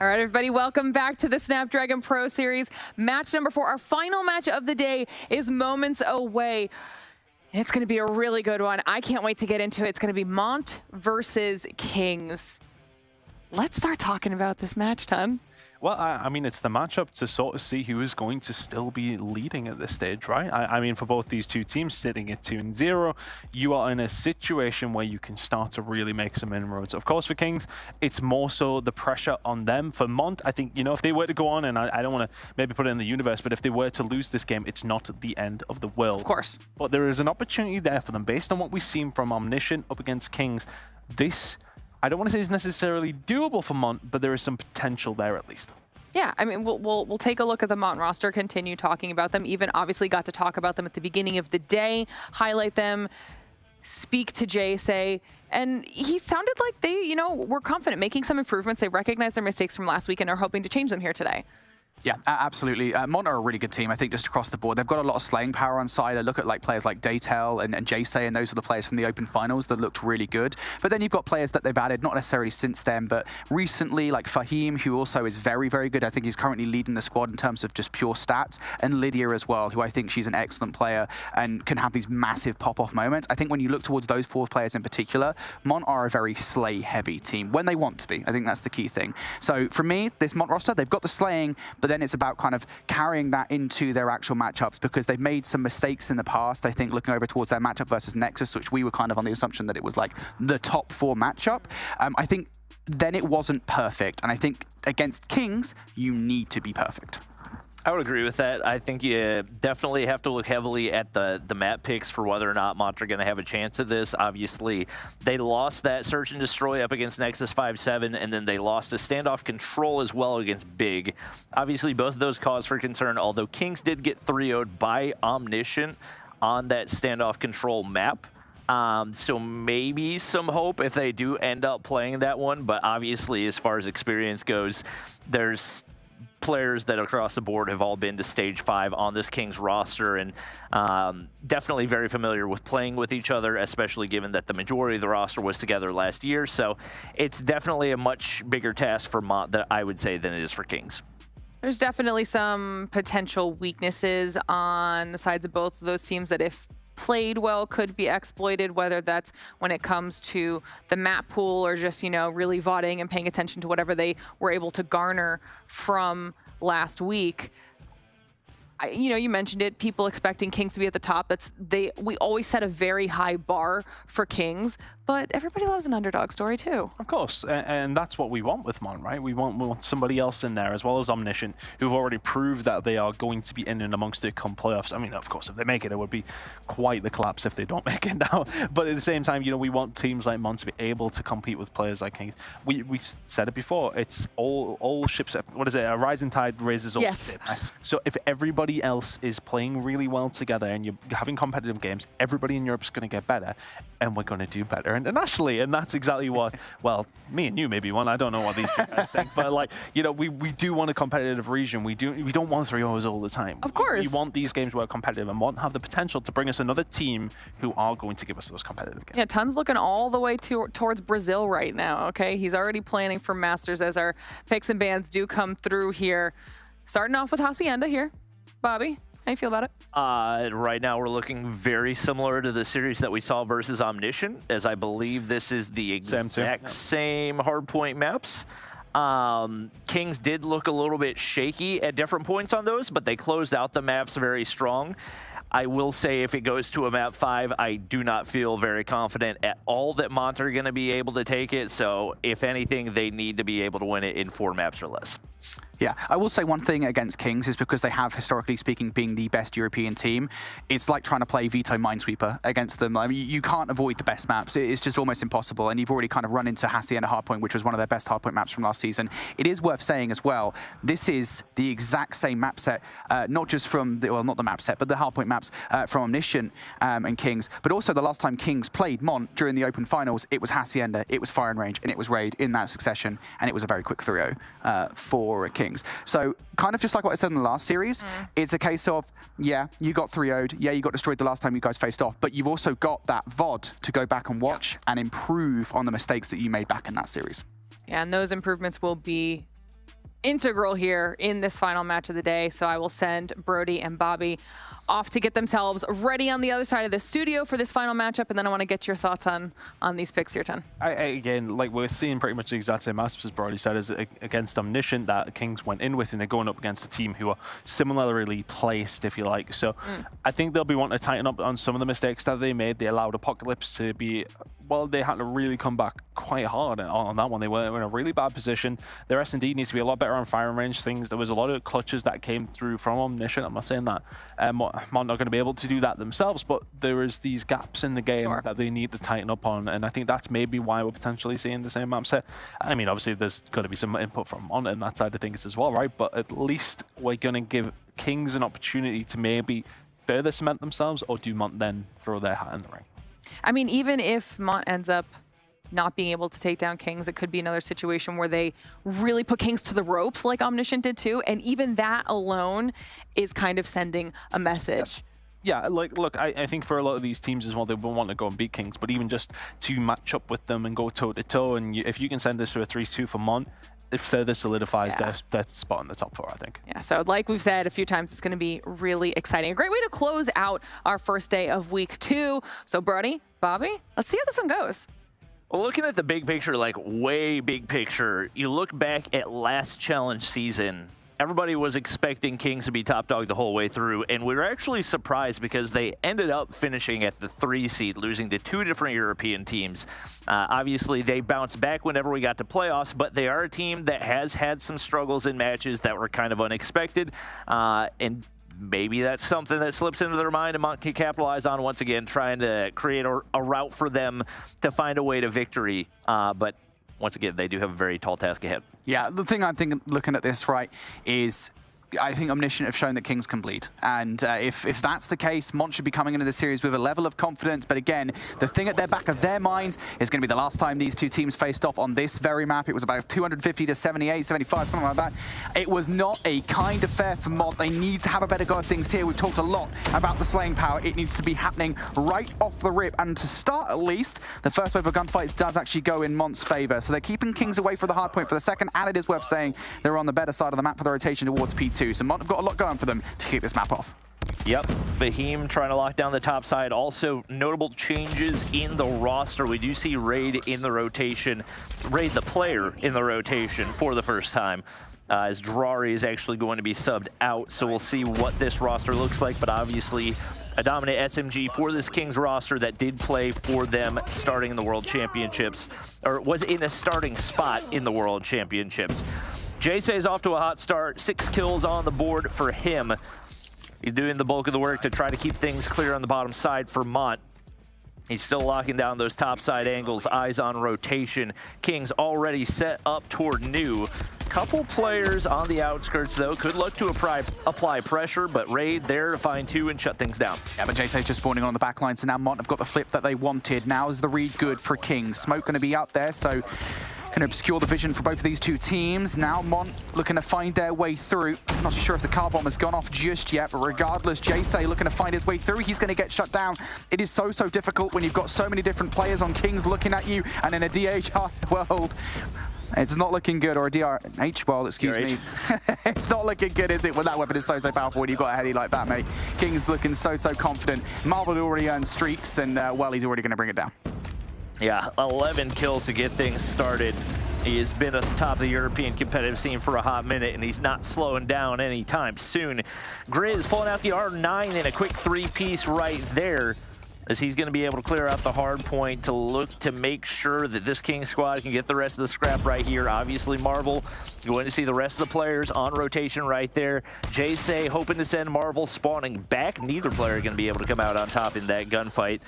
All right, everybody, welcome back to the Snapdragon Pro Series. Match number 4, our final match of the day is moments away. It's going to be a really good one. I can't wait to get into it. It's going to be Mont versus Kings. Let's start talking about this match, Ton.
Well, I mean, it's the matchup to sort of see who is going to still be leading at this stage, right? I mean, for both these two teams sitting at 2-0, you are in a situation where you can start to really make some inroads. Of course, for Kings, it's more so the pressure on them. For Mont, I think, you know, if they were to go on, and I don't want to maybe put it in the universe, but if they were to lose this game, it's not the end of the world.
Of course.
But there is an opportunity there for them based on what we've seen from Omniscient up against Kings. This, I don't want to say is necessarily doable for Mont, but there is some potential there at least.
Yeah, I mean, we'll take a look at the Mont roster, continue talking about them, even obviously got to talk about them at the beginning of the day, highlight them, speak to Jay, say, and he sounded like they, you know, were confident, making some improvements. They recognized their mistakes from last week and are hoping to change them here today.
Yeah, absolutely. Mont are a really good team, I think, just across the board. They've got a lot of slaying power on side. I look at like players like Daytel and Jaysay, and those are the players from the Open Finals that looked really good. But then you've got players that they've added, not necessarily since then, but recently, like Fahim, who also is very, very good. I think he's currently leading the squad in terms of just pure stats. And Lydia as well, who I think she's an excellent player and can have these massive pop-off moments. I think when you look towards those 4 players in particular, Mont are a very slay-heavy team, when they want to be. I think that's the key thing. So for me, this Mont roster, they've got the slaying, but then it's about kind of carrying that into their actual matchups, because they've made some mistakes in the past. I think looking over towards their matchup versus Nexus, which we were kind of on the assumption that it was like the top 4 matchup. I think then it wasn't perfect. And I think against Kings, you need to be perfect.
I would agree with that. I think you definitely have to look heavily at the map picks for whether or not Mont are going to have a chance at this. Obviously, they lost that Search and Destroy up against Nexus 5-7, and then they lost a standoff control as well against Big. Obviously, both of those cause for concern, although Kings did get 3-0'd by Omniscient on that standoff control map. So maybe some hope if they do end up playing that one, but obviously, as far as experience goes, there's players that across the board have all been to stage 5 on this Kings roster, and definitely very familiar with playing with each other, especially given that the majority of the roster was together last year. So it's definitely a much bigger task for Mont, that I would say, than it is for Kings.
There's definitely some potential weaknesses on the sides of both of those teams that, if played well, could be exploited, whether that's when it comes to the map pool or just, you know, really voting and paying attention to whatever they were able to garner from last week. You know, you mentioned it, people expecting Kings to be at the top. We always set a very high bar for Kings, but everybody loves an underdog story too.
Of course, and that's what we want with Mont, right? We want somebody else in there, as well as Omniscient, who've already proved that they are going to be in and amongst it come playoffs. I mean, of course, if they make it, it would be quite the collapse if they don't make it now. But at the same time, you know, we want teams like Mont to be able to compete with players like Kings. We said it before, it's all ships, what is it, a rising tide raises all ships. Yes. So if everybody else is playing really well together and you're having competitive games, everybody in Europe's going to get better, and we're going to do better internationally. And that's exactly what, well, me and you maybe one. I don't know what these two guys think, but like, you know, we do want a competitive region. We don't want 3-0s all the time.
Of course.
We want these games where we're competitive and want to have the potential to bring us another team who are going to give us those competitive games.
Yeah, Ton's looking all the way towards Brazil right now, okay? He's already planning for Masters as our picks and bans do come through here. Starting off with Hacienda here. Bobby, how you feel about it?
Right now, we're looking very similar to the series that we saw versus Omniscient, as I believe this is the exact same hardpoint maps. Kings did look a little bit shaky at different points on those, but they closed out the maps very strong. I will say, if it goes to a map 5, I do not feel very confident at all that Mont are going to be able to take it. So, if anything, they need to be able to win it in 4 maps or less.
Yeah, I will say one thing against Kings is because they have, historically speaking, being the best European team, it's like trying to play Veto Minesweeper against them. I mean, you can't avoid the best maps. It's just almost impossible. And you've already kind of run into Hacienda Hardpoint, which was one of their best hardpoint maps from last season. It is worth saying as well, this is the exact same map set, not just from, well, not the map set, but the hardpoint maps from Omniscient and Kings. But also the last time Kings played Mont during the Open Finals, it was Hacienda, it was Fire and Range, and it was Raid in that succession. And it was a very quick 3-0 for Kings. So kind of just like what I said in the last series, it's a case of, yeah, you got 3-0'd, yeah, you got destroyed the last time you guys faced off, but you've also got that VOD to go back and watch and improve on the mistakes that you made back in that series.
Yeah, and those improvements will be integral here in this final match of the day. So I will send Brody and Bobby off to get themselves ready on the other side of the studio for this final matchup, and then I want to get your thoughts on these picks here, Ten.
Again, like we're seeing pretty much the exact same matchups as Brody said, as against Omniscient that Kings went in with, and they're going up against a team who are similarly placed, if you like. So I think they'll be wanting to tighten up on some of the mistakes that they made. They allowed Apocalypse to be, well, they had to really come back quite hard on that one. They were in a really bad position. Their S&D needs to be a lot better on firing range things. There was a lot of clutches that came through from Omniscient. I'm not saying that Mont not going to be able to do that themselves, but there is these gaps in the game that they need to tighten up on, and I think that's maybe why we're potentially seeing the same map set. I mean, obviously there's got to be some input from Mont and that side of things as well, right? But at least we're going to give Kings an opportunity to maybe further cement themselves, or do Mont then throw their hat in the ring?
I mean, even if Mont ends up not being able to take down Kings, it could be another situation where they really put Kings to the ropes like Omniscient did too, and even that alone is kind of sending a message.
Yeah, like, look, I think for a lot of these teams as well, they will want to go and beat Kings, but even just to match up with them and go toe-to-toe, and if you can send this to a 3-2 for Mont, it further solidifies their spot in the top 4, I think.
Yeah, so like we've said a few times, it's going to be really exciting. A great way to close out our first day of week 2. So Brody, Bobby, let's see how this one goes.
Well, looking at the big picture, like way big picture, you look back at last challenge season, everybody was expecting Kings to be top dog the whole way through, and we were actually surprised because they ended up finishing at the 3 seed, losing to 2 different European teams. Obviously, they bounced back whenever we got to playoffs, but they are a team that has had some struggles in matches that were kind of unexpected, and maybe that's something that slips into their mind and Mont can capitalize on once again, trying to create a route for them to find a way to victory. But once again, they do have a very tall task ahead.
Yeah, the thing I think looking at this, right, is I think Omniscient have shown that Kings can bleed. And if that's the case, Mont should be coming into the series with a level of confidence. But again, the thing at the back of their minds is going to be the last time these two teams faced off on this very map. It was about 250 to 78, 75, something like that. It was not a kind affair for Mont. They need to have a better go at things here. We've talked a lot about the slaying power. It needs to be happening right off the rip. And to start, at least, the first wave of gunfights does actually go in Mont's favor. So they're keeping Kings away from the hard point for the second. And it is worth saying they're on the better side of the map for the rotation towards P2. So Mont have got a lot going for them to keep this map off.
Yep, Fahim trying to lock down the top side. Also, notable changes in the roster. We do see Raid in the rotation, Raid the player in the rotation for the first time, as Drari is actually going to be subbed out. So we'll see what this roster looks like, but obviously a dominant SMG for this Kings roster that did play for them starting in the World Championships, or was in a starting spot in the World Championships. Jay is off to a hot start, 6 kills on the board for him. He's doing the bulk of the work to try to keep things clear on the bottom side for Mont. He's still locking down those top side angles, eyes on rotation. Kings already set up toward new. Couple players on the outskirts, though, could look to apply pressure, but Raid there to find 2 and shut things down.
Yeah, but JSA's just spawning on the back line, so now Mont have got the flip that they wanted. Now is the read good for Kings. Smoke going to be out there, so going to obscure the vision for both of these two teams. Now Mont looking to find their way through. I'm not sure if the car bomb has gone off just yet, but regardless, JSA looking to find his way through. He's going to get shut down. It is so difficult when you've got so many different players on Kings looking at you, and in a DHR world, it's not looking good, or a DRH world, excuse me. It's not looking good, is it? When that weapon is so powerful when you've got a heady like that, mate. King's looking so confident. Marvel had already earned streaks, and well, he's already going to bring it down.
Yeah, 11 kills to get things started. He has been at the top of the European competitive scene for a hot minute, and he's not slowing down anytime soon. Grizz pulling out the R9 in a quick 3-piece right there, as he's going to be able to clear out the hard point to look to make sure that this King squad can get the rest of the scrap right here. Obviously, Marvel going to see the rest of the players on rotation right there. JSA hoping to send Marvel spawning back. Neither player going to be able to come out on top in that gunfight.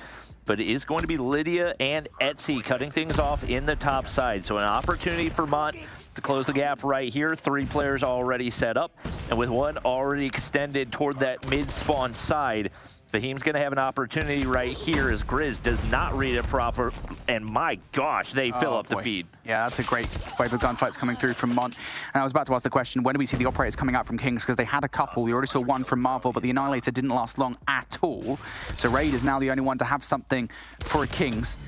But it is going to be Lydia and Etsy cutting things off in the top side. So an opportunity for Mont to close the gap right here. 3 players already set up, and with 1 already extended toward that mid-spawn side, Fahim's going to have an opportunity right here as Grizz does not read it proper, and my gosh, they fill up the feed.
Yeah, that's a great wave of gunfights coming through from Mont. And I was about to ask the question, when do we see the operators coming out from Kings? Because they had a couple. We already saw 1 from Marvel, but the Annihilator didn't last long at all. So Raid is now the only one to have something for a Kings.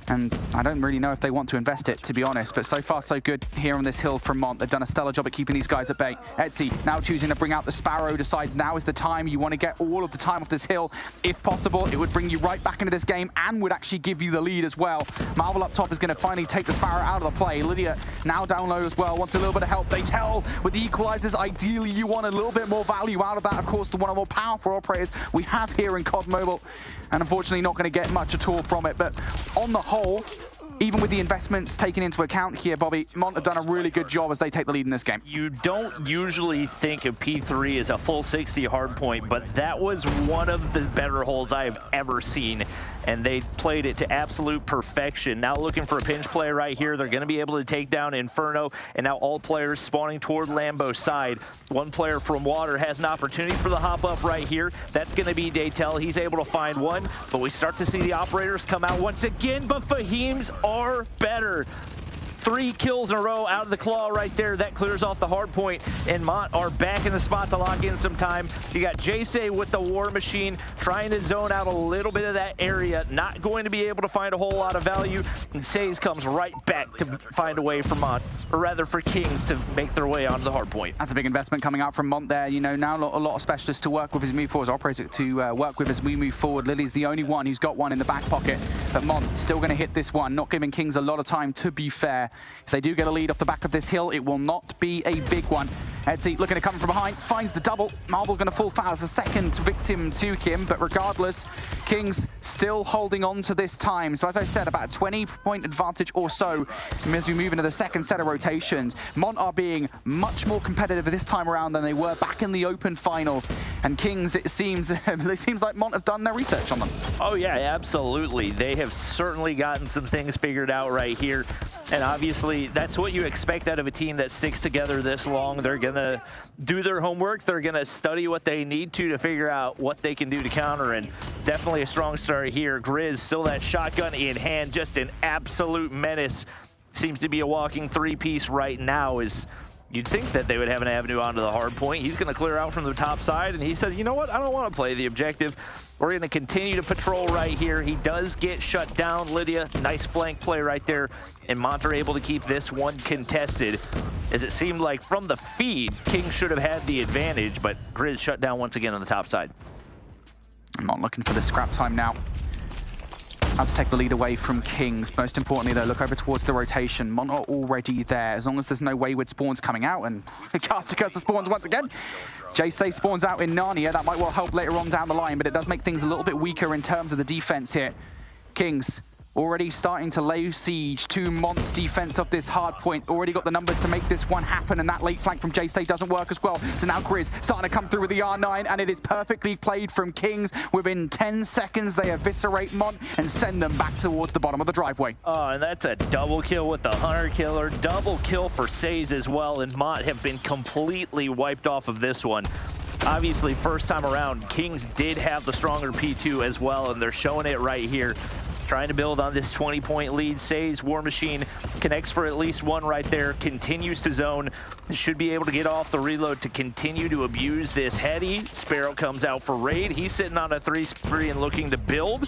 And I don't really know if they want to invest it, to be honest. But so far, so good here on this hill from Mont. They've done a stellar job at keeping these guys at bay. Ricey now choosing to bring out the Sparrow, decides now is the time. You want to get all of the time off this hill. If possible, it would bring you right back into this game and would actually give you the lead as well. Marvel up top is going to finally take the Sparrow out of the play. Lydia now down low as well, wants a little bit of help. They tell with the equalizers, ideally you want a little bit more value out of that. Of course, the one of the more powerful operators we have here in COD Mobile. And unfortunately not going to get much at all from it. But on the whole, even with the investments taken into account here, Bobby, Mont have done a really good job as they take the lead in this game.
You don't usually think of P3 as a full 60 hardpoint, but that was one of the better holds I have ever seen, and they played it to absolute perfection. Now looking for a pinch play right here. They're going to be able to take down Inferno, and now all players spawning toward Lambo's side. One player from Water has an opportunity for the hop up right here. That's going to be Daytel. He's able to find one, but we start to see the operators come out once again, but Fahim's are better. 3 kills in a row out of the claw right there. That clears off the hard point, and Mont are back in the spot to lock in some time. You got Jay with the War Machine trying to zone out a little bit of that area. Not going to be able to find a whole lot of value. And Says comes right back to find a way for Mont, or rather for Kings to make their way onto the hard point.
That's a big investment coming out from Mont there. You know, now a lot of specialists to work with as we move forward, operators to work with as we move forward. Lily's the only one who's got one in the back pocket, but Mont still going to hit this one, not giving Kings a lot of time, to be fair. If they do get a lead off the back of this hill, it will not be a big one. Ricey looking to come from behind, finds the double. Marvel going to fall foul as a second victim to him, but regardless, Kings still holding on to this time. So as I said, about a 20-point advantage or so as we move into the second set of rotations. Mont are being much more competitive this time around than they were back in the open finals. And Kings, it seems like Mont have done their research on them.
Oh yeah, absolutely. They have certainly gotten some things figured out right here. And obviously, that's what you expect out of a team that sticks together this long. They're going to do their homework. They're going to study what they need to figure out what they can do to counter. And definitely a strong start here. Grizz still that shotgun in hand, just an absolute menace. Seems to be a walking three-piece right now. You'd think that they would have an avenue onto the hard point. He's going to clear out from the top side, and he says, you know what? I don't want to play the objective. We're going to continue to patrol right here. He does get shut down. Lydia, nice flank play right there. And Mont are able to keep this one contested, as it seemed like from the feed, King should have had the advantage, but Grizz shut down once again on the top side.
Mont looking for the scrap time now. How to take the lead away from Kings. Most importantly, though, look over towards the rotation. Mont are already there. As long as there's no wayward spawns coming out, and Caster Curse spawns once again. Jay spawns out in Narnia. That might well help later on down the line, but it does make things a little bit weaker in terms of the defense here. Kings already starting to lay siege to Mont's defense of this hard point. Already got the numbers to make this one happen, and that late flank from Jay doesn't work as well. So now Grizz starting to come through with the R9, and it is perfectly played from Kings. Within 10 seconds, they eviscerate Mont and send them back towards the bottom of the driveway.
Oh, and that's a double kill with the Hunter Killer. Double kill for Says as well, and Mont have been completely wiped off of this one. Obviously, first time around, Kings did have the stronger P2 as well, and they're showing it right here. Trying to build on this 20-point lead. Says War Machine connects for at least one right there, continues to zone. Should be able to get off the reload to continue to abuse this heady. Sparrow comes out for raid. He's sitting on a 3 spree and looking to build.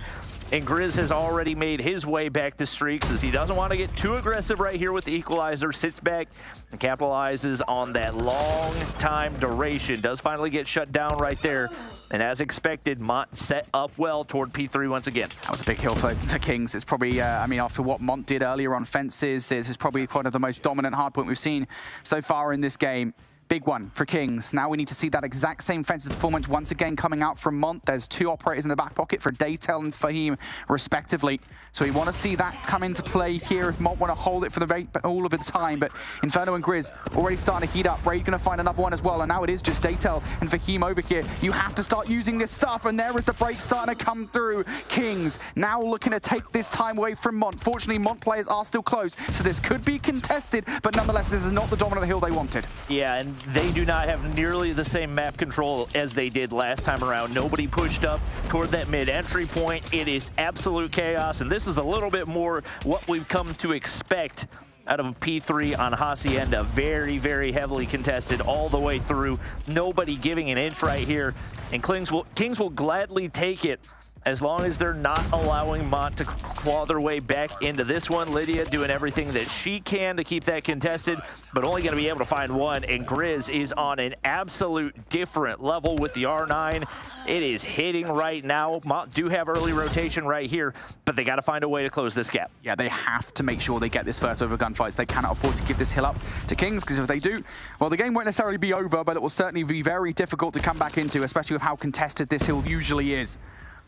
And Grizz has already made his way back to streaks, as he doesn't want to get too aggressive right here with the equalizer. Sits back and capitalizes on that long time duration. Does finally get shut down right there. And as expected, Mont set up well toward P3 once again.
That was a big hill for the Kings. It's probably, I mean, after what Mont did earlier on fences, this is probably one of the most dominant hardpoint we've seen so far in this game. Big one for Kings. Now we need to see that exact same fences performance once again coming out from Mont. There's 2 operators in the back pocket for Daytel and Fahim, respectively. So we want to see that come into play here if Mont want to hold it for all of its time. But Inferno and Grizz already starting to heat up. Raid going to find another one as well. And now it is just Daytel and Fahim over here. You have to start using this stuff. And there is the break starting to come through. Kings now looking to take this time away from Mont. Fortunately, Mont players are still close. So this could be contested. But nonetheless, this is not the dominant hill they wanted.
Yeah, and they do not have nearly the same map control as they did last time around. Nobody pushed up toward that mid-entry point. It is absolute chaos, and this is a little bit more what we've come to expect out of P3 on Hacienda. Very, very heavily contested all the way through. Nobody giving an inch right here, and Kings will gladly take it as long as they're not allowing Mont to claw their way back into this one. Lydia doing everything that she can to keep that contested, but only going to be able to find one, and Grizz is on an absolute different level with the R9. It is hitting right now. Mont do have early rotation right here, but they got to find a way to close this gap.
Yeah, they have to make sure they get this first over gunfights. They cannot afford to give this hill up to Kings, because if they do, well, the game won't necessarily be over, but it will certainly be very difficult to come back into, especially with how contested this hill usually is.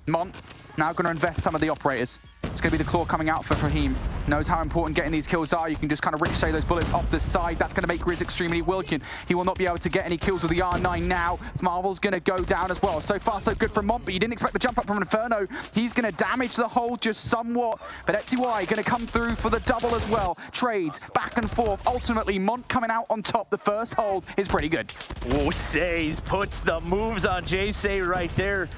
Mont now going to invest some of the operators. It's going to be the claw coming out for Fahim. Knows how important getting these kills are. You can just kind of ricochet those bullets off the side. That's going to make Grizz extremely wilkin. He will not be able to get any kills with the R9 now. Marvel's going to go down as well. So far, so good from Mont, but you didn't expect the jump up from Inferno. He's going to damage the hold just somewhat, but XY going to come through for the double as well. Trades back and forth. Ultimately, Mont coming out on top. The first hold is pretty good.
Oh, Says puts the moves on J-Say right there.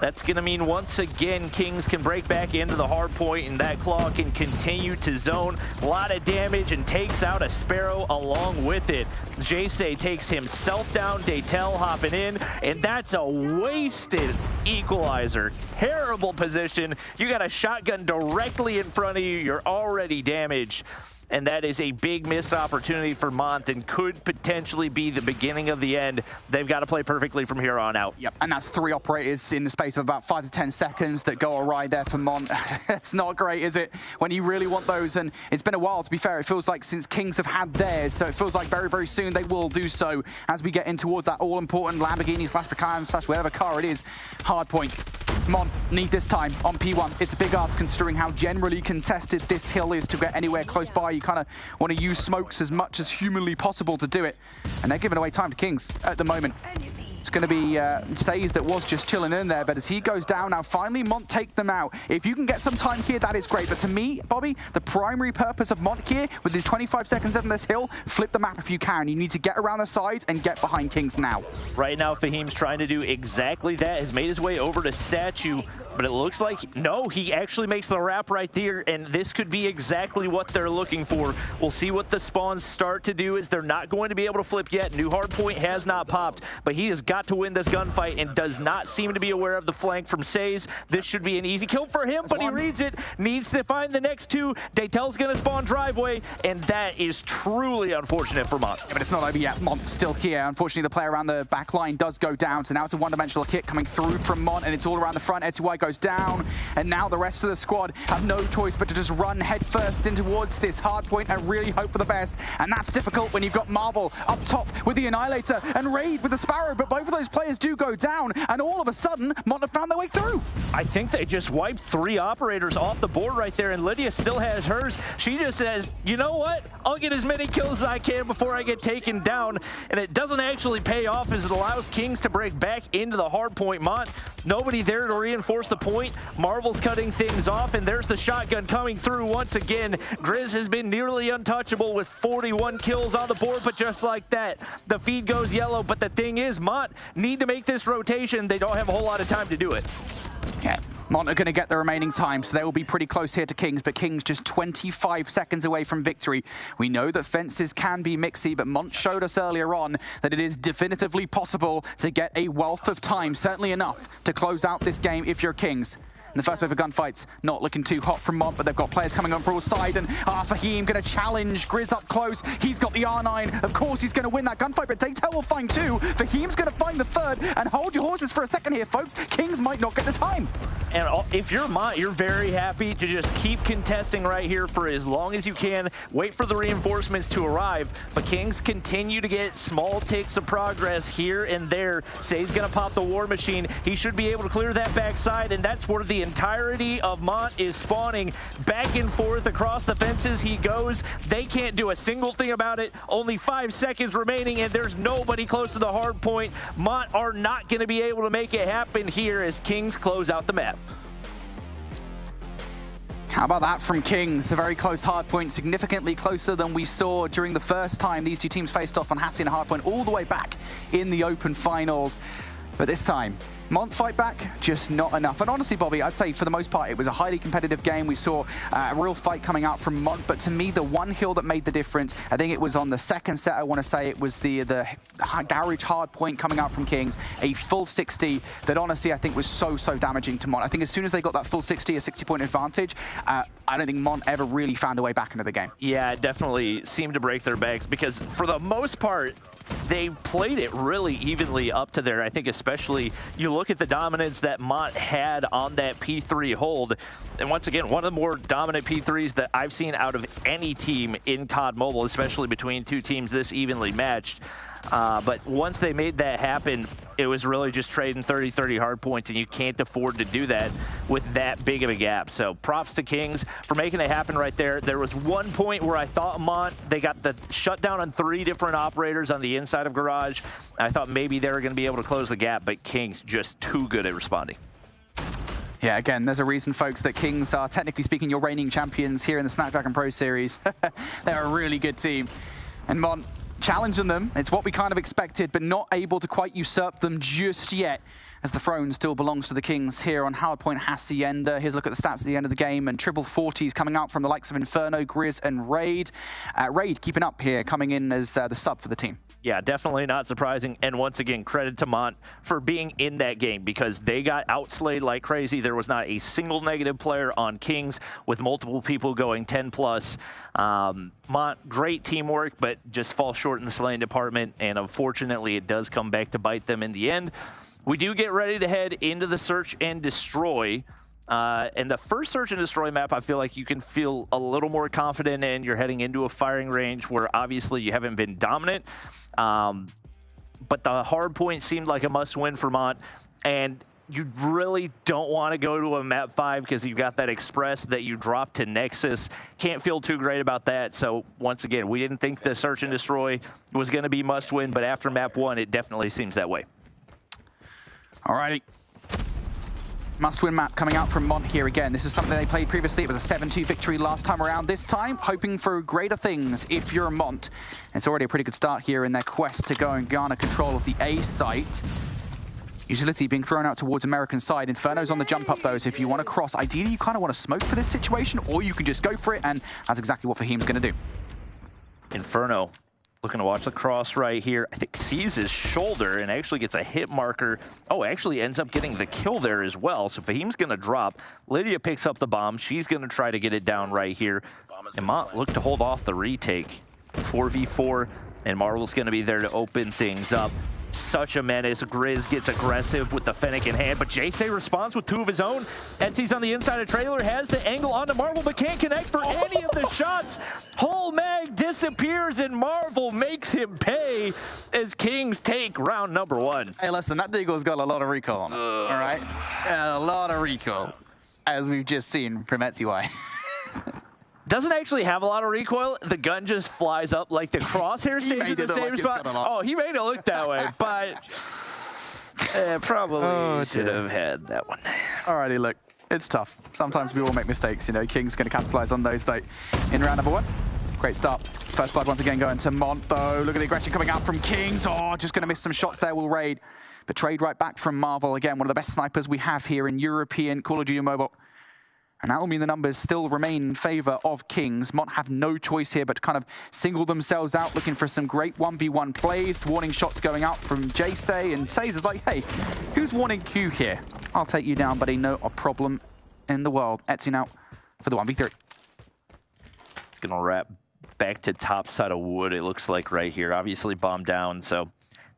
That's going to mean once again Kings can break back into the hard point, and that claw can continue to zone. A lot of damage and takes out a Sparrow along with it. J-Say takes himself down, Daytel hopping in, and that's a wasted equalizer. Terrible position. You got a shotgun directly in front of you. You're already damaged. And that is a big missed opportunity for Mont and could potentially be the beginning of the end. They've got to play perfectly from here on out.
Yep, and that's 3 operators in the space of about 5 to 10 seconds that go awry there for Mont. It's not great, is it? When you really want those, and it's been a while, to be fair. It feels like since Kings have had theirs, so it feels like very, very soon they will do so as we get in towards that all-important Lamborghini / whatever car it is. Hard point. Mont need this time on P1. It's a big ask considering how generally contested this hill is to get anywhere close by. You kind of want to use smokes as much as humanly possible to do it. And they're giving away time to Kings at the moment. It's going to be Says that was just chilling in there, but as he goes down now, finally Mont take them out. If you can get some time here, that is great. But to me, Bobby, the primary purpose of Mont here, with the 25 seconds on this hill, flip the map if you can. You need to get around the sides and get behind Kings now.
Right now, Fahim's trying to do exactly that. Has made his way over to Statue, but it looks like, no, he actually makes the wrap right there, and this could be exactly what they're looking for. We'll see what the spawns start to do, as they're not going to be able to flip yet. New hardpoint has not popped, but he has got to win this gunfight and does not seem to be aware of the flank from Says. This should be an easy kill for him, but he reads it, needs to find the next 2. Daytel's going to spawn driveway, and that is truly unfortunate for Mont.
Yeah, but it's not over yet. Mont's still here. Unfortunately, the player around the back line does go down, so now it's a one-dimensional hit coming through from Mont, and it's all around the front. XY goes down, and now the rest of the squad have no choice but to just run headfirst in towards this hard point and really hope for the best. And that's difficult when you've got Marvel up top with the Annihilator and Raid with the Sparrow, but both of those players do go down, and all of a sudden, Mont have found their way through.
I think they just wiped 3 operators off the board right there, and Lydia still has hers. She just says, you know what? I'll get as many kills as I can before I get taken down, and it doesn't actually pay off as it allows Kings to break back into the hard point. Mont, nobody there to reinforce the point. Marvel's cutting things off, and there's the shotgun coming through once again. Grizz has been nearly untouchable with 41 kills on the board, but just like that, the feed goes yellow. But the thing is, Mont need to make this rotation. They don't have a whole lot of time to do it.
Yeah. Mont are going to get the remaining time, so they will be pretty close here to Kings, but Kings just 25 seconds away from victory. We know that fences can be mixy, but Mont showed us earlier on that it is definitively possible to get a wealth of time, certainly enough to close out this game if you're Kings. And the first wave of gunfights not looking too hot from Mont, but they've got players coming on for all side, and Fahim going to challenge Grizz up close. He's got the R9. Of course, he's going to win that gunfight, but Daytel will find 2. Fahim's going to find the 3rd, and hold your horses for a second here, folks. Kings might not get the time.
And if you're Mont, you're very happy to just keep contesting right here for as long as you can. Wait for the reinforcements to arrive, but Kings continue to get small ticks of progress here and there. Say's going to pop the War Machine. He should be able to clear that backside, and that's where the entirety of Mont is spawning. Back and forth across the fences he goes. They can't do a single thing about it. Only 5 seconds remaining, and there's nobody close to the hard point. Mont are not going to be able to make it happen here as Kings close out the map.
How about that from Kings? A very close hardpoint, significantly closer than we saw during the first time these 2 teams faced off on Hacienda hardpoint all the way back in the open finals. But this time, Mont fight back, just not enough. And honestly, Bobby, I'd say for the most part, it was a highly competitive game. We saw a real fight coming out from Mont, but to me, the one kill that made the difference, I think it was on the second set, I want to say it was the garage hard point coming out from Kings, a full 60 that honestly I think was so damaging to Mont. I think as soon as they got that full 60, a 60-point advantage, I don't think Mont ever really found a way back into the game.
Yeah, it definitely seemed to break their backs because for the most part, they played it really evenly up to there. I think especially you look at the dominance that Mont had on that P3 hold. And once again, one of the more dominant P3s that I've seen out of any team in COD Mobile, especially between two teams this evenly matched. But once they made that happen, it was really just trading 30-30 hard points, and you can't afford to do that with that big of a gap. So props to Kings for making it happen right there. There was one point where I thought Mont, they got the shutdown on 3 different operators on the inside of Garage. I thought maybe they were going to be able to close the gap, but Kings just too good at responding.
Yeah, again, there's a reason, folks, that Kings are, technically speaking, your reigning champions here in the Snapdragon Pro Series. They're a really good team. And Mont, challenging them, it's what we kind of expected, but not able to quite usurp them just yet, as the throne still belongs to the Kings here on Hardpoint Hacienda. Here's a look at the stats at the end of the game, and triple 40s coming out from the likes of Inferno, Grizz, and Raid. Raid keeping up here, coming in as the sub for the team.
Yeah, definitely not surprising. And once again, credit to Mont for being in that game because they got outslayed like crazy. There was not a single negative player on Kings with multiple people going 10+. Mont, great teamwork, but just fall short in the slaying department. And unfortunately, it does come back to bite them in the end. We do get ready to head into the search and destroy. And the first search and destroy map, I feel like you can feel a little more confident in. You're heading into a firing range where obviously you haven't been dominant. But the hard point seemed like a must-win for Mont. And you really don't want to go to a map 5 because you've got that express that you dropped to Nexus. Can't feel too great about that. So once again, we didn't think the search and destroy was going to be must-win, but after map 1, it definitely seems that way.
Alrighty. Must-win map coming out from Mont here again. This is something they played previously. It was a 7-2 victory last time around. This time, hoping for greater things if you're Mont. It's already a pretty good start here in their quest to go and garner control of the A site. Utility being thrown out towards American side. Inferno's on the jump up though, so if you want to cross, ideally you kind of want to smoke for this situation, or you can just go for it, and that's exactly what Fahim's going to do.
Inferno looking to watch the cross right here. I think sees his shoulder and actually gets a hit marker. Oh, actually ends up getting the kill there as well. So Fahim's going to drop. Lydia picks up the bomb. She's going to try to get it down right here. And Mont look to hold off the retake. 4v4, and Marvel's going to be there to open things up. Such a menace. Grizz gets aggressive with the Fennec in hand, but Jay responds with 2 of his own. Etsy's on the inside of trailer, has the angle onto Marvel, but can't connect for any of the shots. Whole mag disappears, and Marvel makes him pay as Kings take round number 1.
Hey, listen, that Deagle's got a lot of recoil on it, all right? A lot of recoil, as we've just seen from Etsy.
Doesn't actually have a lot of recoil. The gun just flies up like the crosshair stays in the same spot. Oh, he made it look that way, but probably should have had that one.
Alrighty, look, it's tough. Sometimes we all make mistakes. You know, King's going to capitalize on those though in round number 1. Great start. First blood once again going to Mont though. Look at the aggression coming out from Kings. Oh, just going to miss some shots there. Will Raid, but trade right back from Marvel. Again, one of the best snipers we have here in European Call of Duty Mobile. And that will mean the numbers still remain in favor of Kings. Mont have no choice here but to kind of single themselves out, looking for some great 1v1 plays. Warning shots going out from Jay, and Says is like, hey, who's warning Q here? I'll take you down, buddy. No problem in the world. Etsy now for the 1v3.
It's going to wrap back to top side of wood, it looks like right here. Obviously bomb down, so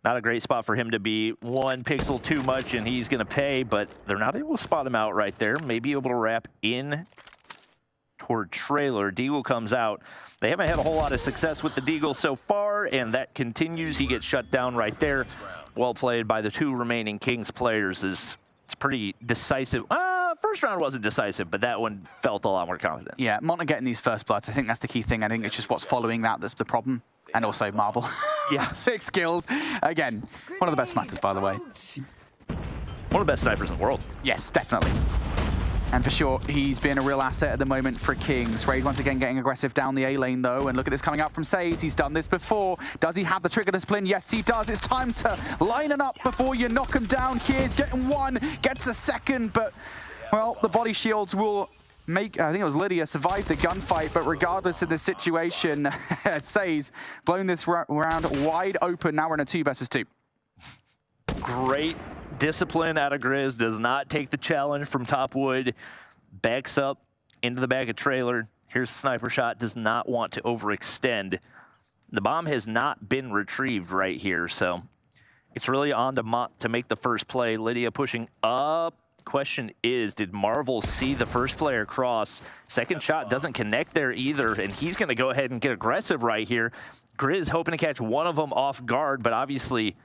not a great spot for him to be. 1 pixel too much, and he's going to pay, but they're not able to spot him out right there. Maybe able to wrap in toward trailer. Deagle comes out. They haven't had a whole lot of success with the Deagle so far, and that continues. He gets shut down right there. Well played by the 2 remaining Kings players. It's pretty decisive. First round wasn't decisive, but that one felt a lot more confident.
Yeah, Mont are getting these first bloods. I think that's the key thing. I think it's just what's following that that's the problem. And also Marvel. Yeah, 6 kills. Again, one of the best snipers, by the way.
One of the best snipers in the world.
Yes, definitely. And for sure, he's been a real asset at the moment for Kings. Raid once again getting aggressive down the A lane though. And look at this coming up from Says. He's done this before. Does he have the trigger discipline? Yes, he does. It's time to line it up before you knock him down. Here's getting one, gets a second, but well, the body shields will make, I think it was Lydia, survive the gunfight, but regardless of the situation, Says blown this round wide open. Now we're in a 2 versus 2.
Great discipline out of Grizz. Does not take the challenge from top wood. Backs up into the back of trailer. Here's a sniper shot. Does not want to overextend. The bomb has not been retrieved right here, so it's really on to Mont to make the first play. Lydia pushing up. Question is, did Marvel see the first player cross? Second shot doesn't connect there either, and he's going to go ahead and get aggressive right here. Grizz hoping to catch one of them off guard, but obviously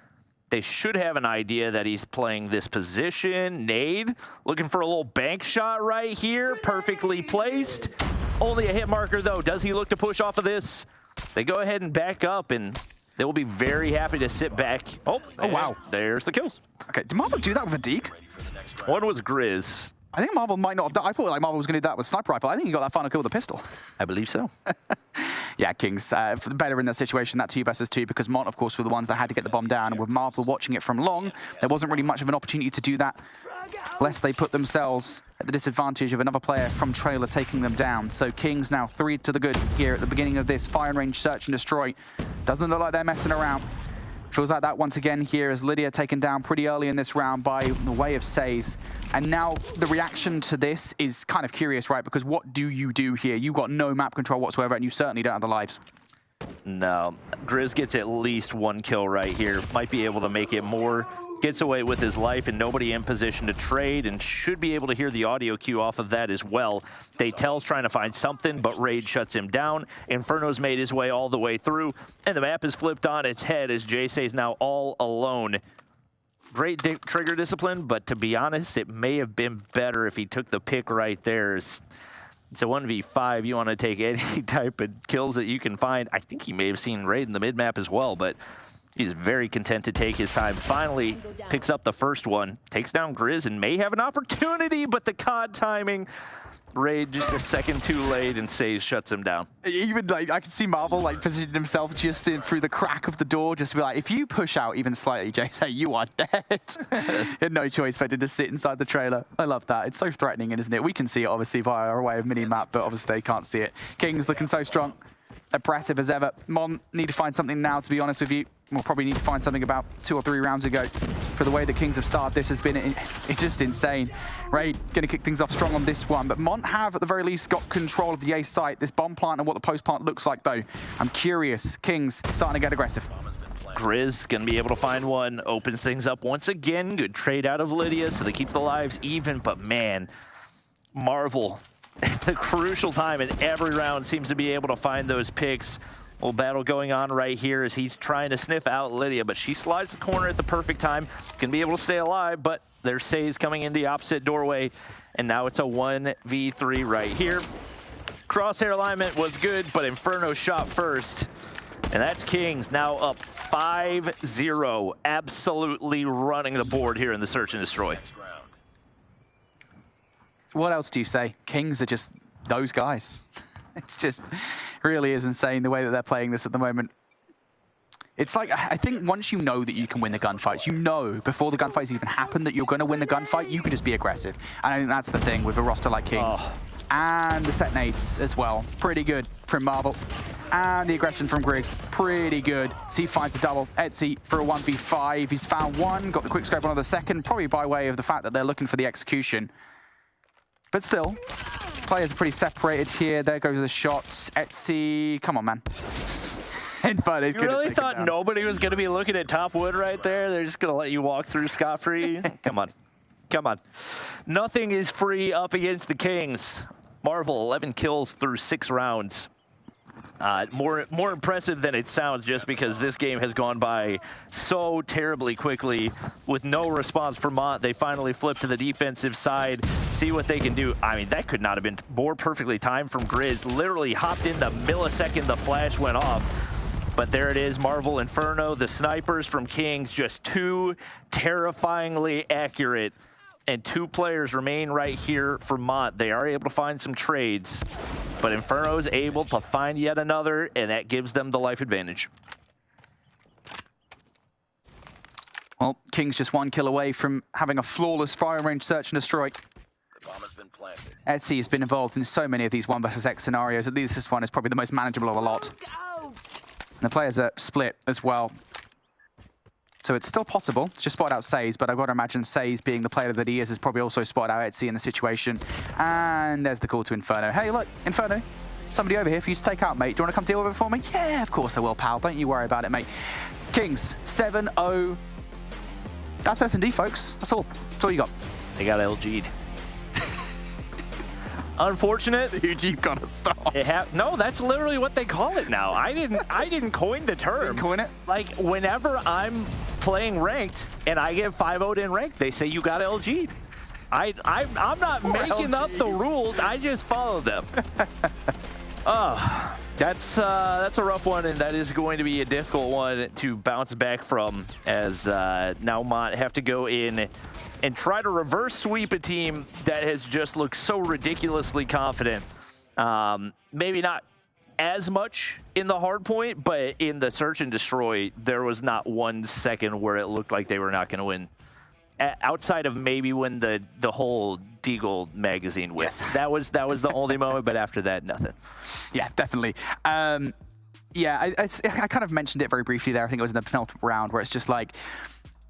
they should have an idea that he's playing this position. Nade looking for a little bank shot right here. Perfectly placed. Only a hit marker, though. Does he look to push off of this? They go ahead and back up, and they will be very happy to sit back. Oh wow. There's the kills.
Okay, did Marvel do that with a Deke?
One was Grizz.
I think Marvel might not have done. I thought like Marvel was going to do that with sniper rifle. I think he got that final kill with a pistol.
I believe so.
Yeah, Kings better in that situation, that 2 versus 2, because Mont, of course, were the ones that had to get the bomb down. And with Marvel watching it from long, there wasn't really much of an opportunity to do that, lest they put themselves at the disadvantage of another player from trailer taking them down. So Kings now 3 to the good here at the beginning of this fire range search and destroy. Doesn't look like they're messing around. Feels like that once again here as Lydia taken down pretty early in this round by the way of Says. And now the reaction to this is kind of curious, right? Because what do you do here? You've got no map control whatsoever, and you certainly don't have the lives.
No, Grizz gets at least 1 kill right here. Might be able to make it more. Gets away with his life and nobody in position to trade, and should be able to hear the audio cue off of that as well. Daytel's trying to find something, but Raid shuts him down. Inferno's made his way all the way through, and the map is flipped on its head as JSay's now all alone. Great trigger discipline, but to be honest, it may have been better if he took the pick right there. It's a 1v5. You want to take any type of kills that you can find. I think he may have seen Raid in the mid-map as well, but he's very content to take his time. Finally picks up the first one, takes down Grizz, and may have an opportunity, but the COD timing. Raid just a second too late, and Says shuts him down.
Even like I can see Marvel like positioning himself just in through the crack of the door, just to be like, if you push out even slightly, JSay, you are dead. Had no choice but to just sit inside the trailer. I love that. It's so threatening, isn't it? We can see it obviously via our way of mini-map, but obviously they can't see it. Kings looking so strong, oppressive as ever. Mont need to find something now, to be honest with you. We'll probably need to find something about 2 or 3 rounds ago. For the way the Kings have started, this has been it's just insane. Raid going to kick things off strong on this one, but Mont have at the very least got control of the A site. This bomb plant and what the post plant looks like though. I'm curious. Kings starting to get aggressive.
Grizz going to be able to find one, opens things up once again. Good trade out of Lydia, so they keep the lives even, but man, Marvel at the crucial time in every round seems to be able to find those picks. Little battle going on right here as he's trying to sniff out Lydia, but she slides the corner at the perfect time. Can be able to stay alive, but there's Says coming in the opposite doorway, and now it's a 1v3 right here. Crosshair alignment was good, but Inferno shot first, and that's Kings now up 5-0, absolutely running the board here in the search and destroy.
What else do you say? Kings are just those guys. It's just really is insane the way that they're playing this at the moment. It's like, I think once you know that you can win the gunfights, you know before the gunfights even happen that you're going to win the gunfight, you can just be aggressive. And I think that's the thing with a roster like Kings. Oh. And the set nades as well. Pretty good from Marvel. And the aggression from Griggs, pretty good. So he finds a double. Etsy for a 1v5. He's found one, got the quick scope on the second, probably by way of the fact that they're looking for the execution. But still, players are pretty separated here. There goes the shots. Etsy, come on, man. You
really thought nobody was going to be looking at top wood right there? They're just going to let you walk through scot-free? Come on. Come on. Nothing is free up against the Kings. Marvel, 11 kills through 6 rounds. More impressive than it sounds, just because this game has gone by so terribly quickly with no response from Mont. They finally flip to the defensive side, see what they can do. I mean, that could not have been more perfectly timed from Grizz. Literally hopped in the millisecond the flash went off. But there it is, Marvel, Inferno, the snipers from Kings, just too terrifyingly accurate and 2 players remain right here for Mont. They are able to find some trades, but Inferno's able to find yet another, and that gives them the life advantage.
Well, King's just 1 kill away from having a flawless fire range search and destroy.
The bomb has been planted.
Etsy has been involved in so many of these 1 versus X scenarios. At least this one is probably the most manageable of the lot. And the players are split as well. So it's still possible. It's just spotted out Says, but I've got to imagine Says, being the player that he is probably also spotted out Etsy in the situation. And there's the call to Inferno. Hey, look, Inferno, somebody over here for you to take out, mate. Do you want to come deal with it for me? Yeah, of course I will, pal. Don't you worry about it, mate. Kings, 7-0. That's S&D, folks. That's all. That's all you got.
They got LG'd. Unfortunate.
Dude, you've got to stop.
No, that's literally what they call it now. I didn't coin the term.
You didn't coin it?
Like, whenever I'm playing ranked and I get 5-0'd in ranked, they say you got LG'd. I'm not making up the rules. I just follow them. That's a rough one, and that is going to be a difficult one to bounce back from, as now Mont have to go in and try to reverse sweep a team that has just looked so ridiculously confident. Maybe not as much in the hard point, but in the search and destroy, there was not 1 second where it looked like they were not going to win. Outside of maybe when the whole Deagle magazine wins. Yes. That was the only moment, but after that, nothing.
Yeah, definitely. Yeah, I kind of mentioned it very briefly there. I think it was in the penultimate round, where it's just like,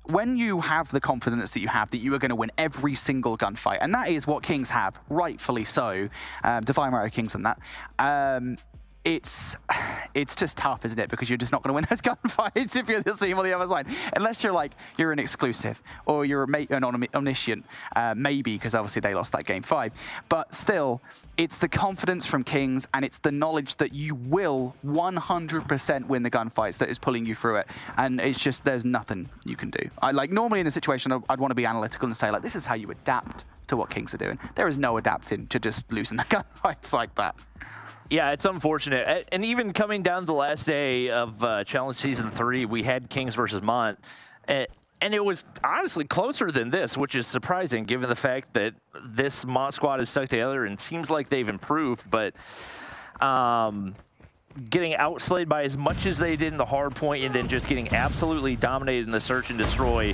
when you have the confidence that you are going to win every single gunfight, and that is what Kings have, rightfully so, Define Mario Kings and that, it's just tough, isn't it? Because you're just not going to win those gunfights if you're the team on the other side. Unless you're an exclusive, or you're an omniscient, maybe, because obviously they lost that game 5. But still, it's the confidence from Kings, and it's the knowledge that you will 100% win the gunfights that is pulling you through it. And it's just, there's nothing you can do. Normally in a situation, I'd want to be analytical and say, like, this is how you adapt to what Kings are doing. There is no adapting to just losing the gunfights like that.
Yeah, it's unfortunate. And even coming down to the last day of Challenge Season 3, we had Kings versus Mont. And it was honestly closer than this, which is surprising given the fact that this Mont squad is stuck together and seems like they've improved. But getting outslayed by as much as they did in the hard point, and then just getting absolutely dominated in the search and destroy.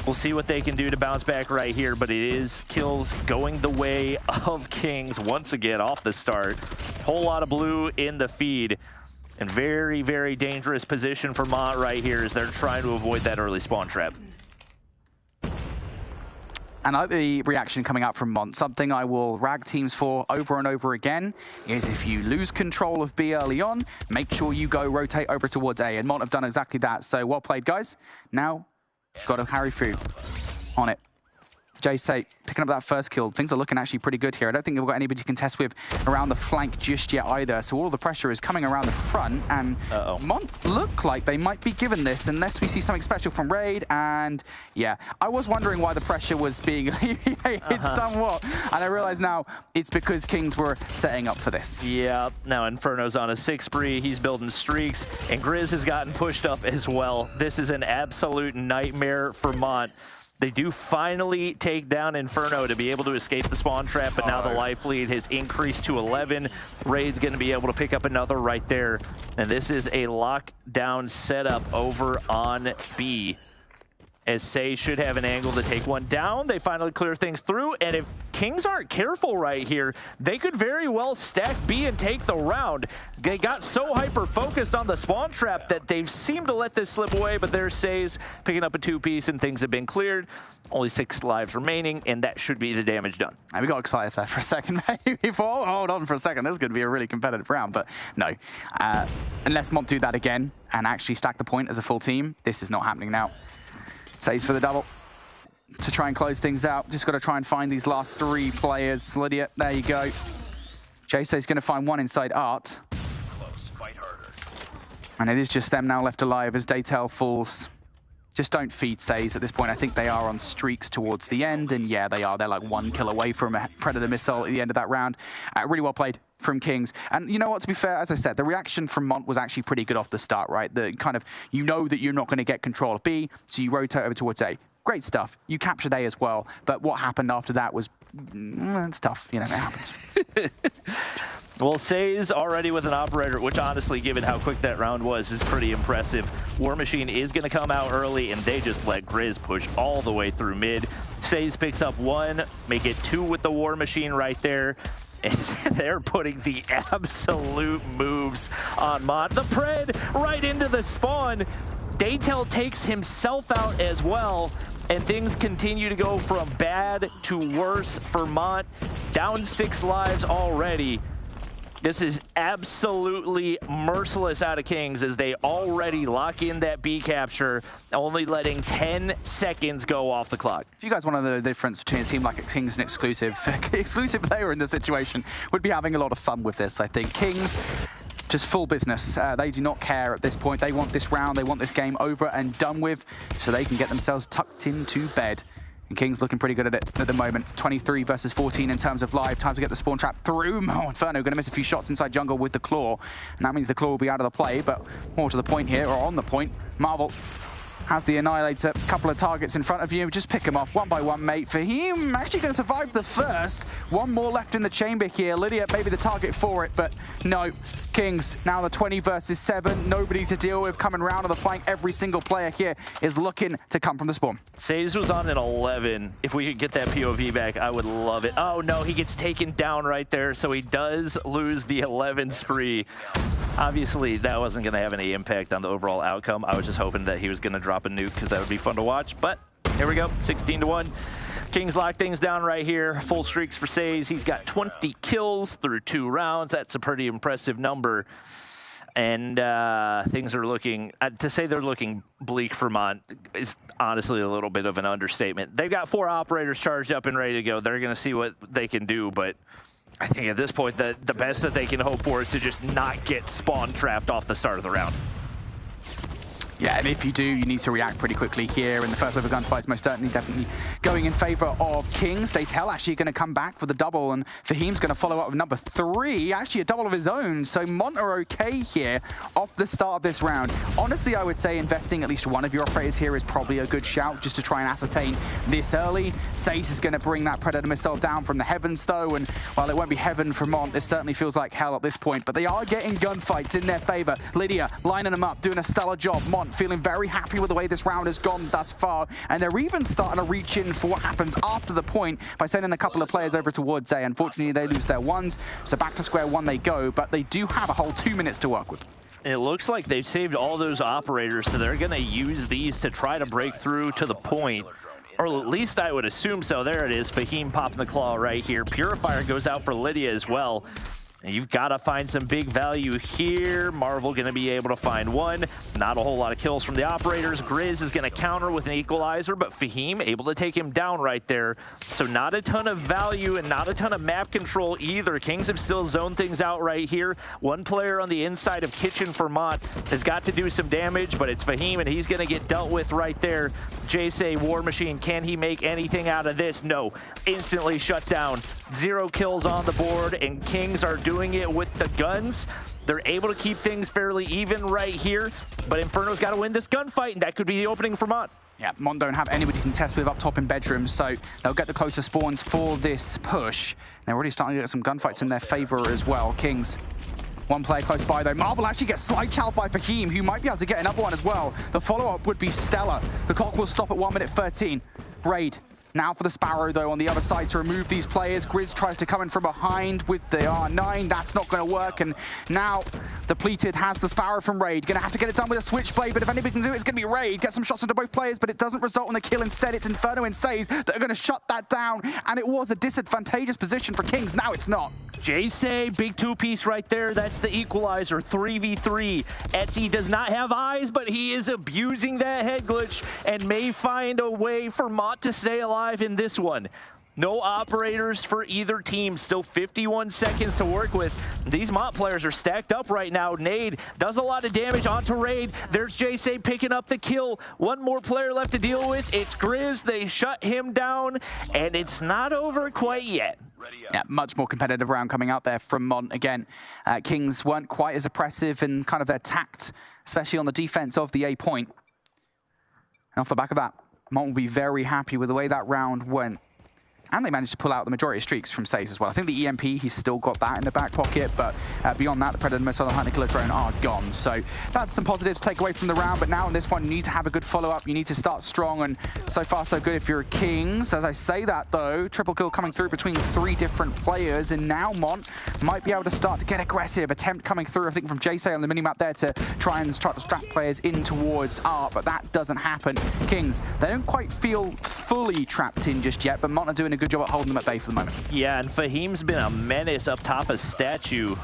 We'll see what they can do to bounce back right here, but it is kills going the way of Kings once again off the start. Whole lot of blue in the feed, and very, very dangerous position for Mont right here as they're trying to avoid that early spawn trap.
And I like the reaction coming out from Mont. Something I will rag teams for over and over again is, if you lose control of B early on, make sure you go rotate over towards A. And Mont have done exactly that. So well played, guys. Now, got to carry through on it. Jay picking up that first kill. Things are looking actually pretty good here. I don't think we've got anybody you can test with around the flank just yet either. So all the pressure is coming around the front, and Mont look like they might be given this unless we see something special from Raid. And yeah, I was wondering why the pressure was being alleviated somewhat. And I realize now it's because Kings were setting up for this.
Yeah, now Inferno's on a 6 spree. He's building streaks, and Grizz has gotten pushed up as well. This is an absolute nightmare for Mont. They do finally take down Inferno to be able to escape the spawn trap, but now the life lead has increased to 11. Raid's going to be able to pick up another right there. And this is a lockdown setup over on B, as Say should have an angle to take one down. They finally clear things through, and if Kings aren't careful right here, they could very well stack B and take the round. They got so hyper-focused on the spawn trap that they've seemed to let this slip away, but there's Say's picking up a 2-piece, and things have been cleared. Only 6 lives remaining, and that should be the damage done.
And we got excited there for a second, maybe. Hold on for a second. This is going to be a really competitive round, but no. Unless Mont do that again and actually stack the point as a full team, this is not happening now. Says for the double to try and close things out. Just got to try and find these last 3 players. Lydia, there you go. Jay says going to find one inside Art.
Close, fight harder.
And it is just them now left alive as Daytail falls. Just don't feed Says at this point. I think they are on streaks towards the end, and yeah, they are. They're like 1 kill away from a Predator missile at the end of that round. Really well played from Kings. And you know what, to be fair, as I said, the reaction from Mont was actually pretty good off the start, right? The kind of, you know that you're not going to get control of B, so you rotate over towards A. great stuff. You captured A as well, but what happened after that was, it's tough, you know, it happens.
Well, Say's already with an operator, which honestly, given how quick that round was, is pretty impressive. War Machine is going to come out early, and they just let Grizz push all the way through mid. Say's picks up 1, make it 2 with the War Machine right there. And they're putting the absolute moves on Mont. The Pred right into the spawn. Daytel takes himself out as well, and things continue to go from bad to worse for Mont. Down 6 lives already. This is absolutely merciless out of Kings as they already lock in that B capture, only letting 10 seconds go off the clock.
If you guys want to know the difference between a team like Kings and exclusive player in this situation would be having a lot of fun with this, I think. Kings, just full business. They do not care at this point. They want this round, they want this game over and done with so they can get themselves tucked into bed. And King's looking pretty good at it at the moment. 23 versus 14 in terms of live. Time to get the spawn trap through. Oh, Inferno going to miss a few shots inside jungle with the Claw. And that means the Claw will be out of the play. But more to the point here, or on the point, Marvel has the Annihilator. A couple of targets in front of you. Just pick them off one by one, mate. Fahim actually going to survive the first. One more left in the chamber here. Lydia maybe the target for it, but no. Kings now the 20 versus 7. Nobody to deal with coming round on the flank. Every single player here is looking to come from the spawn.
Says was on an 11. If we could get that POV back, I would love it. Oh no, he gets taken down right there, so he does lose the 11 spree. Obviously, that wasn't going to have any impact on the overall outcome. I was just hoping that he was going to drop a nuke because that would be fun to watch. But here we go, 16-1. Kings lock things down right here. Full streaks for Says. He's got 20 kills through 2 rounds. That's a pretty impressive number. And things are looking, to say they're looking bleak for Mont is honestly a little bit of an understatement. They've got 4 operators charged up and ready to go. They're going to see what they can do, but I think at this point, the best that they can hope for is to just not get spawn trapped off the start of the round.
Yeah, and if you do, you need to react pretty quickly here. And the first wave of gunfights most certainly definitely going in favor of Kings. Daytel actually going to come back for the double, and Fahim's going to follow up with number 3. Actually a double of his own, so Mont are okay here off the start of this round. Honestly, I would say investing at least one of your operators here is probably a good shout, just to try and ascertain this early. Sace is going to bring that Predator missile down from the heavens, though, and while it won't be heaven for Mont, this certainly feels like hell at this point, but they are getting gunfights in their favor. Lydia lining them up, doing a stellar job. Mont feeling very happy with the way this round has gone thus far, and they're even starting to reach in for what happens after the point by sending a couple of players over towards A. Unfortunately, they lose their ones, so back to square one they go, but they do have a whole 2 minutes to work with.
It looks like they've saved all those operators, so they're going to use these to try to break through to the point. Or at least I would assume so. There it is. Fahim popping the claw right here. Purifier goes out for Lydia as well. And you've got to find some big value here. Marvel going to be able to find 1. Not a whole lot of kills from the operators. Grizz is going to counter with an equalizer, but Fahim able to take him down right there. So not a ton of value and not a ton of map control either. Kings have still zoned things out right here. 1 player on the inside of Kitchen for Mont has got to do some damage, but it's Fahim, and he's going to get dealt with right there. Jace, War Machine, can he make anything out of this? No. Instantly shut down. 0 kills on the board, and Kings are doing it with the guns. They're able to keep things fairly even right here, but Inferno's got to win this gunfight, and that could be the opening for Mont.
Yeah, Mont don't have anybody to contest with up top in bedrooms, so they'll get the closer spawns for this push. They're already starting to get some gunfights in their favor as well. Kings, 1 player close by though. Marvel actually gets slide challenged by Fahim, who might be able to get another one as well. The follow-up would be stellar. The clock will stop at 1:13. Raid. Now for the Sparrow, though, on the other side to remove these players. Grizz tries to come in from behind with the R9. That's not going to work. And now Depleted has the Sparrow from Raid. Going to have to get it done with a Switchblade, but if anybody can do it, it's going to be Raid. Get some shots into both players, but it doesn't result in a kill. Instead, it's Inferno and Saze that are going to shut that down. And it was a disadvantageous position for Kings. Now it's not.
Jace, big 2-piece right there. That's the equalizer, 3v3. Etsy does not have eyes, but he is abusing that head glitch and may find a way for Mont to stay alive in this one. No operators for either team. Still 51 seconds to work with. These Mont players are stacked up right now. Nade does a lot of damage onto Raid. There's Jace picking up the kill. 1 more player left to deal with. It's Grizz. They shut him down, and it's not over quite yet.
Yeah, much more competitive round coming out there from Mont. Again, Kings weren't quite as oppressive in kind of their tact, especially on the defense of the A point. And off the back of that, Mont will be very happy with the way that round went. And they managed to pull out the majority of streaks from Saze as well. I think the EMP, he's still got that in the back pocket, but beyond that, the Predator Missile and Hunter Killer Drone are gone. So that's some positives to take away from the round, but now in this one, you need to have a good follow-up. You need to start strong, and so far, so good if you're Kings. As I say that, though, triple kill coming through between 3 different players, and now Mont might be able to start to get aggressive. Attempt coming through, I think, from Jay on the minimap there to try to strap players in towards Art, but that doesn't happen. Kings, they don't quite feel fully trapped in just yet, but Mont are doing a good job at holding them at bay for the moment.
Yeah, and Fahim's been a menace up top of Statue.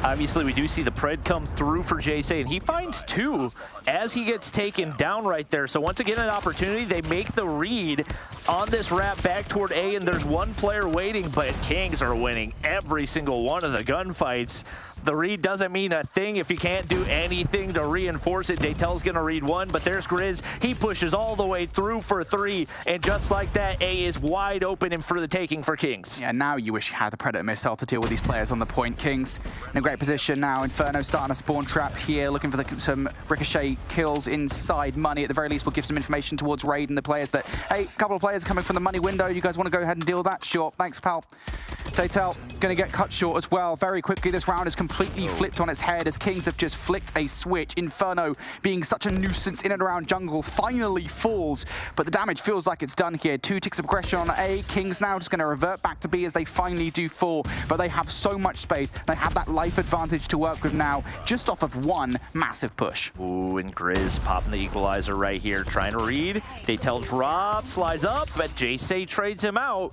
Obviously, we do see the Pred come through for JC, and he finds 2 as he gets taken down right there. So once again, an opportunity. They make the read on this wrap back toward A, and there's 1 player waiting, but Kings are winning every single one of the gunfights. The read doesn't mean a thing if you can't do anything to reinforce it. Daytel's gonna read 1, but there's Grizz. He pushes all the way through for 3, and just like that, A is wide open and for the taking for Kings.
Yeah, now you wish you had the Predator Missile to deal with these players on the point. Kings in a great position now. Inferno starting a spawn trap here, looking for some Ricochet kills inside Money. At the very least, we'll give some information towards Raid and the players that, hey, a couple of players coming from the Money window. You guys want to go ahead and deal with that? Sure. Thanks, pal. Daytel going to get cut short as well. Very quickly, this round is completely flipped on its head as Kings have just flicked a switch. Inferno, being such a nuisance in and around jungle, finally falls, but the damage feels like it's done here. 2 ticks of aggression on A. Kings now just going to revert back to B as they finally do fall, but they have so much space. They have that life advantage to work with now, just off of 1 massive push.
Ooh, and Grizz popping the equalizer right here, trying to read. Daytel drops, slides up, but JC trades him out.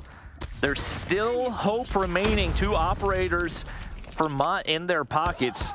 There's still hope remaining. 2 operators for Mont in their pockets.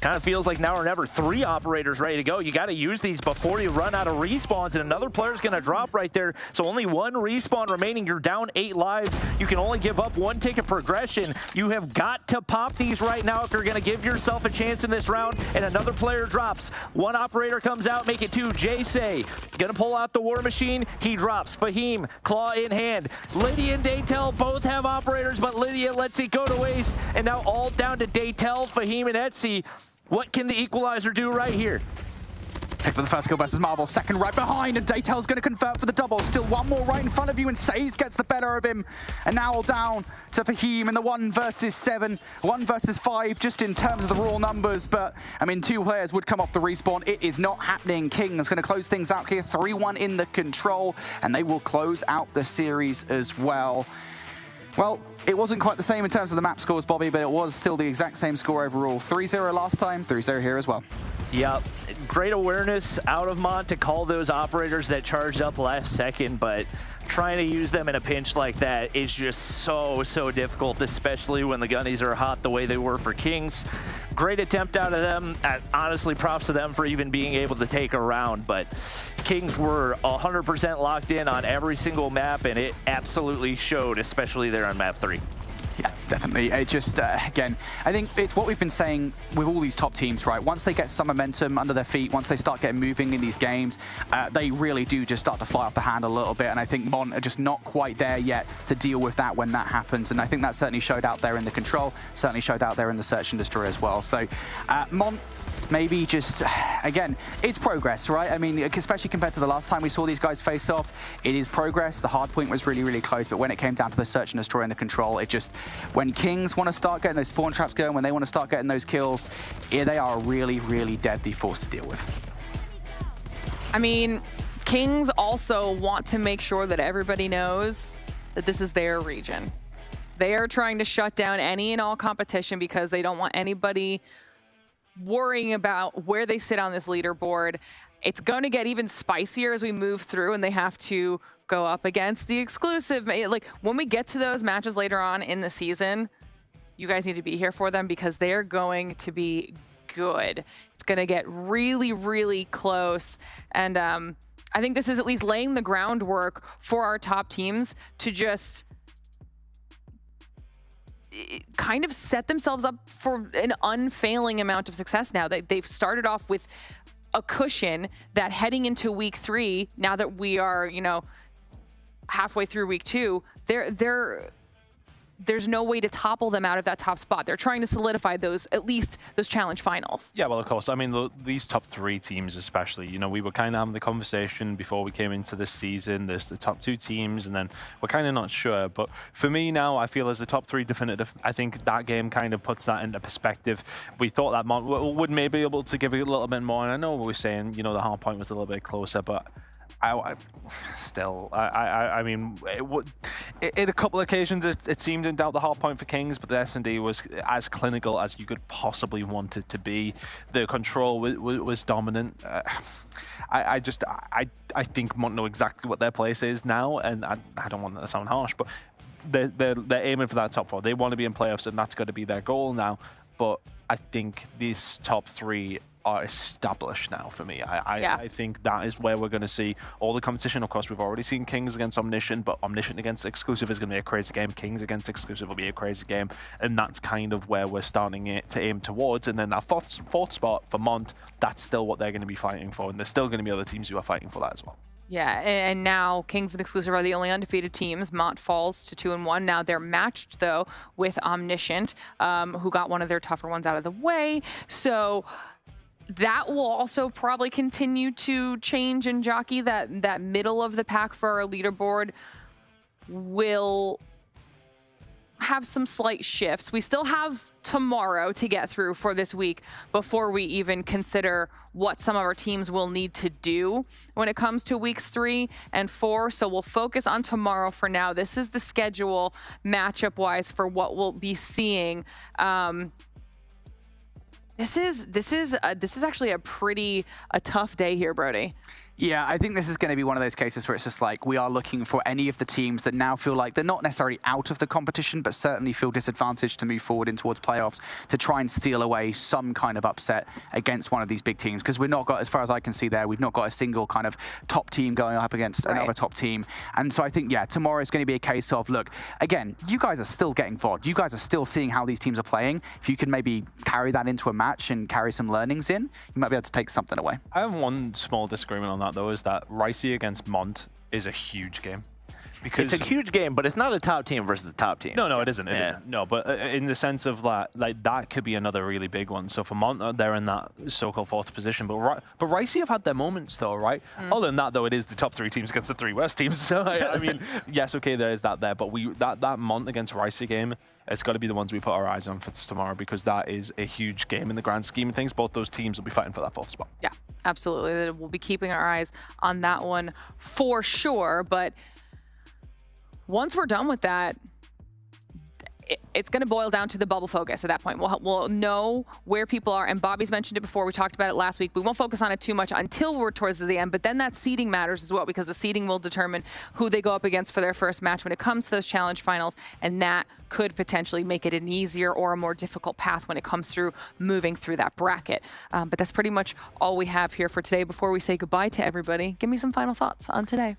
Kind of feels like now or never. 3 operators ready to go. You got to use these before you run out of respawns, and another player's going to drop right there. So only 1 respawn remaining. You're down 8 lives. You can only give up 1 tick of progression. You have got to pop these right now if you're going to give yourself a chance in this round. And another player drops. 1 operator comes out, make it 2. Jay going to pull out the War Machine. He drops. Fahim, claw in hand. Lydia and Daytel both have operators, but Lydia lets it go to waste. And now all down to Daytel, Fahim, and Etsy. What can the equalizer do right here?
Pick for the first kill versus Marble, second right behind, and Daytel's going to convert for the double. Still 1 more right in front of you, and Saze gets the better of him. And now all down to Fahim in the 1 versus 7, 1 versus 5, just in terms of the raw numbers. But, I mean, 2 players would come off the respawn. It is not happening. King's going to close things out here, 3-1 in the control, and they will close out the series as well. Well, it wasn't quite the same in terms of the map scores, Bobby, but it was still the exact same score overall. 3-0 last time, 3-0 here as well.
Yeah, great awareness out of Mont to call those operators that charged up last second, but trying to use them in a pinch like that is just so difficult, especially when the gunnies are hot the way they were for Kings. Great attempt out of them. Honestly, props to them for even being able to take a round, but Kings were 100% locked in on every single map, and it absolutely showed, especially there on map 3.
Yeah, definitely. It just, again, I think it's what we've been saying with all these top teams, right? Once they get some momentum under their feet, once they start getting moving in these games, they really do just start to fly off the hand a little bit. And I think Mont are just not quite there yet to deal with that when that happens. And I think that certainly showed out there in the control, certainly showed out there in the search and destroy as well. So Mont, maybe just, again, it's progress, right? I mean, especially compared to the last time we saw these guys face off, it is progress. The hard point was really close, but when it came down to the search and destroy and the control, it just, when Kings want to start getting those spawn traps going, when they want to start getting those kills, yeah, they are a really deadly force to deal with.
I mean, Kings also want to make sure that everybody knows that this is their region. They are trying to shut down any and all competition because they don't want anybody worrying about where they sit on this leaderboard. It's going to get even spicier as we move through, and they have to go up against the exclusive. Like, when we get to those matches later on in the season, you guys need to be here for them because they're going to be good. It's going to get really close. And I think this is at least laying the groundwork for our top teams to just kind of set themselves up for an unfailing amount of success now. They've started off with a cushion that heading into week 3, now that we are, you know, halfway through week 2, they're there's no way to topple them out of that top spot. They're trying to solidify those, at least those challenge finals.
Yeah, well, of course. I mean, these top 3 teams especially, you know, we were kind of having the conversation before we came into this season. There's the top 2 teams, and then we're kind of not sure. But for me now, I feel as the top 3 definitive, I think that game kind of puts that into perspective. We thought that Mont would maybe be able to give it a little bit more. And I know we were saying, you know, the hard point was a little bit closer, but I mean, in a couple of occasions, it seemed in doubt the hard point for Kings, but the S&D was as clinical as you could possibly want it to be. The control was dominant. I think Mont know exactly what their place is now, and I don't want that to sound harsh, but they're aiming for that top 4. They want to be in playoffs, and that's got to be their goal now. But I think these top 3 are established now for me. I think that is where we're going to see all the competition. Of course, we've already seen Kings against Omniscient, but Omniscient against Exclusive is going to be a crazy game. Kings against Exclusive will be a crazy game, and that's kind of where we're starting it to aim towards. And then that fourth spot for Mont, that's still what they're going to be fighting for, and there's still going to be other teams who are fighting for that as well.
Yeah, and now Kings and Exclusive are the only undefeated teams. Mont falls to 2-1. Now they're matched, though, with Omniscient, who got one of their tougher ones out of the way. So that will also probably continue to change and jockey. That middle of the pack for our leaderboard will have some slight shifts. We still have tomorrow to get through for this week before we even consider what some of our teams will need to do when it comes to weeks 3 and 4. So we'll focus on tomorrow for now. This is the schedule matchup-wise for what we'll be seeing. This is actually a tough day here, Brody.
Yeah, I think this is going to be one of those cases where it's just like we are looking for any of the teams that now feel like they're not necessarily out of the competition, but certainly feel disadvantaged to move forward in towards playoffs to try and steal away some kind of upset against one of these big teams. Because we've not got, as far as I can see there, we've not got a single kind of top team going up against another top team. And so I think, yeah, tomorrow is going to be a case of, look, again, you guys are still getting VOD. You guys are still seeing how these teams are playing. If you can maybe carry that into a match and carry some learnings in, you might be able to take something away.
I have one small disagreement on that, though, is that Ricey against Mont is a huge game.
Because it's a huge game, but it's not a top team versus a top team.
No, it isn't. It isn't. No, but in the sense of that could be another really big one. So for Mont, they're in that so-called 4th position. But Ricey have had their moments, though, right? Other than that, though, it is the top 3 teams against the 3 worst teams. So I mean, yes, okay, there is that there. But that Mont against Ricey game, it's got to be the ones we put our eyes on for tomorrow, because that is a huge game in the grand scheme of things. Both those teams will be fighting for that 4th spot.
Yeah, absolutely. We'll be keeping our eyes on that one for sure. But once we're done with that, it's going to boil down to the bubble focus at that point. We'll know where people are, and Bobby's mentioned it before. We talked about it last week. We won't focus on it too much until we're towards the end, but then that seeding matters as well, because the seeding will determine who they go up against for their first match when it comes to those challenge finals, and that could potentially make it an easier or a more difficult path when it comes through moving through that bracket. But that's pretty much all we have here for today. Before we say goodbye to everybody, give me some final thoughts on today.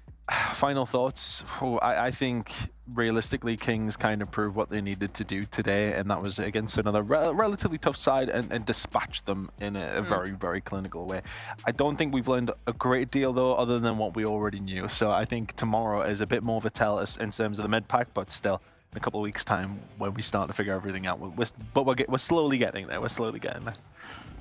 Final thoughts. I think realistically, Kings kind of proved what they needed to do today, and that was against another relatively tough side and dispatched them in a very, very clinical way. I don't think we've learned a great deal, though, other than what we already knew. So I think tomorrow is a bit more of a tell in terms of the mid-pack, but still, in a couple of weeks' time, when we start to figure everything out, we're slowly getting there. We're slowly getting there.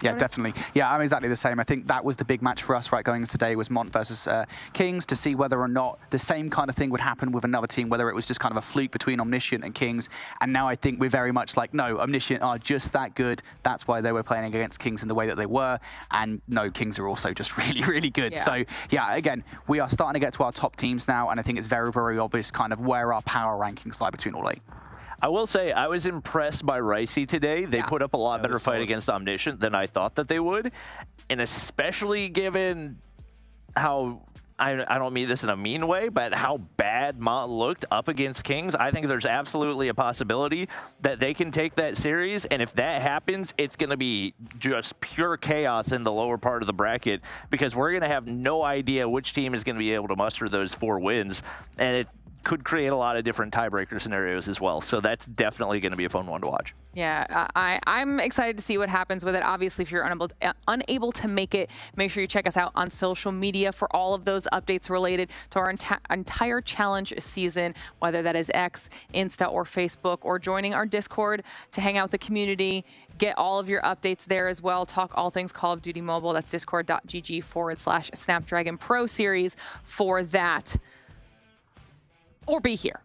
Yeah, definitely. Yeah, I'm exactly the same. I think that was the big match for us, right, going into today, was Mont versus Kings, to see whether or not the same kind of thing would happen with another team, whether it was just kind of a fluke between Omniscient and Kings. And now I think we're very much like, no, Omniscient are just that good. That's why they were playing against Kings in the way that they were. And no, Kings are also just really, really good. Yeah. So yeah, again, we are starting to get to our top teams now, and I think it's very, very obvious kind of where our power rankings lie between all 8.
I will say I was impressed by Ricey today. They put up a lot better fight against Omniscient than I thought that they would. And especially given how, I don't mean this in a mean way, but how bad Mont looked up against Kings, I think there's absolutely a possibility that they can take that series. And if that happens, it's going to be just pure chaos in the lower part of the bracket, because we're going to have no idea which team is going to be able to muster those 4 wins. And could create a lot of different tiebreaker scenarios as well. So that's definitely going to be a fun one to watch.
Yeah, I'm excited to see what happens with it. Obviously, if you're unable to make it, make sure you check us out on social media for all of those updates related to our entire challenge season, whether that is X, Insta, or Facebook, or joining our Discord to hang out with the community. Get all of your updates there as well. Talk all things Call of Duty Mobile. That's discord.gg/Snapdragon Pro Series for that. Or be here.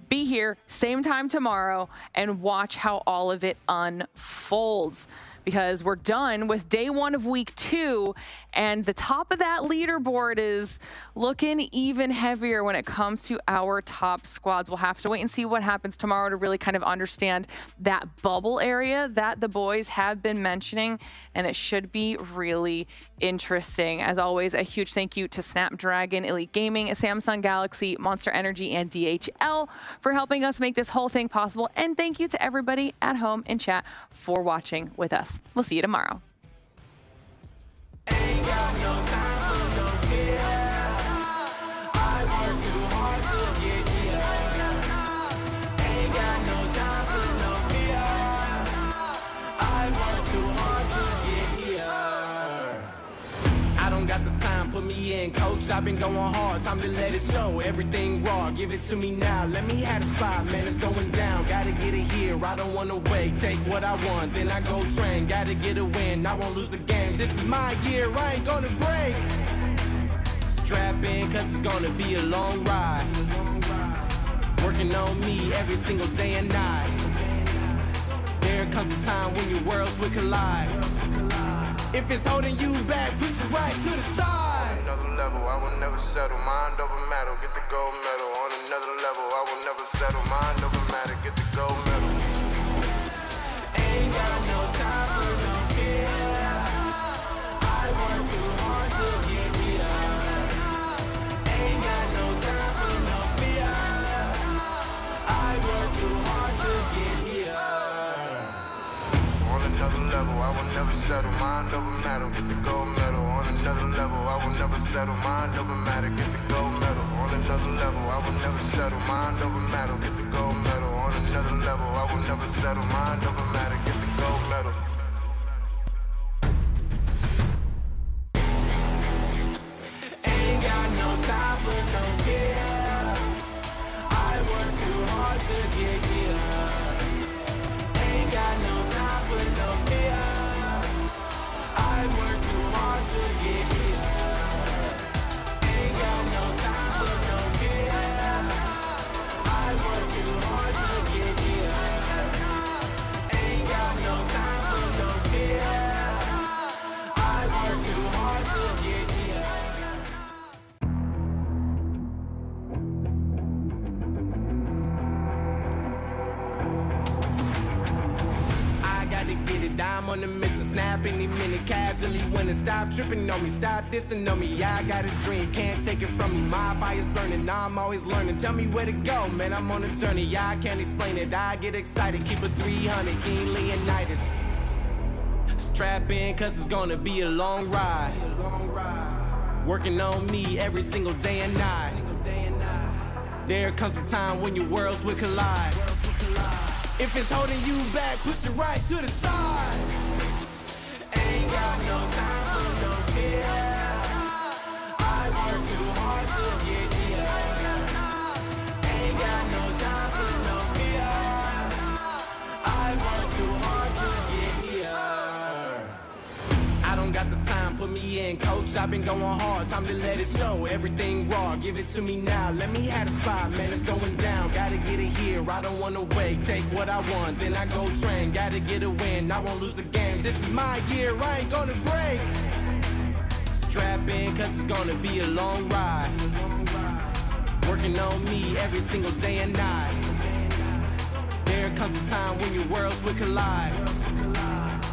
Be here, same time tomorrow, and watch how all of it unfolds. Because we're done with day 1 of week 2, and the top of that leaderboard is looking even heavier when it comes to our top squads. We'll have to wait and see what happens tomorrow to really kind of understand that bubble area that the boys have been mentioning, and it should be really interesting. As always, a huge thank you to Snapdragon, Elite Gaming, Samsung Galaxy, Monster Energy, and DHL for helping us make this whole thing possible. And thank you to everybody at home in chat for watching with us. We'll see you tomorrow.
Ain't got no time for no fear. I work too hard to get here. Ain't got no time for no fear. I work too hard to get here. I don't got the time, put me in, coach. I've been going hard, time to let it show. Everything raw, give it to me now. Let me have the spot, man, it's going down. Gotta get it here, I don't wanna wait. Take what I want, then I go train. Gotta get a win, I won't lose the game. This is my year, I ain't gonna break. Strap in, cause it's gonna be a long ride. Working on me every single day and night. There comes a time when your worlds will collide. If it's holding you back, push it right to the side.
Another level, I will never settle. Mind over matter, get the gold medal. On another level, I will never settle. Mind over matter, get the gold medal.
Ain't got no time for no fear. I work too hard to get here. Ain't got no time for no fear. I work too hard to get here.
On another level, I will never settle. Mind over matter, get the gold medal. On another level, I will never settle. Mind over matter, get the gold medal. On another level, I will never settle. Mind over matter, get the gold medal. On another level, I will never settle. Mind over matter, get the gold medal.
Ain't got no time for no fear. I work too hard to get here. Ain't got no time for no fear. I work too hard to get here. Ain't got no time for no fear. I work too hard to get here. Ain't got no time for no fear. I work too hard to get here. I gotta get it, I'm on the mission, snap any minute, casually winning. Stop tripping on me, stop dissing on me. Yeah, I got a dream, can't take it from me. My fire's burning, now I'm always learning. Tell me where to go, man, I'm on a journey. Yeah, I can't explain it, I get excited. Keep a 300, King Leonidas. Strap in, cause it's gonna be a long ride. Working on me every single day and night. There comes a time when your worlds will collide. If it's holding you back, push it right to the side. Ain't got no time for no fear. I work too hard to get here. Ain't got no time for no fear. I work too hard to get here. I don't got the time, put me in, coach. I've been going hard, time to let it show. Everything raw, give it to me now. Let me have the spot, man, it's going down. Gotta get it here, I don't wanna wait. Take what I want, then I go train. Gotta get a win, I won't lose the game. This is my year, I ain't gonna break. Strap in, cause it's gonna be a long ride. Working on me every single day and night. There comes a time when your worlds will collide.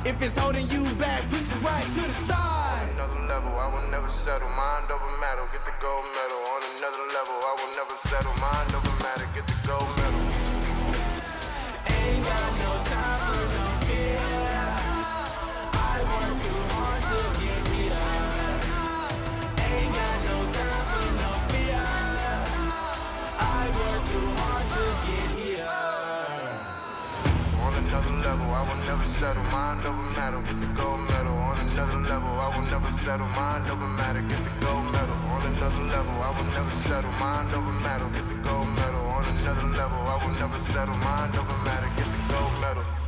If it's holding you back, push it right to the side.
Another level, I will never settle. Mind over matter, get the gold medal. On another level, I will never settle. Mind over matter, get the gold medal.
Ain't got no time for no fear. I work too hard to get here. Ain't got no time for no fear. I work
never settle. Mind over matter, get the gold medal. On another level, I will never settle. Mind over matter, get the gold medal. On another level, I will never settle. Mind over matter, get the gold medal. On another level, I will never settle. Mind over matter, get the gold medal.